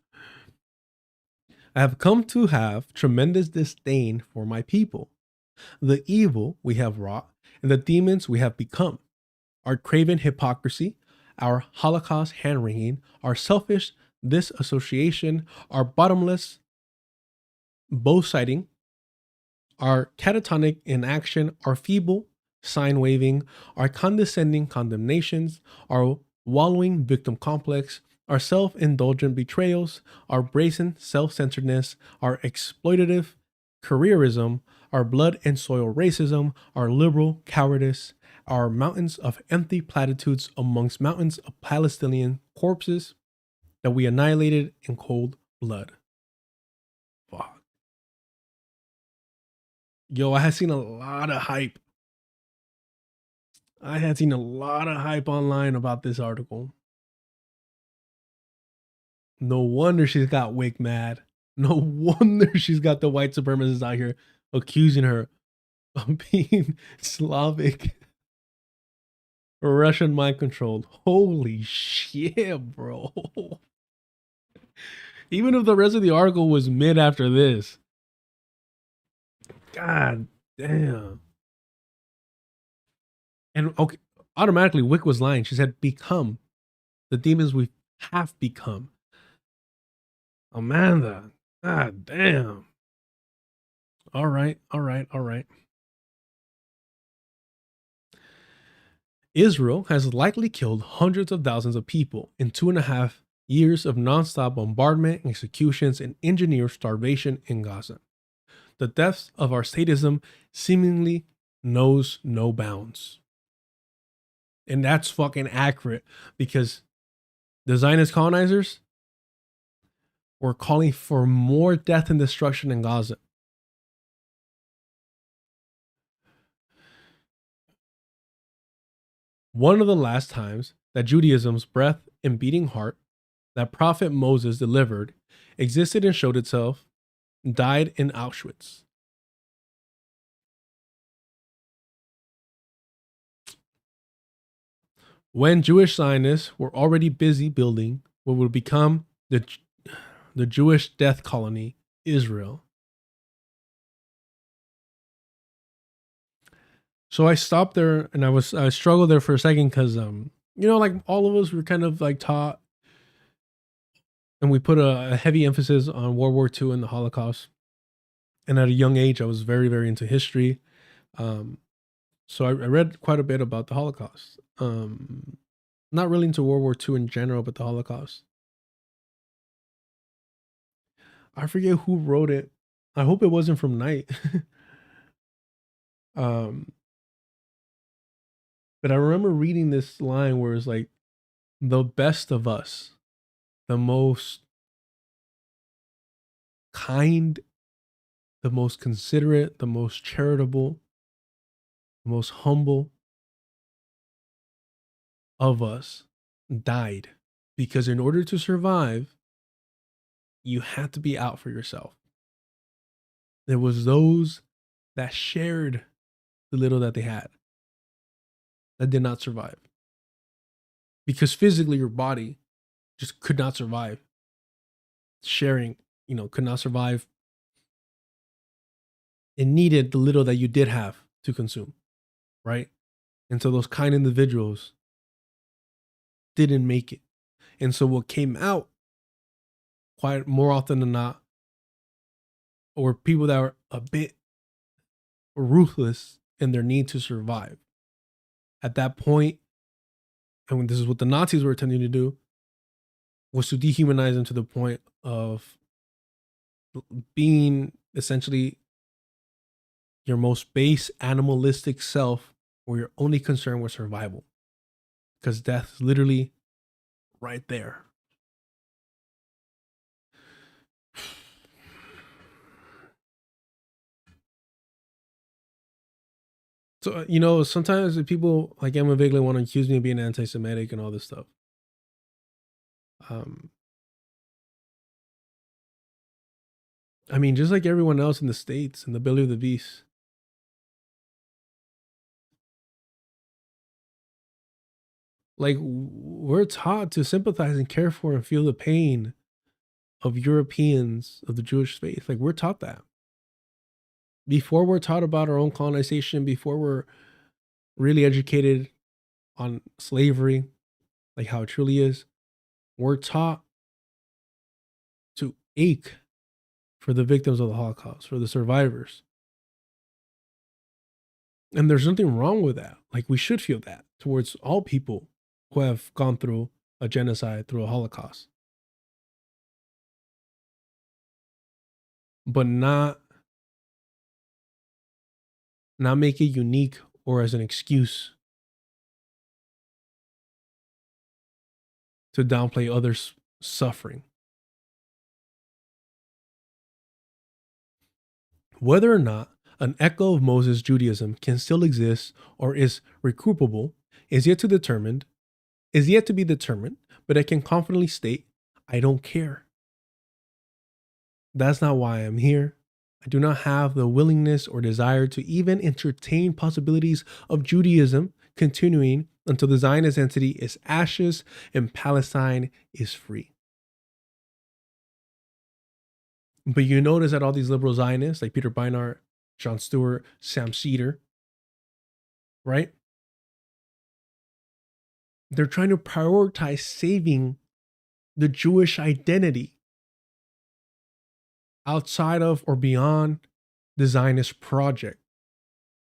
I have come to have tremendous disdain for my people, the evil we have wrought, and the demons we have become, our craven hypocrisy, our Holocaust hand-wringing, our selfish disassociation, our bottomless bow-sighting, our catatonic inaction, our feeble sign-waving, our condescending condemnations, our wallowing victim complex, our self-indulgent betrayals, our brazen self-centeredness, our exploitative careerism, our blood and soil racism, our liberal cowardice, our mountains of empty platitudes amongst mountains of Palestinian corpses that we annihilated in cold blood. Fuck. Yo, I had seen a lot of hype. I had seen a lot of hype online about this article. No wonder she's got Wick mad. No wonder she's got the white supremacists out here accusing her of being Slavic or Russian mind controlled. Holy shit, bro. Even if the rest of the article was mid after this. God damn. And okay, automatically Wick was lying. She said become the demons we have become. Amanda, god damn. All right. Israel has likely killed hundreds of thousands of people in 2.5 years of nonstop bombardment, executions, and engineered starvation in Gaza. The depths of our sadism seemingly knows no bounds. And that's fucking accurate because the Zionist colonizers were calling for more death and destruction in Gaza. One of the last times that Judaism's breath and beating heart that Prophet Moses delivered existed and showed itself died in Auschwitz. When Jewish Zionists were already busy building what would become the Jewish death colony, Israel. So I stopped there and I struggled there for a second because like all of us were kind of like taught and we put a heavy emphasis on World War II and the Holocaust. And at a young age, I was very, very into history. So I read quite a bit about the Holocaust. Not really into World War II in general, but the Holocaust. I forget who wrote it. I hope it wasn't from Knight. But I remember reading this line where it's like, the best of us, the most kind, the most considerate, the most charitable, the most humble of us died. Because in order to survive, you had to be out for yourself. There was those that shared the little that they had that did not survive. Because physically your body just could not survive. Sharing, could not survive. It needed the little that you did have to consume, right? And so those kind individuals didn't make it. And so what came out quite more often than not were people that were a bit ruthless in their need to survive. At that point, and when this is what the Nazis were attempting to do, was to dehumanize them to the point of being essentially your most base animalistic self, where your only concern was survival. Because death is literally right there. So, sometimes people like Emma Vigeland want to accuse me of being anti-Semitic and all this stuff. I mean, just like everyone else in the States and the belly of the beast. Like, we're taught to sympathize and care for and feel the pain of Europeans of the Jewish faith. Like, we're taught that. Before we're taught about our own colonization, before we're really educated on slavery, like how it truly is, we're taught to ache for the victims of the Holocaust, for the survivors. And there's nothing wrong with that. Like, we should feel that towards all people who have gone through a genocide, through a Holocaust. But not make it unique or as an excuse to downplay others' suffering. Whether or not an echo of Moses' Judaism can still exist or is recuperable is yet to be determined, but I can confidently state, I don't care. That's not why I'm here. I do not have the willingness or desire to even entertain possibilities of Judaism continuing until the Zionist entity is ashes and Palestine is free. But you notice that all these liberal Zionists, like Peter Beinart, Jon Stewart, Sam Seder, right? They're trying to prioritize saving the Jewish identity outside of or beyond the Zionist project.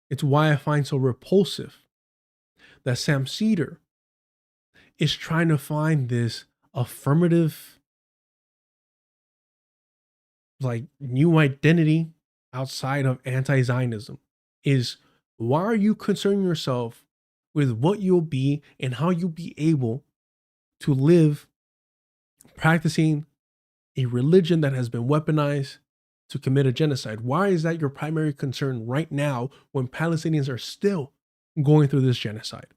It's why I find so repulsive that Sam Seder is trying to find this affirmative, like, new identity outside of anti-Zionism. Is why are you concerning yourself with what you'll be and how you'll be able to live practicing a religion that has been weaponized to commit a genocide? Why is that your primary concern right now when Palestinians are still going through this genocide?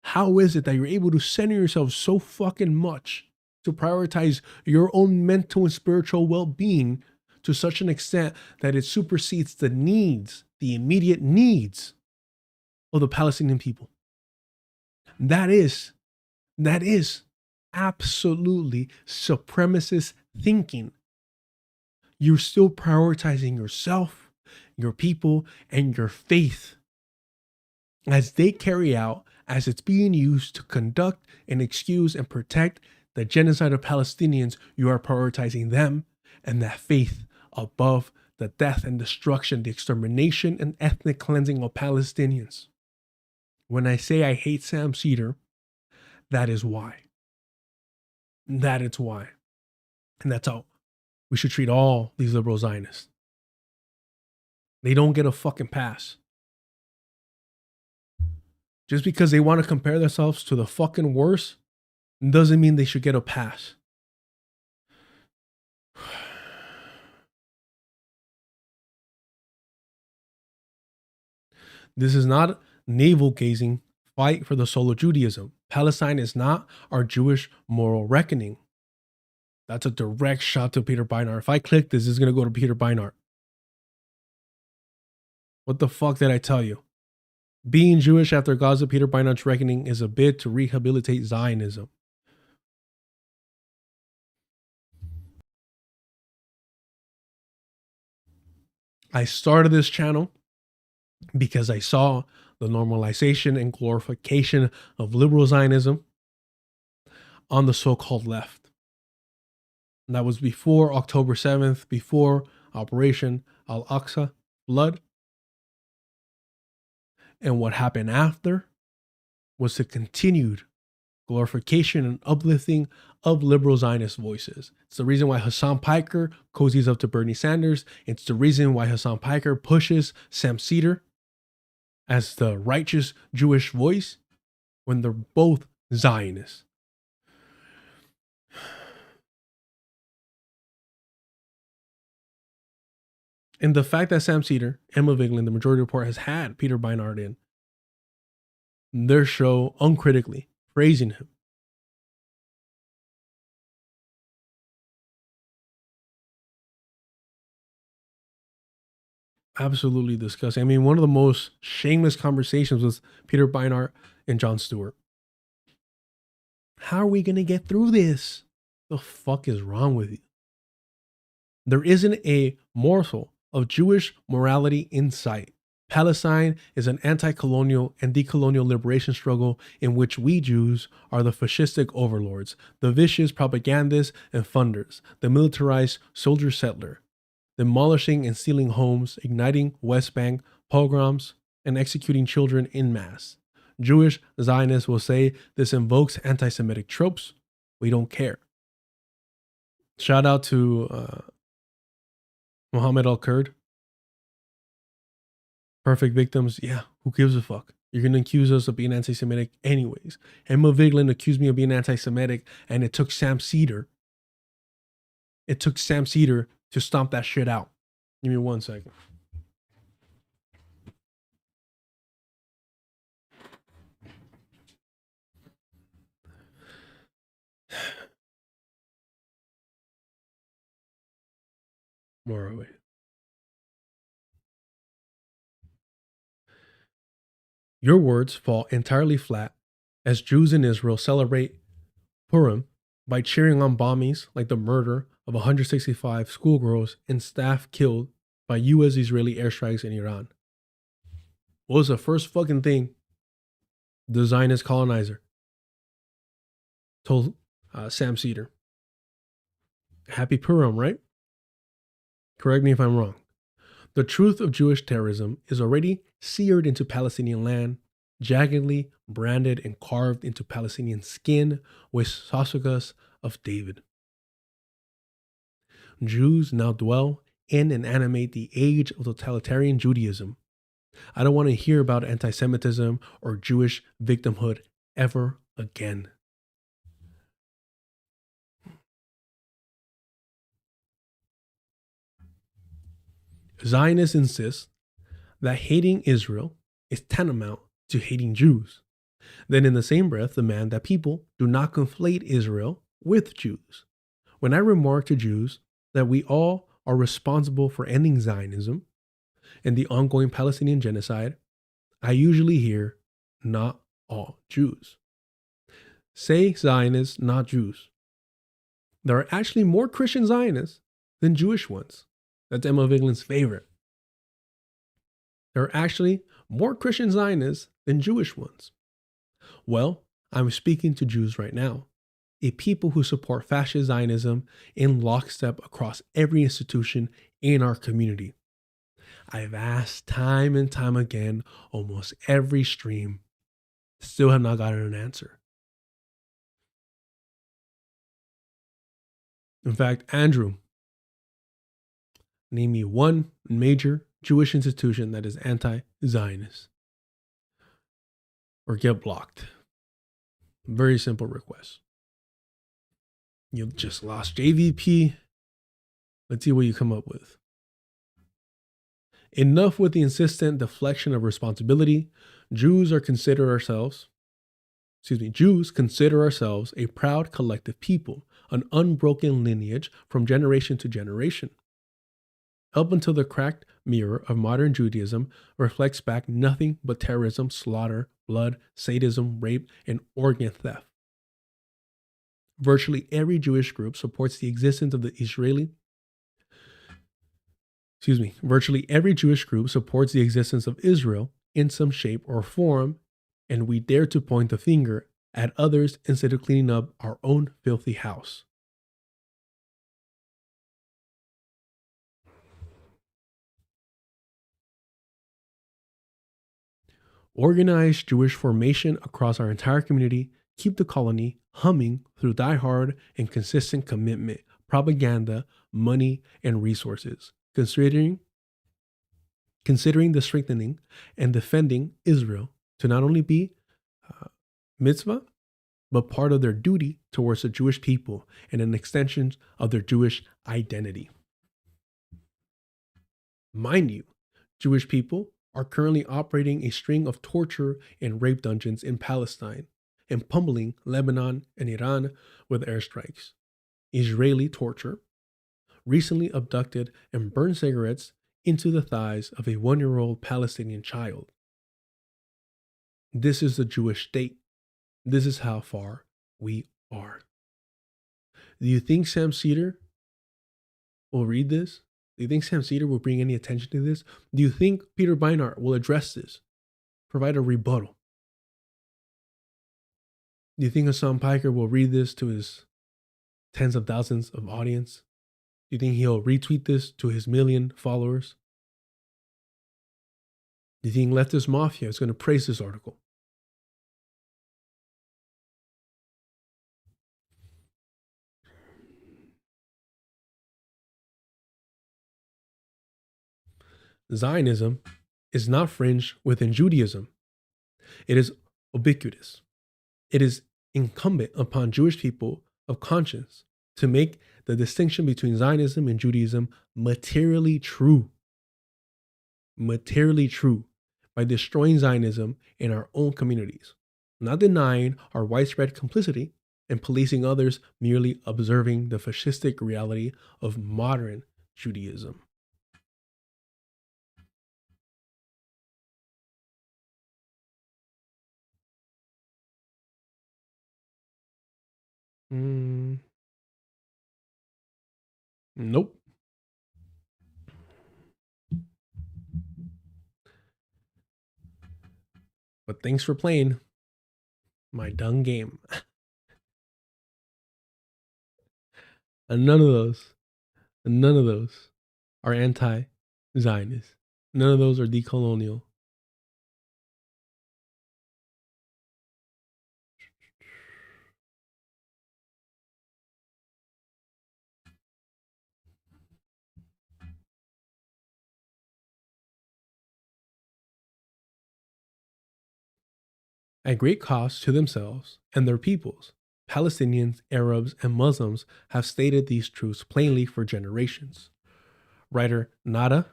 How is it that you're able to center yourself so fucking much to prioritize your own mental and spiritual well-being to such an extent that it supersedes the needs, the immediate needs of the Palestinian people? That is absolutely supremacist thinking. You're still prioritizing yourself, your people, and your faith as they carry out, as it's being used to conduct and excuse and protect the genocide of Palestinians. You are prioritizing them and that faith above the death and destruction, the extermination and ethnic cleansing of Palestinians. When I say I hate Sam Seder, that is why. That is why. And that's how we should treat all these liberal Zionists. They don't get a fucking pass. Just because they want to compare themselves to the fucking worst doesn't mean they should get a pass. This is not navel-gazing fight for the soul of Judaism. Palestine is not our Jewish moral reckoning. That's a direct shot to Peter Beinart. If I click this is going to go to Peter Beinart. What the fuck did I tell you? Being Jewish after Gaza Peter Beinart's reckoning is a bid to rehabilitate Zionism. I started this channel because I saw the normalization and glorification of liberal Zionism on the so-called left. And that was before October 7th, before Operation Al-Aqsa Blood. And what happened after was the continued glorification and uplifting of liberal Zionist voices. It's the reason why Hassan Piker cozies up to Bernie Sanders. It's the reason why Hassan Piker pushes Sam Seder as the righteous Jewish voice when they're both Zionists. And the fact that Sam Seder, Emma Vigeland, the Majority Report has had Peter Beinart in their show uncritically, praising him. Absolutely disgusting. I mean, one of the most shameless conversations was Peter Beinart and Jon Stewart. How are we going to get through this? The fuck is wrong with you? There isn't a morsel of Jewish morality in sight. Palestine is an anti-colonial and decolonial liberation struggle in which we Jews are the fascistic overlords, the vicious propagandists and funders, the militarized soldier settler, demolishing and stealing homes, igniting West Bank pogroms, and executing children in mass. Jewish Zionists will say this invokes anti-Semitic tropes. We don't care. Shout out to Mohammed Al-Kurd. Perfect victims. Yeah, who gives a fuck? You're going to accuse us of being anti-Semitic anyways. Emma Vigeland accused me of being anti-Semitic, and it took Sam Seder. It took Sam Seder to stomp that shit out. Give me 1 second. Where are we? Your words fall entirely flat as Jews in Israel celebrate Purim by cheering on bombings like the murder of 165 schoolgirls and staff killed by U.S. Israeli airstrikes in Iran. What was the first fucking thing the Zionist colonizer told Sam Seder? Happy Purim, right? Correct me if I'm wrong. The truth of Jewish terrorism is already seared into Palestinian land, jaggedly branded and carved into Palestinian skin with swastikas of David. Jews now dwell in and animate the age of totalitarian Judaism. I don't want to hear about anti-Semitism or Jewish victimhood ever again. Zionists insist that hating Israel is tantamount to hating Jews. Then in the same breath demand that people do not conflate Israel with Jews. When I remark to Jews that we all are responsible for ending Zionism and the ongoing Palestinian genocide, I usually hear, not all Jews. Say Zionists, not Jews. There are actually more Christian Zionists than Jewish ones. That's Emma Vigeland's favorite. There are actually more Christian Zionists than Jewish ones. Well, I'm speaking to Jews right now, a people who support fascist Zionism in lockstep across every institution in our community. I've asked time and time again, almost every stream, still have not gotten an answer. In fact, Andrew, name me one major Jewish institution that is anti-Zionist or get blocked. Very simple request. You just lost JVP. Let's see what you come up with. Enough with the insistent deflection of responsibility. Jews consider ourselves a proud collective people, an unbroken lineage from generation to generation. up until the cracked mirror of modern Judaism reflects back nothing but terrorism, slaughter, blood, sadism, rape, and organ theft. Virtually every Jewish group supports the existence of the Virtually every Jewish group supports the existence of Israel in some shape or form, and we dare to point the finger at others instead of cleaning up our own filthy house. Organized Jewish formation across our entire community keep the colony humming through die-hard and consistent commitment, propaganda, money, and resources, considering the strengthening and defending Israel to not only be mitzvah, but part of their duty towards the Jewish people and an extension of their Jewish identity. Mind you, Jewish people are currently operating a string of torture and rape dungeons in Palestine and pummeling Lebanon and Iran with airstrikes. Israeli torture, recently abducted and burned cigarettes into the thighs of a 1-year-old Palestinian child. This is the Jewish state. This is how far we are. Do you think Sam Seder will read this? Do you think Sam Seder will bring any attention to this? Do you think Peter Beinart will address this? Provide a rebuttal? Do you think Hassan Piker will read this to his tens of thousands of audience? Do you think he'll retweet this to his 1 million followers? Do you think Leftist Mafia is going to praise this article? Zionism is not fringe within Judaism. It is ubiquitous. It is incumbent upon Jewish people of conscience to make the distinction between Zionism and Judaism materially true. Materially true by destroying Zionism in our own communities, not denying our widespread complicity and policing others, merely observing the fascistic reality of modern Judaism. Nope. But thanks for playing my dung game. And none of those are anti-Zionist. None of those are decolonial. At great cost to themselves and their peoples, Palestinians, Arabs, and Muslims have stated these truths plainly for generations. Writer Nada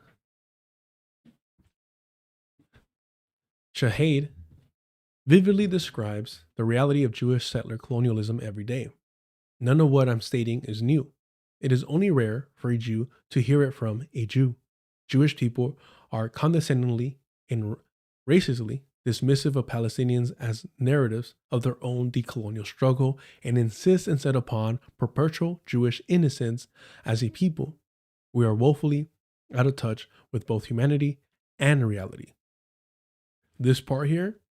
Shahid vividly describes the reality of Jewish settler colonialism every day. None of what I'm stating is new. It is only rare for a Jew to hear it from a Jew. Jewish people are condescendingly and racistly dismissive of Palestinians as narratives of their own decolonial struggle and insist instead upon perpetual Jewish innocence as a people. We are woefully out of touch with both humanity and reality. This part here,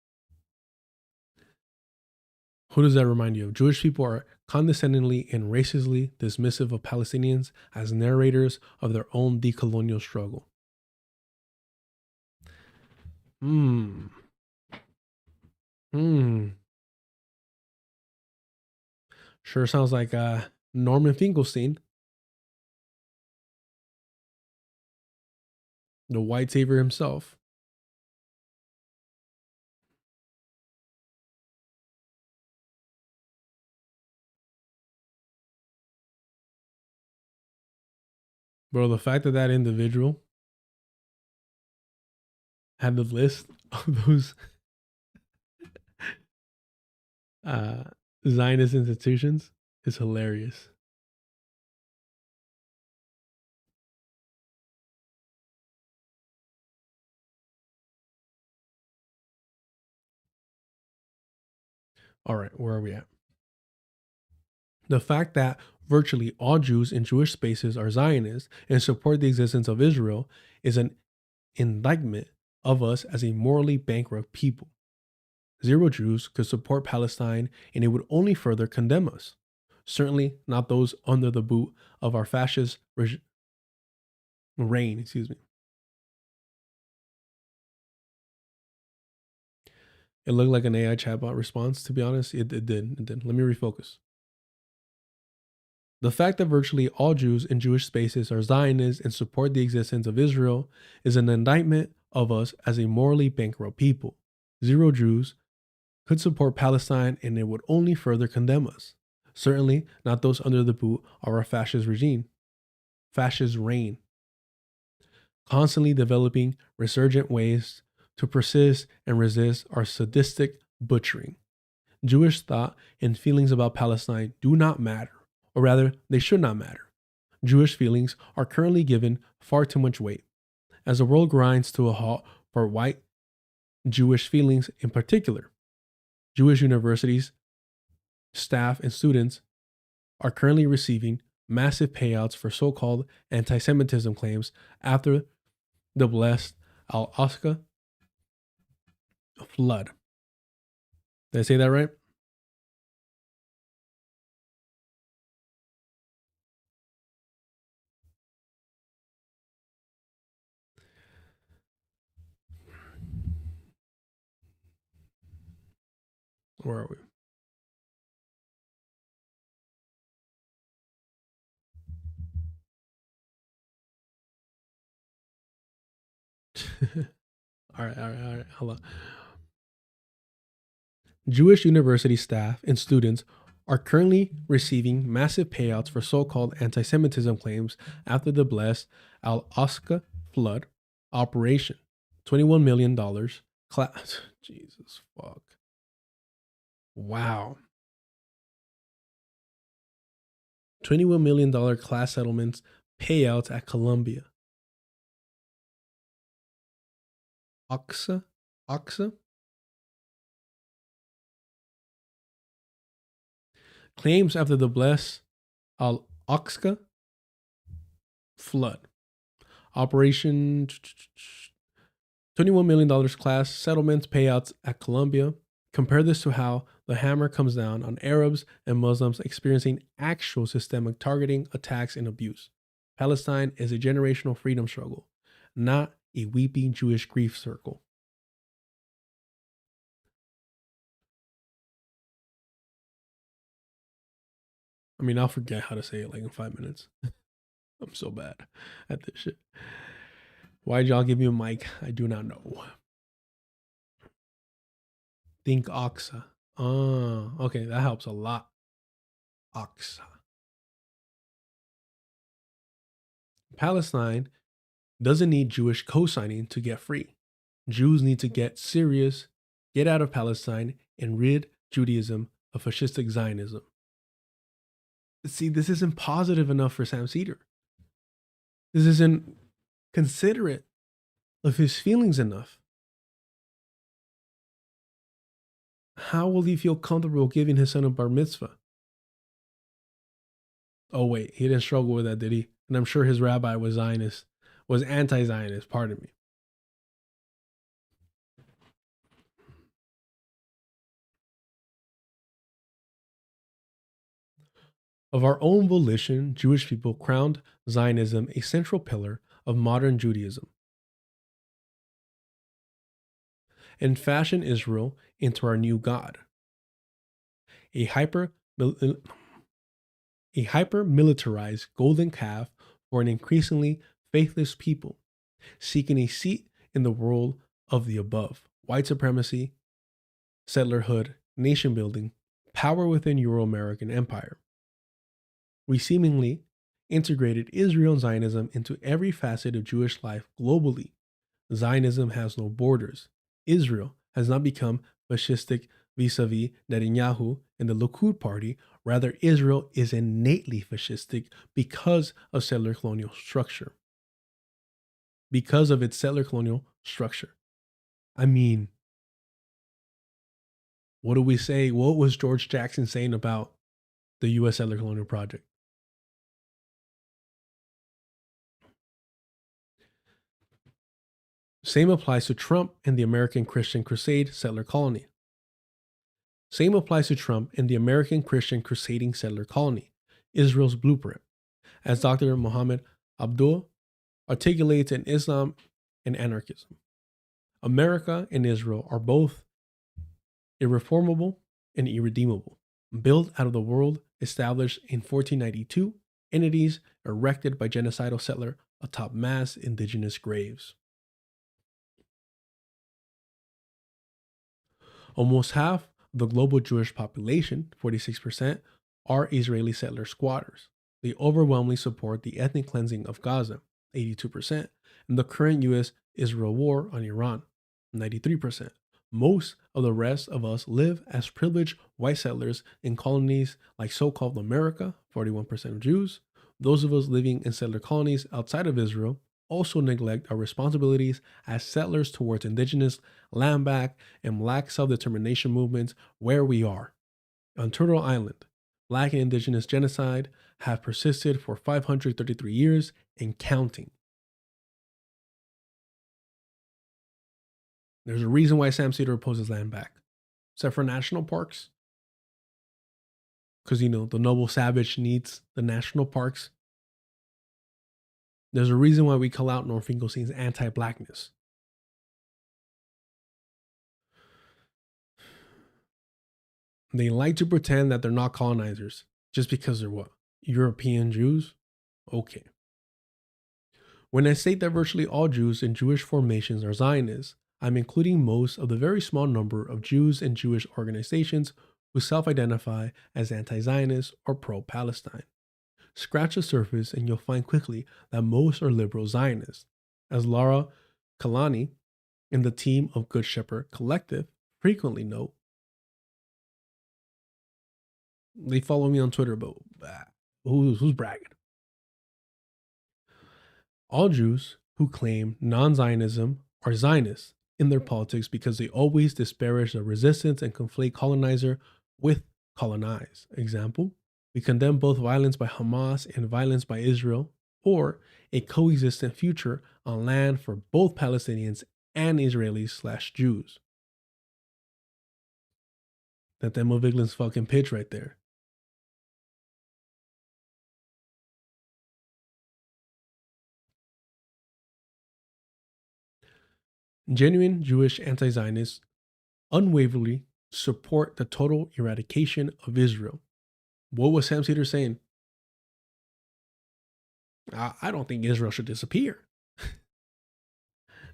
who does that remind you of? Jewish people are condescendingly and racistly dismissive of Palestinians as narrators of their own decolonial struggle. Sure sounds like Norman Finkelstein, the white savior himself. Bro, the fact that that individual had the list of those Zionist institutions is hilarious. All right, where are we at? The fact that virtually all Jews in Jewish spaces are Zionists and support the existence of Israel is an indictment of us as a morally bankrupt people. Zero Jews could support Palestine, and it would only further condemn us. Certainly not those under the boot of our fascist reign. It looked like an AI chatbot response, to be honest. It did. Let me refocus. The fact that virtually all Jews in Jewish spaces are Zionists and support the existence of Israel is an indictment of us as a morally bankrupt people. Zero Jews could support Palestine, and it would only further condemn us. Certainly not those under the boot of our fascist reign. Constantly developing resurgent ways to persist and resist our sadistic butchering. Jewish thought and feelings about Palestine do not matter, or rather, they should not matter. Jewish feelings are currently given far too much weight. As the world grinds to a halt for white Jewish feelings in particular, Jewish universities, staff, and students are currently receiving massive payouts for so-called anti-Semitism claims after the blessed Al-Aqsa flood. Did I say that right? Where are we? All right. Hold on. Jewish university staff and students are currently receiving massive payouts for so-called anti-Semitism claims after the blessed Al-Aqsa flood operation. $21 million. Jesus fuck. Wow. $21 million class settlements payouts at Columbia. Aqsa? Claims after the blessed Al-Aqsa flood. Operation $21 million class settlements payouts at Columbia. Compare this to how the hammer comes down on Arabs and Muslims experiencing actual systemic targeting, attacks, and abuse. Palestine is a generational freedom struggle, not a weeping Jewish grief circle. I mean, I'll forget how to say it like in 5 minutes. I'm so bad at this shit. Why'd y'all give me a mic? I do not know. Think Aqsa. Okay, that helps a lot. Aqsa. Palestine doesn't need Jewish co-signing to get free. Jews need to get serious, get out of Palestine, and rid Judaism of fascistic Zionism. See, this isn't positive enough for Sam Seder. This isn't considerate of his feelings enough. How will he feel comfortable giving his son a bar mitzvah? Oh wait, he didn't struggle with that, did he? And I'm sure his rabbi was Zionist, was anti-Zionist, pardon me. Of our own volition, Jewish people crowned Zionism a central pillar of modern Judaism and fashioned Israel into our new God. A hyper-militarized golden calf for an increasingly faithless people, seeking a seat in the world of the above. White supremacy, settlerhood, nation building, power within Euro-American empire. We seemingly integrated Israel and Zionism into every facet of Jewish life globally. Zionism has no borders. Israel has not become fascistic vis-a-vis Netanyahu and the Likud party. Rather, Israel is innately fascistic because of settler colonial structure. Because of its settler colonial structure. I mean, What do we say? What was George Jackson saying about the U.S. settler colonial project? Same applies to Trump and the American Christian Crusade settler colony. Same applies to Trump and the American Christian crusading settler colony, Israel's blueprint, as Dr. Mohammed Abdul articulates in Islam and Anarchism. America and Israel are both irreformable and irredeemable, built out of the world established in 1492, entities erected by genocidal settler atop mass indigenous graves. Almost half of the global Jewish population, 46%, are Israeli settler squatters. They overwhelmingly support the ethnic cleansing of Gaza, 82%, and the current U.S.-Israel war on Iran, 93%. Most of the rest of us live as privileged white settlers in colonies like so-called America, 41% of Jews. Those of us living in settler colonies outside of Israel also neglect our responsibilities as settlers towards indigenous land back and black self-determination movements where we are. On Turtle Island, black and indigenous genocide have persisted for 533 years and counting. There's a reason why Sam Seder opposes land back, except for national parks. Because, the noble savage needs the national parks. There's a reason why we call out North Finkelstein's anti-blackness. They like to pretend that they're not colonizers just because they're what? European Jews? Okay. When I state that virtually all Jews in Jewish formations are Zionists, I'm including most of the very small number of Jews and Jewish organizations who self-identify as anti-Zionist or pro-Palestine. Scratch the surface and you'll find quickly that most are liberal Zionists. As Laura Kalani and the team of Good Shepherd Collective frequently note, they follow me on Twitter, but who's bragging? All Jews who claim non-Zionism are Zionists in their politics because they always disparage the resistance and conflate colonizer with colonize. Example, we condemn both violence by Hamas and violence by Israel, or a coexistent future on land for both Palestinians and Israelis/Jews. That Emma Viglin's fucking pitch right there. Genuine Jewish anti-Zionists unwaveringly support the total eradication of Israel. What was Sam Seder saying? I don't think Israel should disappear.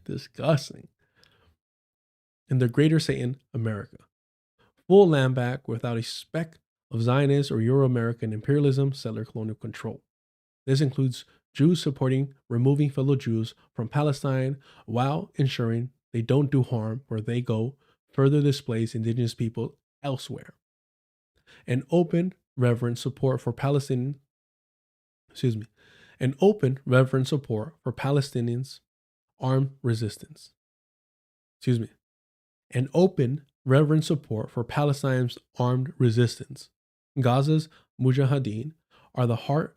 Disgusting. And the greater Satan, America. Full land back without a speck of Zionist or Euro-American imperialism, settler colonial control. This includes Jews supporting removing fellow Jews from Palestine while ensuring they don't do harm where they go, further displace indigenous people elsewhere. An open, reverent support for Palestinians armed resistance. An open, reverent support for Palestine's armed resistance. Gaza's Mujahideen are the heart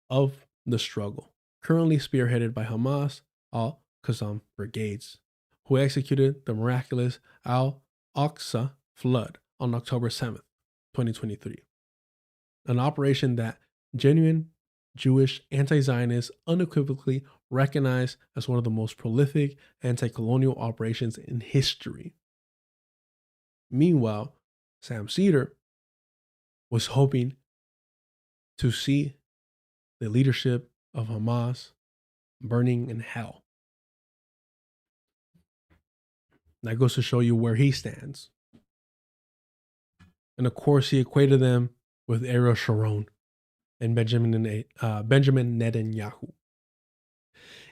of the struggle, currently spearheaded by Hamas al-Qassam brigades, who executed the miraculous Al-Aqsa flood on October 7th, 2023. An operation that genuine Jewish anti-Zionists unequivocally recognize as one of the most prolific anti-colonial operations in history. Meanwhile, Sam Seder was hoping to see the leadership of Hamas burning in hell. That goes to show you where he stands. And of course, he equated them with Ariel Sharon and Benjamin Netanyahu.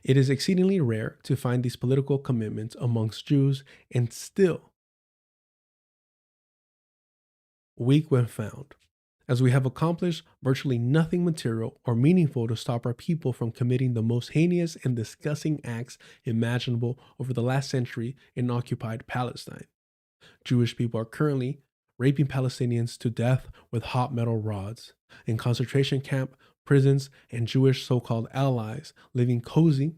It is exceedingly rare to find these political commitments amongst Jews, and still weak when found, as we have accomplished virtually nothing material or meaningful to stop our people from committing the most heinous and disgusting acts imaginable over the last century in occupied Palestine. Jewish people are currently raping Palestinians to death with hot metal rods. In concentration camp, prisons, and Jewish so-called allies living cozy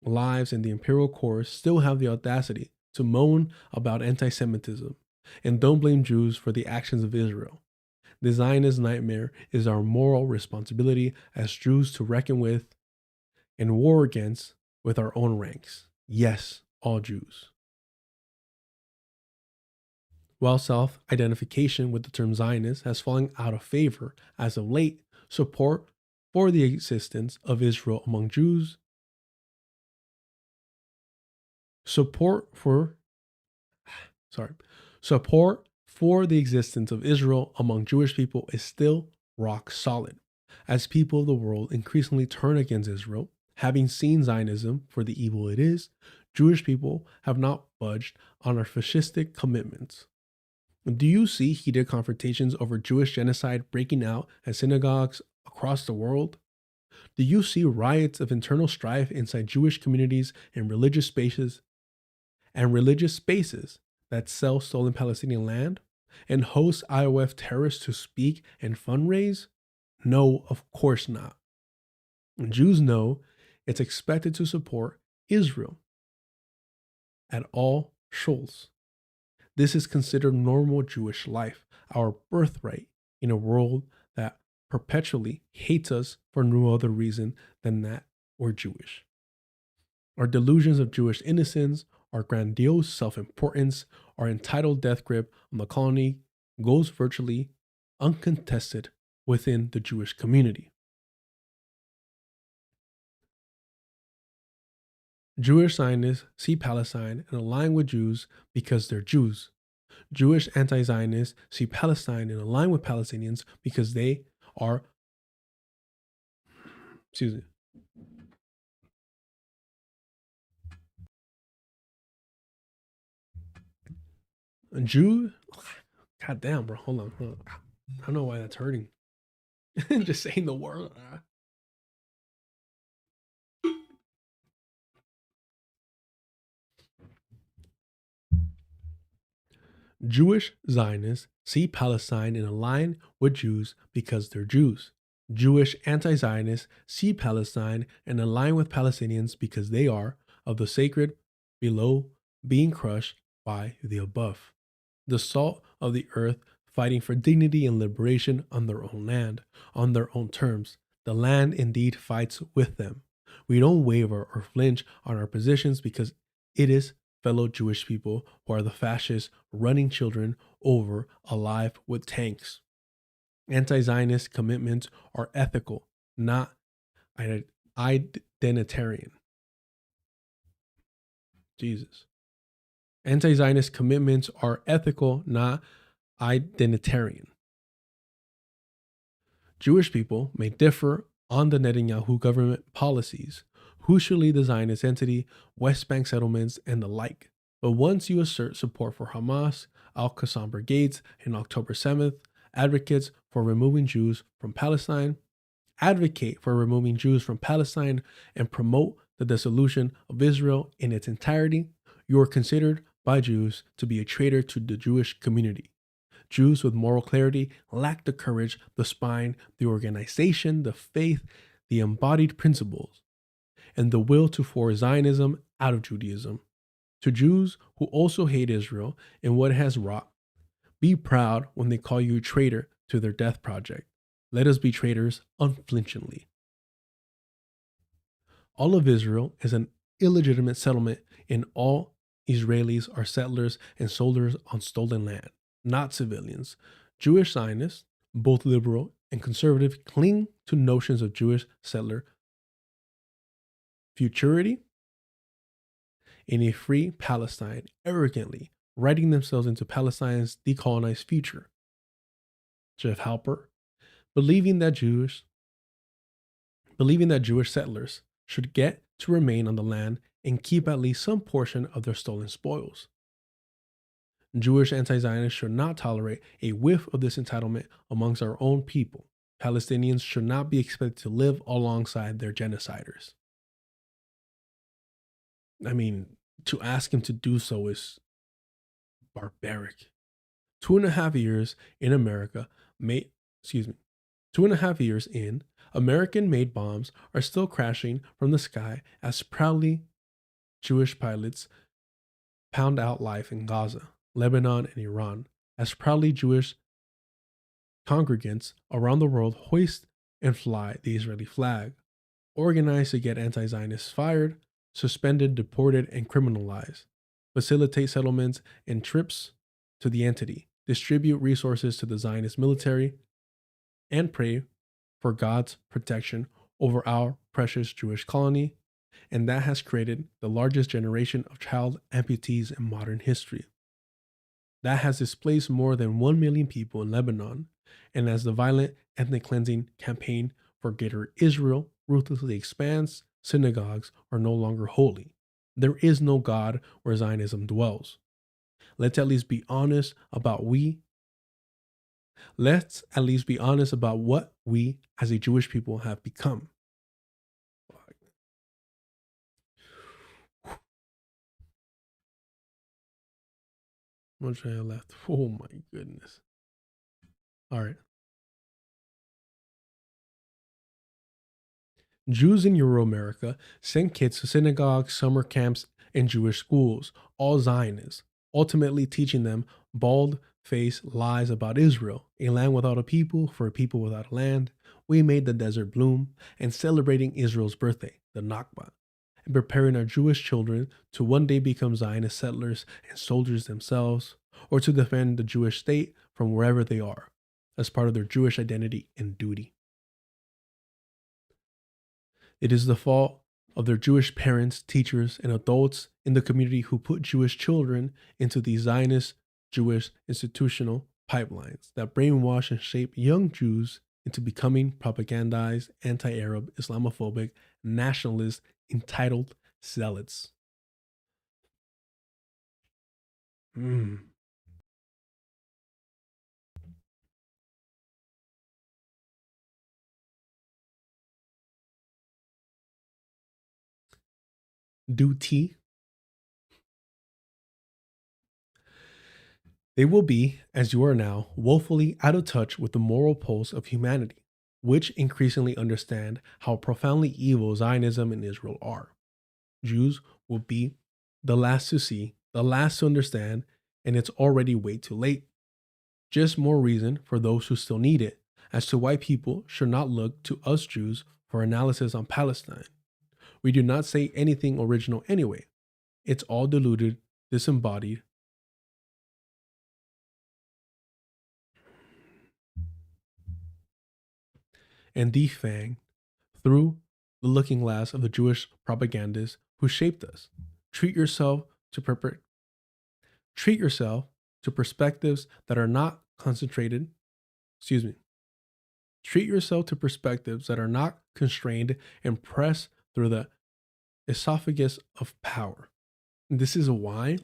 lives in the imperial core still have the audacity to moan about anti-Semitism and don't blame Jews for the actions of Israel. The Zionist nightmare is our moral responsibility as Jews to reckon with and war against with our own ranks. Yes, all Jews. While self-identification with the term Zionist has fallen out of favor as of late, support for the existence of Israel among Jews, support for the existence of Israel among Jewish people is still rock solid. As people of the world increasingly turn against Israel, having seen Zionism for the evil it is, Jewish people have not budged on our fascistic commitments. Do you see heated confrontations over Jewish genocide breaking out at synagogues across the world? Do you see riots of internal strife inside Jewish communities and religious spaces that sell stolen Palestinian land and host IOF terrorists to speak and fundraise? No, of course not. Jews know it's expected to support Israel at all shoals. This is considered normal Jewish life, our birthright in a world that perpetually hates us for no other reason than that we're Jewish. Our delusions of Jewish innocence, our grandiose self-importance, our entitled death grip on the colony goes virtually uncontested within the Jewish community. Jewish Zionists see Palestine and align with Jews because they're Jews. Jewish anti-Zionists see Palestine and align with Palestinians because they are, A Jew, god damn, bro, hold on. I don't know why that's hurting. Just saying the word. Jewish Zionists see Palestine and align with Jews because they're Jews. Jewish anti-Zionists see Palestine and align with Palestinians because they are of the sacred below being crushed by the above. The salt of the earth fighting for dignity and liberation on their own land, on their own terms. The land indeed fights with them. We don't waver or flinch on our positions because it is fellow Jewish people who are the fascists running children over alive with tanks. Anti-Zionist commitments are ethical, not identitarian. Jesus. Anti-Zionist commitments are ethical, not identitarian. Jewish people may differ on the Netanyahu government policies, who should lead the Zionist entity, West Bank settlements, and the like. But once you assert support for Hamas, Al-Qassam brigades, and October 7th, advocate for removing Jews from Palestine, and promote the dissolution of Israel in its entirety, you are considered by Jews to be a traitor to the Jewish community. Jews with moral clarity lack the courage, the spine, the organization, the faith, the embodied principles, and the will to force Zionism out of Judaism. To Jews who also hate Israel and what it has wrought, be proud when they call you a traitor to their death project. Let us be traitors unflinchingly. All of Israel is an illegitimate settlement, and all Israelis are settlers and soldiers on stolen land, not civilians. Jewish Zionists, both liberal and conservative, cling to notions of Jewish settler futurity in a free Palestine, arrogantly writing themselves into Palestine's decolonized future. Jeff Halper, believing that Jewish settlers should get to remain on the land and keep at least some portion of their stolen spoils. Jewish anti-Zionists should not tolerate a whiff of this entitlement amongst our own people. Palestinians should not be expected to live alongside their genociders. I mean, to ask him to do so is barbaric. 2.5 years in America, 2.5 years in, American-made bombs are still crashing from the sky as proudly Jewish pilots pound out life in Gaza, Lebanon, and Iran, as proudly Jewish congregants around the world hoist and fly the Israeli flag, organize to get anti-Zionists fired, suspended, deported, and criminalized, facilitate settlements and trips to the entity, distribute resources to the Zionist military, and pray for God's protection over our precious Jewish colony, and that has created the largest generation of child amputees in modern history. That has displaced more than 1 million people in Lebanon, and as the violent ethnic cleansing campaign for Greater Israel ruthlessly expands, synagogues are no longer holy. There is no God where Zionism dwells. Let's at least be honest about what we as a Jewish people have become. How much I have left? Oh my goodness. All right. Jews in Euro-America sent kids to synagogues, summer camps, and Jewish schools, all Zionists, ultimately teaching them bald-faced lies about Israel, a land without a people for a people without a land. We made the desert bloom, and celebrating Israel's birthday, the Nakba, and preparing our Jewish children to one day become Zionist settlers and soldiers themselves, or to defend the Jewish state from wherever they are, as part of their Jewish identity and duty. It is the fault of their Jewish parents, teachers, and adults in the community who put Jewish children into these Zionist Jewish institutional pipelines that brainwash and shape young Jews into becoming propagandized, anti-Arab, Islamophobic, nationalist, entitled zealots. Duty. They will be, as you are now, woefully out of touch with the moral pulse of humanity, which increasingly understand how profoundly evil Zionism and Israel are. Jews will be the last to see, the last to understand, and it's already way too late. Just more reason for those who still need it as to why people should not look to us Jews for analysis on Palestine. We do not say anything original anyway. It's all diluted, disembodied, and defanged through the looking glass of the Jewish propagandists who shaped us. Treat yourself to perspectives that are not concentrated. Treat yourself to perspectives that are not constrained and press through the esophagus of power. And this is why,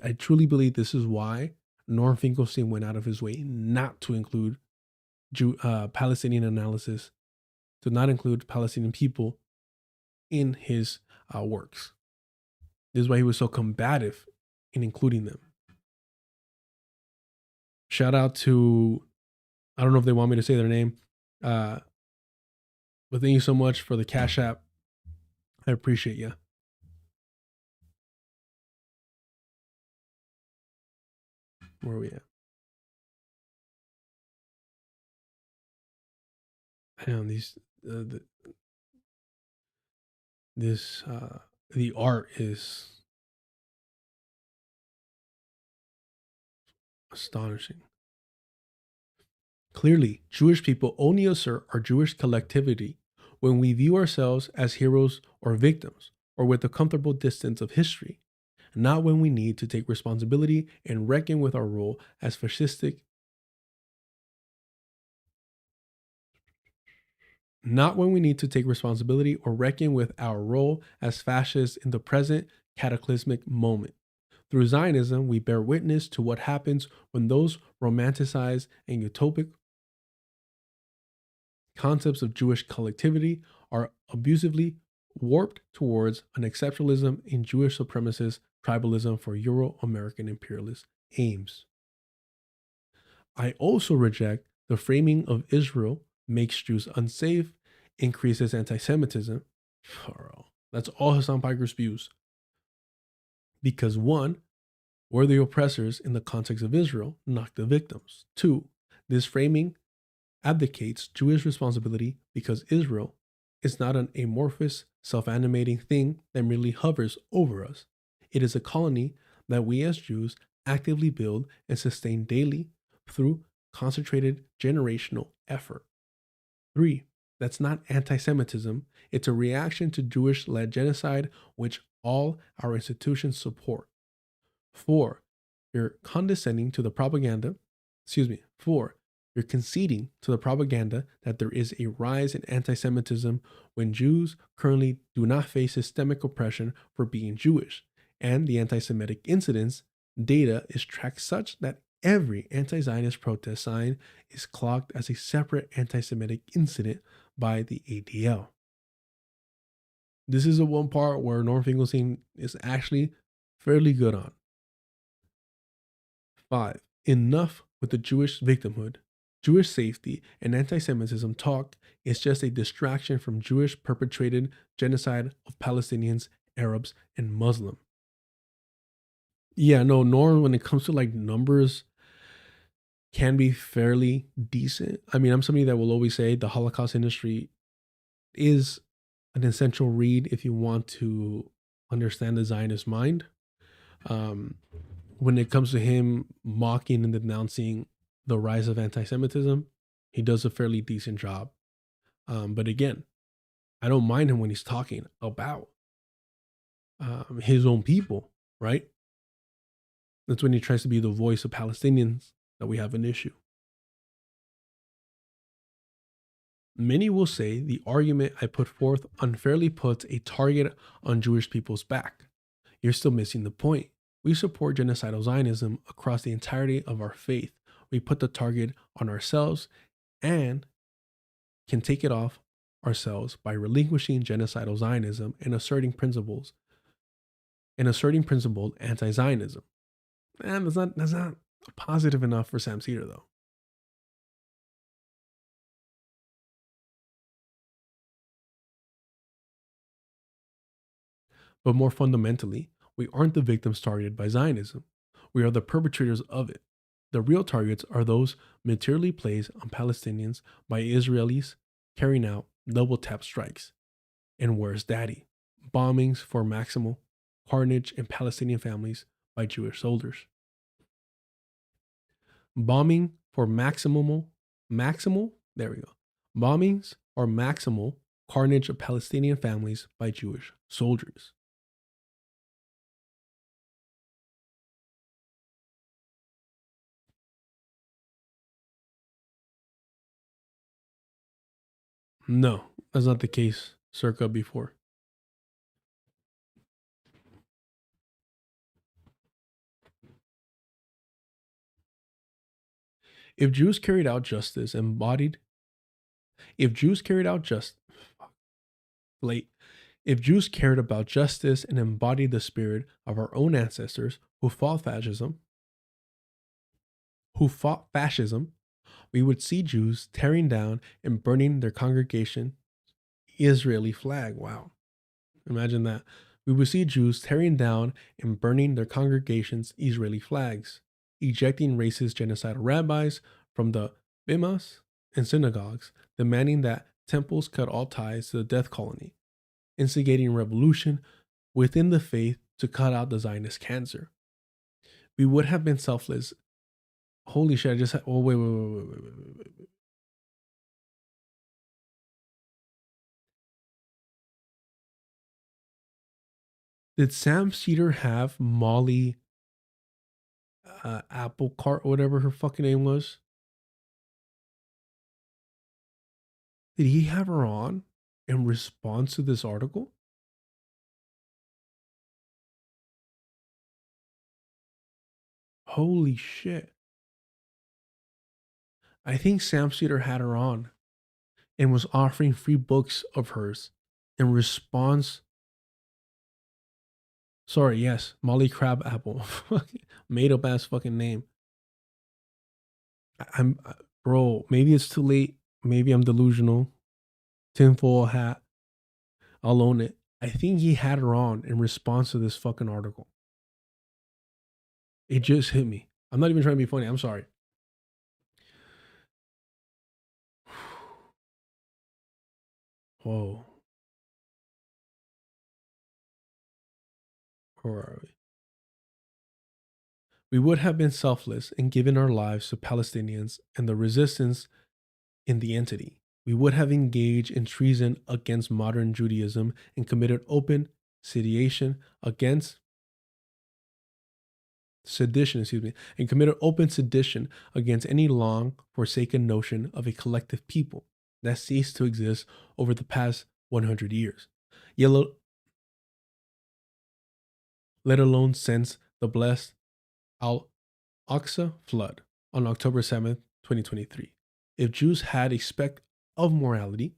I truly believe this is why Norm Finkelstein went out of his way not to include Palestinian analysis, to not include Palestinian people in his works. This is why he was so combative in including them. Shout out to, I don't know if they want me to say their name, but thank you so much for the Cash App. I appreciate you. Where are we at? Damn, the art is astonishing. Clearly, Jewish people only assert our Jewish collectivity when we view ourselves as heroes or victims, or with a comfortable distance of history, not when we need to take responsibility and reckon with our role as fascistic. Not when we need to take responsibility or reckon with our role as fascists in the present cataclysmic moment. Through Zionism, we bear witness to what happens when those romanticized and utopic concepts of Jewish collectivity are abusively warped towards an exceptionalism in Jewish supremacist tribalism for Euro-American imperialist aims. I also reject the framing of Israel makes Jews unsafe, increases anti-Semitism. Bro, that's all Hassan Piker spews. Because one, we're the oppressors in the context of Israel, not the victims. Two, this framing abdicates Jewish responsibility because Israel is not an amorphous, self-animating thing that merely hovers over us. It is a colony that we as Jews actively build and sustain daily through concentrated generational effort. 3. That's not anti-Semitism. It's a reaction to Jewish-led genocide, which all our institutions support. 4. You're condescending to the propaganda. 4. You're conceding to the propaganda that there is a rise in anti-Semitism when Jews currently do not face systemic oppression for being Jewish, and the anti-Semitic incidents data is tracked such that every anti-Zionist protest sign is clocked as a separate anti-Semitic incident by the ADL. This is the one part where Norm Finkelstein is actually fairly good on. 5. Enough with the Jewish victimhood. Jewish safety and anti-Semitism talk is just a distraction from Jewish perpetrated genocide of Palestinians, Arabs, and Muslim. Yeah, no, Norm, when it comes to like numbers, can be fairly decent. I mean, I'm somebody that will always say the Holocaust industry is an essential read if you want to understand the Zionist mind. When it comes to him mocking and denouncing the rise of anti-Semitism, he does a fairly decent job. But again, I don't mind him when he's talking about his own people, right? That's when he tries to be the voice of Palestinians that we have an issue. Many will say the argument I put forth unfairly puts a target on Jewish people's back. You're still missing the point. We support genocidal Zionism across the entirety of our faith. We put the target on ourselves and can take it off ourselves by relinquishing genocidal Zionism and asserting principled anti-Zionism. And that's not positive enough for Sam Seder, though. But more fundamentally, we aren't the victims targeted by Zionism. We are the perpetrators of it. The real targets are those materially placed on Palestinians by Israelis carrying out double tap strikes. And where's Daddy? Bombings for maximal carnage in Palestinian families by Jewish soldiers. Bombing for maximal, there we go. Bombings or maximal carnage of Palestinian families by Jewish soldiers. No, that's not the case circa before. If Jews carried out justice and embodied, if Jews cared about justice and embodied the spirit of our own ancestors who fought fascism, we would see Jews tearing down and burning their congregation Israeli flag. Wow. Imagine that. We would see Jews tearing down and burning their congregations' Israeli flags, ejecting racist genocidal rabbis from the bimas and synagogues, demanding that temples cut all ties to the death colony, instigating revolution within the faith to cut out the Zionist cancer. We would have been selfless. Holy shit, I just had, oh, wait. Did Sam Seder have Molly Apple Cart or whatever her fucking name was? Did he have her on in response to this article? Holy shit. I think Sam Seder had her on and was offering free books of hers in response. Sorry, yes, Molly Crab Apple. Made up ass fucking name. Bro, maybe it's too late. Maybe I'm delusional. Tinfoil hat. I'll own it. I think he had her on in response to this fucking article. It just hit me. I'm not even trying to be funny. I'm sorry. Whoa. Where are we? We would have been selfless and given our lives to Palestinians and the resistance in the entity. We would have engaged in treason against modern Judaism and committed open sedition against sedition, and committed open sedition against any long forsaken notion of a collective people that ceased to exist over the past 100 years. Let alone since the blessed Al-Aqsa flood on October 7th, 2023. If Jews had a speck of morality,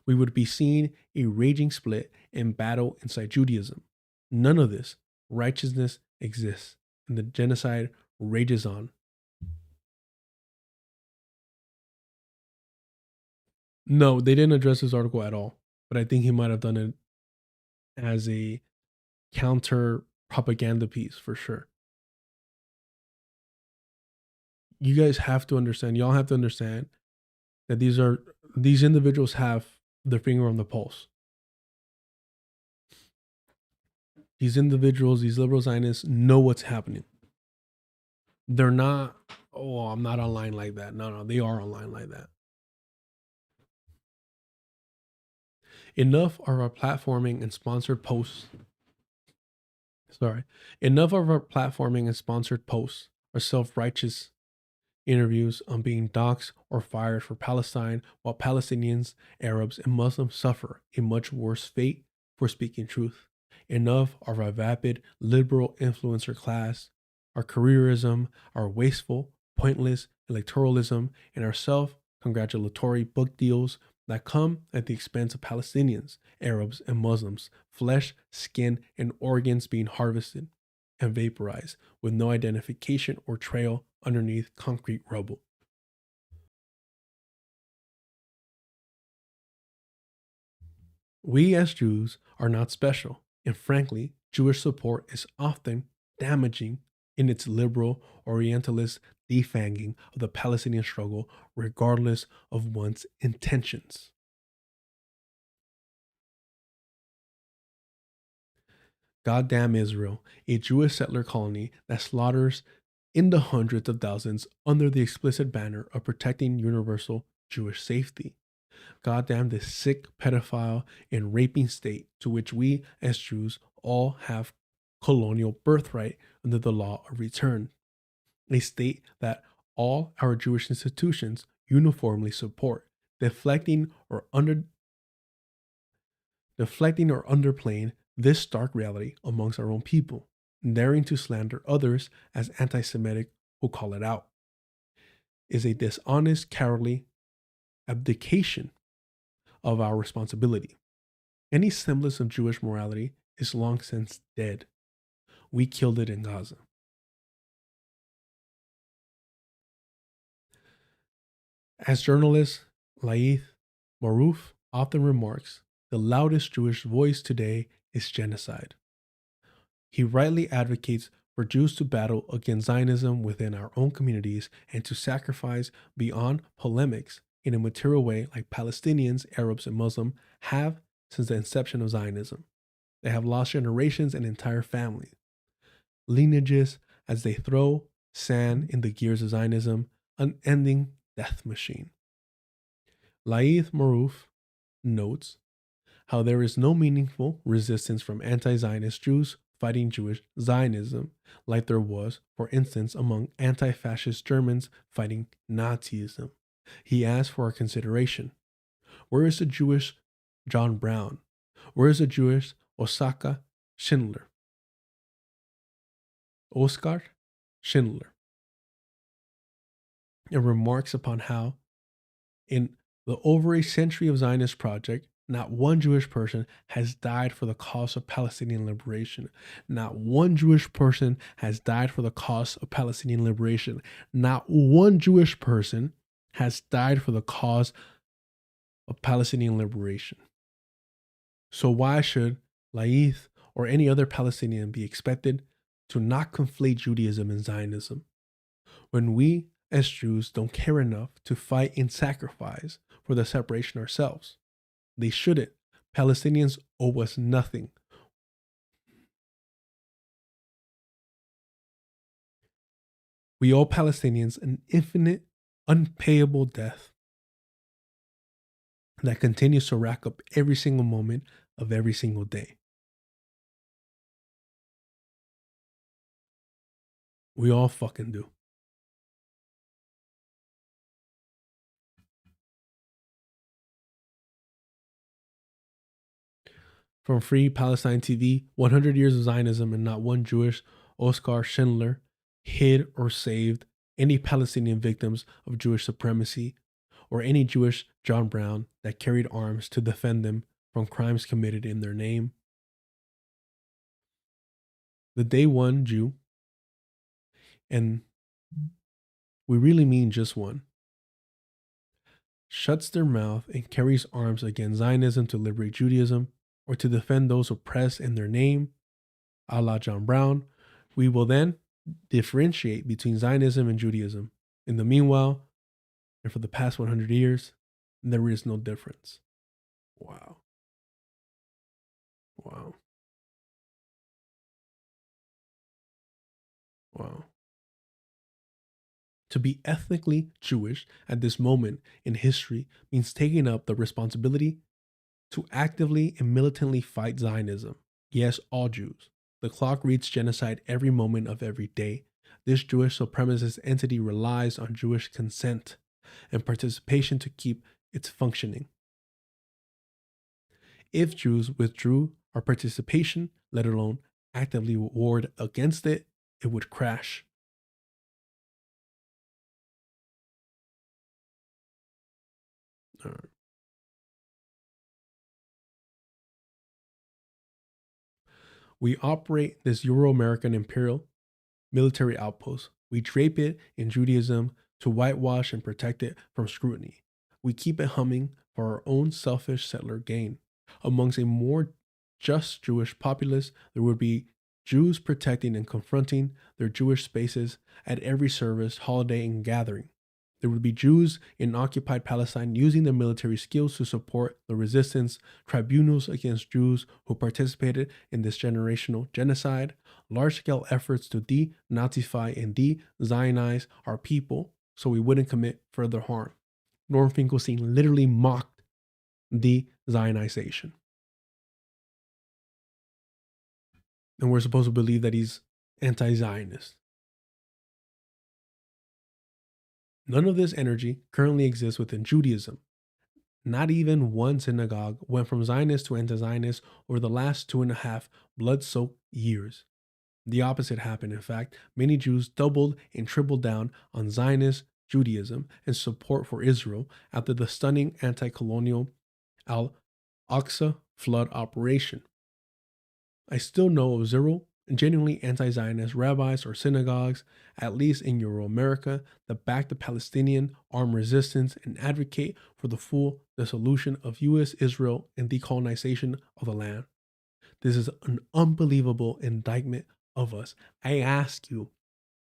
we would be seeing a raging split and battle inside Judaism. None of this righteousness exists, and the genocide rages on. No, they didn't address this article at all, but I think he might have done it as a counter propaganda piece for sure. You guys have to understand, y'all have to understand that these individuals have their finger on the pulse. These individuals, these liberal Zionists know what's happening. They're not, oh, I'm not online like that. No, they are online like that. Enough of our platforming and sponsored posts. Enough of our platforming and sponsored posts are self-righteous interviews on being doxxed or fired for Palestine, while Palestinians, Arabs, and Muslims suffer a much worse fate for speaking truth. Enough of our vapid liberal influencer class, our careerism, our wasteful, pointless electoralism, and our self-congratulatory book deals that come at the expense of Palestinians, Arabs, and Muslims, flesh, skin, and organs being harvested and vaporized with no identification or trail underneath concrete rubble. We as Jews are not special, and frankly, Jewish support is often damaging in its liberal Orientalist defanging of the Palestinian struggle, regardless of one's intentions. Goddamn Israel, a Jewish settler colony that slaughters in the hundreds of thousands under the explicit banner of protecting universal Jewish safety. Goddamn this sick, pedophile, and raping state to which we as Jews all have colonial birthright under the law of return. A state that all our Jewish institutions uniformly support, deflecting or underplaying this stark reality amongst our own people, daring to slander others as anti-Semitic who call it out, is a dishonest, cowardly abdication of our responsibility. Any semblance of Jewish morality is long since dead. We killed it in Gaza. As journalist Laith Maruf often remarks, the loudest Jewish voice today is genocide. He rightly advocates for Jews to battle against Zionism within our own communities and to sacrifice beyond polemics in a material way like Palestinians, Arabs, and Muslims have since the inception of Zionism. They have lost generations and entire families, lineages as they throw sand in the gears of Zionism, unending death machine. Laith Maruf notes how there is no meaningful resistance from anti-Zionist Jews fighting Jewish Zionism like there was, for instance, among anti-fascist Germans fighting Nazism. He asks for our consideration. Where is the Jewish John Brown? Where is the Jewish Oskar Schindler? Oskar Schindler. It remarks upon how, in the over a century of Zionist project, Not one Jewish person has died for the cause of Palestinian liberation. Not one Jewish person has died for the cause of Palestinian liberation. Not one Jewish person has died for the cause of Palestinian liberation. So why should Laith or any other Palestinian be expected to not conflate Judaism and Zionism when we as Jews don't care enough to fight and sacrifice for the separation ourselves? They shouldn't. Palestinians owe us nothing. We owe Palestinians an infinite, unpayable debt that continues to rack up every single moment of every single day. We all fucking do. From Free Palestine TV, 100 Years of Zionism and not one Jewish Oskar Schindler hid or saved any Palestinian victims of Jewish supremacy or any Jewish John Brown that carried arms to defend them from crimes committed in their name. The day one Jew, and we really mean just one, shuts their mouth and carries arms against Zionism to liberate Judaism or to defend those oppressed in their name, a la John Brown, we will then differentiate between Zionism and Judaism. In the meanwhile, and for the past 100 years, there is no difference. Wow. Wow. Wow. To be ethnically Jewish at this moment in history means taking up the responsibility to actively and militantly fight Zionism. Yes, all Jews. The clock reads genocide every moment of every day. This Jewish supremacist entity relies on Jewish consent and participation to keep its functioning. If Jews withdrew our participation, let alone actively warred against it, it would crash. All right. We operate this Euro-American imperial military outpost. We drape it in Judaism to whitewash and protect it from scrutiny. We keep it humming for our own selfish settler gain. Amongst a more just Jewish populace, there would be Jews protecting and confronting their Jewish spaces at every service, holiday, and gathering. There would be Jews in occupied Palestine using their military skills to support the resistance, tribunals against Jews who participated in this generational genocide, large-scale efforts to de-Nazify and de-Zionize our people so we wouldn't commit further harm. Norm Finkelstein literally mocked de-Zionization. And we're supposed to believe that he's anti-Zionist. None of this energy currently exists within Judaism. Not even one synagogue went from Zionist to anti-Zionist over the last 2.5 blood-soaked years. The opposite happened, in fact. Many Jews doubled and tripled down on Zionist Judaism and support for Israel after the stunning anti-colonial Al-Aqsa flood operation. I still know of zero genuinely anti-Zionist rabbis or synagogues, at least in Euro-America, that back the Palestinian armed resistance and advocate for the full dissolution of U.S. Israel and decolonization of the land. This is an unbelievable indictment of us. I ask you,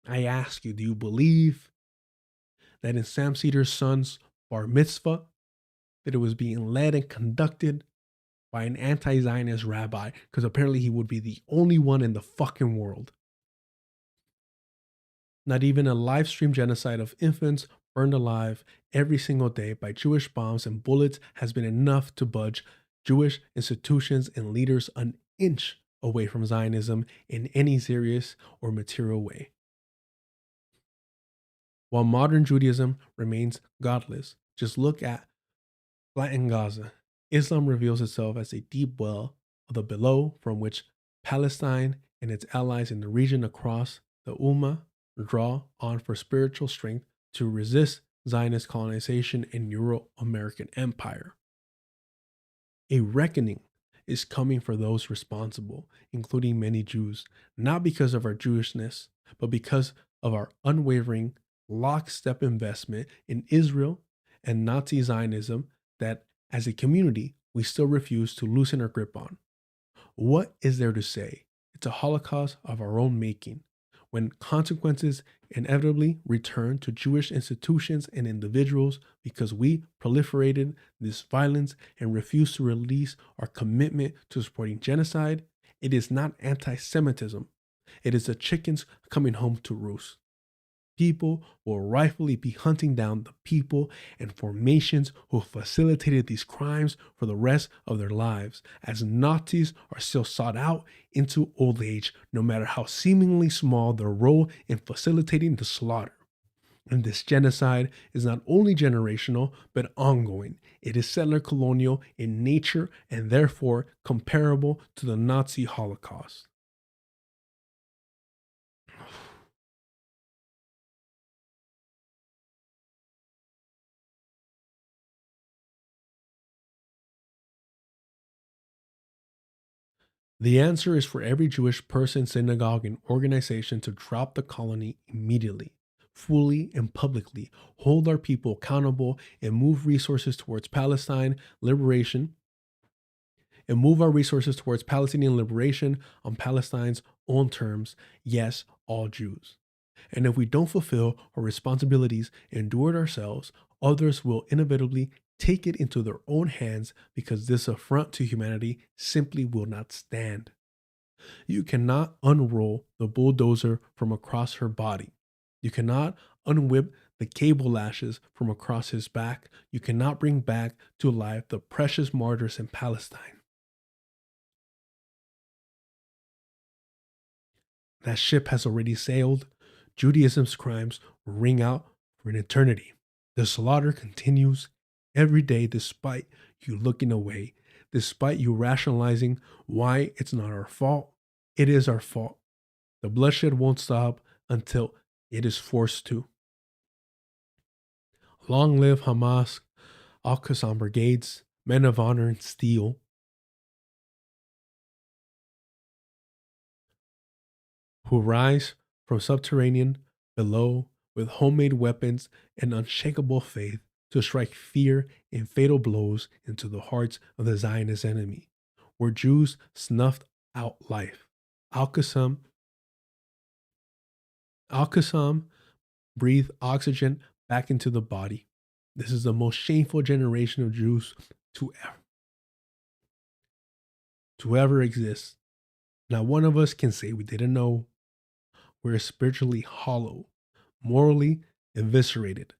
do you believe that in Sam Seder's son's bar mitzvah, that it was being led and conducted by an anti-Zionist rabbi, because apparently he would be the only one in the fucking world? Not even a live stream genocide of infants burned alive every single day by Jewish bombs and bullets has been enough to budge Jewish institutions and leaders an inch away from Zionism in any serious or material way. While modern Judaism remains godless, just look at flattened Gaza. Islam reveals itself as a deep well of the below from which Palestine and its allies in the region across the Ummah draw on for spiritual strength to resist Zionist colonization and Euro-American empire. A reckoning is coming for those responsible, including many Jews, not because of our Jewishness, but because of our unwavering, lockstep investment in Israel and Nazi Zionism that, as a community, we still refuse to loosen our grip on. What is there to say? It's a holocaust of our own making, when consequences inevitably return to Jewish institutions and individuals because we proliferated this violence and refuse to release our commitment to supporting genocide. It is not anti-Semitism. It is the chickens coming home to roost. People will rightfully be hunting down the people and formations who facilitated these crimes for the rest of their lives, as Nazis are still sought out into old age, no matter how seemingly small their role in facilitating the slaughter. And this genocide is not only generational, but ongoing. It is settler colonial in nature and therefore comparable to the Nazi Holocaust. The answer is for every Jewish person, synagogue, and organization to drop the colony immediately, fully and publicly, hold our people accountable, and move resources towards Palestine liberation, and move our resources towards Palestinian liberation on Palestine's own terms. Yes, all Jews. And if we don't fulfill our responsibilities and do it ourselves, others will inevitably take it into their own hands because this affront to humanity simply will not stand. You cannot unroll the bulldozer from across her body. You cannot unwhip the cable lashes from across his back. You cannot bring back to life the precious martyrs in Palestine. That ship has already sailed. Judaism's crimes will ring out for an eternity. The slaughter continues every day despite you looking away, despite you rationalizing why it's not our fault. It is our fault. The bloodshed won't stop until it is forced to. Long live Hamas, Al-Qassam brigades, men of honor and steel. Who rise from subterranean below with homemade weapons and unshakable faith to strike fear and fatal blows into the hearts of the Zionist enemy, where Jews snuffed out life. Al-Qassam breathed oxygen back into the body. This is the most shameful generation of Jews to ever exist. Not one of us can say we didn't know. We're spiritually hollow, morally eviscerated.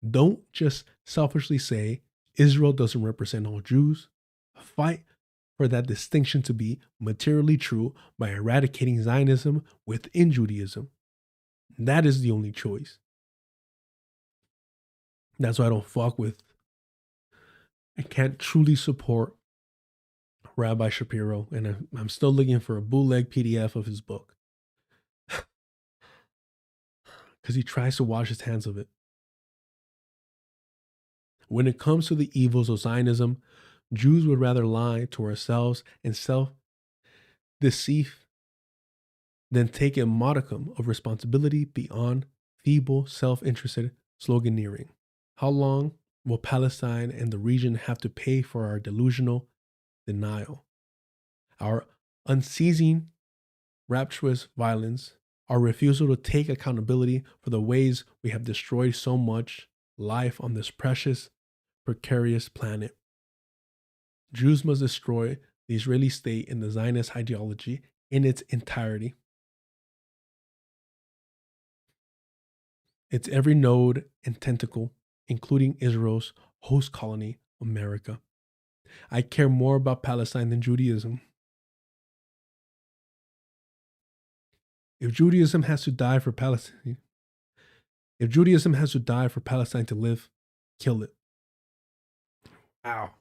Don't just selfishly say Israel doesn't represent all Jews. Fight for that distinction to be materially true by eradicating Zionism within Judaism. That is the only choice. That's why I don't fuck with. I can't truly support Rabbi Shapiro, and I'm still looking for a bootleg PDF of his book. Because he tries to wash his hands of it. When it comes to the evils of Zionism, Jews would rather lie to ourselves and self-deceive than take a modicum of responsibility beyond feeble, self-interested sloganeering. How long will Palestine and the region have to pay for our delusional denial, our unceasing, rapturous violence, our refusal to take accountability for the ways we have destroyed so much life on this precious, precarious planet? Jews must destroy the Israeli state and the Zionist ideology in its entirety. Its every node and tentacle, including Israel's host colony, America. I care more about Palestine than Judaism. If Judaism has to die for Palestine, if Judaism has to die for Palestine to live, kill it. Wow.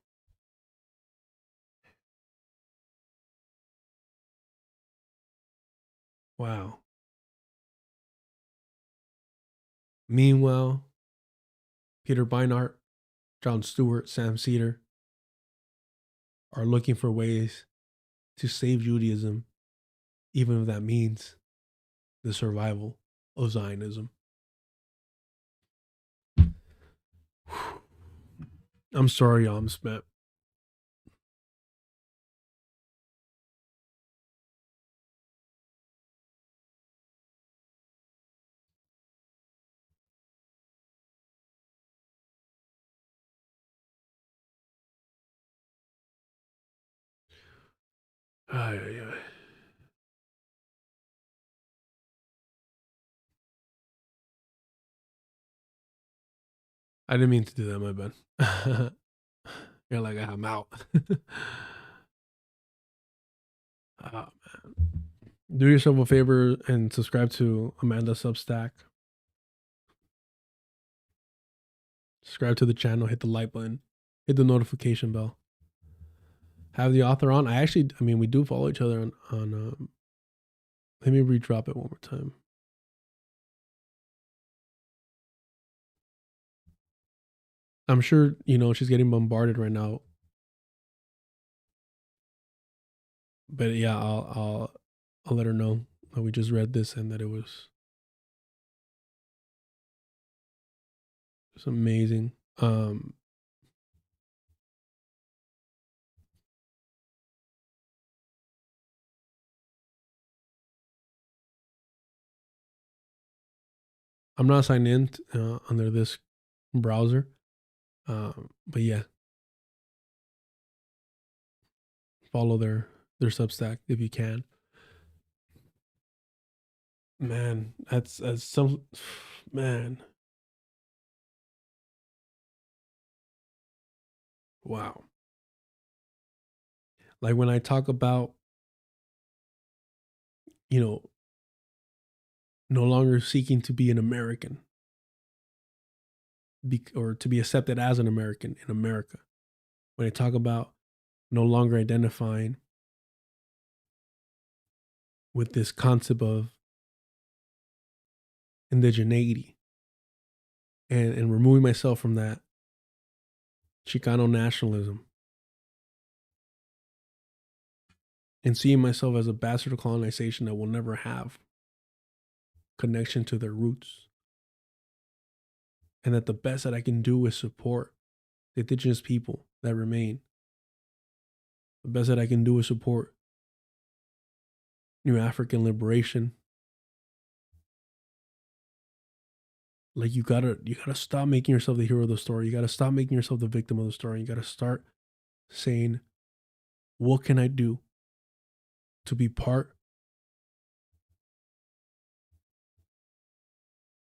Wow. Meanwhile, Peter Beinart, John Stewart, Sam Seder are looking for ways to save Judaism, even if that means the survival of Zionism. I'm sorry, y'all, I'm spent. Ay, ay, ay. I didn't mean to do that, my bad. You're like, I'm out. Oh, man. Do yourself a favor and subscribe to Amanda's Substack. Subscribe to the channel, hit the like button, hit the notification bell. Have the author on. I mean, we do follow each other on let me redrop it one more time. I'm sure, she's getting bombarded right now. But yeah, I'll let her know that we just read this and that it was amazing. I'm not signed in under this browser. But yeah, follow their Substack if you can. Man, that's some man. Wow. Like when I talk about, no longer seeking to be an American or to be accepted as an American in America. When I talk about no longer identifying with this concept of indigeneity and removing myself from that Chicano nationalism and seeing myself as a bastard of colonization that will never have connection to their roots. And that the best that I can do is support the indigenous people that remain. The best that I can do is support New African liberation. Like you gotta stop making yourself the hero of the story. You gotta stop making yourself the victim of the story. You gotta start saying, what can I do to be part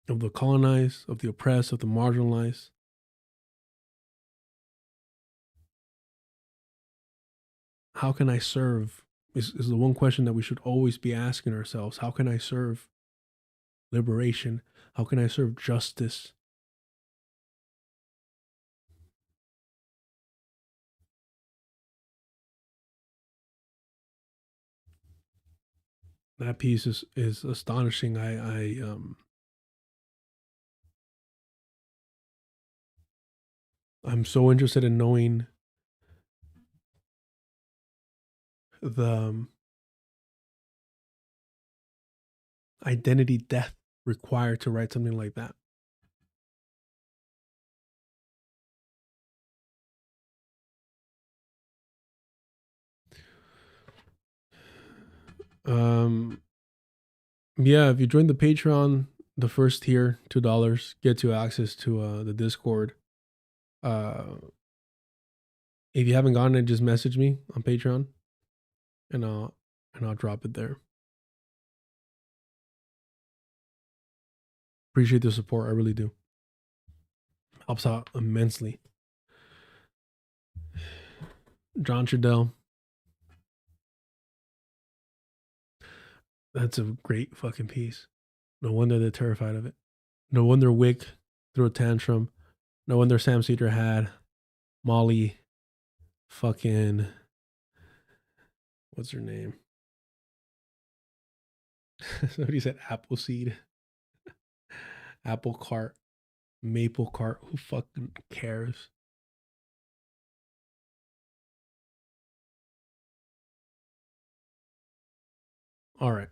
of the colonized, of the oppressed, of the marginalized? How can I serve? Is the one question that we should always be asking ourselves. How can I serve liberation? How can I serve justice? That piece is astonishing. I'm so interested in knowing the identity depth required to write something like that. Yeah, if you join the Patreon, the first tier, $2, gets you access to the Discord. If you haven't gotten it, just message me on Patreon and I'll drop it there. Appreciate the support, I really do. Helps out immensely. John Trudell. That's a great fucking piece. No wonder they're terrified of it. No wonder Wick threw a tantrum. No wonder Sam Cedar had Molly fucking, what's her name? Somebody said Appleseed. Apple cart. Maple cart. Who fucking cares? All right.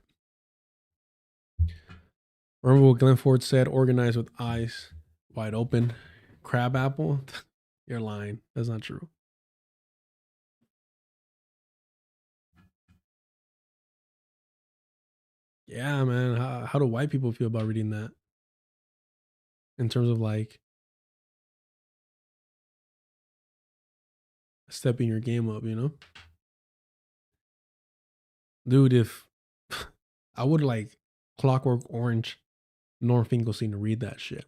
Remember what Glenn Ford said, organized with eyes wide open. Crab apple? You're lying. That's not true. Yeah, man. How do white people feel about reading that? In terms of like stepping your game up, you know? Dude, if I would like Clockwork Orange Norm Finkelstein to read that shit.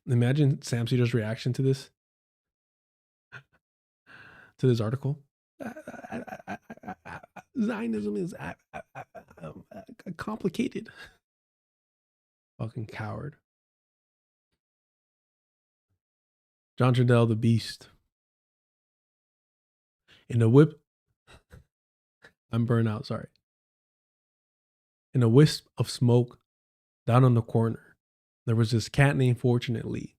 Imagine Sam Cedar's reaction to this article. Zionism is complicated. Fucking coward. John Trudell, the Beast. In a whip. I'm burnt out, sorry. In a wisp of smoke, down on the corner, there was this cat named Fortunately,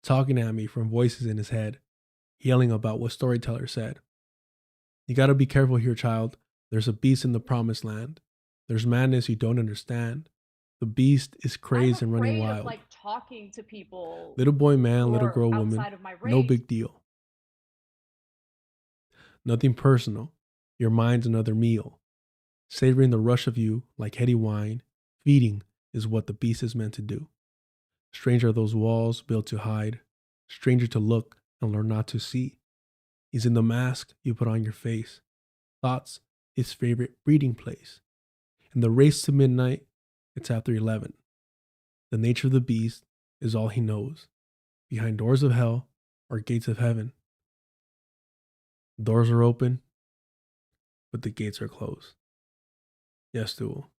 talking at me from voices in his head, yelling about what storyteller said. You gotta be careful here, child. There's a beast in the promised land. There's madness you don't understand. The beast is crazed and running wild. Like talking to people. Little boy, man, little girl, woman. No big deal. Nothing personal. Your mind's another meal. Savoring the rush of you like heady wine. Feeding is what the beast is meant to do. Stranger are those walls built to hide. Stranger to look and learn not to see. He's in the mask you put on your face. Thoughts, his favorite breeding place. In the race to midnight, it's after 11. The nature of the beast is all he knows. Behind doors of hell or gates of heaven. Doors are open, but the gates are closed. Yes, Duel.